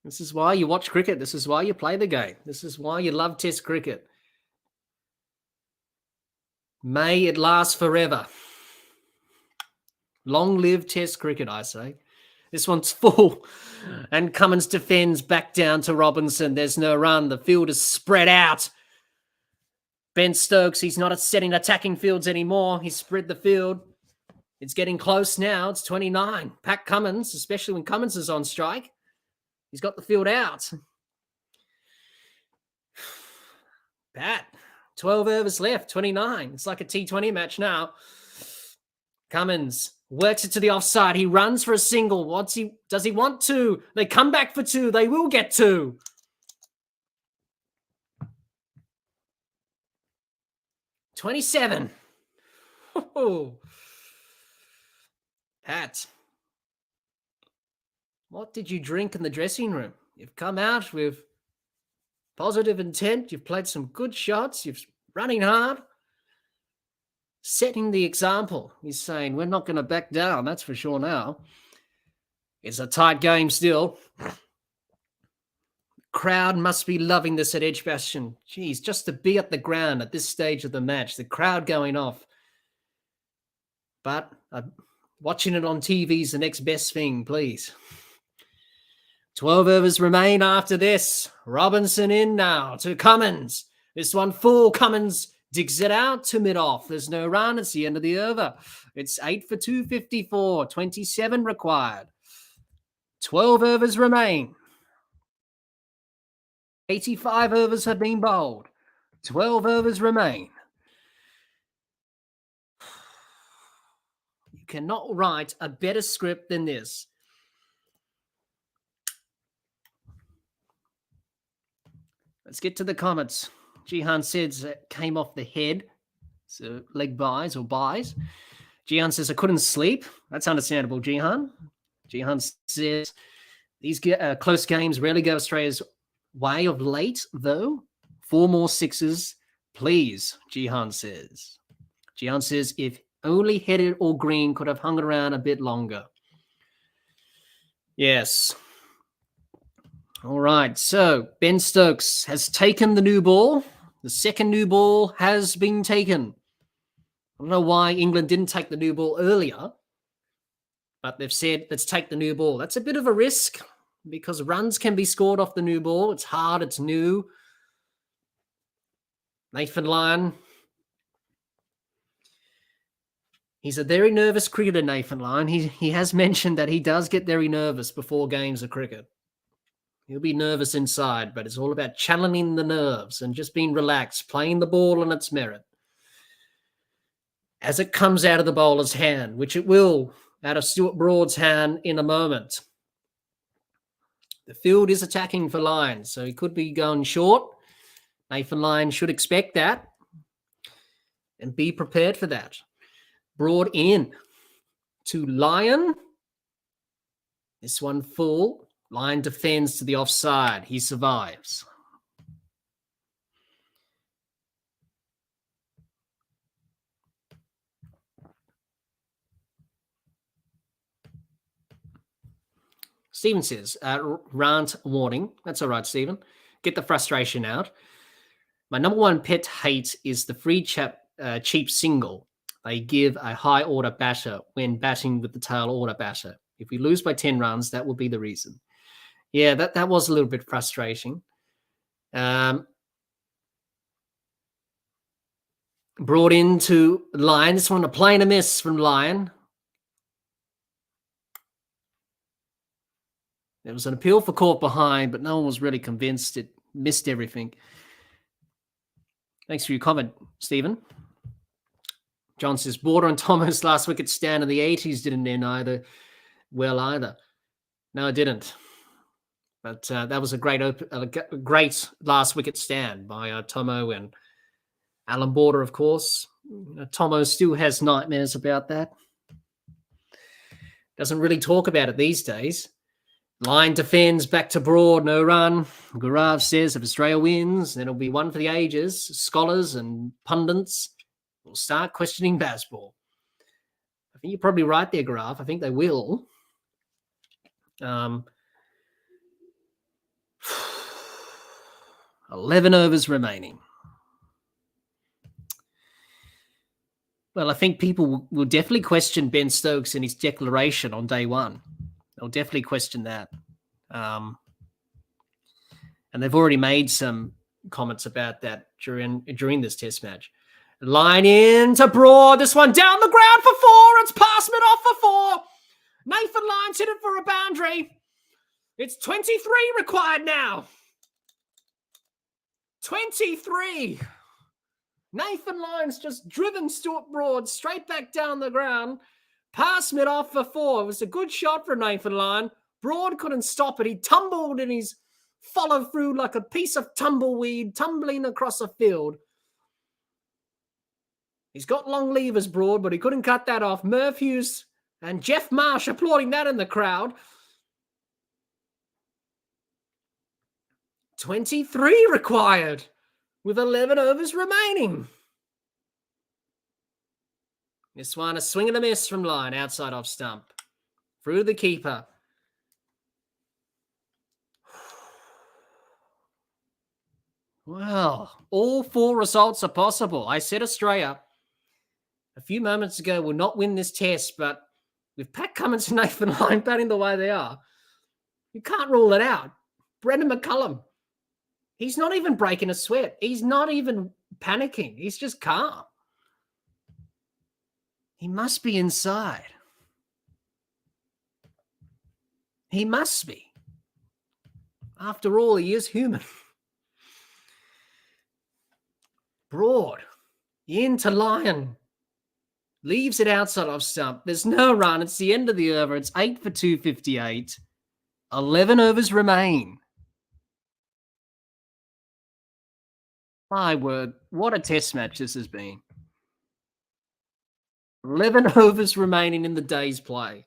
A: This is why you watch cricket. This is why you play the game. This is why you love Test cricket. May it last forever. Long live Test cricket, I say. This one's full. And Cummins defends back down to Robinson. There's no run. The field is spread out. Ben Stokes, he's not setting attacking fields anymore. He's spread the field. It's getting close now. It's 29. Pat Cummins, especially when Cummins is on strike. He's got the field out. Pat, 12 overs left, 29. It's like a T20 match now. Cummins works it to the offside. He runs for a single. Does he want two? They come back for two. They will get two. $27. Oh. Pat, what did you drink in the dressing room? You've come out with positive intent. You've played some good shots. You're running hard. Setting the example. He's saying, we're not going to back down. That's for sure now. It's a tight game still. Crowd must be loving this at Edgbaston. Geez, just to be at the ground at this stage of the match, the crowd going off. But watching it on TV is the next best thing, please. 12 overs remain after this. Robinson in now to Cummins. This one full. Cummins digs it out to mid-off. There's no run. It's the end of the over. It's 8 for 254. 27 required. 12 overs remain. 85 overs have been bowled. 12 overs remain. You cannot write a better script than this. Let's get to the comments. Jihan says it came off the head. So leg buys or buys. Jihan says, I couldn't sleep. That's understandable, Jihan. Jihan says, these close games rarely go Australia's way of late, though. 4 more sixes, please, Jihan says. Jihan says, if only Headed or Green could have hung around a bit longer. Yes. All right, so Ben Stokes has taken the new ball. The second new ball has been taken. I don't know why England didn't take the new ball earlier. But they've said, let's take the new ball. That's a bit of a risk because runs can be scored off the new ball. It's hard. It's new. Nathan Lyon. He's a very nervous cricketer, Nathan Lyon. He has mentioned that he does get very nervous before games of cricket. He'll be nervous inside, but it's all about channeling the nerves and just being relaxed, playing the ball on its merit. As it comes out of the bowler's hand, which it will, out of Stuart Broad's hand in a moment. The field is attacking for Lyon, so he could be going short. Nathan Lyon should expect that and be prepared for that. Broad in to Lyon. This one full. Lyon defends to the offside. He survives. Stephen says, rant warning. That's all right, Stephen. Get the frustration out. My number one pet hate is the free cheap single. They give a high order batter when batting with the tail order batter. If we lose by 10 runs, that will be the reason. Yeah, that was a little bit frustrating. Brought into Lyon. This one, a play and a miss from Lyon. There was an appeal for caught behind, but no one was really convinced. It missed everything. Thanks for your comment, Stephen. John says, Border and Thomas last wicket stand in the 80s didn't end either. No, it didn't. But that was a great last wicket stand by Tomo and Alan Border, of course. Tomo still has nightmares about that. Doesn't really talk about it these days. Lyon defends back to Broad, no run. Gaurav says if Australia wins, then it'll be one for the ages. Scholars and pundits will start questioning baseball. I think you're probably right there, Gaurav. I think they will. 11 overs remaining. Well, I think people will definitely question Ben Stokes and his declaration on day one. They'll definitely question that. And they've already made some comments about that during this test match. Line in to Broad. This one down the ground for 4. It's past mid-off for 4. Nathan Lyon's hit it for a boundary. It's 23 required now. 23. Nathan Lyon's just driven Stuart Broad straight back down the ground. Pass mid-off for 4. It was a good shot for Nathan Lyon. Broad couldn't stop it. He tumbled in his follow-through like a piece of tumbleweed tumbling across a field. He's got long levers, Broad, but he couldn't cut that off. Murph Hughes and Jeff Marsh applauding that in the crowd. 23 required with 11 overs remaining. This one, a swing and a miss from Lyon, outside off stump. Through the keeper. Well, all 4 results are possible. I said Australia a few moments ago will not win this test, but with Pat Cummins and Nathan Lyon batting the way they are, you can't rule it out. Brendan McCullum, he's not even breaking a sweat. He's not even panicking. He's just calm. He must be inside. He must be. After all, he is human. Broad into Lyon. Leaves it outside off stump. There's no run. It's the end of the over. It's 8 for 258. 11 overs remain. My word, what a test match this has been. 11 overs remaining in the day's play.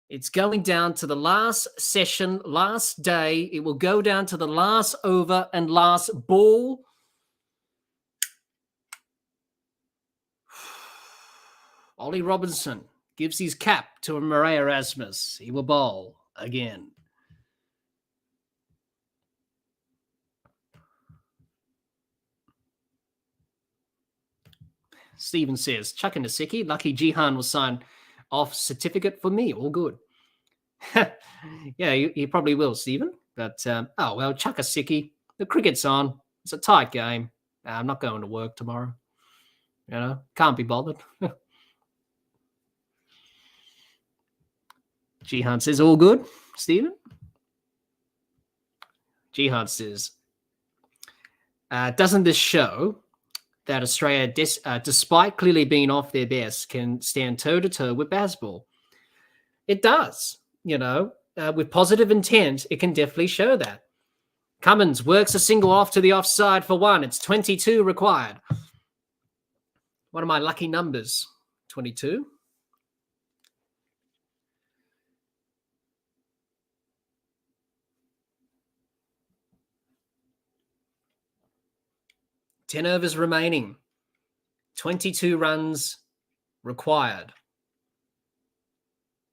A: It's going down to the last session, last day. It will go down to the last over and last ball. Ollie Robinson gives his cap to Murray Erasmus. He will bowl again. Stephen says, Chuck and Nasiki, lucky Jihan will sign off certificate for me. All good. Yeah, you probably will, Stephen. But, oh, well, chuck a sickie. The cricket's on. It's a tight game. I'm not going to work tomorrow. Can't be bothered. Jihan says, all good, Stephen? Jihan says, doesn't this show that Australia, despite clearly being off their best, can stand toe-to-toe with Bazball? It does, with positive intent, it can definitely show that. Cummins works a single off to the offside for one. It's 22 required. One of my lucky numbers, 22. Ten overs remaining. 22 runs required.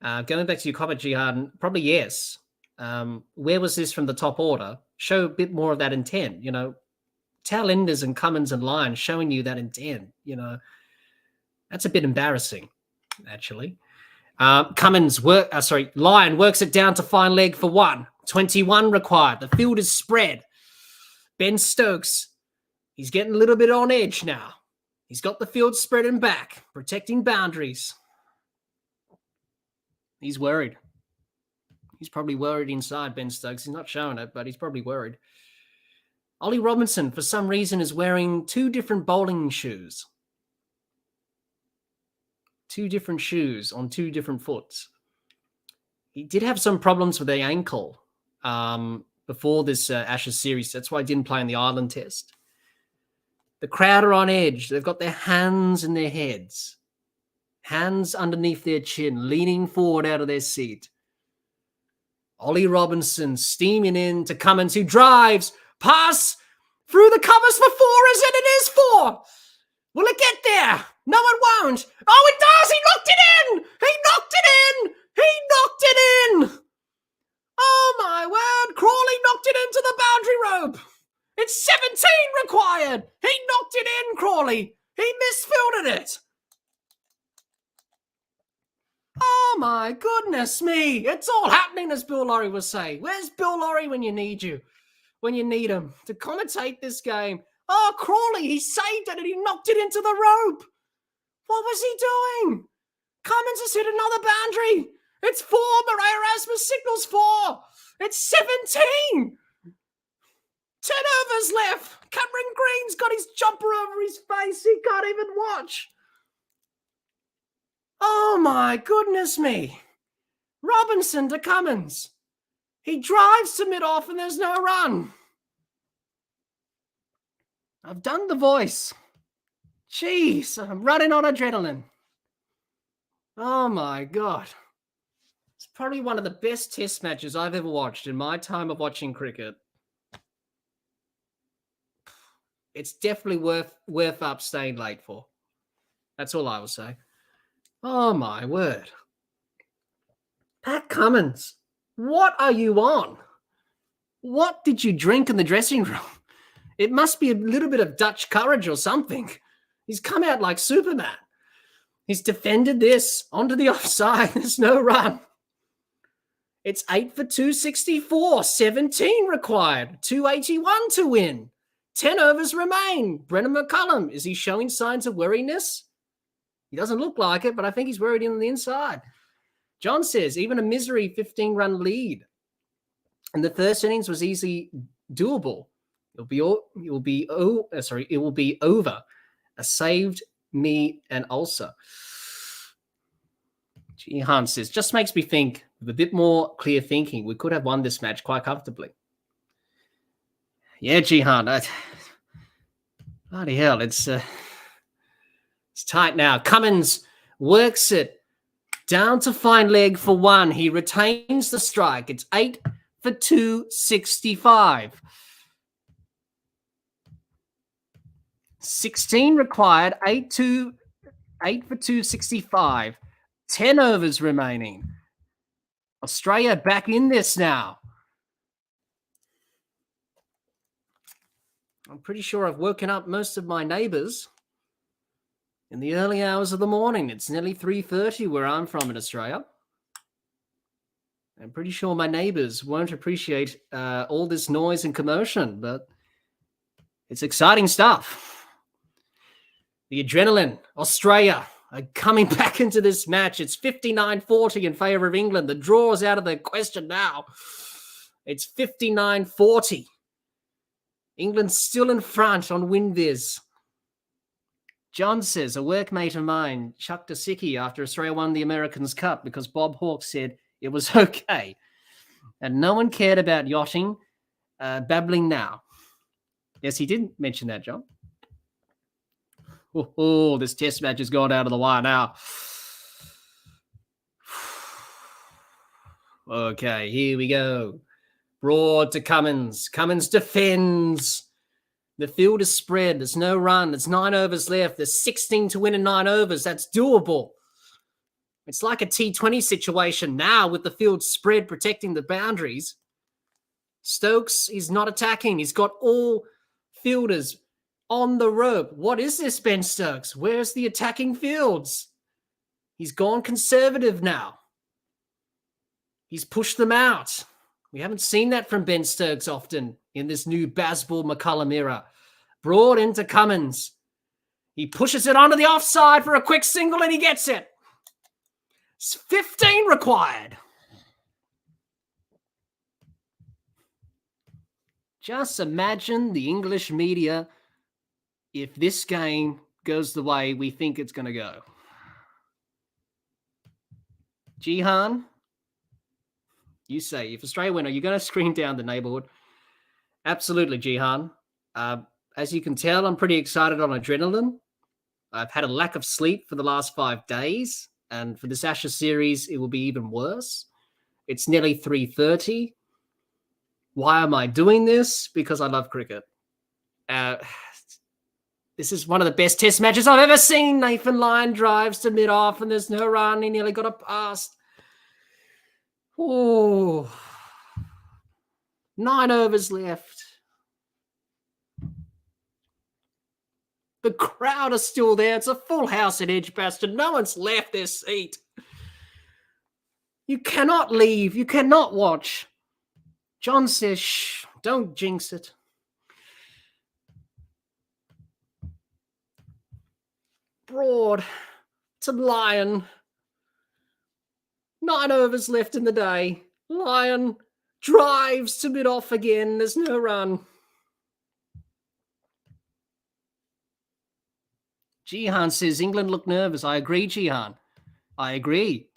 A: Going back to your comment, Jihad, probably yes. Where was this from the top order? Show a bit more of that intent, Tail enders and Cummins and Lyon showing you that intent, That's a bit embarrassing, actually. Lyon works it down to fine leg for one. 21 required. The field is spread. Ben Stokes, he's getting a little bit on edge now. He's got the field spreading back, protecting boundaries. He's worried. He's probably worried inside, Ben Stokes. He's not showing it, but he's probably worried. Ollie Robinson, for some reason, is wearing two different bowling shoes. Two different shoes on two different foots. He did have some problems with the ankle before this Ashes series. That's why he didn't play in the Ireland Test. The crowd are on edge. They've got their hands in their heads. Hands underneath their chin, leaning forward out of their seat. Ollie Robinson steaming in to Cummins, who drives. Pass through the covers for four, is it? It is four. Will it get there? No, it won't. Oh, it does. He knocked it in. He knocked it in. He knocked it in. Oh, my word. Crawley knocked it into the boundary rope. It's 17 required. He knocked it in, Crawley. He misfielded it. Oh, my goodness me. It's all happening, as Bill Laurie was saying. Where's Bill Laurie when you need him to commentate this game? Oh, Crawley, he saved it and he knocked it into the rope. What was he doing? Cummins has hit another boundary. It's 4. Murray Erasmus signals 4. It's 17. 10 overs left. Cameron Green's got his jumper over his face. He can't even watch. Oh, my goodness me. Robinson to Cummins. He drives to mid-off and there's no run. I've done the voice. Jeez, I'm running on adrenaline. Oh, my God. It's probably one of the best test matches I've ever watched in my time of watching cricket. It's definitely worth up staying late for. That's all I will say. Oh, my word. Pat Cummins, what are you on? What did you drink in the dressing room? It must be a little bit of Dutch courage or something. He's come out like Superman. He's defended this onto the offside. There's no run. It's 8 for 264. 17 required. 281 to win. 10 overs remain. Brendan McCullum, is he showing signs of worriness? He doesn't look like it, but I think he's worried on the inside. John says, even a misery 15-run lead in the first innings was easily doable. It will be over. A saved me an ulcer. Jihan says, just makes me think with a bit more clear thinking, we could have won this match quite comfortably. Yeah, Jihan. Bloody hell, it's tight now. Cummins works it down to fine leg for one. He retains the strike. It's 8 for 265. 16 required, 8 for 265. 10 overs remaining. Australia back in this now. I'm pretty sure I've woken up most of my neighbours. in the early hours of the morning. It's nearly 3:30 where I'm from in Australia. I'm pretty sure my neighbors won't appreciate all this noise and commotion, but it's exciting stuff. The adrenaline, Australia are coming back into this match. It's 59-40 in favour of England. The draw is out of the question now. It's 59-40. England's still in front on WinViz. John says, a workmate of mine chucked a sickie after Australia won the Americans Cup because Bob Hawke said it was okay. And no one cared about yachting, babbling now. Yes, he did mention that, John. Oh, this test match has gone out of the wire now. Okay, here we go. Broad to Cummins. Cummins defends. The field is spread. There's no run. There's 9 overs left. There's 16 to win in 9 overs. That's doable. It's like a T20 situation now with the field spread protecting the boundaries. Stokes is not attacking. He's got all fielders on the rope. What is this, Ben Stokes? Where's the attacking fields? He's gone conservative now. He's pushed them out. We haven't seen that from Ben Stokes often in this new Bazball McCullum era. Broad into Cummins. He pushes it onto the offside for a quick single and he gets it. It's 15 required. Just imagine the English media if this game goes the way we think it's going to go. Jihan, you say, if Australia win, are you going to scream down the neighbourhood? Absolutely, Jihan. As you can tell, I'm pretty excited on adrenaline. I've had a lack of sleep for the last 5 days, and for this Ashes series, it will be even worse. It's nearly 3:30. Why am I doing this? Because I love cricket. This is one of the best test matches I've ever seen. Nathan Lyon drives to mid-off and there's no run. He nearly got a pass. Oh, 9 overs left. The crowd are still there. It's a full house at Edgbaston. No one's left their seat. You cannot leave. You cannot watch. John says, shh, don't jinx it. Broad to Lyon. 9 overs left in the day. Lyon drives to mid-off again. There's no run. Jihan says England look nervous. I agree, Jihan. I agree.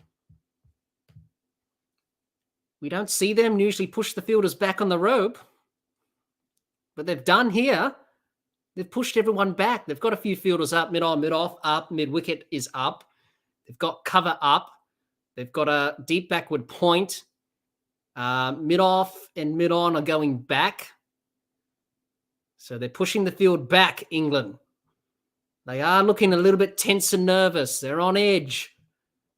A: We don't see them usually push the fielders back on the rope. But they've done here. They've pushed everyone back. They've got a few fielders up, mid-on, mid-off, up, mid-wicket is up. They've got cover up. They've got a deep backward point. Mid-off and mid-on are going back. So they're pushing the field back, England. They are looking a little bit tense and nervous. They're on edge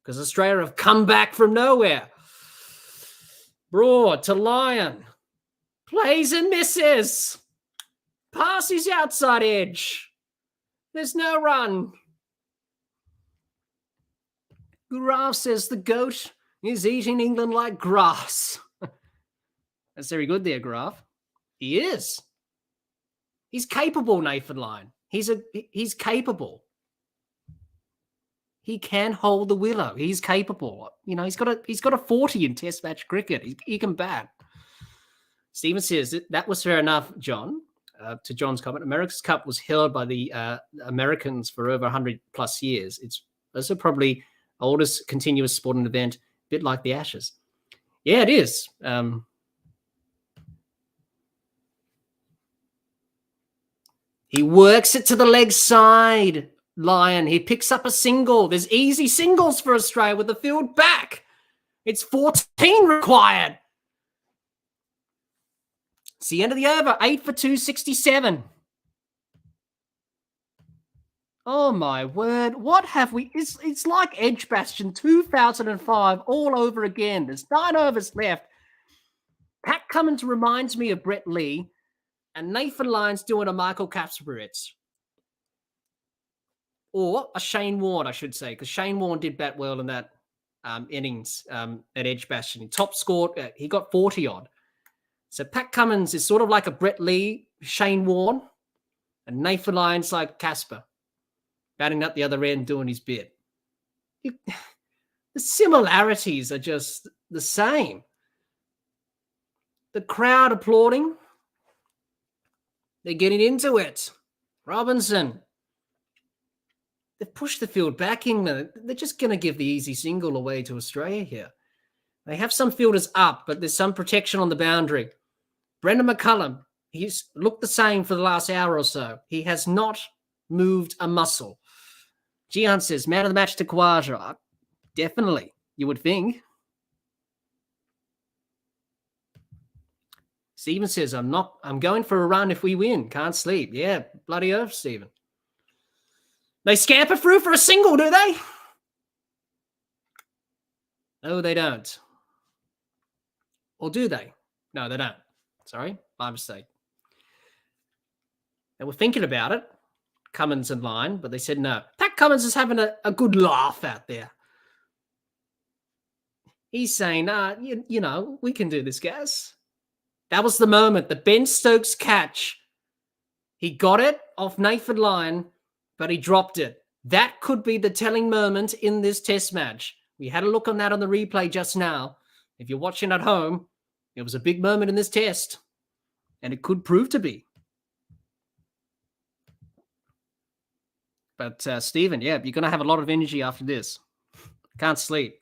A: because Australia have come back from nowhere. Broad to Lyon. Plays and misses. Passes outside edge. There's no run. Guraf says the GOAT is eating England like grass. That's very good there, Guraf. He is. He's capable, Nathan Lyon. He's capable. He can hold the willow. He's capable. You know, he's got a 40 in Test match cricket. He can bat. Stephen says that was fair enough, John. To John's comment, America's Cup was held by the Americans for over 100 plus years. It's also probably oldest continuous sporting event, a bit like the Ashes. Yeah, it is. He works it to the leg side, Lyon. He picks up a single. There's easy singles for Australia with the field back. It's 14 required. It's the end of the over. 8 for 267. Oh, my word. What have we... It's like Edgbaston 2005 all over again. There's 9 overs left. Pat Cummins reminds me of Brett Lee, and Nathan Lyon's doing a Michael Kasparovich. or a Shane Warne, I should say, because Shane Warne did bat well in that innings at Edgbaston. He top scored, he got 40 odd. So Pat Cummins is sort of like a Brett Lee, Shane Warne, and Nathan Lyon's like Casper, batting up the other end, doing his bit. The similarities are just the same. The crowd applauding. They're getting into it. Robinson. They've pushed the field back, England. They're just going to give the easy single away to Australia here. They have some fielders up, but there's some protection on the boundary. Brendan McCullum, he's looked the same for the last hour or so. He has not moved a muscle. Jihan says, man of the match to Khawaja. Definitely, you would think. Stephen says, I'm going for a run if we win. Can't sleep. Yeah, bloody oath, Stephen. They scamper through for a single, do they? No, they don't. Or do they? No, they don't. Sorry, my mistake. They were thinking about it, Cummins and Lyon, but they said no. Pat Cummins is having a good laugh out there. He's saying, you know, we can do this, guys. That was the moment, the Ben Stokes catch. He got it off Nathan Lyon, but he dropped it. That could be the telling moment in this test match. We had a look on that on the replay just now. If you're watching at home, it was a big moment in this test, and it could prove to be. But, Stephen, yeah, you're going to have a lot of energy after this. Can't sleep.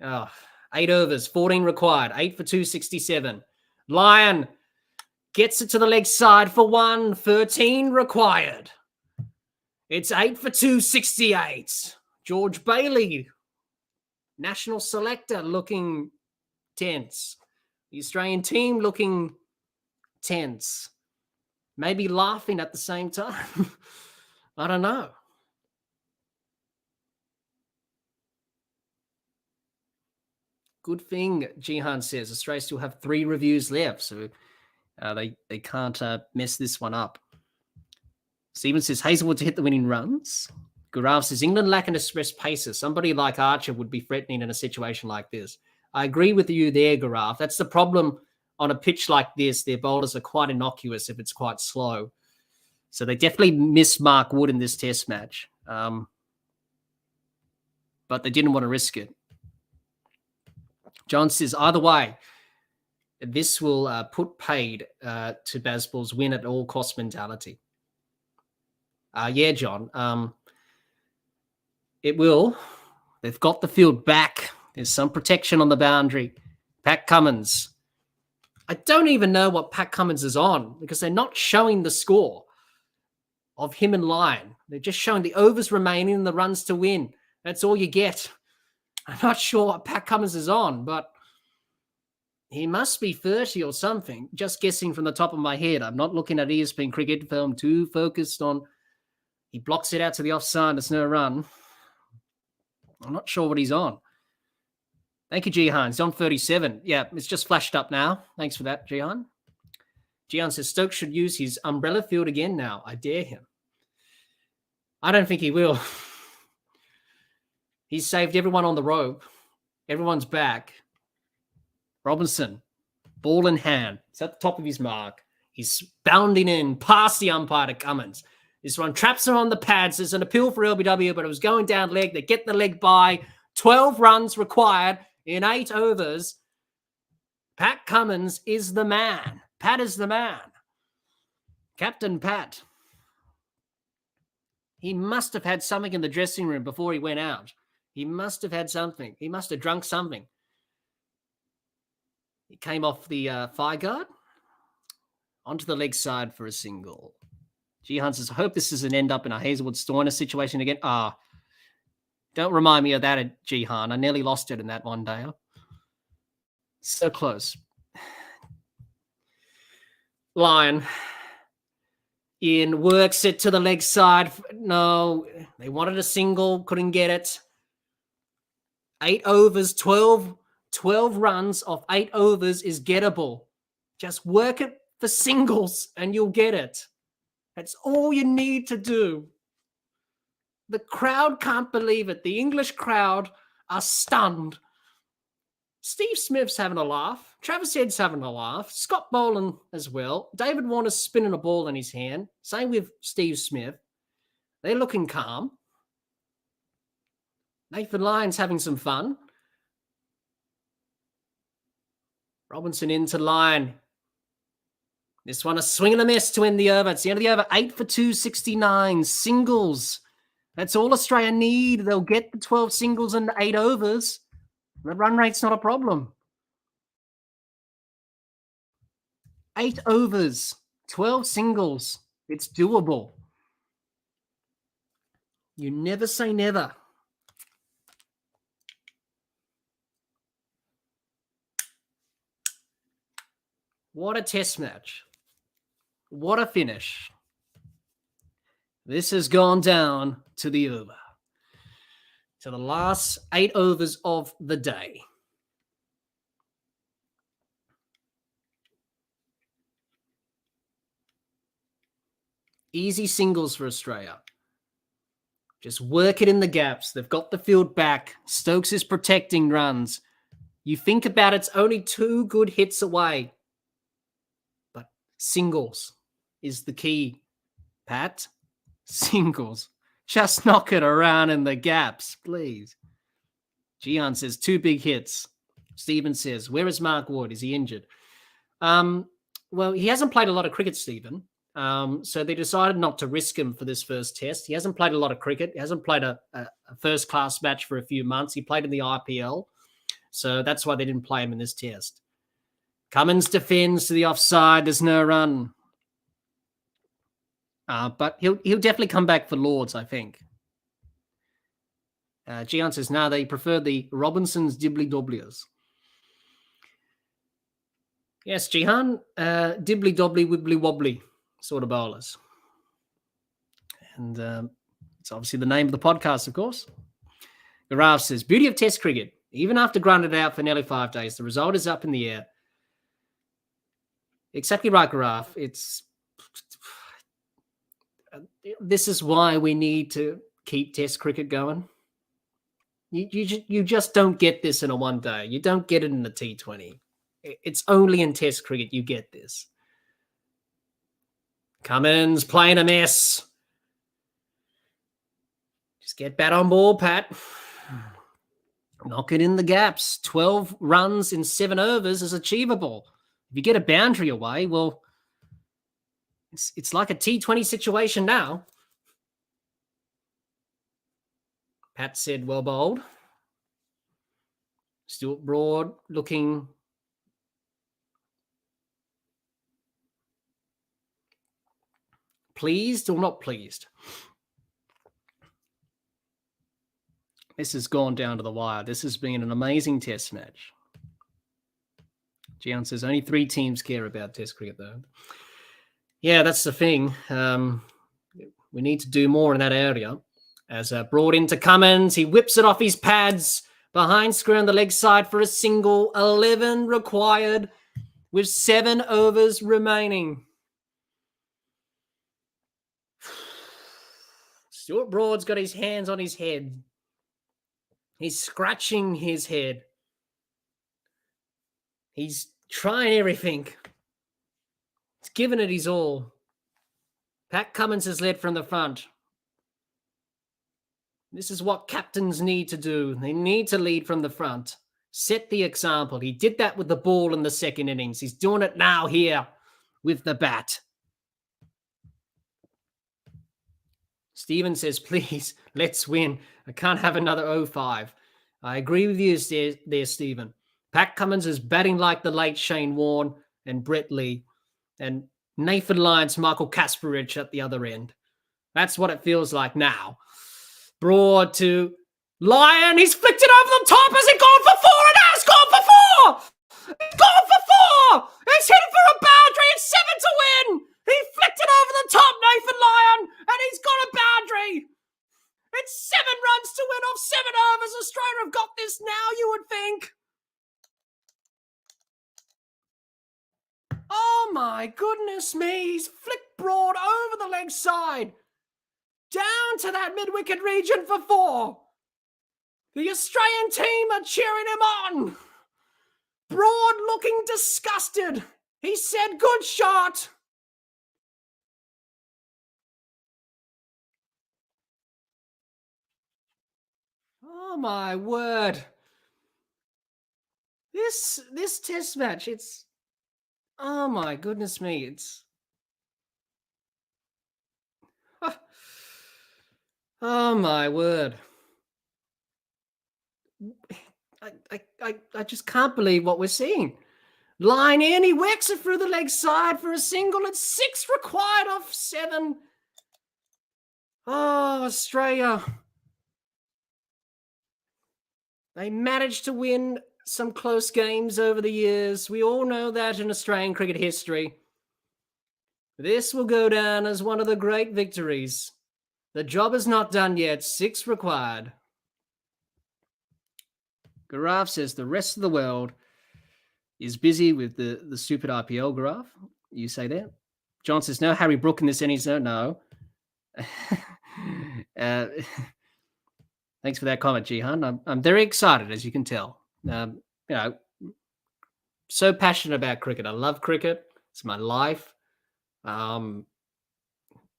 A: 8 overs, 14 required, 8 for 267. Lyon gets it to the leg side for 1, 13 required. It's 8 for 268. George Bailey, national selector, looking tense. The Australian team looking tense. Maybe laughing at the same time. I don't know. Good thing, Jihan says. Australia still have 3 reviews left, so they can't mess this one up. Stephen says, Hazelwood to hit the winning runs. Gurav says, England lack an express pacer. Somebody like Archer would be threatening in a situation like this. I agree with you there, Gurav. That's the problem on a pitch like this. Their bowlers are quite innocuous if it's quite slow. So they definitely miss Mark Wood in this test match. But they didn't want to risk it. John says, either way, this will put paid to Bazball's win at all cost mentality. Yeah, John. It will. They've got the field back. There's some protection on the boundary. Pat Cummins. I don't even know what Pat Cummins is on because they're not showing the score of him and Lyon. They're just showing the overs remaining and the runs to win. That's all you get. I'm not sure what Pat Cummins is on, but he must be 30 or something. Just guessing from the top of my head. I'm not looking at ESPN cricket film, too focused on. He blocks it out to the offside. There's no run. I'm not sure what he's on. Thank you, Jihan. He's on 37. Yeah, it's just flashed up now. Thanks for that, Jihan. Jihan says Stokes should use his umbrella field again now. I dare him. I don't think he will. He's saved everyone on the rope. Everyone's back. Robinson, ball in hand. He's at the top of his mark. He's bounding in past the umpire to Cummins. This one traps him on the pads. There's an appeal for LBW, but it was going down leg. They get the leg by. 12 runs required in 8 overs. Pat Cummins is the man. Pat is the man. Captain Pat. He must have had something in the dressing room before he went out. He must have had something. He must have drunk something. He came off the fire guard onto the leg side for a single. Jihan says, I hope this doesn't end up in a Hazelwood Stoiner situation again. Don't remind me of that, Jihan. I nearly lost it in that one day. So close. Lyon. Ian works it to the leg side. No, they wanted a single, couldn't get it. 8 overs, 12 runs off 8 overs is gettable. Just work it for singles and you'll get it. That's all you need to do. The crowd can't believe it. The English crowd are stunned. Steve Smith's having a laugh. Travis Head's having a laugh. Scott Boland as well. David Warner's spinning a ball in his hand. Same with Steve Smith. They're looking calm. Nathan Lyon's having some fun. Robinson into Lyon. This one a swing and a miss to end the over. It's the end of the over. 8 for 269. Singles. That's all Australia need. They'll get the 12 singles and 8 overs. The run rate's not a problem. 8 overs, 12 singles. It's doable. You never say never. What a test match. What a finish. This has gone down to the over. To the last 8 overs of the day. Easy singles for Australia. Just work it in the gaps. They've got the field back. Stokes is protecting runs. You think about it, it's only 2 good hits away. But singles is the key, Pat. Singles. Just knock it around in the gaps, please. Gian says 2 big hits. Stephen says, where is Mark Wood? Is he injured? Well, he hasn't played a lot of cricket, Stephen. So they decided not to risk him for this first test. He hasn't played a lot of cricket. He hasn't played a first-class match for a few months. He played in the IPL. So that's why they didn't play him in this test. Cummins defends to the offside. There's no run. But he'll definitely come back for Lords, I think. Gian says, no, they prefer the Robinson's Dibbly-Dobblies. Yes, Jihan, Dibbly-Dobbly, Wibbly-Wobbly sort of bowlers. And it's obviously the name of the podcast, of course. Garaf says, beauty of Test cricket. Even after grinding it out for nearly 5 days, the result is up in the air. Exactly right, Garaf. This is why we need to keep Test cricket going. You just don't get this in a one day. You don't get it in a T20. It's only in Test cricket you get this. Cummins playing a mess. Just get bat on ball, Pat. Knock it in the gaps. 12 runs in 7 overs is achievable. If you get a boundary away, well, it's like a T20 situation now. Pat said, well bowled. Stuart Broad looking pleased or not pleased. This has gone down to the wire. This has been an amazing test match. Gian says only 3 teams care about Test cricket, though. Yeah, that's the thing. We need to do more in that area. As brought into Cummins, he whips it off his pads. Behind square on the leg side for a single. 11 required with 7 overs remaining. Stuart Broad's got his hands on his head. He's scratching his head. He's trying everything. He's given it his all. Pat Cummins has led from the front. This is what captains need to do. They need to lead from the front. Set the example. He did that with the ball in the second innings. He's doing it now here with the bat. Stephen says, please, let's win. I can't have another 05. I agree with you there, Stephen. Pat Cummins is batting like the late Shane Warne and Brett Lee. And Nathan Lyon's Michael Kasparich at the other end. That's what it feels like now. Broad to Lyon. He's flicked it over the top. Has it gone for 4? And now it's gone for 4. It's gone for 4. It's hit for a boundary. It's 7 to win. He flicked it over the top, Nathan Lyon, and he's got a boundary. It's 7 runs to win off 7 overs. Australia have got this now, you would think. Oh, my goodness me. He's flicked Broad over the leg side. Down to that mid-wicket region for 4. The Australian team are cheering him on. Broad looking disgusted. He said, good shot. Oh my word. This test match, it's, oh my goodness me, it's, oh my word. I just can't believe what we're seeing. Line in, he whacks it through the leg side for a single. It's 6 required off 7. Oh, Australia. They managed to win some close games over the years. We all know that in Australian cricket history. This will go down as one of the great victories. The job is not done yet. 6 required. Garaf says the rest of the world is busy with the stupid IPL, Garaf. You say that? John says, no Harry Brook in this innings. No. Thanks for that comment, Jihan. I'm very excited, as you can tell. So passionate about cricket. I love cricket. It's my life.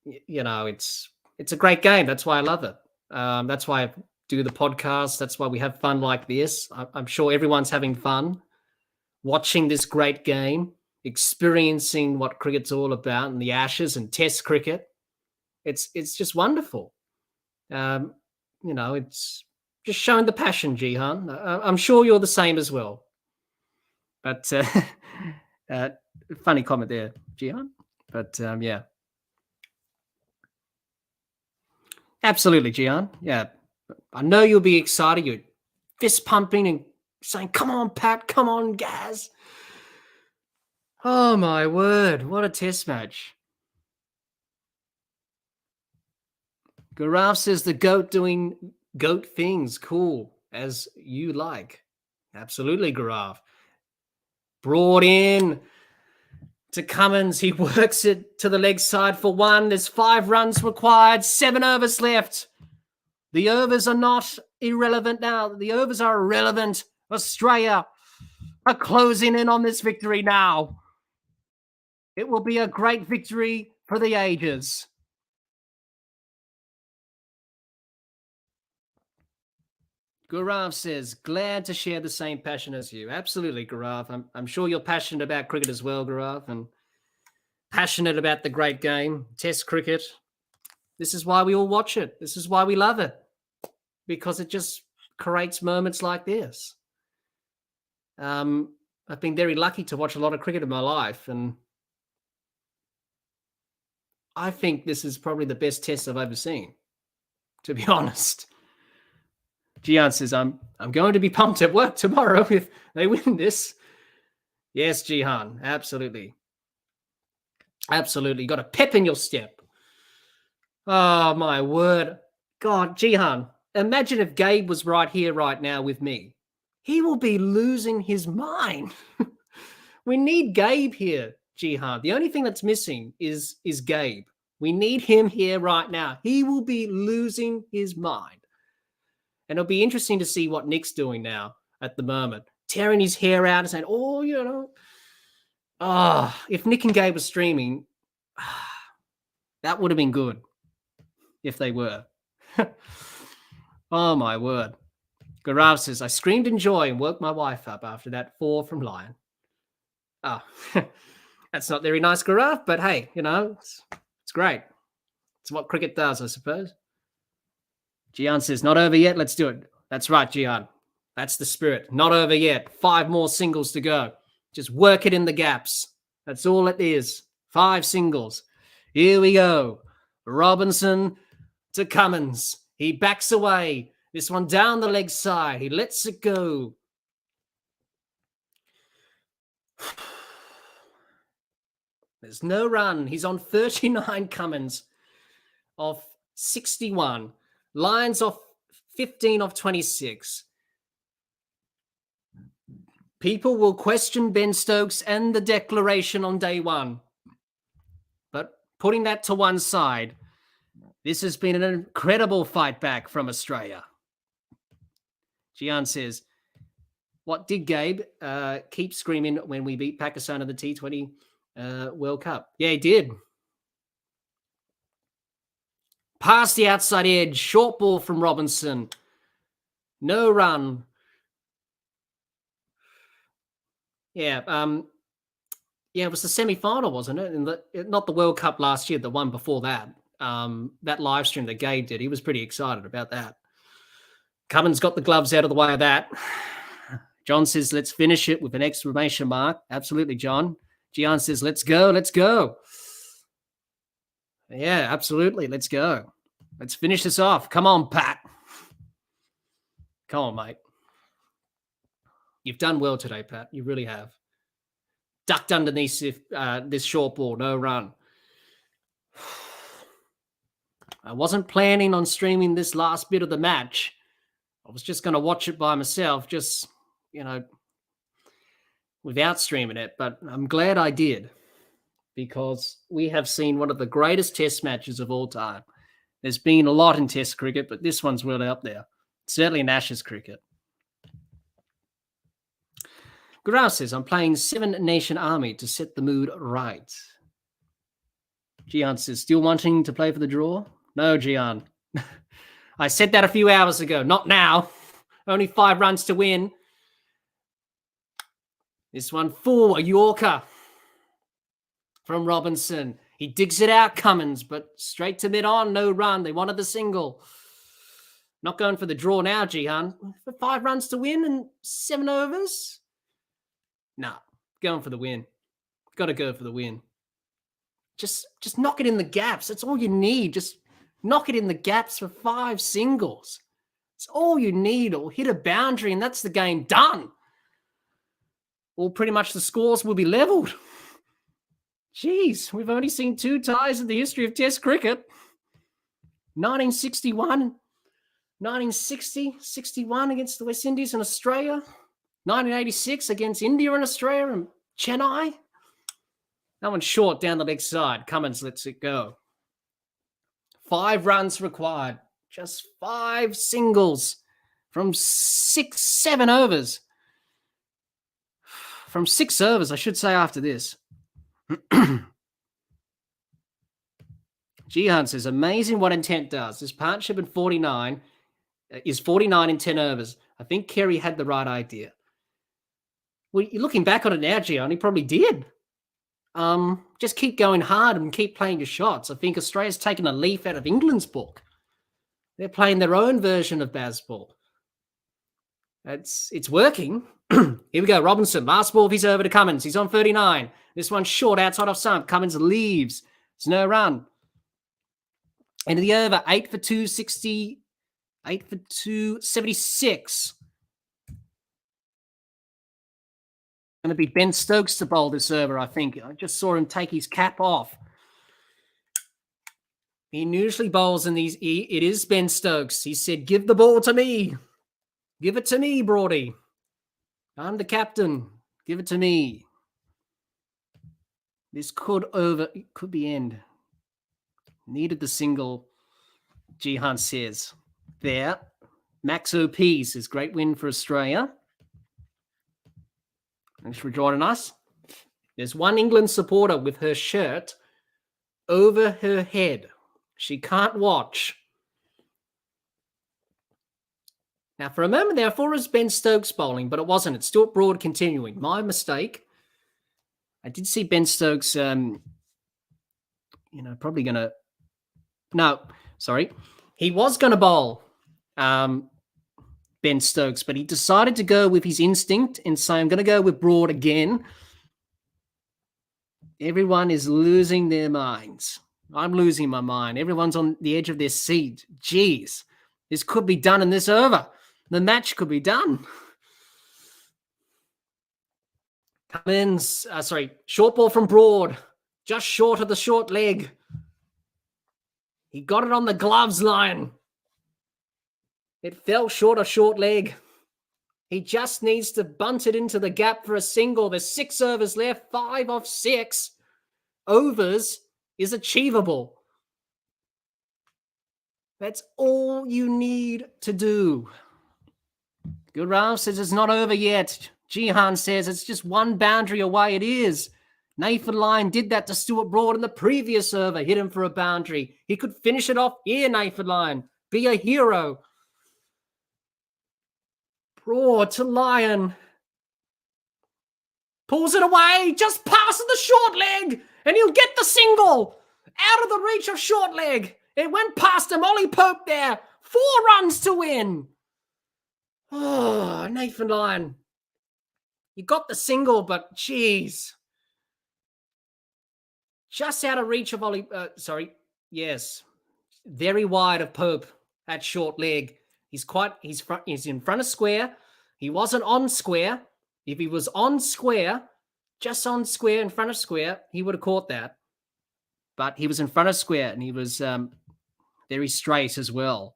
A: It's a great game. That's why I love it. That's why I do the podcast. That's why we have fun like this. I'm sure everyone's having fun watching this great game, experiencing what cricket's all about and the Ashes and Test cricket. It's just wonderful. It's just showing the passion, Jihan. I'm sure you're the same as well. But funny comment there, Jihan. But yeah. Absolutely, Jihan. Yeah. I know you'll be excited. You're fist pumping and saying, come on, Pat, come on, Gaz. Oh, my word. What a test match. Garaf says the GOAT doing GOAT things. Cool, as you like. Absolutely, Garaf. Brought in to Cummins. He works it to the leg side for 1. There's 5 runs required. 7 overs left. The overs are not irrelevant now. The overs are irrelevant. Australia are closing in on this victory now. It will be a great victory for the ages. Gaurav says, glad to share the same passion as you. Absolutely, Gaurav. I'm sure you're passionate about cricket as well, Gaurav, and passionate about the great game, Test cricket. This is why we all watch it. This is why we love it, because it just creates moments like this. I've been very lucky to watch a lot of cricket in my life, and I think this is probably the best Test I've ever seen, to be honest. Gian says, I'm going to be pumped at work tomorrow if they win this. Yes, Jihan, absolutely. Absolutely. You got a pep in your step. Oh, my word. God, Jihan, imagine if Gabe was right here, right now with me. He will be losing his mind. We need Gabe here, Jihan. The only thing that's missing is Gabe. We need him here right now. He will be losing his mind. And it'll be interesting to see what Nick's doing now at the moment. Tearing his hair out and saying, if Nick and Gabe were streaming, that would have been good if they were. Oh, my word. Gaurav says, I screamed in joy and woke my wife up after that 4 from Lyon. Oh, that's not very nice, Gaurav, but hey, it's great. It's what cricket does, I suppose. Gian says, not over yet. Let's do it. That's right, Gian. That's the spirit. Not over yet. 5 more singles to go. Just work it in the gaps. That's all it is. 5 singles. Here we go. Robinson to Cummins. He backs away. This one down the leg side. He lets it go. There's no run. He's on 39, Cummins, off 61. Lions off 15 off 26. People will question Ben Stokes and the declaration on day 1. But putting that to one side, This has been an incredible fight back from Australia. Gian says, what did Gabe keep screaming when we beat Pakistan in the T20 World Cup? Yeah, he did. Past the outside edge, short ball from Robinson. No run. Yeah, it was the semi-final, wasn't it? Not the World Cup last year, the one before that. That live stream that Gabe did, he was pretty excited about that. Cummins got the gloves out of the way of that. John says, let's finish it with an exclamation mark. Absolutely, John. Gian says, let's go, let's go. Yeah, absolutely, let's go. Let's finish this off. Come on, Pat. Come on, mate. You've done well today, Pat. You really have. Ducked underneath this short ball, no run. I wasn't planning on streaming this last bit of the match. I was just going to watch it by myself, just, without streaming it. But I'm glad I did, because we have seen one of the greatest test matches of all time. There's been a lot in test cricket, but this one's really up there. Certainly in Ashes cricket. Grau says, I'm playing Seven Nation Army to set the mood right. Gian says, still wanting to play for the draw? No, Gian. I said that a few hours ago. Not now. Only 5 runs to win. This one full, a Yorker from Robinson. He digs it out, Cummins, but straight to mid-on, no run. They wanted the single. Not going for the draw now, Jihan. For 5 runs to win and 7 overs? No, going for the win. Got to go for the win. Just knock it in the gaps. That's all you need. Just knock it in the gaps for 5 singles. It's all you need. Or hit a boundary, and that's the game done. Or pretty much the scores will be leveled. Jeez, we've only seen 2 ties in the history of Test cricket. 1961, 1960, 61 against the West Indies and Australia. 1986 against India and Australia and Chennai. That one's short down the leg side. Cummins lets it go. 5 runs required. Just 5 singles from 7 overs. From 6 overs, I should say, after this. Jihan says, amazing what intent does. This partnership in 49 is 49 in 10 overs. I think Kerry had the right idea. Well, you're looking back on it now, Jihan, he probably did. Just keep going hard and keep playing your shots. I think Australia's taken a leaf out of England's book. They're playing their own version of baseball. It's working. Here we go. Robinson, last ball of his over to Cummins. He's on 39. This one's short, outside off stump. Cummins leaves. There's no run. End of the over, 8 for 260. 8 for 276. Going to be Ben Stokes to bowl this over, I think. I just saw him take his cap off. He usually bowls in these. It is Ben Stokes. He said, give the ball to me. Give it to me, Brody. I'm the captain. Give it to me. This could be end. Needed the single, Jihan says. There. Max OP says, great win for Australia. Thanks for joining us. There's one England supporter with her shirt over her head. She can't watch. Now, for a moment there, I thought it was Ben Stokes bowling, but it wasn't. It's Stuart Broad continuing. My mistake. I did see Ben Stokes, probably going to... No, sorry. He was going to bowl Ben Stokes, but he decided to go with his instinct and say, I'm going to go with Broad again. Everyone is losing their minds. I'm losing my mind. Everyone's on the edge of their seat. Jeez, this could be done in this over. The match could be done. Cummins, short ball from Broad, just short of the short leg. He got it on the gloves line. It fell short of short leg. He just needs to bunt it into the gap for a single. There's 6 overs left, 5 of 6 overs is achievable. That's all you need to do. Good Ralph says it's not over yet. Jihan says it's just one boundary away. It is. Nathan Lyon did that to Stuart Broad in the previous over. Hit him for a boundary. He could finish it off here, Nathan Lyon. Be a hero. Broad to Lyon. Pulls it away. Just passes the short leg. And he'll get the single. Out of the reach of short leg. It went past him. Ollie Pope there. 4 runs to win. Oh, Nathan Lyon. You got the single, but geez. Just out of reach of Ollie. Yes. Very wide of Pope at short leg. He's in front of square. He wasn't on square. If he was on square, just on square, in front of square, he would have caught that. But he was in front of square, and he was very straight as well.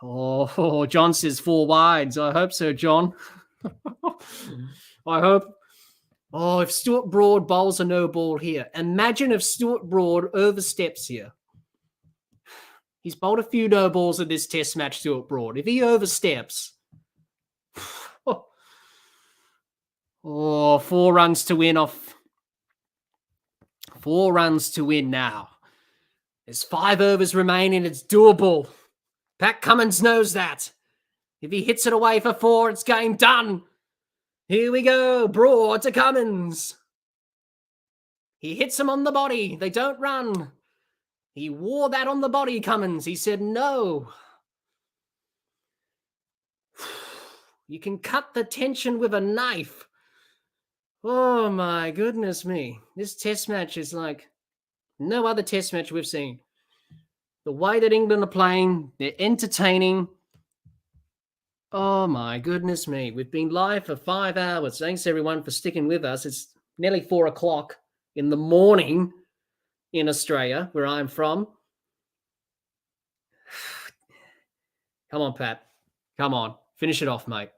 A: Oh, John says 4 wides. I hope so, John. I hope. Oh, if Stuart Broad bowls a no ball here. Imagine if Stuart Broad oversteps here. He's bowled a few no balls in this test match, Stuart Broad. If he oversteps. Oh, 4 runs to win off. 4 runs to win now. There's 5 overs remaining. It's doable. Pat Cummins knows that. If he hits it away for 4, it's game done. Here we go. Broad to Cummins. He hits him on the body. They don't run. He wore that on the body, Cummins. He said no. You can cut the tension with a knife. Oh, my goodness me. This test match is like no other test match we've seen. The way that England are playing, they're entertaining. Oh, my goodness me. We've been live for 5 hours. Thanks, everyone, for sticking with us. It's nearly 4 o'clock in the morning in Australia, where I'm from. Come on, Pat. Come on. Finish it off, mate.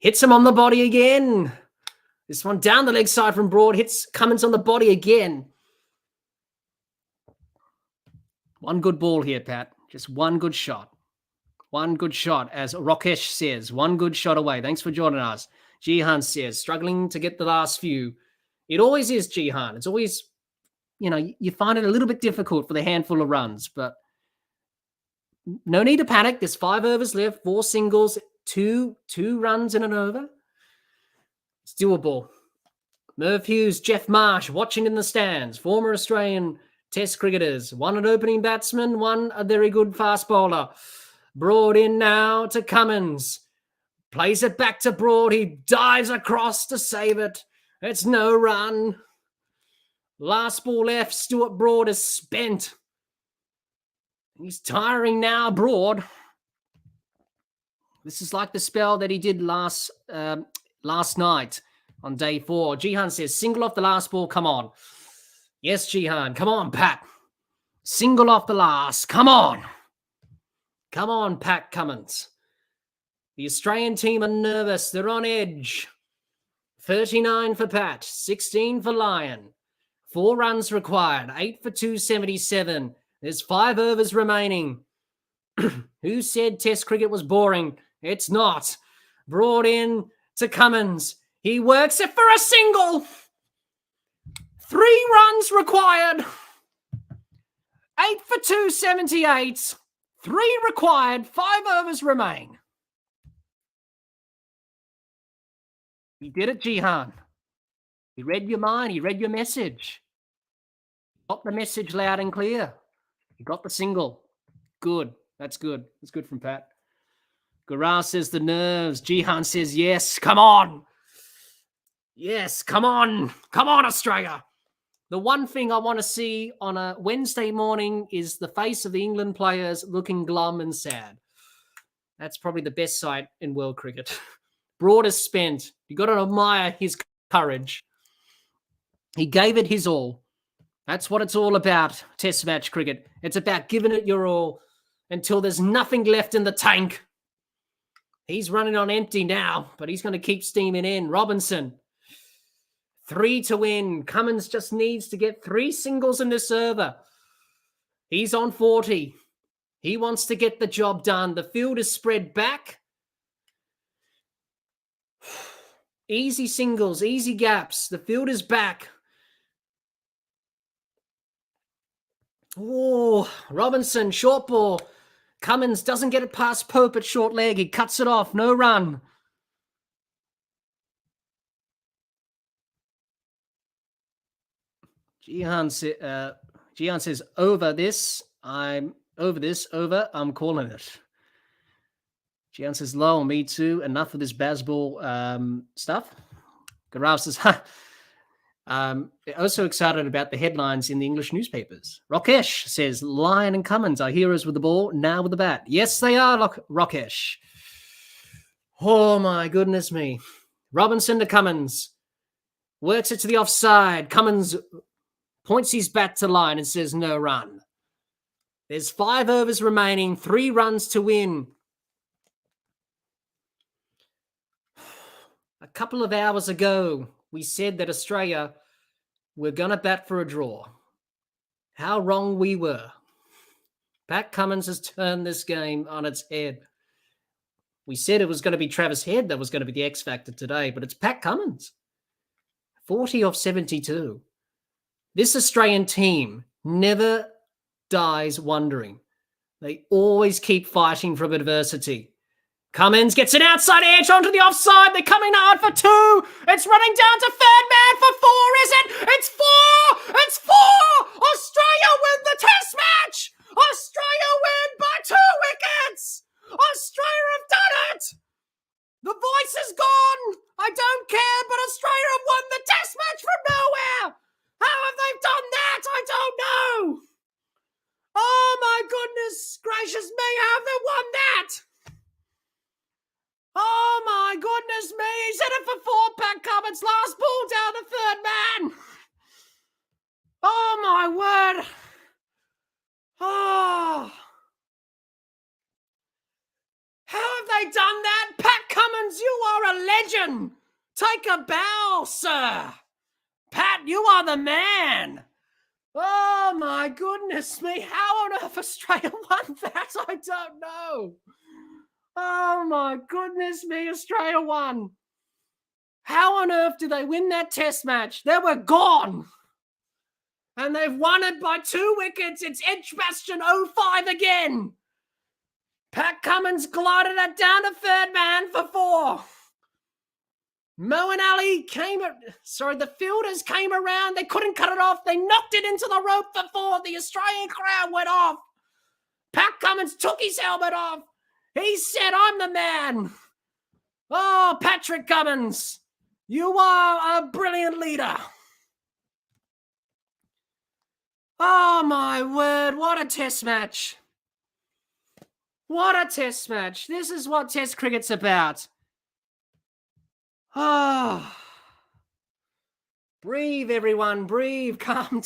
A: Hits him on the body again. This one down the leg side from Broad. Hits Cummins on the body again. One good ball here, Pat. Just one good shot. One good shot, as Rakesh says. One good shot away. Thanks for joining us. Jihan says, struggling to get the last few. It always is, Jihan. It's always, you find it a little bit difficult for the handful of runs, but no need to panic. There's 5 overs left, 4 singles, two runs in an over. It's doable. Merv Hughes, Jeff Marsh, watching in the stands. Former Australian Test cricketers. One an opening batsman, one a very good fast bowler. Broad in now to Cummins. Plays it back to Broad. He dives across to save it. It's no run. Last ball left. Stuart Broad is spent. He's tiring now, Broad. This is like the spell that he did last night on day 4. Jihan says, single off the last ball. Come on. Yes, Jihan. Come on, Pat. Single off the last. Come on. Come on, Pat Cummins. The Australian team are nervous. They're on edge. 39 for Pat. 16 for Lyon. 4 runs required. 8 for 277. There's 5 overs remaining. Who said Test cricket was boring? It's not. Brought in to Cummins. He works it for a single. 3 runs required. 8 for 278. 3 required. 5 overs remain. He did it, Jihan. He read your mind. He read your message. Got the message loud and clear. He got the single. Good. That's good. That's good from Pat. Garal says the nerves. Jihan says yes. Come on. Yes, come on. Come on, Australia. The one thing I want to see on a Wednesday morning is the face of the England players looking glum and sad. That's probably the best sight in world cricket. Broad is spent. You got to admire his courage. He gave it his all. That's what it's all about, Test match cricket. It's about giving it your all until there's nothing left in the tank. He's running on empty now, but he's going to keep steaming in. Robinson, 3 to win. Cummins just needs to get 3 singles in this over. He's on 40. He wants to get the job done. The field is spread back. Easy singles, easy gaps. The field is back. Oh, Robinson, short ball. Cummins doesn't get it past Pope at short leg. He cuts it off. No run. Jihan says, over this. I'm calling it. Jihan says, lol, me too. Enough of this baseball stuff. Garav says, also excited about the headlines in the English newspapers. Rakesh says, Lyon and Cummins are heroes with the ball, now with the bat. Yes, they are, Rakesh. Oh, my goodness me. Robinson to Cummins. Works it to the offside. Cummins points his bat to Lyon and says, no run. There's 5 overs remaining, 3 runs to win. A couple of hours ago, we said that Australia were going to bat for a draw. How wrong we were. Pat Cummins has turned this game on its head. We said it was going to be Travis Head that was going to be the X factor today, but it's Pat Cummins. 40 off 72. This Australian team never dies wondering. They always keep fighting from adversity. Cummins gets an outside edge onto the offside. They're coming hard for 2. It's running down to third man for 4, is it? It's 4! It's 4! Australia win the test match! Australia win by 2 wickets! Australia have done it! The voice is gone! I don't care, but Australia have won the test match from nowhere! How have they done that? I don't know! Oh my goodness gracious me, how have they won that? Oh my goodness me, he's hit it for 4, Pat Cummins, last ball down the third man. Oh my word. Oh. How have they done that? Pat Cummins, you are a legend. Take a bow, sir. Pat, you are the man. Oh my goodness me, how on earth Australia won that? I don't know. Oh my goodness me, Australia won. How on earth did they win that test match? They were gone. And they've won it by 2 wickets. It's Edgbaston 05 again. Pat Cummins glided it down to third man for 4. Moeen Ali the fielders came around. They couldn't cut it off. They knocked it into the rope for 4. The Australian crowd went off. Pat Cummins took his helmet off. He said, I'm the man. Oh, Patrick Cummins, you are a brilliant leader. Oh, my word. What a test match. What a test match. This is what test cricket's about. Oh. Breathe, everyone. Breathe. Calm.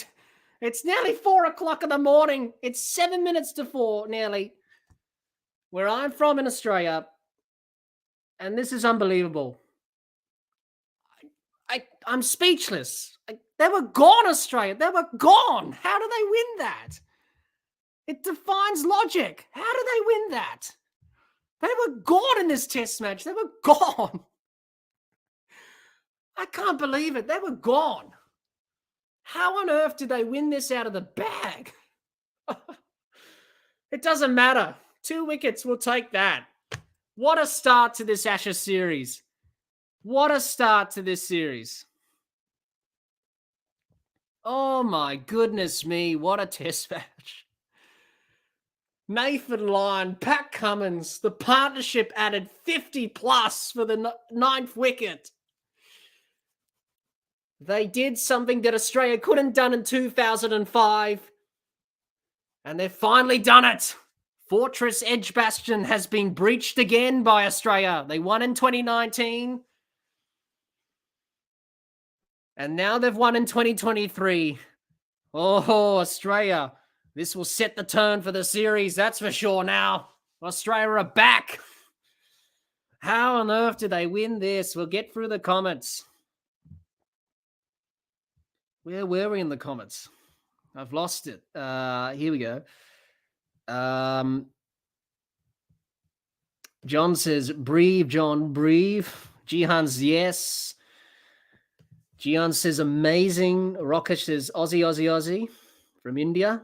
A: It's nearly 4 o'clock in the morning. It's 7 minutes to 4, nearly. Where I'm from in Australia, and this is unbelievable. I'm speechless. They were gone, Australia. They were gone. How do they win that? It defies logic. How do they win that? They were gone in this test match. They were gone. I can't believe it. They were gone. How on earth did they win this out of the bag? It doesn't matter. 2 wickets, we'll take that. What a start to this Ashes series. What a start to this series. Oh my goodness me, what a test match. Nathan Lyon, Pat Cummins, the partnership added 50 plus for the 9th wicket. They did something that Australia couldn't done in 2005. And they've finally done it. Fortress Edgbaston has been breached again by Australia. They won in 2019. And now they've won in 2023. Oh, Australia. This will set the tone for the series, that's for sure now. Australia are back. How on earth did they win this? We'll get through the comments. Where were we in the comments? I've lost it. Here we go. John says, breathe, John, breathe. Jihan's yes. Jihan says, amazing. Rakesh says, Aussie, Aussie, Aussie from India.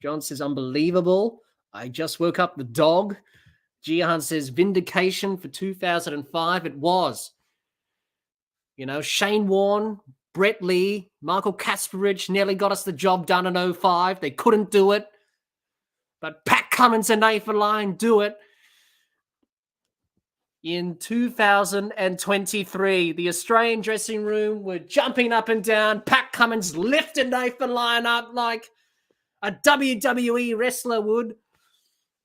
A: John says, unbelievable. I just woke up the dog. Jihan says, vindication for 2005. It was. You know, Shane Warne, Brett Lee, Michael Kasparich nearly got us the job done in 05. They couldn't do it. But Pat Cummins and Nathan Lyon do it. In 2023, the Australian dressing room were jumping up and down. Pat Cummins lifted Nathan Lyon up like a WWE wrestler would.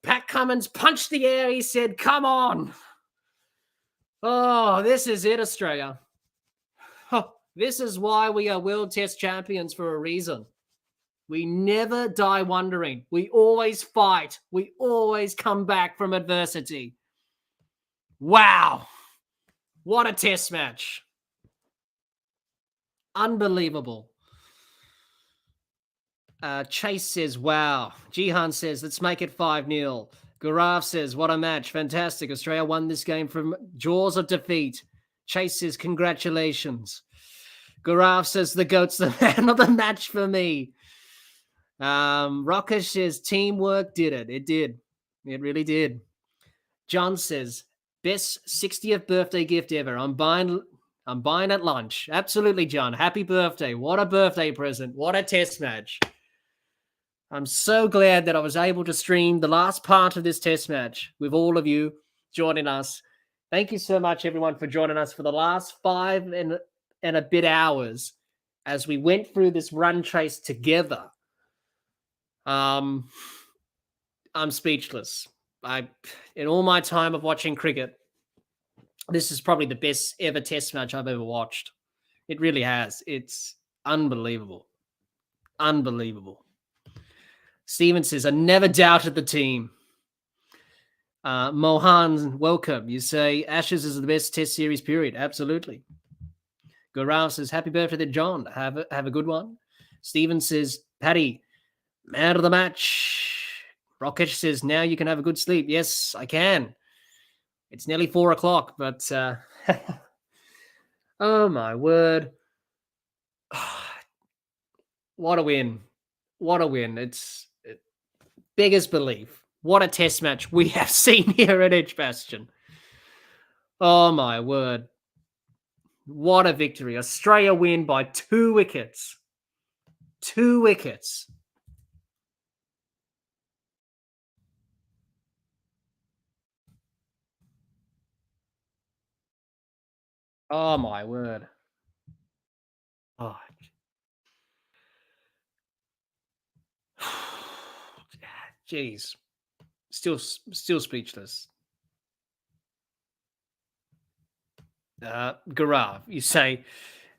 A: Pat Cummins punched the air. He said, come on. Oh, this is it, Australia. Oh, this is why we are World Test champions for a reason. We never die wondering. We always fight. We always come back from adversity. Wow. What a test match. Unbelievable. Chase says, wow. Jihan says, let's make it 5-0. Gaurav says, what a match. Fantastic. Australia won this game from jaws of defeat. Chase says, congratulations. Gaurav says, the GOAT's the man of the match for me. Rakesh says, teamwork did it. It did. It really did. John says, best 60th birthday gift ever. I'm buying at lunch. Absolutely, John. Happy birthday. What a birthday present. What a test match. I'm so glad that I was able to stream the last part of this test match with all of you joining us. Thank you so much, everyone, for joining us for the last 5 and a bit hours as we went through this run chase together. I'm speechless. In all my time of watching cricket, this is probably the best ever test match I've ever watched. It really has. It's unbelievable. Unbelievable. Steven says, I never doubted the team. Mohan, welcome. You say Ashes is the best test series, period. Absolutely. Gaurav says, happy birthday to John. Have a good one. Steven says, Paddy, man of the match. Rakesh says, now you can have a good sleep. Yes, I can. It's nearly 4 o'clock, but oh my word. What a win. What a win. It's beggars belief. What a test match we have seen here at Edgbaston. Oh my word. What a victory. Australia win by 2 wickets. 2 wickets. Oh my word. Oh. Jeez. Still speechless. Gaurav, you say,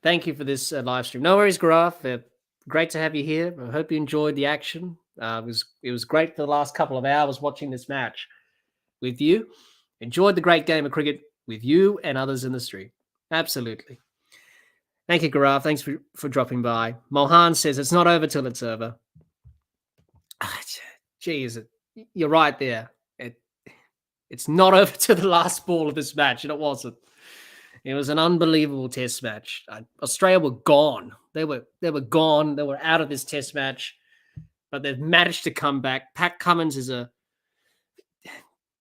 A: thank you for this live stream. No worries, Gaurav. Great to have you here. I hope you enjoyed the action. It was great for the last couple of hours watching this match with you. Enjoyed the great game of cricket with you and others in the stream. Absolutely. Thank you, Gaurav. Thanks for dropping by. Mohan says, it's not over till it's over. Geez, you're right there. It's not over to the last ball of this match, and it wasn't. It was an unbelievable test match. Australia were gone. They were gone. They were out of this test match, but they've managed to come back. Pat Cummins is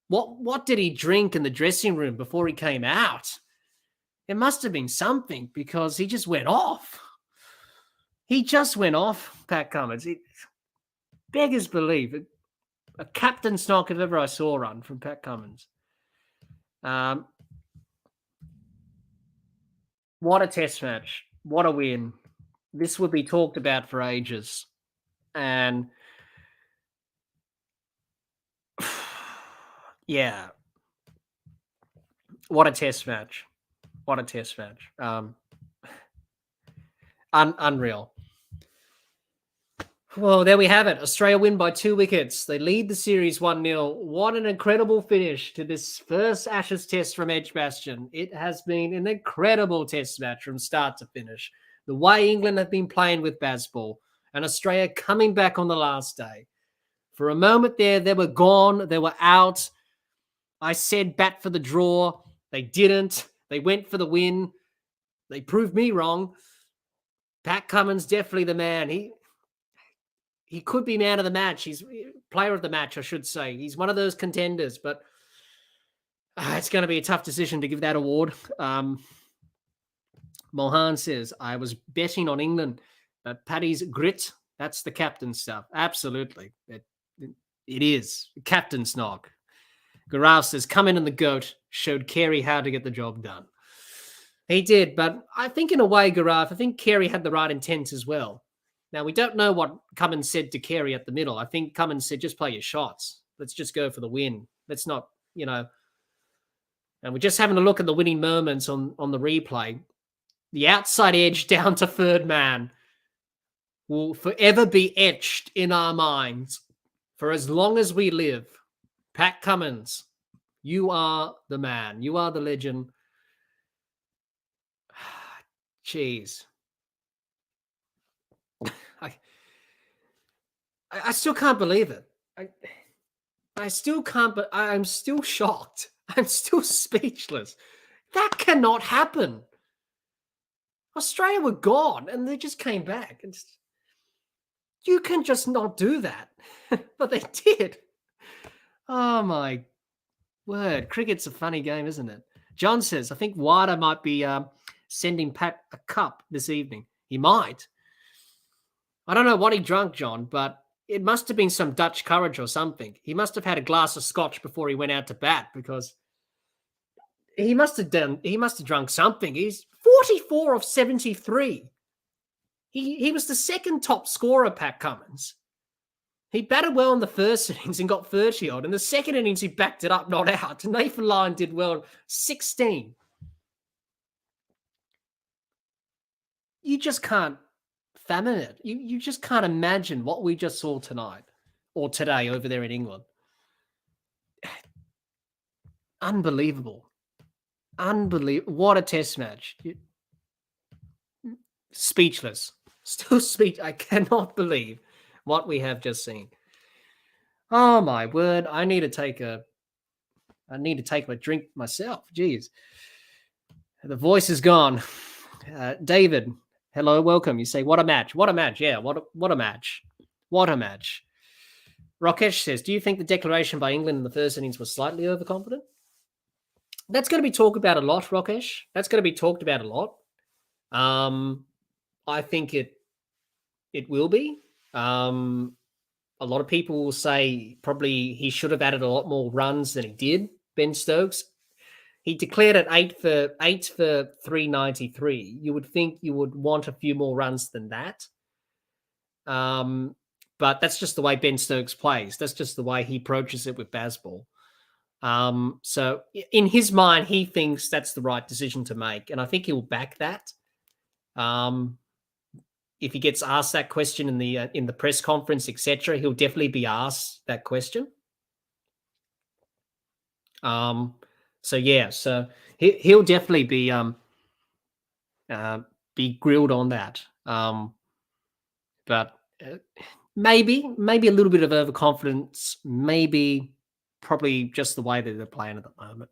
A: what did he drink in the dressing room before he came out? It must have been something, because he just went off. He just went off, Pat Cummins. Beggars belief. A captain's knock if ever I saw run from Pat Cummins. What a test match. What a win. This would be talked about for ages. And yeah. What a test match. What a test match. Unreal. Well, there we have it. Australia win by 2 wickets. They lead the series 1-0. What an incredible finish to this first Ashes test from Edgbaston. It has been an incredible test match from start to finish. The way England have been playing with Bazball, and Australia coming back on the last day For a moment there, they were gone. They were out. I said bat for the draw. They didn't. They went for the win. They proved me wrong. Pat Cummins, definitely the man. He could be man of the match. He's player of the match, I should say. He's one of those contenders, but it's going to be a tough decision to give that award. Mohan says, I was betting on England, but Paddy's grit, that's the captain stuff. Absolutely. It is. Captain's knock. Garaf says, come in and the GOAT showed Carey how to get the job done. He did, but I think in a way, Garaf, I think Carey had the right intent as well. Now, we don't know what Cummins said to Carey at the middle. I think Cummins said, just play your shots. Let's just go for the win. Let's not, and we're just having a look at the winning moments on the replay. The outside edge down to third man will forever be etched in our minds for as long as we live. Pat Cummins, you are the man. You are the legend. Jeez. I still can't believe it. I still can't, but I'm still shocked. I'm still speechless. That cannot happen. Australia were gone and they just came back. And you can just not do that. But they did. Oh, my word. Cricket's a funny game, isn't it? John says, I think Wada might be sending Pat a cup this evening. He might. I don't know what he drank, John, but it must have been some Dutch courage or something. He must have had a glass of scotch before he went out to bat because he must have drunk something. He's 44 of 73. He was the second top scorer, Pat Cummins. He batted well in the first innings and got 30 odd. In the second innings, he backed it up, not out. And Nathan Lyon did well, 16. You just can't fathom it. You just can't imagine what we just saw tonight or today over there in England. Unbelievable. Unbelievable. What a test match. Speechless. Still I cannot believe what we have just seen. Oh my word. I need to take a drink myself. Jeez. The voice is gone. David, hello, welcome. You say, what a match. What a match. Yeah, what a match. What a match. Rakesh says, do you think the declaration by England in the first innings was slightly overconfident? That's going to be talked about a lot, Rakesh. That's going to be talked about a lot. I think it will be. A lot of people will say probably he should have added a lot more runs than he did, Ben Stokes. He declared at 8 for 393. You would think you would want a few more runs than that. But that's just the way Ben Stokes plays. That's just the way he approaches it with baseball. So in his mind, he thinks that's the right decision to make. And I think he'll back that. If he gets asked that question in the press conference, etc., he'll definitely be asked that question. So he'll definitely be grilled on that. But maybe a little bit of overconfidence, maybe probably just the way that they're playing at the moment.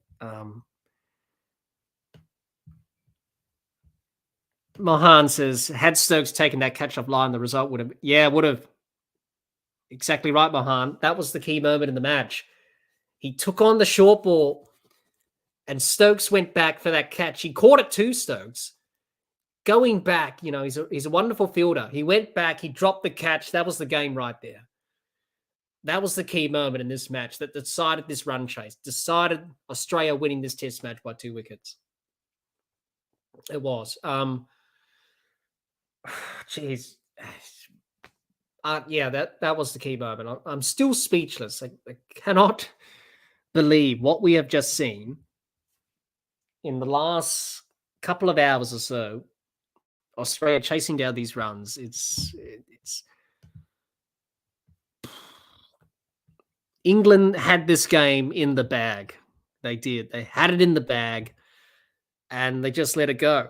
A: Mohan says, had Stokes taken that catch off line, the result would have. Exactly right, Mohan. That was the key moment in the match. He took on the short ball and Stokes went back for that catch. He caught it too, Stokes. Going back, he's a wonderful fielder. He went back, he dropped the catch. That was the game right there. That was the key moment in this match that decided this run chase, decided Australia winning this test match by 2 wickets. It was. Jeez. That was the key moment. I'm still speechless. I cannot believe what we have just seen in the last couple of hours or so. Australia chasing down these runs. It's England had this game in the bag. They did. They had it in the bag and they just let it go.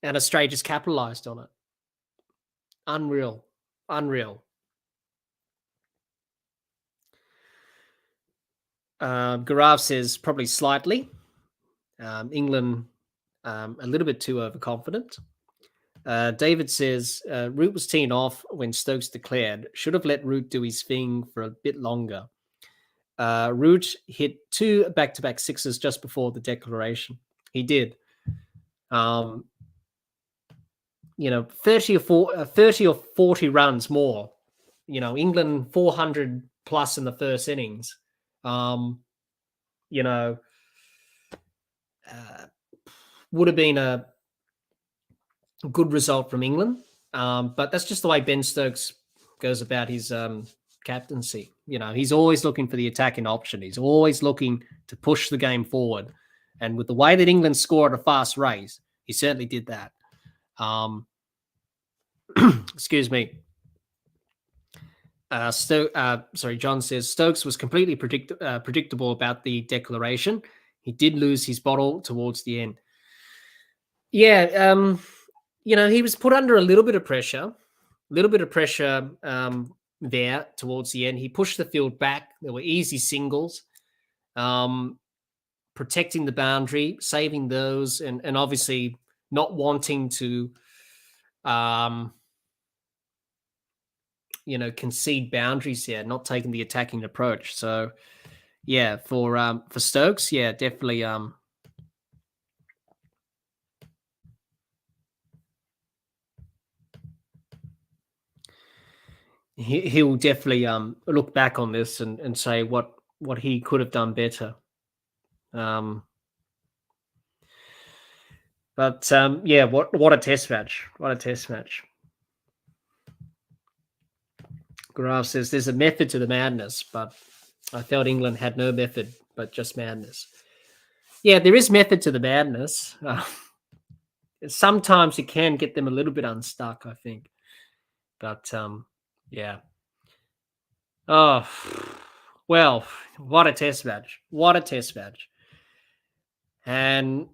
A: And Australia just capitalized on it. Unreal. Gaurav says probably slightly. England a little bit too overconfident. David says Root was teeing off when Stokes declared. Should have let Root do his thing for a bit longer. Root hit 2 back-to-back sixes just before the declaration. He did. 30 or 40 runs more. England 400 plus in the first innings. Would have been a good result from England. But that's just the way Ben Stokes goes about his captaincy. He's always looking for the attacking option. He's always looking to push the game forward. And with the way that England scored at a fast rate, he certainly did that. Excuse me. John says Stokes was completely predictable about the declaration. He did lose his bottle towards the end. Yeah, he was put under a little bit of pressure there towards the end. He pushed the field back. There were easy singles, protecting the boundary, saving those, and obviously not wanting to, concede boundaries here, not taking the attacking approach. So, yeah, for Stokes, yeah, definitely. He'll definitely look back on this and say what he could have done better. But yeah, what a test match! What a test match! Gaurav says there's a method to the madness, but I felt England had no method, but just madness. Yeah, there is method to the madness. Sometimes it can get them a little bit unstuck, I think. But yeah. Oh, well, what a test match. What a test match. And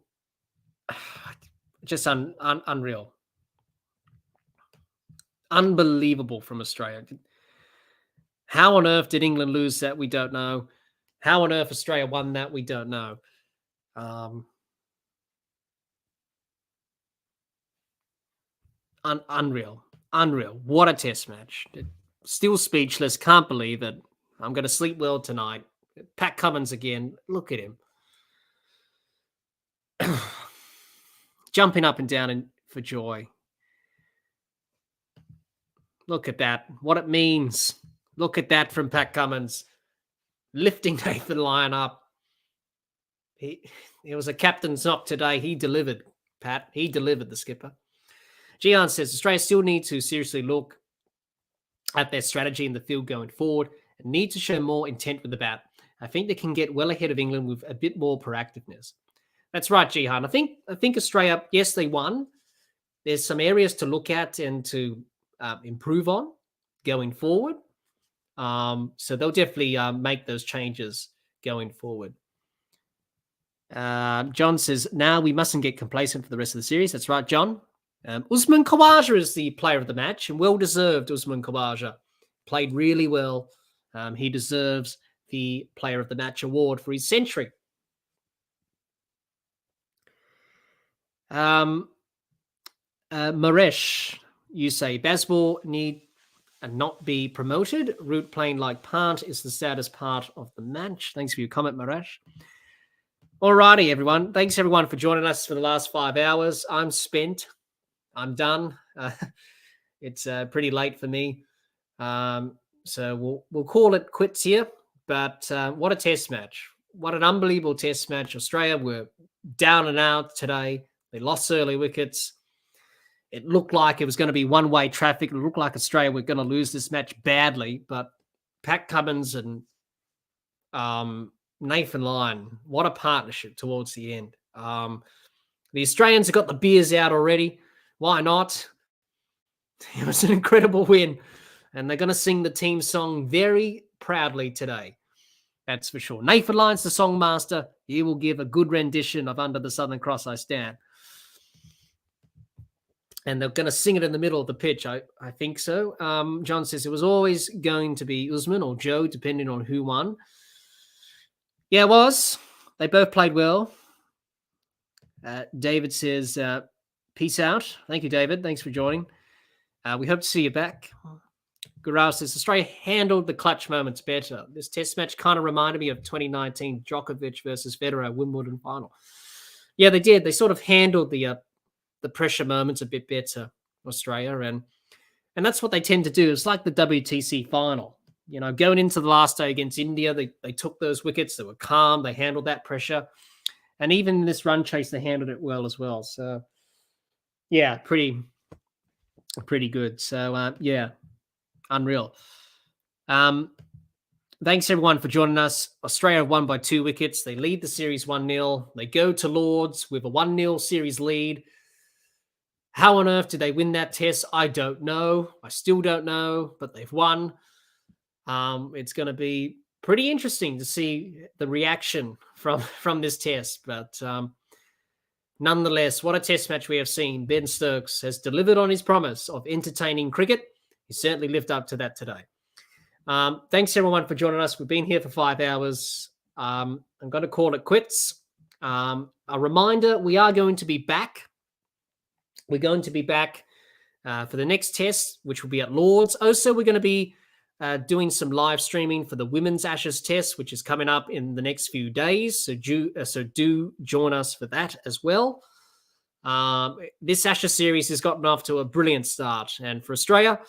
A: just unreal. Unbelievable from Australia. How on earth did England lose that? We don't know. How on earth Australia won that? We don't know. Unreal. What a test match. Still speechless. Can't believe it. I'm going to sleep well tonight. Pat Cummins again. Look at him. Jumping up and down for joy. Look at that. What it means. Look at that from Pat Cummins. Lifting Nathan Lyon up. It was a captain's knock today. He delivered, Pat. He delivered, the skipper. Gian says Australia still need to seriously look at their strategy in the field going forward and need to show more intent with the bat. I think they can get well ahead of England with a bit more proactiveness. That's right, Jihan. I think Australia, yes, they won. There's some areas to look at and to improve on going forward. So they'll definitely make those changes going forward. John says, now we mustn't get complacent for the rest of the series. That's right, John. Usman Khawaja is the player of the match, and well-deserved. Usman Khawaja played really well. He deserves the player of the match award for his century. Maresh, you say Bazball need not be promoted. Root playing like Pant is the saddest part of the match. Thanks for your comment, Maresh. Alrighty, everyone. Thanks, everyone, for joining us for the last 5 hours. I'm spent. I'm done. It's pretty late for me. So we'll call it quits here. But what a test match. What an unbelievable test match. Australia were down and out today. They lost early wickets. It looked like it was going to be one-way traffic. It looked like Australia were going to lose this match badly. But Pat Cummins and Nathan Lyon, what a partnership towards the end. The Australians have got the beers out already. Why not? It was an incredible win. And they're going to sing the team song very proudly today. That's for sure. Nathan Lyon's the song master. He will give a good rendition of Under the Southern Cross I Stand. And they're going to sing it in the middle of the pitch. I think so. John says it was always going to be Usman or Joe, depending on who won. Yeah, it was. They both played well. David says, peace out. Thank you, David. Thanks for joining. We hope to see you back. Gaurav says, Australia handled the clutch moments better. This test match kind of reminded me of 2019 Djokovic versus Federer Wimbledon final. Yeah, they did. They sort of handled the pressure moments a bit better, Australia, and that's what they tend to do. It's like the WTC final. You know, going into the last day against India, they took those wickets. They were calm. They handled that pressure. And even in this run chase, they handled it well as well. So, yeah, pretty good. So, yeah, unreal. Thanks, everyone, for joining us. Australia won by 2 wickets. They lead the series 1-0. They go to Lords with a 1-0 series lead. How on earth did they win that test? I don't know. I still don't know, but they've won. It's going to be pretty interesting to see the reaction from this test. But nonetheless, what a test match we have seen. Ben Stokes has delivered on his promise of entertaining cricket. He certainly lived up to that today. Thanks, everyone, for joining us. We've been here for 5 hours. I'm going to call it quits. A reminder, we are going to be back. We're going to be back for the next test, which will be at Lords. Also, we're going to be doing some live streaming for the Women's Ashes test, which is coming up in the next few days. So do join us for that as well. This Ashes series has gotten off to a brilliant start. And for Australia,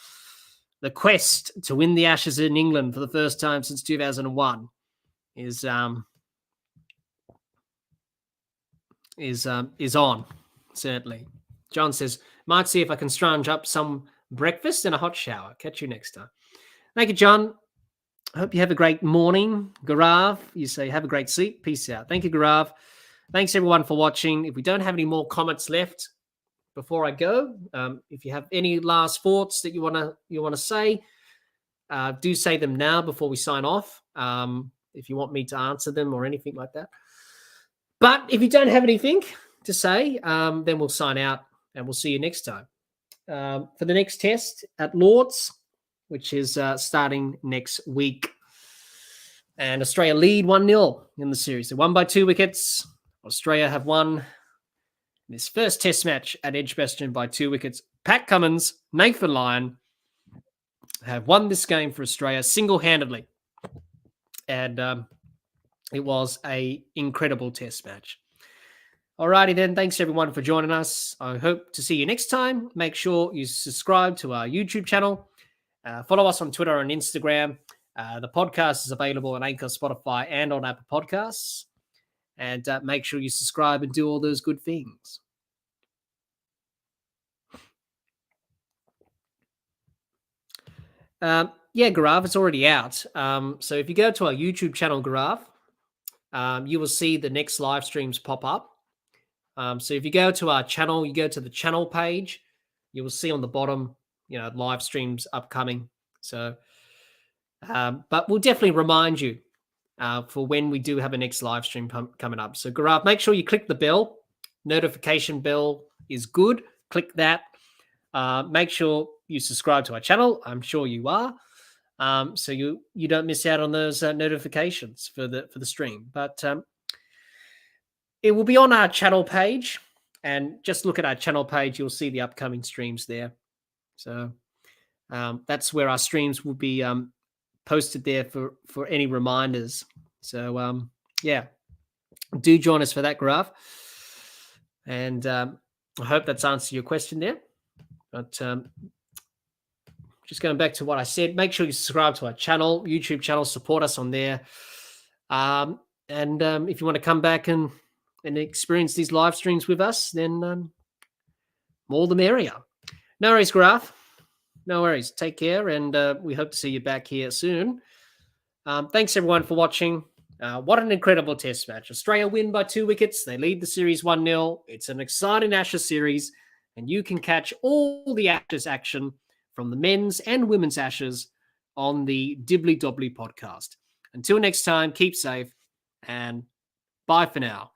A: the quest to win the Ashes in England for the first time since 2001 is on, certainly. John says, might see if I can scrounge up some breakfast and a hot shower. Catch you next time. Thank you, John. I hope you have a great morning. Gaurav, you say, have a great sleep. Peace out. Thank you, Gaurav. Thanks, everyone, for watching. If we don't have any more comments left before I go, if you have any last thoughts that you want to say, do say them now before we sign off, if you want me to answer them or anything like that. But if you don't have anything to say, then we'll sign out. And we'll see you next time for the next test at Lords, which is starting next week. And Australia lead 1-0 in the series. They won by 2 wickets. Australia have won this first test match at Edgbaston by 2 wickets. Pat Cummins, Nathan Lyon have won this game for Australia single-handedly. And it was an incredible test match. Alrighty then, thanks everyone for joining us. I hope to see you next time. Make sure you subscribe to our YouTube channel. Follow us on Twitter and Instagram. The podcast is available on Anchor, Spotify, and on Apple Podcasts. And make sure you subscribe and do all those good things. Yeah, Gaurav, it's already out. So if you go to our YouTube channel, Gaurav, you will see the next live streams pop up. So if you go to our channel, you go to the channel page, you will see on the bottom, live streams upcoming. So, but we'll definitely remind you for when we do have a next live stream coming up. So Gaurav, make sure you click the bell. Notification bell is good. Click that. Make sure you subscribe to our channel. I'm sure you are. So you don't miss out on those notifications for the stream. But it will be on our channel page, and just look at our channel page. You'll see the upcoming streams there. So that's where our streams will be posted there for any reminders. So, yeah, do join us for that, Gaurav. And I hope that's answered your question there. But just going back to what I said, make sure you subscribe to our channel, YouTube channel, support us on there. And if you want to come back and experience these live streams with us, then more the merrier. No worries, Gaurav. No worries. Take care, and we hope to see you back here soon. Thanks, everyone, for watching. What an incredible test match. Australia win by 2 wickets. They lead the series 1-0. It's an exciting Ashes series, and you can catch all the Ashes action from the men's and women's Ashes on the Dibbly-Dobbly podcast. Until next time, keep safe, and bye for now.